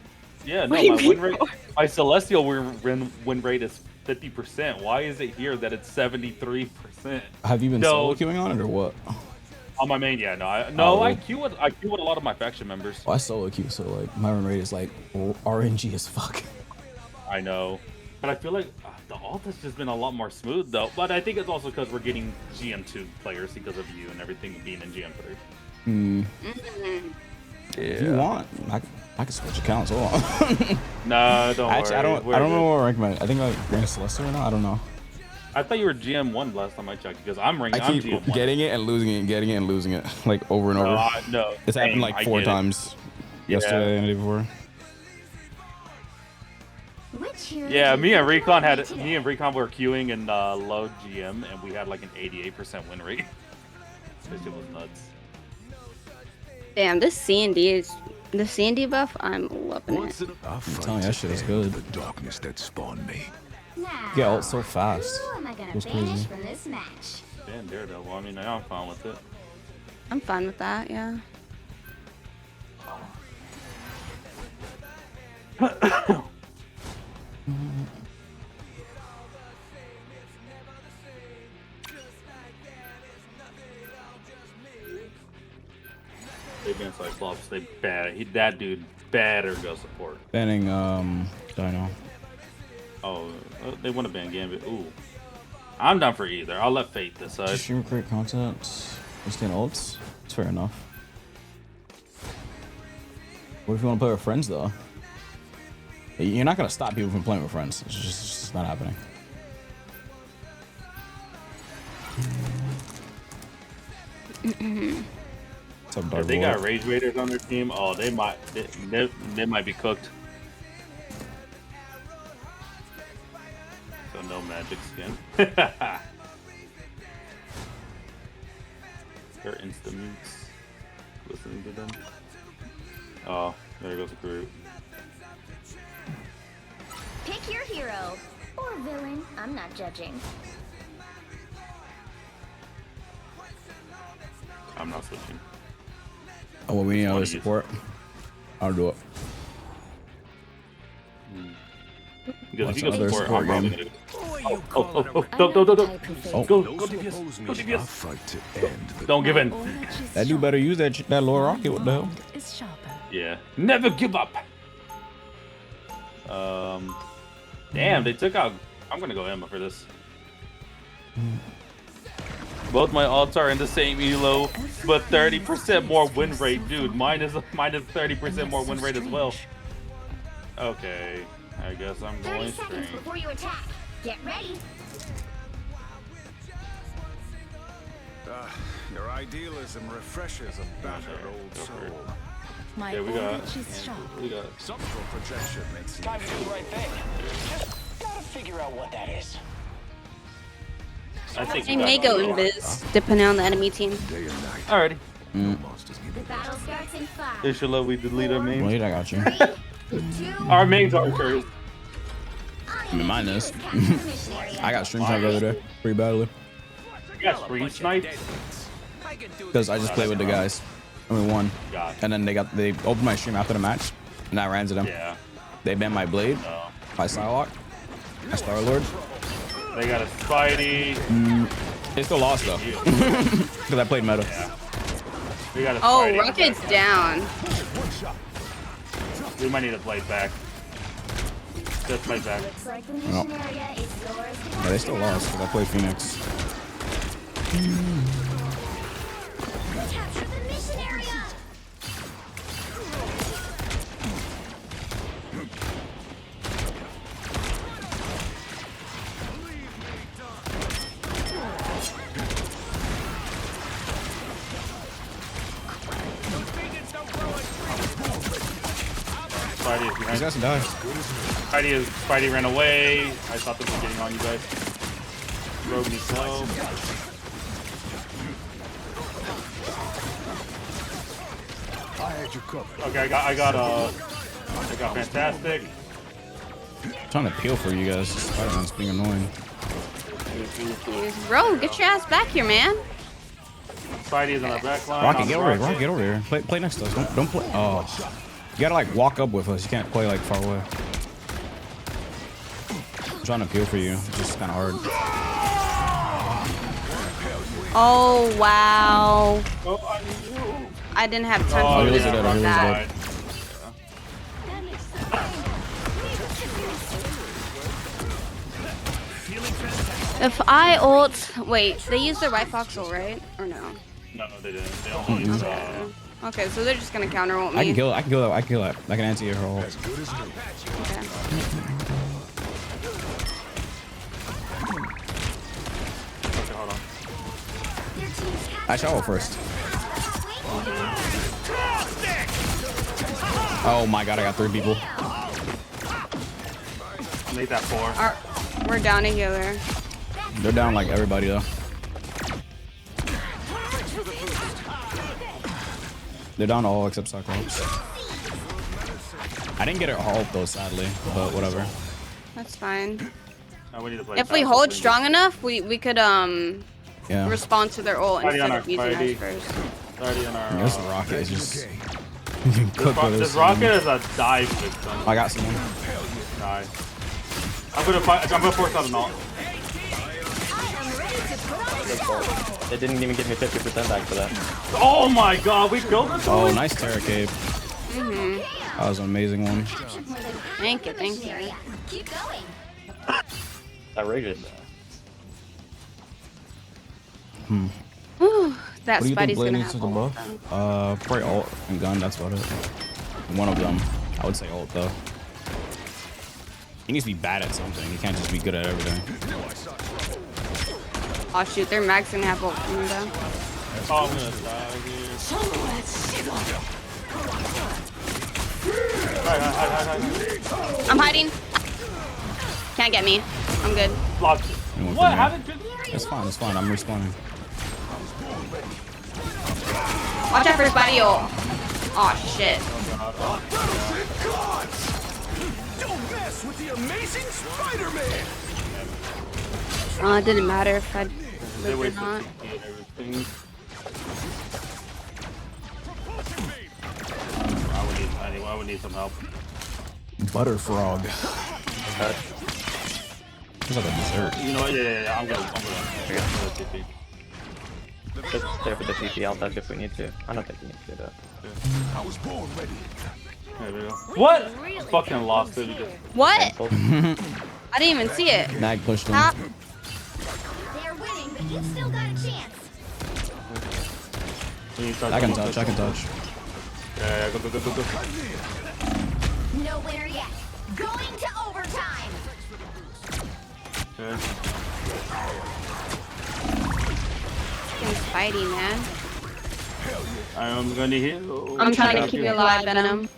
Yeah, no, my win rate, my Celestial win rate is 50%. Why is it here that it's 73%? Have you been solo queuing on it or what? On my main, yeah, I queue with a lot of my faction members. Oh, I solo queue, so like my win rate is like RNG as fuck. I know, but I feel like the alt has just been a lot more smooth though. But I think it's also because we're getting GM2 players because of you and everything being in GM3. If you want, I can switch accounts. Hold on. No, don't Actually, worry. I don't know what rank am I. I think like Grand Celeste right now. I don't know. I thought you were GM1 last time I checked because I'm I keep GM1. getting it and losing it, and getting it and losing it, like over and over. No, It's happened like 4 times yesterday and the day before. Yeah, me and Recon were queuing in low GM and we had like an 88% win rate. This shit was nuts. Damn, this C&D is the C&D buff. I'm loving it. I'm telling you, that shit is good. The darkness that spawned me. Get ult so fast. Who am I gonna It was banish crazy. from this match? Damn, Daredevil. I mean, I'm fine with it. I'm fine with that. Yeah. They ban Cyclops. They bad. That dude better go support. Banning Dino. Oh, they want to ban Gambit. Ooh, I'm down for either. I'll let Fate decide. Just stream create content. Instant ults. It's fair enough. What if you want to play with friends though? You're not gonna stop people from playing with friends. It's just not happening. If they got Rage Raiders on their team, oh, they might be cooked. So no magic skin. They're insta mutes. Listening to them. Oh, there goes the group. Pick your hero or villain. I'm not judging. I'm not switching. Oh, well, we need other support. I'll do it. Because if you go support, I'm probably gonna go. Don't give in. That dude better use that lower rocket. What the hell? Yeah. Never give up. Damn, they took out. I'm gonna go Emma for this. Both my ults are in the same elo, but 30% more win rate, dude. Mine is minus 30% more win rate as well. Okay, I guess I'm 30 going seconds straight. before you attack. Get ready. Your idealism refreshes a battered old soul. My we got. orange is sharp. We got. Subtle projection makes you Time to do the right thing. Just gotta figure out what that is. I think I may go invis, depending on the enemy team. Alrighty. The battle starts in 5. Inshallah, we delete our main. Wait, I got you. Our mains are cursed. I mean, mine is. I got stream snipe the other day, pretty badly. You got stream snipe? Because I just played with the guys. I mean, one. And then they opened my stream after the match, and I ran to them. Yeah. They banned my blade, my Psylocke, my Star Lord. They got a Spidey. They still lost though, because I played meta. Yeah. We got a Oh, Spidey. Rocket's down. We might need to play back. Just play back. Looks like the No. mission area is yours to Yeah, they still lost because I played Phoenix. capture the mission area. Spidey is behind. These guys can die. Spidey ran away. I thought this was getting on you guys. Rogue needs help. I had you covered. Okay, I got fantastic. I'm trying to peel for you guys. Spider-Man's being annoying. Bro, get your ass back here, man. Spidey is on our back line. Rocket, get over here. Rocket, get over here. Play next to us. Don't play. Oh, you gotta like walk up with us. You can't play like far away. I'm trying to peel for you. It's just kind of hard. Oh, wow. I didn't have time to he do was dead. He was that. dead. If I ult... Wait, they use the right voxel, right? Or no? No, they didn't. They only used, Okay, so they're just gonna counter ult me. I can kill it. I can kill it. I can kill it. I can anti her ult. Okay. Okay, hold on. I shall ult first. Oh my god, I got 3 people. Make that 4. We're down a healer. They're down like everybody though. They're down all except Cyclops. I didn't get her ult though, sadly, but whatever. That's fine. No, we need to play If we hold strong enough, we could Yeah. respond to their ult Already instead on of using our us first. Already on our. This rocket is just. This rocket is a dive victim. I got someone. Nice. I'm gonna force out an ult. It didn't even give me 50% back for that. Oh my god, we killed it. Oh, nice Terra Cape. Mhm. That was an amazing one. Thank you, thank you. Keep going. Outrageous. Whew, that What do you think Spidey's Blade gonna needs have to ult buff? then. Probably ult and gun. That's about it. One of them. I would say ult though. He needs to be bad at something. He can't just be good at everything. Oh shoot, their mag's gonna have ult coming down. Oh, I'm gonna die here. I'm hiding. Can't get me. I'm good. Blocked. What? How did you? It's fine. It's fine. I'm respawning. Watch out for Spidey ult. Oh shit. Don't mess with the amazing Spider-Man. It didn't matter if I lived or not. Everything. I would need some help. Butterfrog. Okay. It's like a dessert. You know what? Yeah. I'm gonna TP. Just stay for the TP. I'll touch if we need to. I don't think we need to do that. I was born ready. There we go. What? Fucking lost it. What? I didn't even see it. Nag pushed him. Ah. They're winning, but you've still got a chance. I can touch. I can touch. Yeah, go. No winner yet. Going to overtime. Yeah. Fucking Spidey, man. I'm gonna heal. I'm trying to keep you alive, Venom.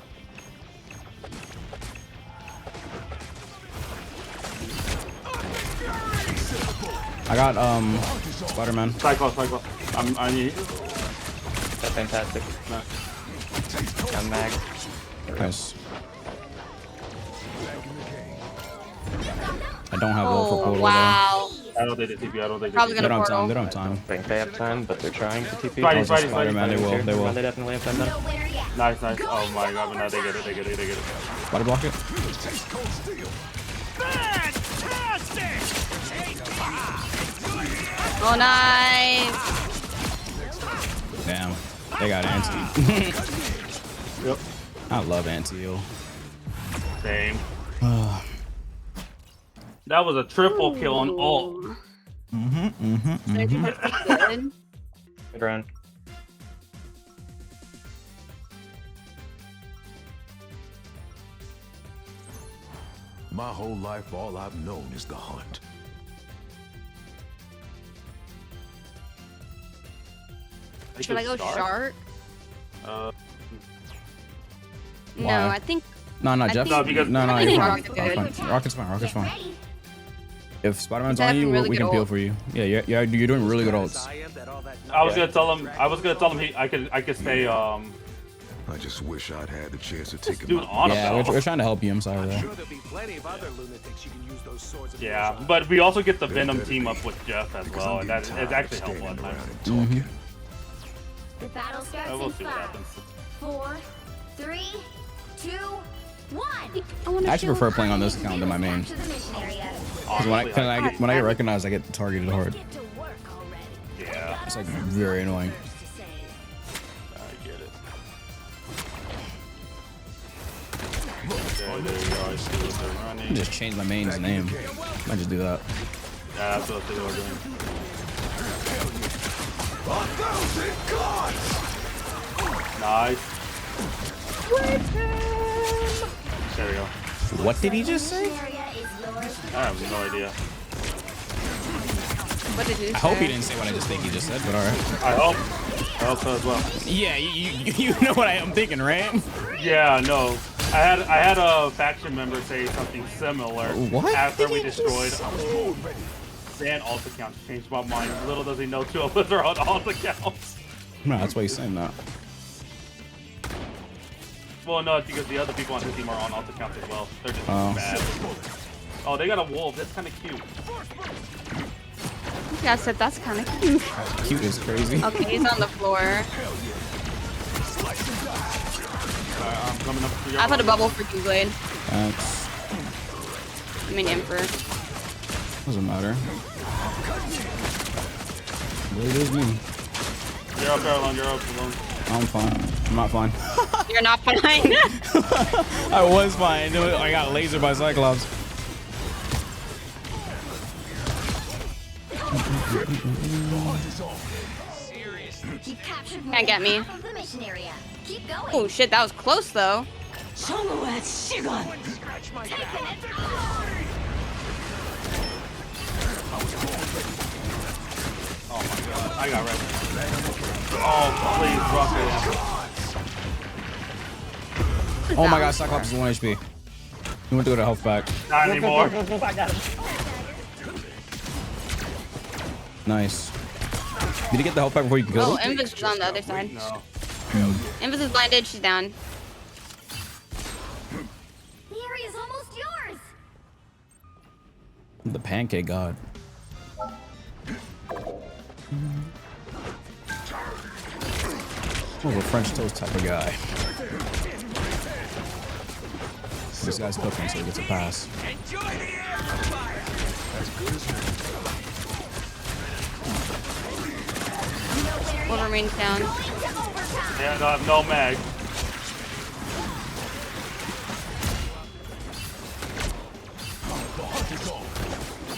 I got Spider-Man. Cyclops. I need. That's fantastic. Nice. I'm mag. Nice. I don't have ult for portal. Wow. I don't think they TP. Probably They gonna don't have time. portal. They don't have time. I think they have time, but they're trying to TP. Spidey. Spider-Man. They will. They will. They definitely have time now. Nice. Oh my god, but now they get it. Spider block it. Oh, nice. Damn. They got anti. Yep. I love anti-heal. Same. That was a triple kill on ult. Good. Good run. My whole life, all I've known is the hunt. Should I go shark? Why? No, I think. No, Jeff. think- No, I you're think fine. Rocket's good. Rocket's fine. If Spider-Man's He's on you, having really we good can peel ult. for you. Yeah, you're doing really good ults. I was gonna tell him I could stay I just wish I'd had the chance to take him dude out. on Yeah, him. we're trying to help you. I'm sorry though. There'll be plenty of other lunatics you can use those swords. Yeah, but we also get the Venom team up with Jeff as well, and that is actually helpful at times. The battle starts We'll in see what 5, happens. 4, 3, 2, 1. I actually prefer playing on this account than my main. To the mission area. Because when I get recognized, I get targeted hard. Yeah, It's like very annoying. I get it. Okay, there you go. I see what they're I running. can just change my main's name. I just do that. Yeah, that's what they were doing. Nice. There we go. What did he just say? I have no idea. What did you say? I hope he didn't say what I just think he just said, but alright. I hope so as well. Yeah, you know what I'm thinking, right? Yeah, no. I had a faction member say something similar What? after we destroyed and alt accounts. Changed my mind. Little does he know 2 of us are on alt accounts. No, that's why he's saying that. Well, no, it's because the other people on his team are on alt accounts as well. They're just Oh. bad. Oh, they got a wolf. That's kind of cute. Yeah, I said that's kind of cute. Cute is crazy. Okay, he's on the floor. I'm coming up for your I put a bubble for Keyblade. Thanks. I mean, Infer. Doesn't matter. It is me. You're up, Caroline. You're up, alone. I'm fine. I'm not fine. You're not fine. I was fine. I got lasered by Cyclops. Can't get me. Oh shit, that was close though. Oh my god. I got red. Oh, please, rock it. Oh my god, Cyclops is 1 HP. He went to go to health back. Not anymore. Nice. Did you get the health back before you could kill Oh, him? Invis is on the other side. No. Invis is blinded, she's down. The area is almost yours. The pancake god. Oh, a French toast type of guy. This guy's cooking, so he gets a pass. Wolverine's down. Yeah, no, no mag.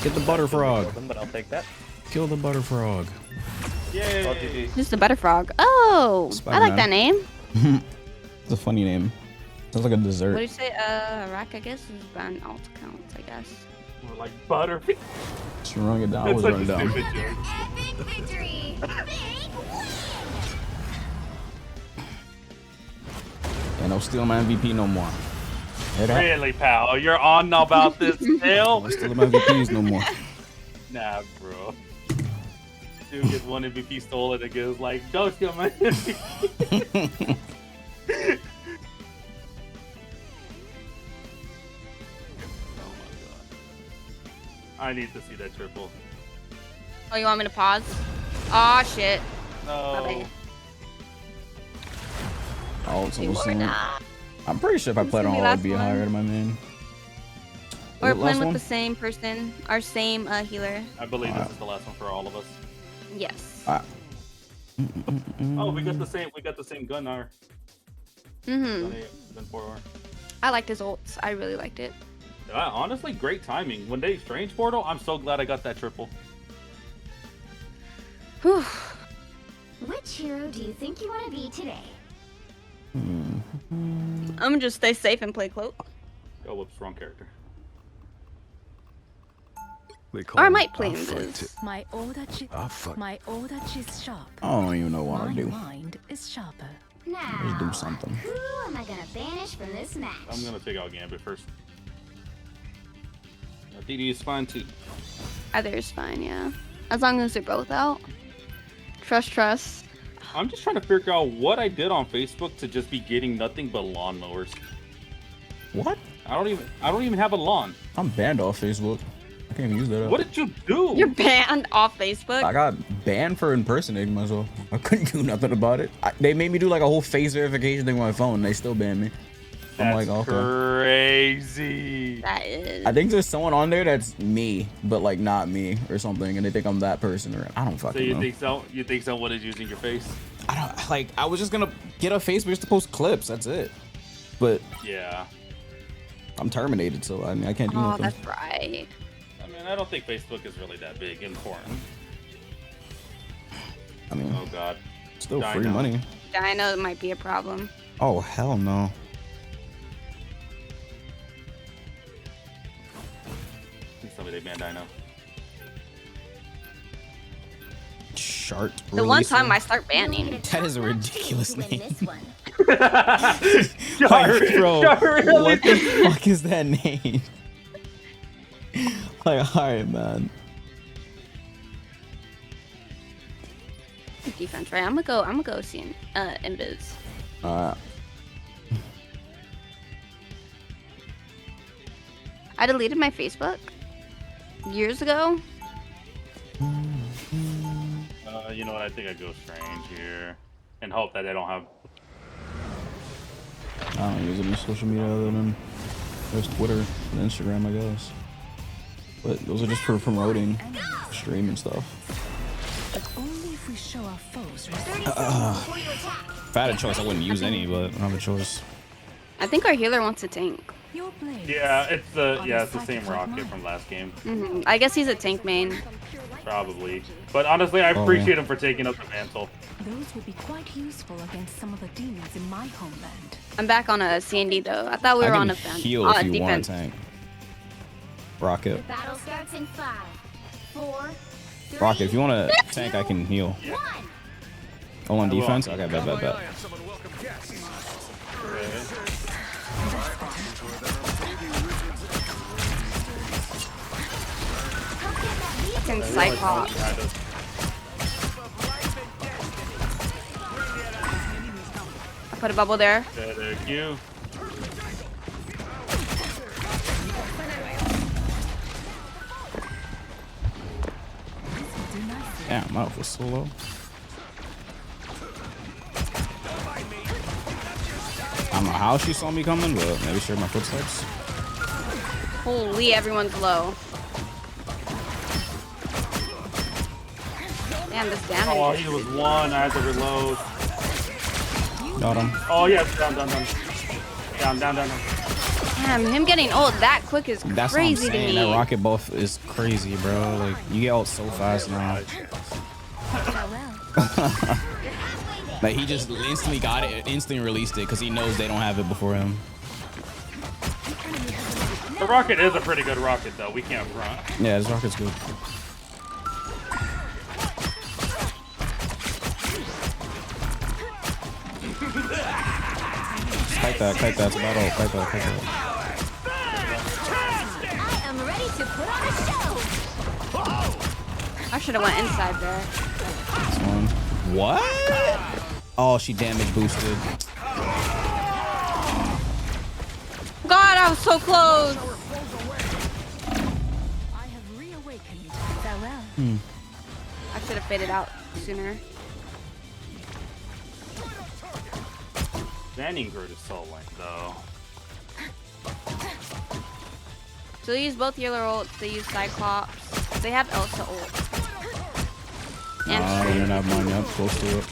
Get the butter frog. But I'll take that. Kill the butter frog. Yay! This is the Butterfrog. Oh, I like that name. It's a funny name. Sounds like a What do dessert. you say? Rack, I guess, is ban alt counts, I guess. We're like butter. Just run it down. I It's was such running a down. stupid joke. Epic victory. And I'll steal my MVP no more. Head up. Really, pal? You're on about this still? I'll steal my MVPs no more. Nah, bro. Dude gets 1 MVP stolen and goes like, don't steal my MVP. I need to see that triple. Oh, you want me to pause? Aw, shit. No. Bye-bye. Oh, it's almost Or in. not. I'm pretty sure if I played on all, I'd be higher than my main. We're Was it last playing with one? the same person, our same healer. I believe this is the last one for all of us. Yes. Oh, we got the same. We got the same gun. Our Mm-hmm. gun 4R. I liked his ults. I really liked it. Honestly, great timing. When they strange portal, I'm so glad I got that triple. Whew. Which hero do you think you want to be today? I'm gonna just stay safe and play cloak. Oh, whoops, wrong character. Or I might play Invis. My order is sharp. I don't even know what My to do. mind is sharper. Now, Let's do something. who am I gonna banish from this match? I'm gonna take out Gambit first. DD is fine too. Either is fine, yeah. As long as they're both out. Trust. I'm just trying to figure out what I did on Facebook to just be getting nothing but lawnmowers. What? I don't even have a lawn. I'm banned off Facebook. I can't even use that. What did you do? You're banned off Facebook. I got banned for impersonating myself. I couldn't do nothing about it. They made me do like a whole face verification thing on my phone. And they still banned me. I'm like, okay. Crazy. That is. I think there's someone on there that's me, but like not me or something, and they think I'm that person. Or I don't So fucking you know. think so? You think someone is using your face? I don't like. I was just gonna get a Facebook just to post clips. That's it. But Yeah. I'm terminated, so I mean I can't do Oh, nothing. that's right. I mean, I don't think Facebook is really that big important. I mean, oh god, still free money. Dino might be a problem. Oh hell no. Please tell me they banned Dino. Shart. The one time I start banning. That is a ridiculous name. Shart, Like, bro, Shart, what the fuck is that name? Like, alright, man. Defense, right? I'm gonna go see Invis. I deleted my Facebook years ago. You know what? I think I'd go strange here and hope that they don't have. I don't use any social media other than there's Twitter and Instagram, I guess. But those are just for promoting stream and stuff. But only if we show our foes If I had a choice, I wouldn't use any, but I don't have a choice. I think our healer wants a tank. Yeah, it's the same rocket from last game. I guess he's a tank main. Probably, but honestly, I appreciate him for taking up the mantle. Those would be quite useful against some of the demons in my homeland. I'm back on a C&D though. I thought we were on a heal if you defense. want a tank. Rocket. Battle starts in 5, 4, 3, Rocket, if you want a tank, I can heal. Oh, on defense? Okay, bet. Fucking Cyclops. I put a bubble there. Thank you. Damn, my health was so low. I don't know how she saw me coming, but maybe she heard my footsteps. Holy, everyone's low. Damn, this damage. Oh, he was one. I had to reload. Got him. Oh yeah, down. Damn, him getting ult that quick is That's crazy what I'm to saying. me. That rocket buff is crazy, bro. Like, you get ult so fast now. Like, he just instantly got it, instantly released it because he knows they don't have it before him. The rocket is a pretty good rocket, though. We can't front. Yeah, this rocket's good. Kite that, it's about ult. Kite that. I am ready to put on a show. I should have went inside there. This one. What? Oh, she damage boosted. God, I was so close. I have reawakened. Farewell. I should have faded out sooner. Standing Grid is so lame, though. So they use both healer ults. They use Cyclops. They have Elsa ult. And You don't have mine yet. Close to it.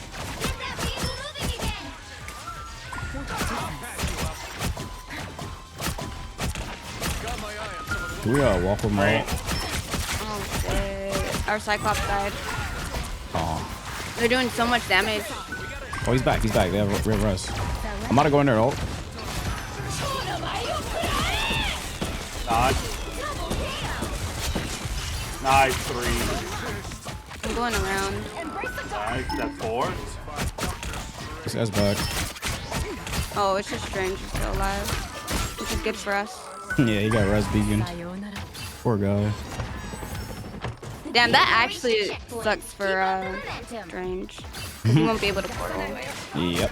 Do we walk with my ult? Oh shit. Our Cyclops died. Oh. They're doing so much damage. Oh, he's back. They have real res. I'm about to go in there ult. Nice 3. I'm going around. Nice, that's 4. This guy's back. Oh, it's just Strange is still alive. Which is good for us. Yeah, he got res beacon. Poor guy. Damn, that actually sucks for Strange. 'Cause he won't be able to portal. Yep.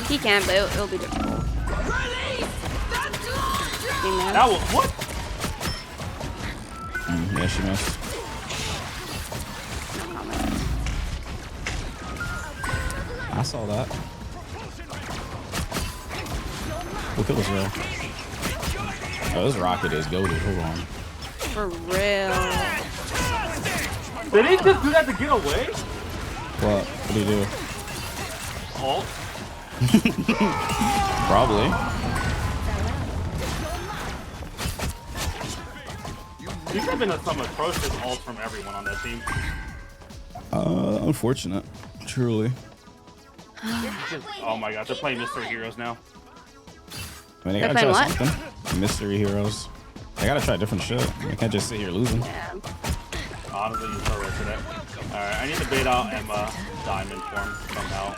He can, but it'll be difficult. That was what? Yeah, she missed. I saw that. We'll kill this real. Oh, this rocket is goated. Hold on. For real. Did he just do that to get away? What? What do you do? Ult? Probably. He's having some atrocious ults from everyone on that team. Unfortunate. Truly. Oh my god, they're playing Mystery Heroes now. I mean, they They're gotta try playing what? something. Mystery Heroes. They gotta try different shit. They can't just sit here losing. Yeah. Honestly, you're so right for that. Alright, I need to bait out Emma Diamond form somehow.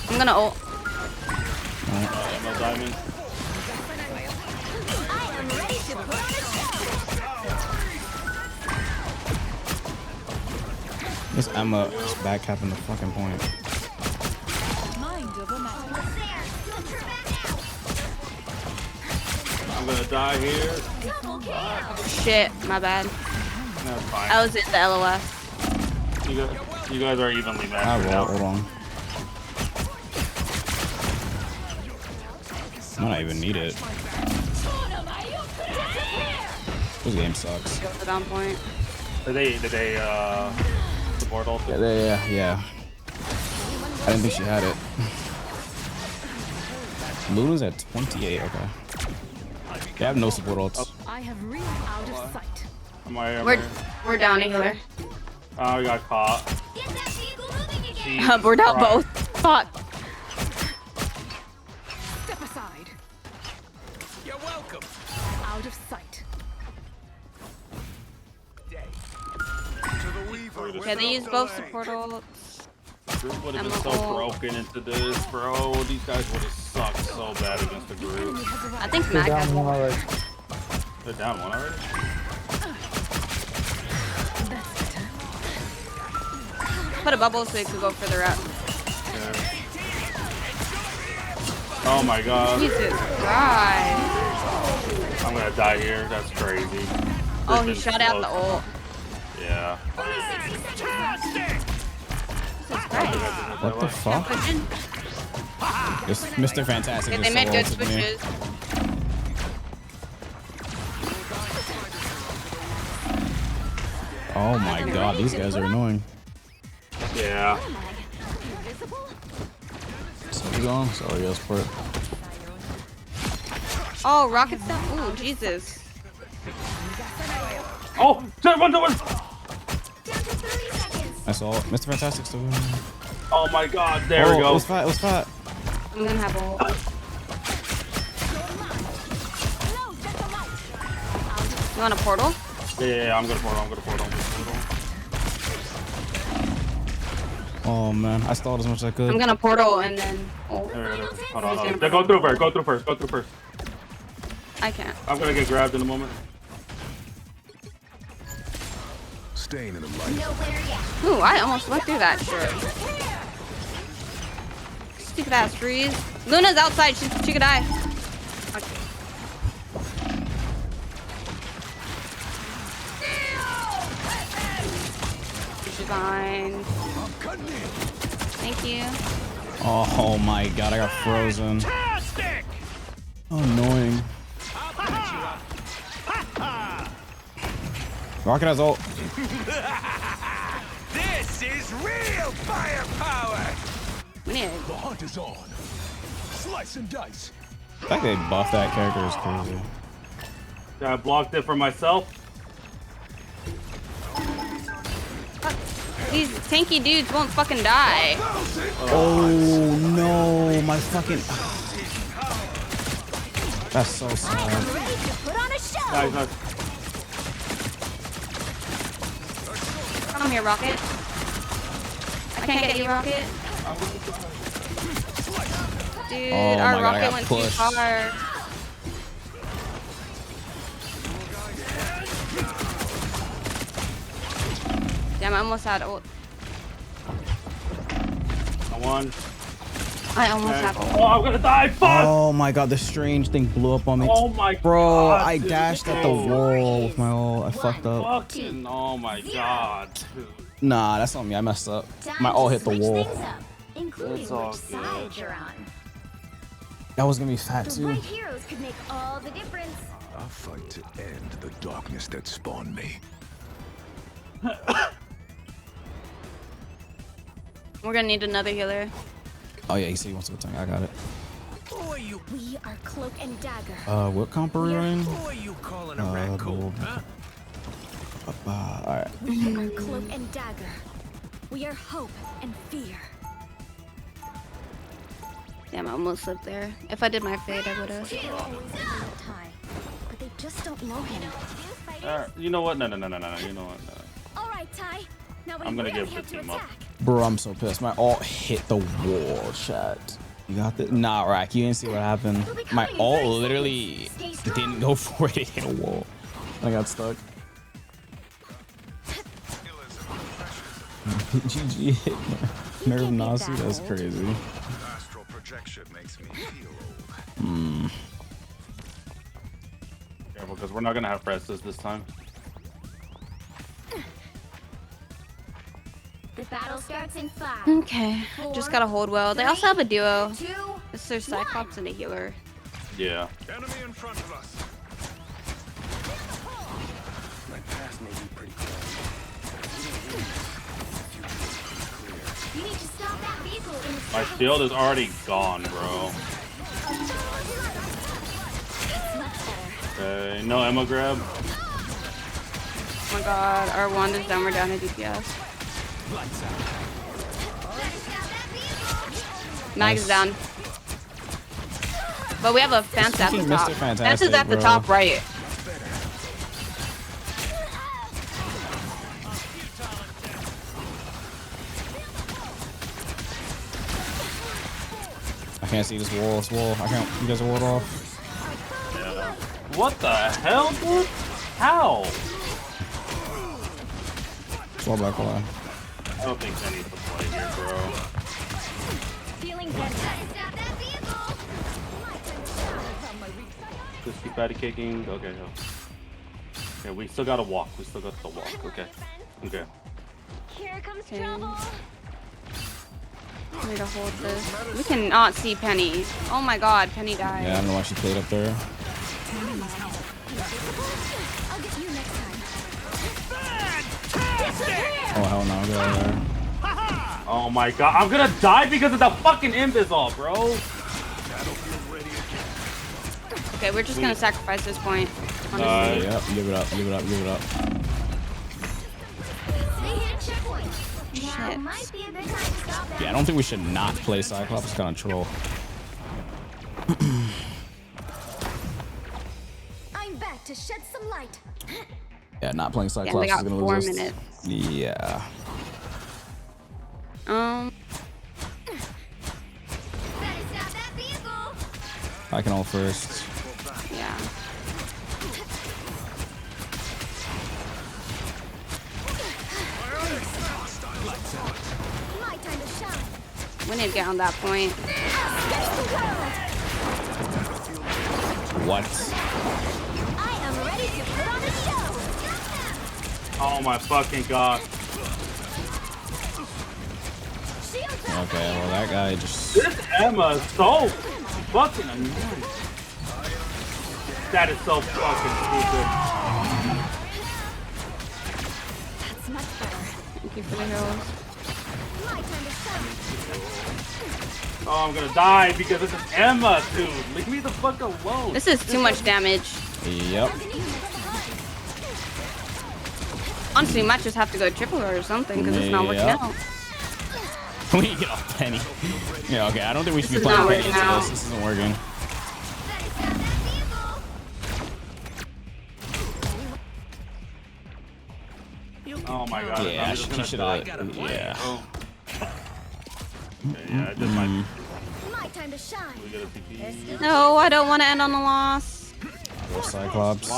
I'm gonna ult. Emma Diamond. This Emma is back capping the fucking point. I'm gonna die here. Shit, my bad. That's fine. I was in the LOS. You guys are evenly matched I right will. now. Hold on. I don't even need it. This game sucks. Go to the down point. Did they support also? Yeah. I didn't think she had it. Luna's at 28. Okay. They have no support ults. I have real out of sight. We're down a healer. Oh, we got caught. We're down both. Fuck. Step aside. You're welcome. Out of sight. Okay, they use both support ults. Group would have been so broken into this, bro. These guys would have sucked so bad against the group. I think Mac has one. They're down one already? Put a bubble so it could go further out. Yeah. Oh my god. Jesus Christ. I'm gonna die here. That's crazy. Oh, he shot out the ult. Yeah. What the fuck? This Mr. Fantastic. Okay, is they made so good ulted me. switches. Oh my god, these guys are annoying. Yeah. So he's on. Sorry, yes, for it. Oh, rockets down. Ooh, Jesus. Oh, one. I saw it. Mr. Fantastic still winning. Oh my god, there we go. It was fat. It was fat. I'm gonna have ult. You want a portal? Yeah, I'm gonna portal. Oh man, I stalled as much as I could. I'm gonna portal and then ult. Hold on. Go through first. I can't. I'm gonna get grabbed in a moment. Staying in the light. Ooh, I almost went through that shit. Stupid ass freeze. Luna's outside. She could die. Okay. She's fine. Thank you. Oh my god, I got frozen. Oh, annoying. Rocket has ult. This is real firepower. The hunt is on. Slice and dice. The fact they buffed that character is crazy. Yeah, I blocked it for myself. These tanky dudes won't fucking die. Oh no, my fucking. That's so sad. Nice. Come here, Rocket. I can't get you, Rocket. Dude, Oh our my God, I rocket got went pushed. too far. Damn, I almost had ult. I almost had ult. Oh, I'm gonna die. Fuck. Oh my god, the strange thing blew up on me. Oh my Bro, god. I dashed at the wall with my ult. I fucked up. Fucking, oh my god, dude. Nah, that's on me. I messed up. My ult hit the wall. Including It's all which side you're on. That was gonna be fat The too. right heroes could make all the difference. A fight to end the darkness that spawned me. We're gonna need another healer. Oh yeah, he said he wants to go tank. I got it. We are Cloak and Dagger. What comp are we running? Who are you calling a raccoon, huh? Alright. We are cloak and dagger. We are hope and fear. Damn, I almost slipped there. If I did my fade, I would have. But they just don't know him. You know what? No. You know what? No. All right, Ty. Now I'm gonna give the team up. Bro, I'm so pissed. My ult hit the wall, chat. You got this? Nah, Rack, you didn't see what happened. My ult literally didn't go for it. It hit a wall. I got stuck. GG hit InfernaSu. That's crazy. Astral projection makes me feel old. Careful, because we're not gonna have presses this time. The battle starts in 5. Okay, just gotta hold well. They also have a duo. 2, This is their Cyclops and a healer. Yeah. Enemy in front of us. My past may be pretty close. you need to stop that vehicle in its My shield is already gone, bro. Okay, no ammo grab. Oh my god, our wand is down, we're down in DPS. Mag is down. But we have a fence at the top. Fence is at the top right. I can't see this wall. This wall. I can't. You guys walled off. Yeah. What the hell, dude? How? Wall back line. I don't think I need to play here, bro. feeling better. Just keep patty kicking. Okay, no. Okay, we still gotta walk. We still got to walk. Okay. Okay. Here comes trouble. I need to hold this. We cannot see Penny. Oh my god, Penny died. Yeah, I don't know why she played up there. I'll get you next time. Oh hell no, get out of there. Oh my god, I'm gonna die because of the fucking Invisol, bro. Okay, we're just gonna sacrifice this point. Honestly. Yep, give it up, give it up, give it up. Shit. Yeah, I don't think we should not play Cyclops. It's kind of troll. I'm back to shed some light. Yeah, not playing Cyclops Yeah, we got is gonna 4 lose us. minutes. Yeah. I can ult first. Yeah. My time to shine. We need to get on that point. What? I am ready to put on a show. Oh my fucking god. Okay, well that guy just. This Emma is so fucking annoying. That is so fucking stupid. That's much better. Thank you for the heals. My time to shine. Oh, I'm gonna die because this is Emma, dude. Leave me the fuck alone. This is too much damage. Yep. Honestly, we might just have to go triple or something because it's not working Yep. out. We need to get off Penny. Yeah, okay. I don't think we should This be is playing not Penny working into out. this. This isn't working. Oh my god. Yeah, I'm just she gonna should die. have. Yeah. Oh. Okay, yeah, just might. My time to shine. We get a TP. No, I don't want to end on a loss. Go Cyclops.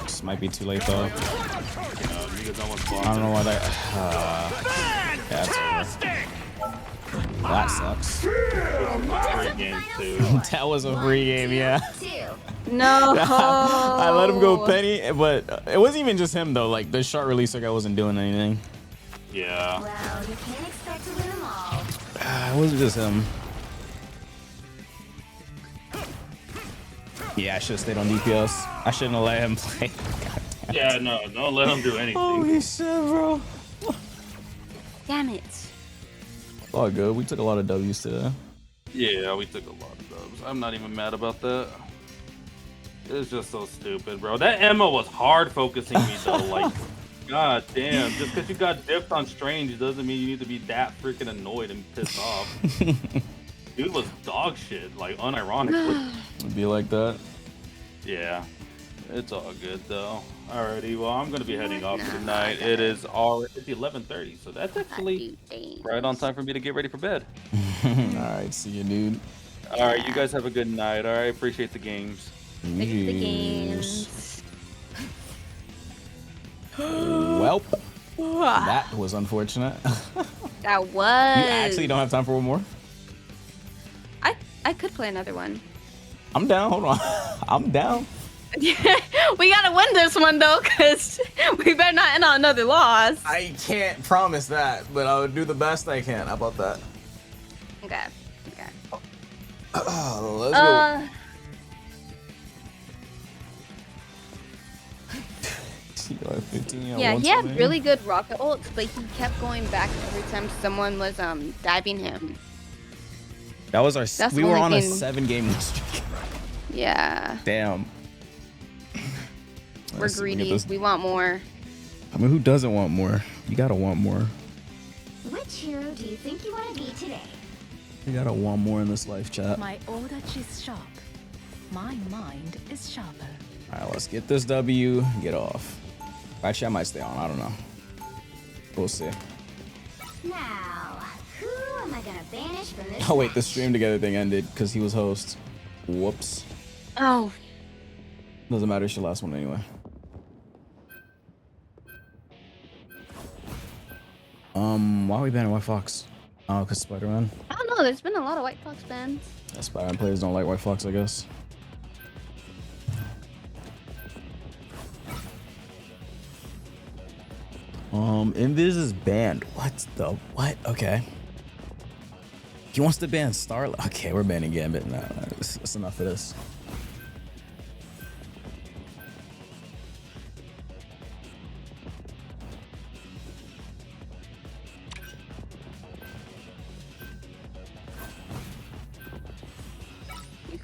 This might be too late though. You guys almost I don't know why that. Yeah, it's over. That sucks. Free game too. That was a free game, yeah. No. I let him go Penny, but it wasn't even just him though. Like the short releaser guy wasn't doing anything. Yeah. Well, you can't expect to win them all. It wasn't just him. Yeah, I should have stayed on DPS. I shouldn't have let him play. Yeah, no, don't let him do anything. Holy shit, bro. Damn it. All good. We took a lot of W's today. Yeah, we took a lot of dubs. I'm not even mad about that. It's just so stupid, bro. That Emma was hard focusing me though. Like, God damn. Just because you got dipped on Strange doesn't mean you need to be that freaking annoyed and pissed off. Dude was dog shit, like unironically. It'd be like that. Yeah. It's all good though. Alrighty, well I'm gonna be heading off for the night. It's 11:30, so that's actually right on time for me to get ready for bed. Alright, see you, dude. Alright, you guys have a good night. Alright, appreciate the games. Welp. That was unfortunate. That was. You actually don't have time for one more? I could play another one. I'm down. Hold on. I'm down. We gotta win this one though, cause we better not end on another loss. I can't promise that, but I would do the best I can. How about that? Okay. Let's go. Yeah, he had really good rocket ults, but he kept going back every time someone was diving him. That was our. That's we the were only on a game. 7-game streak. Yeah. Damn. We're Let's look at greedy. this. We want more. I mean, who doesn't want more? You gotta want more. Which hero do you think you want to be today? You gotta want more in this life, chat. My audach is sharp. My mind is sharper. All right, let's get this W. Get off. Actually, I might stay on. I don't know. We'll see. Now, who am I gonna banish from this? Oh wait, the stream together thing ended because he was host. Whoops. Oh. Doesn't matter. It's your last one anyway. Why are we banning White Fox? Oh, cause Spider-Man. I don't know. There's been a lot of White Fox bans. Yeah, Spider-Man players don't like White Fox, I guess. Invis is banned. What the what? Okay. He wants to ban Starlight. Okay, we're banning Gambit. No, that's enough of this.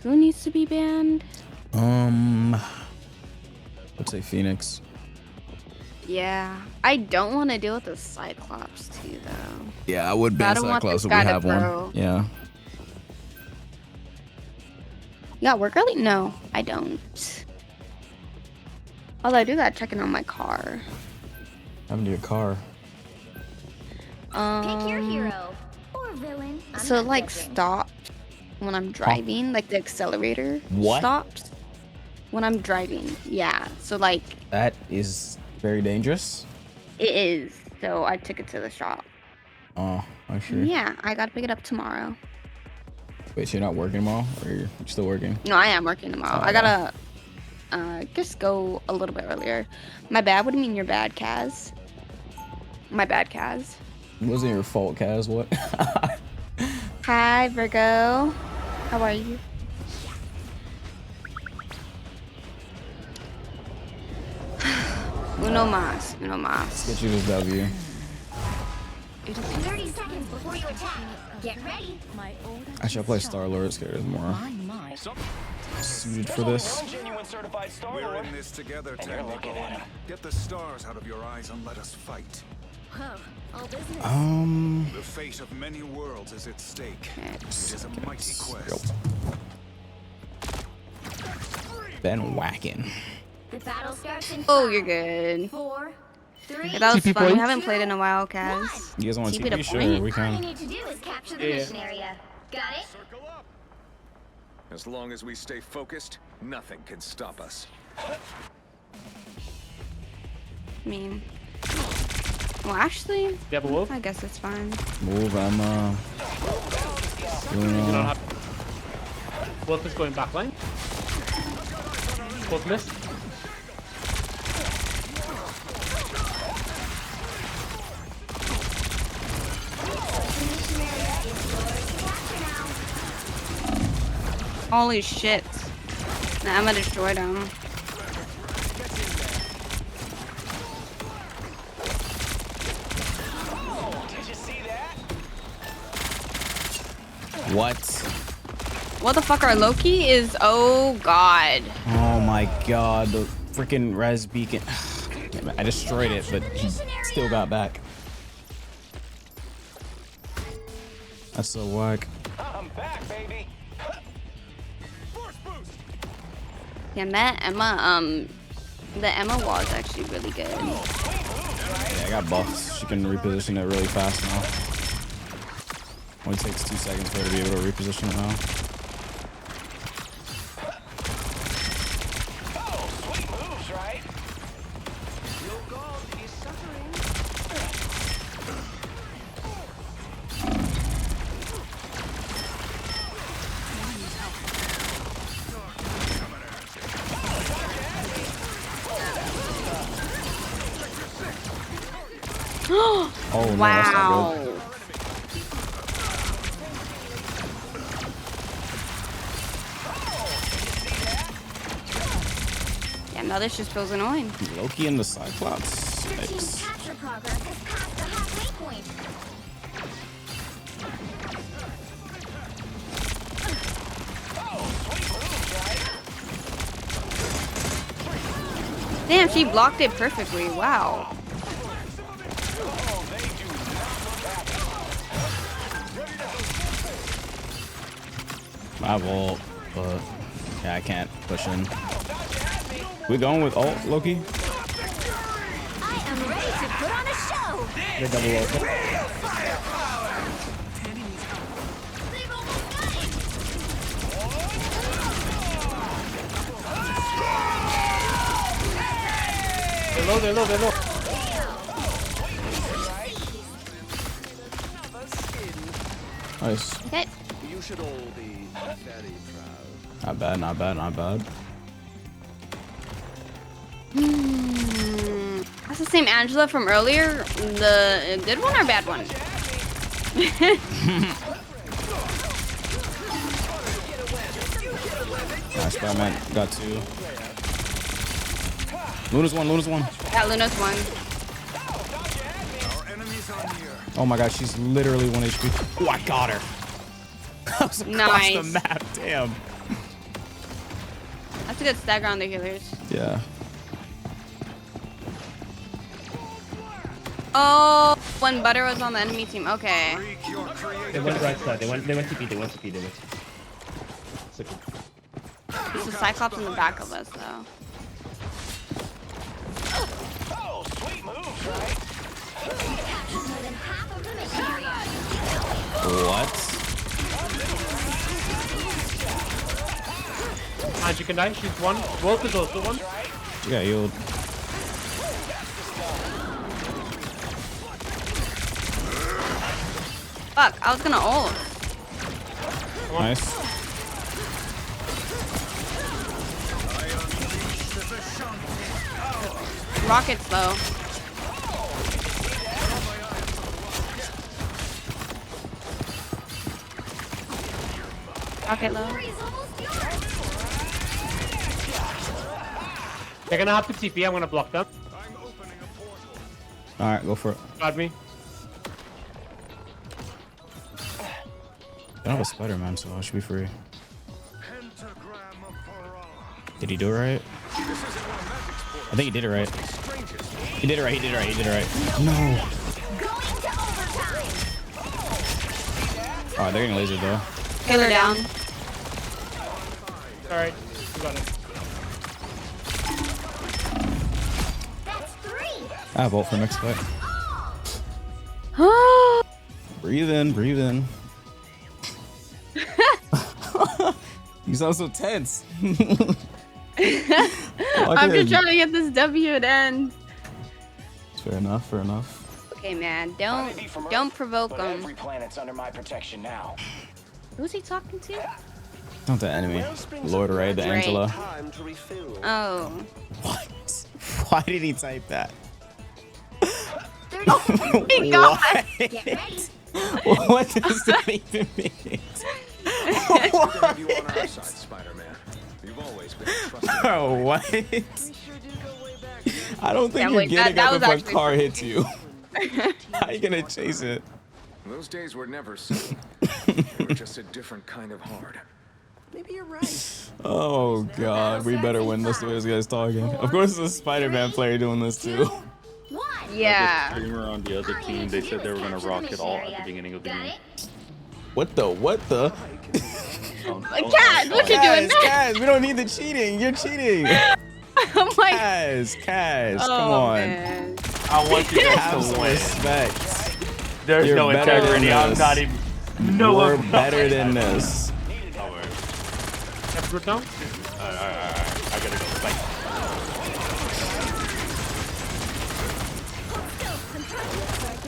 Who needs to be banned? Let's say Phoenix. Yeah. I don't want to deal with the Cyclops too, though. Yeah, I would I ban don't want Cyclops this if we guy to have pro. one. Yeah. You got work early? No, I don't. Although I do got checking on my car. Having your car. Pick your hero or villain. I'm So not like judging. stop when I'm driving, like the accelerator What? stops when I'm driving. Yeah. So like That is very dangerous. it is. So I took it to the shop. Oh, I'm sure. Yeah, I gotta pick it up tomorrow. Wait, so you're not working tomorrow, or you're still working? No, I am working tomorrow. Oh, I gotta just go a little bit earlier. My bad. What do you mean you're bad, Kaz? My bad, Kaz. It wasn't your fault, Kaz. What? Hi, Virgo. How are you? Uno más. Uno más. Get you this W. 30 seconds before you attack. Get ready. I should play Star-Lord. Scared is more suited for this. We're in this together, Tango. Get the stars out of your eyes and let us fight. Huh. All business. The fate of many worlds is at stake. It is a mighty quest. Been whacking. The battle starts in Oh, you're good. 4, 3. Yeah, that was TP fun. We points? haven't played in a while, Kaz. You guys want TP TP? to Sure, point? we All you can. need to do is capture the Yeah. mission area. Got it? As long as we stay focused, nothing can stop us. I mean, well, actually, You have a wolf? I guess it's fine. Move, I'm doing, You don't have. Wolf is going back line. Wolf missed. Holy shit. Nah, I'm gonna destroy them. What? What the fuck, our Loki is? Oh god. Oh my god, the freaking res beacon. Damn it, I destroyed it, but he still got back. That's so whack. I'm back, baby. Damn, that Emma, the Emma wall is actually really good. Yeah, I got buffs. She can reposition it really fast now. Only takes 2 seconds for her to be able to reposition it now. Oh, sweet moves, right? Your god is suffering. Oh no, wow. That's not good. Yeah, now this just feels annoying. Loki and the Cyclops. Your Nice. team's capture progress has passed the halfway point. Damn, she blocked it perfectly. Wow. My vault, but yeah, I can't push in. We going with ult, Loki? I am ready to put on a show. They double ult. They're low. Nice. Okay. You should all be very proud. Not bad. That's the same Angela from earlier. The good one or bad one? Nice, Batman. Got 2. Luna's one. Yeah, Luna's one. Oh my god, she's literally 1 HP. Oh, I got her. I was across the map. Damn. That's a good stagger on the healers. Yeah. Oh, when Butter was on the enemy team. Okay. They went right side. They went TP. There's a Cyclops in the back of us, though. Oh, sweet moves, right? What? And she can die. She's one. Wolf is also one. You got healed. Fuck, I was gonna ult. Nice. Rocket's low. Rocket low. They're gonna have to TP. I'm gonna block them. Alright, go for it. Got me. I don't have a Spider-Man, so I should be free. Did he do it right? I think he did it right. He did it right. No. Alright, they're getting lasered though. Killer down. Alright, we got it. I have ult for next fight. Breathe in. You sound so tense. I'm just trying to get this W at end. Fair enough. Okay, man, don't provoke him. Every planet's under my protection now. Who's he talking to? Not the enemy. Lord Ray, the Angela. Oh. What? Why did he type that? Oh my god! What does that even mean? What? You on our side, Spider-Man. You've always been trusted. What? I don't think you're getting up if a car hits you. How are you gonna chase it? Those days were never simple. They were just a different kind of hard. Maybe you're right. Oh god, we better win this the way this guy's talking. Of course, it's a Spider-Man player doing this too. Yeah. The streamer on the other team, they said they were gonna rock it all at the beginning of the game. What the? Cat, what you doing? Kaz, we don't need the cheating. You're cheating. I'm like, Kaz, come on. Man. I want you guys Have to some win. respect. There's You're no better integrity. than I'm this. not even. No, We're I'm not. better than this. That's good now. Alright. I gotta go. Bye.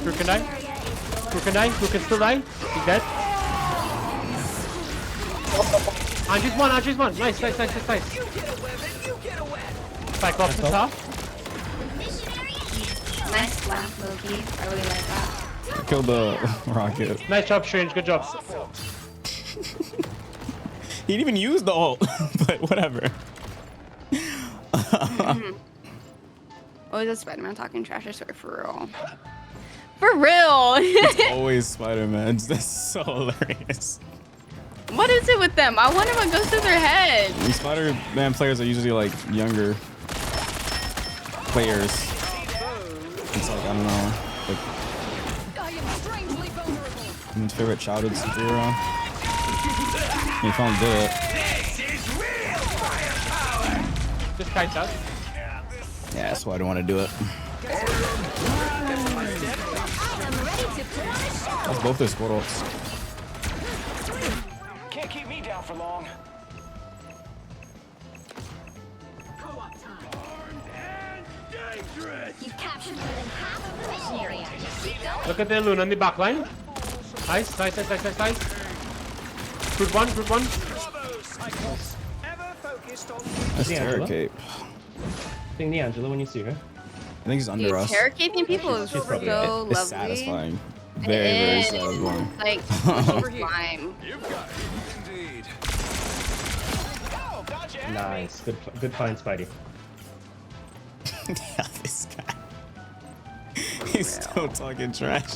Who can die? Who can die? Who can still die? He's dead. Just one. Nice. Cyclops is top. Nice laugh, Loki. I really like that. Kill the rocket. Nice job, Strange. Good job. He didn't even use the ult, but whatever. Oh, is that Spider-Man talking trash? I swear, for real. For real. It's always Spider-Man. That's so hilarious. What is it with them? I wonder what goes through their head. And Spider-Man players are usually like younger players. It's like, I don't know. Like, my favorite childhood superhero. He finally did it. Just kite out. Yeah, that's why I don't want to do it. That's both their squad ults. Can't keep me down for long. You've captured more than half of the mission area. Keep going. Look at the Luna on the back line. Nice. Good one. That's Terror Cape. Sing the Angela when you see her. I think he's under us. Terror caping people is so lovely. It's satisfying. Very satisfying. Like, slime. Nice. Good find, Spidey. Yeah, this guy. He's still talking trash.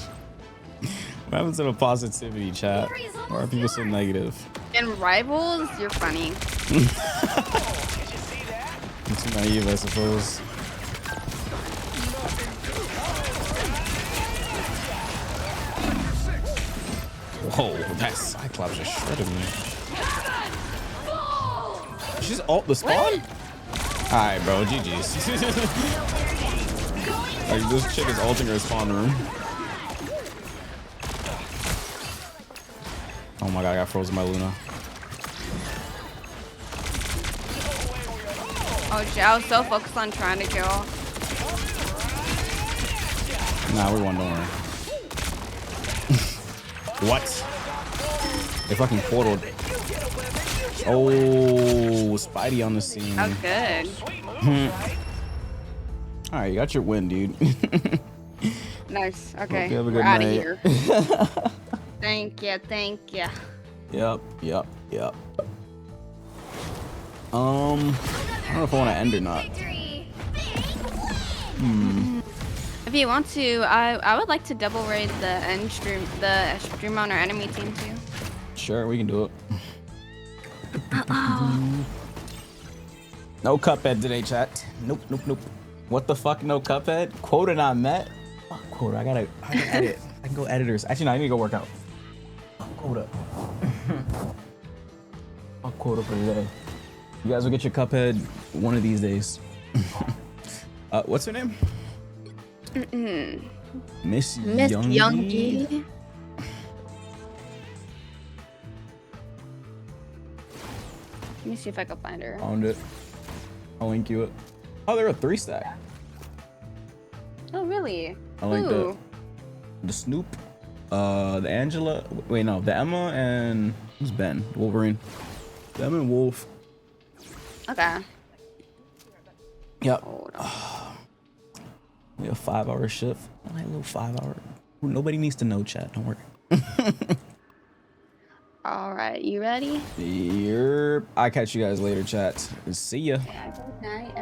What happens to the positivity chat? Why are people so negative? In Rivals, you're funny. I'm too naive, I suppose. Whoa, that Cyclops just shredded me. She's ult the spawn? Alright, bro, GG's. Like, this chick is ulting her spawn room. Oh my god, I got frozen by Luna. Oh shit, I was so focused on trying to kill. Nah, we won, don't worry. What? They fucking portaled. Oh, Spidey on the scene. That was good. Alright, you got your win, dude. Nice. Okay, Hope you have a we're good out of night. here. Thank you. Yep. I don't know if I want to end or not. If you want to, I would like to double raid the stream on our enemy team too. Sure, we can do it. No Cuphead today, chat. Nope. What the fuck, no Cuphead? Quota not met? Fuck quota, I gotta edit. I can go editors. Actually, no, I need to go work out. Fuck quota. Fuck quota for today. You guys will get your Cuphead one of these days. What's her name? Miss Youngie. Let me see if I can find her. Found it. I'll link you it. Oh, they're a 3-stack. Oh, really? I like Who? the Snoop, the Angela. Wait, no, the Emma and who's Ben? Wolverine. The Emma and Wolf. Okay. Yep. We have a 5-hour shift. Like a little 5-hour. Nobody needs to know, chat. Don't worry. All right, you ready? I'll catch you guys later, chat. See ya. Good night,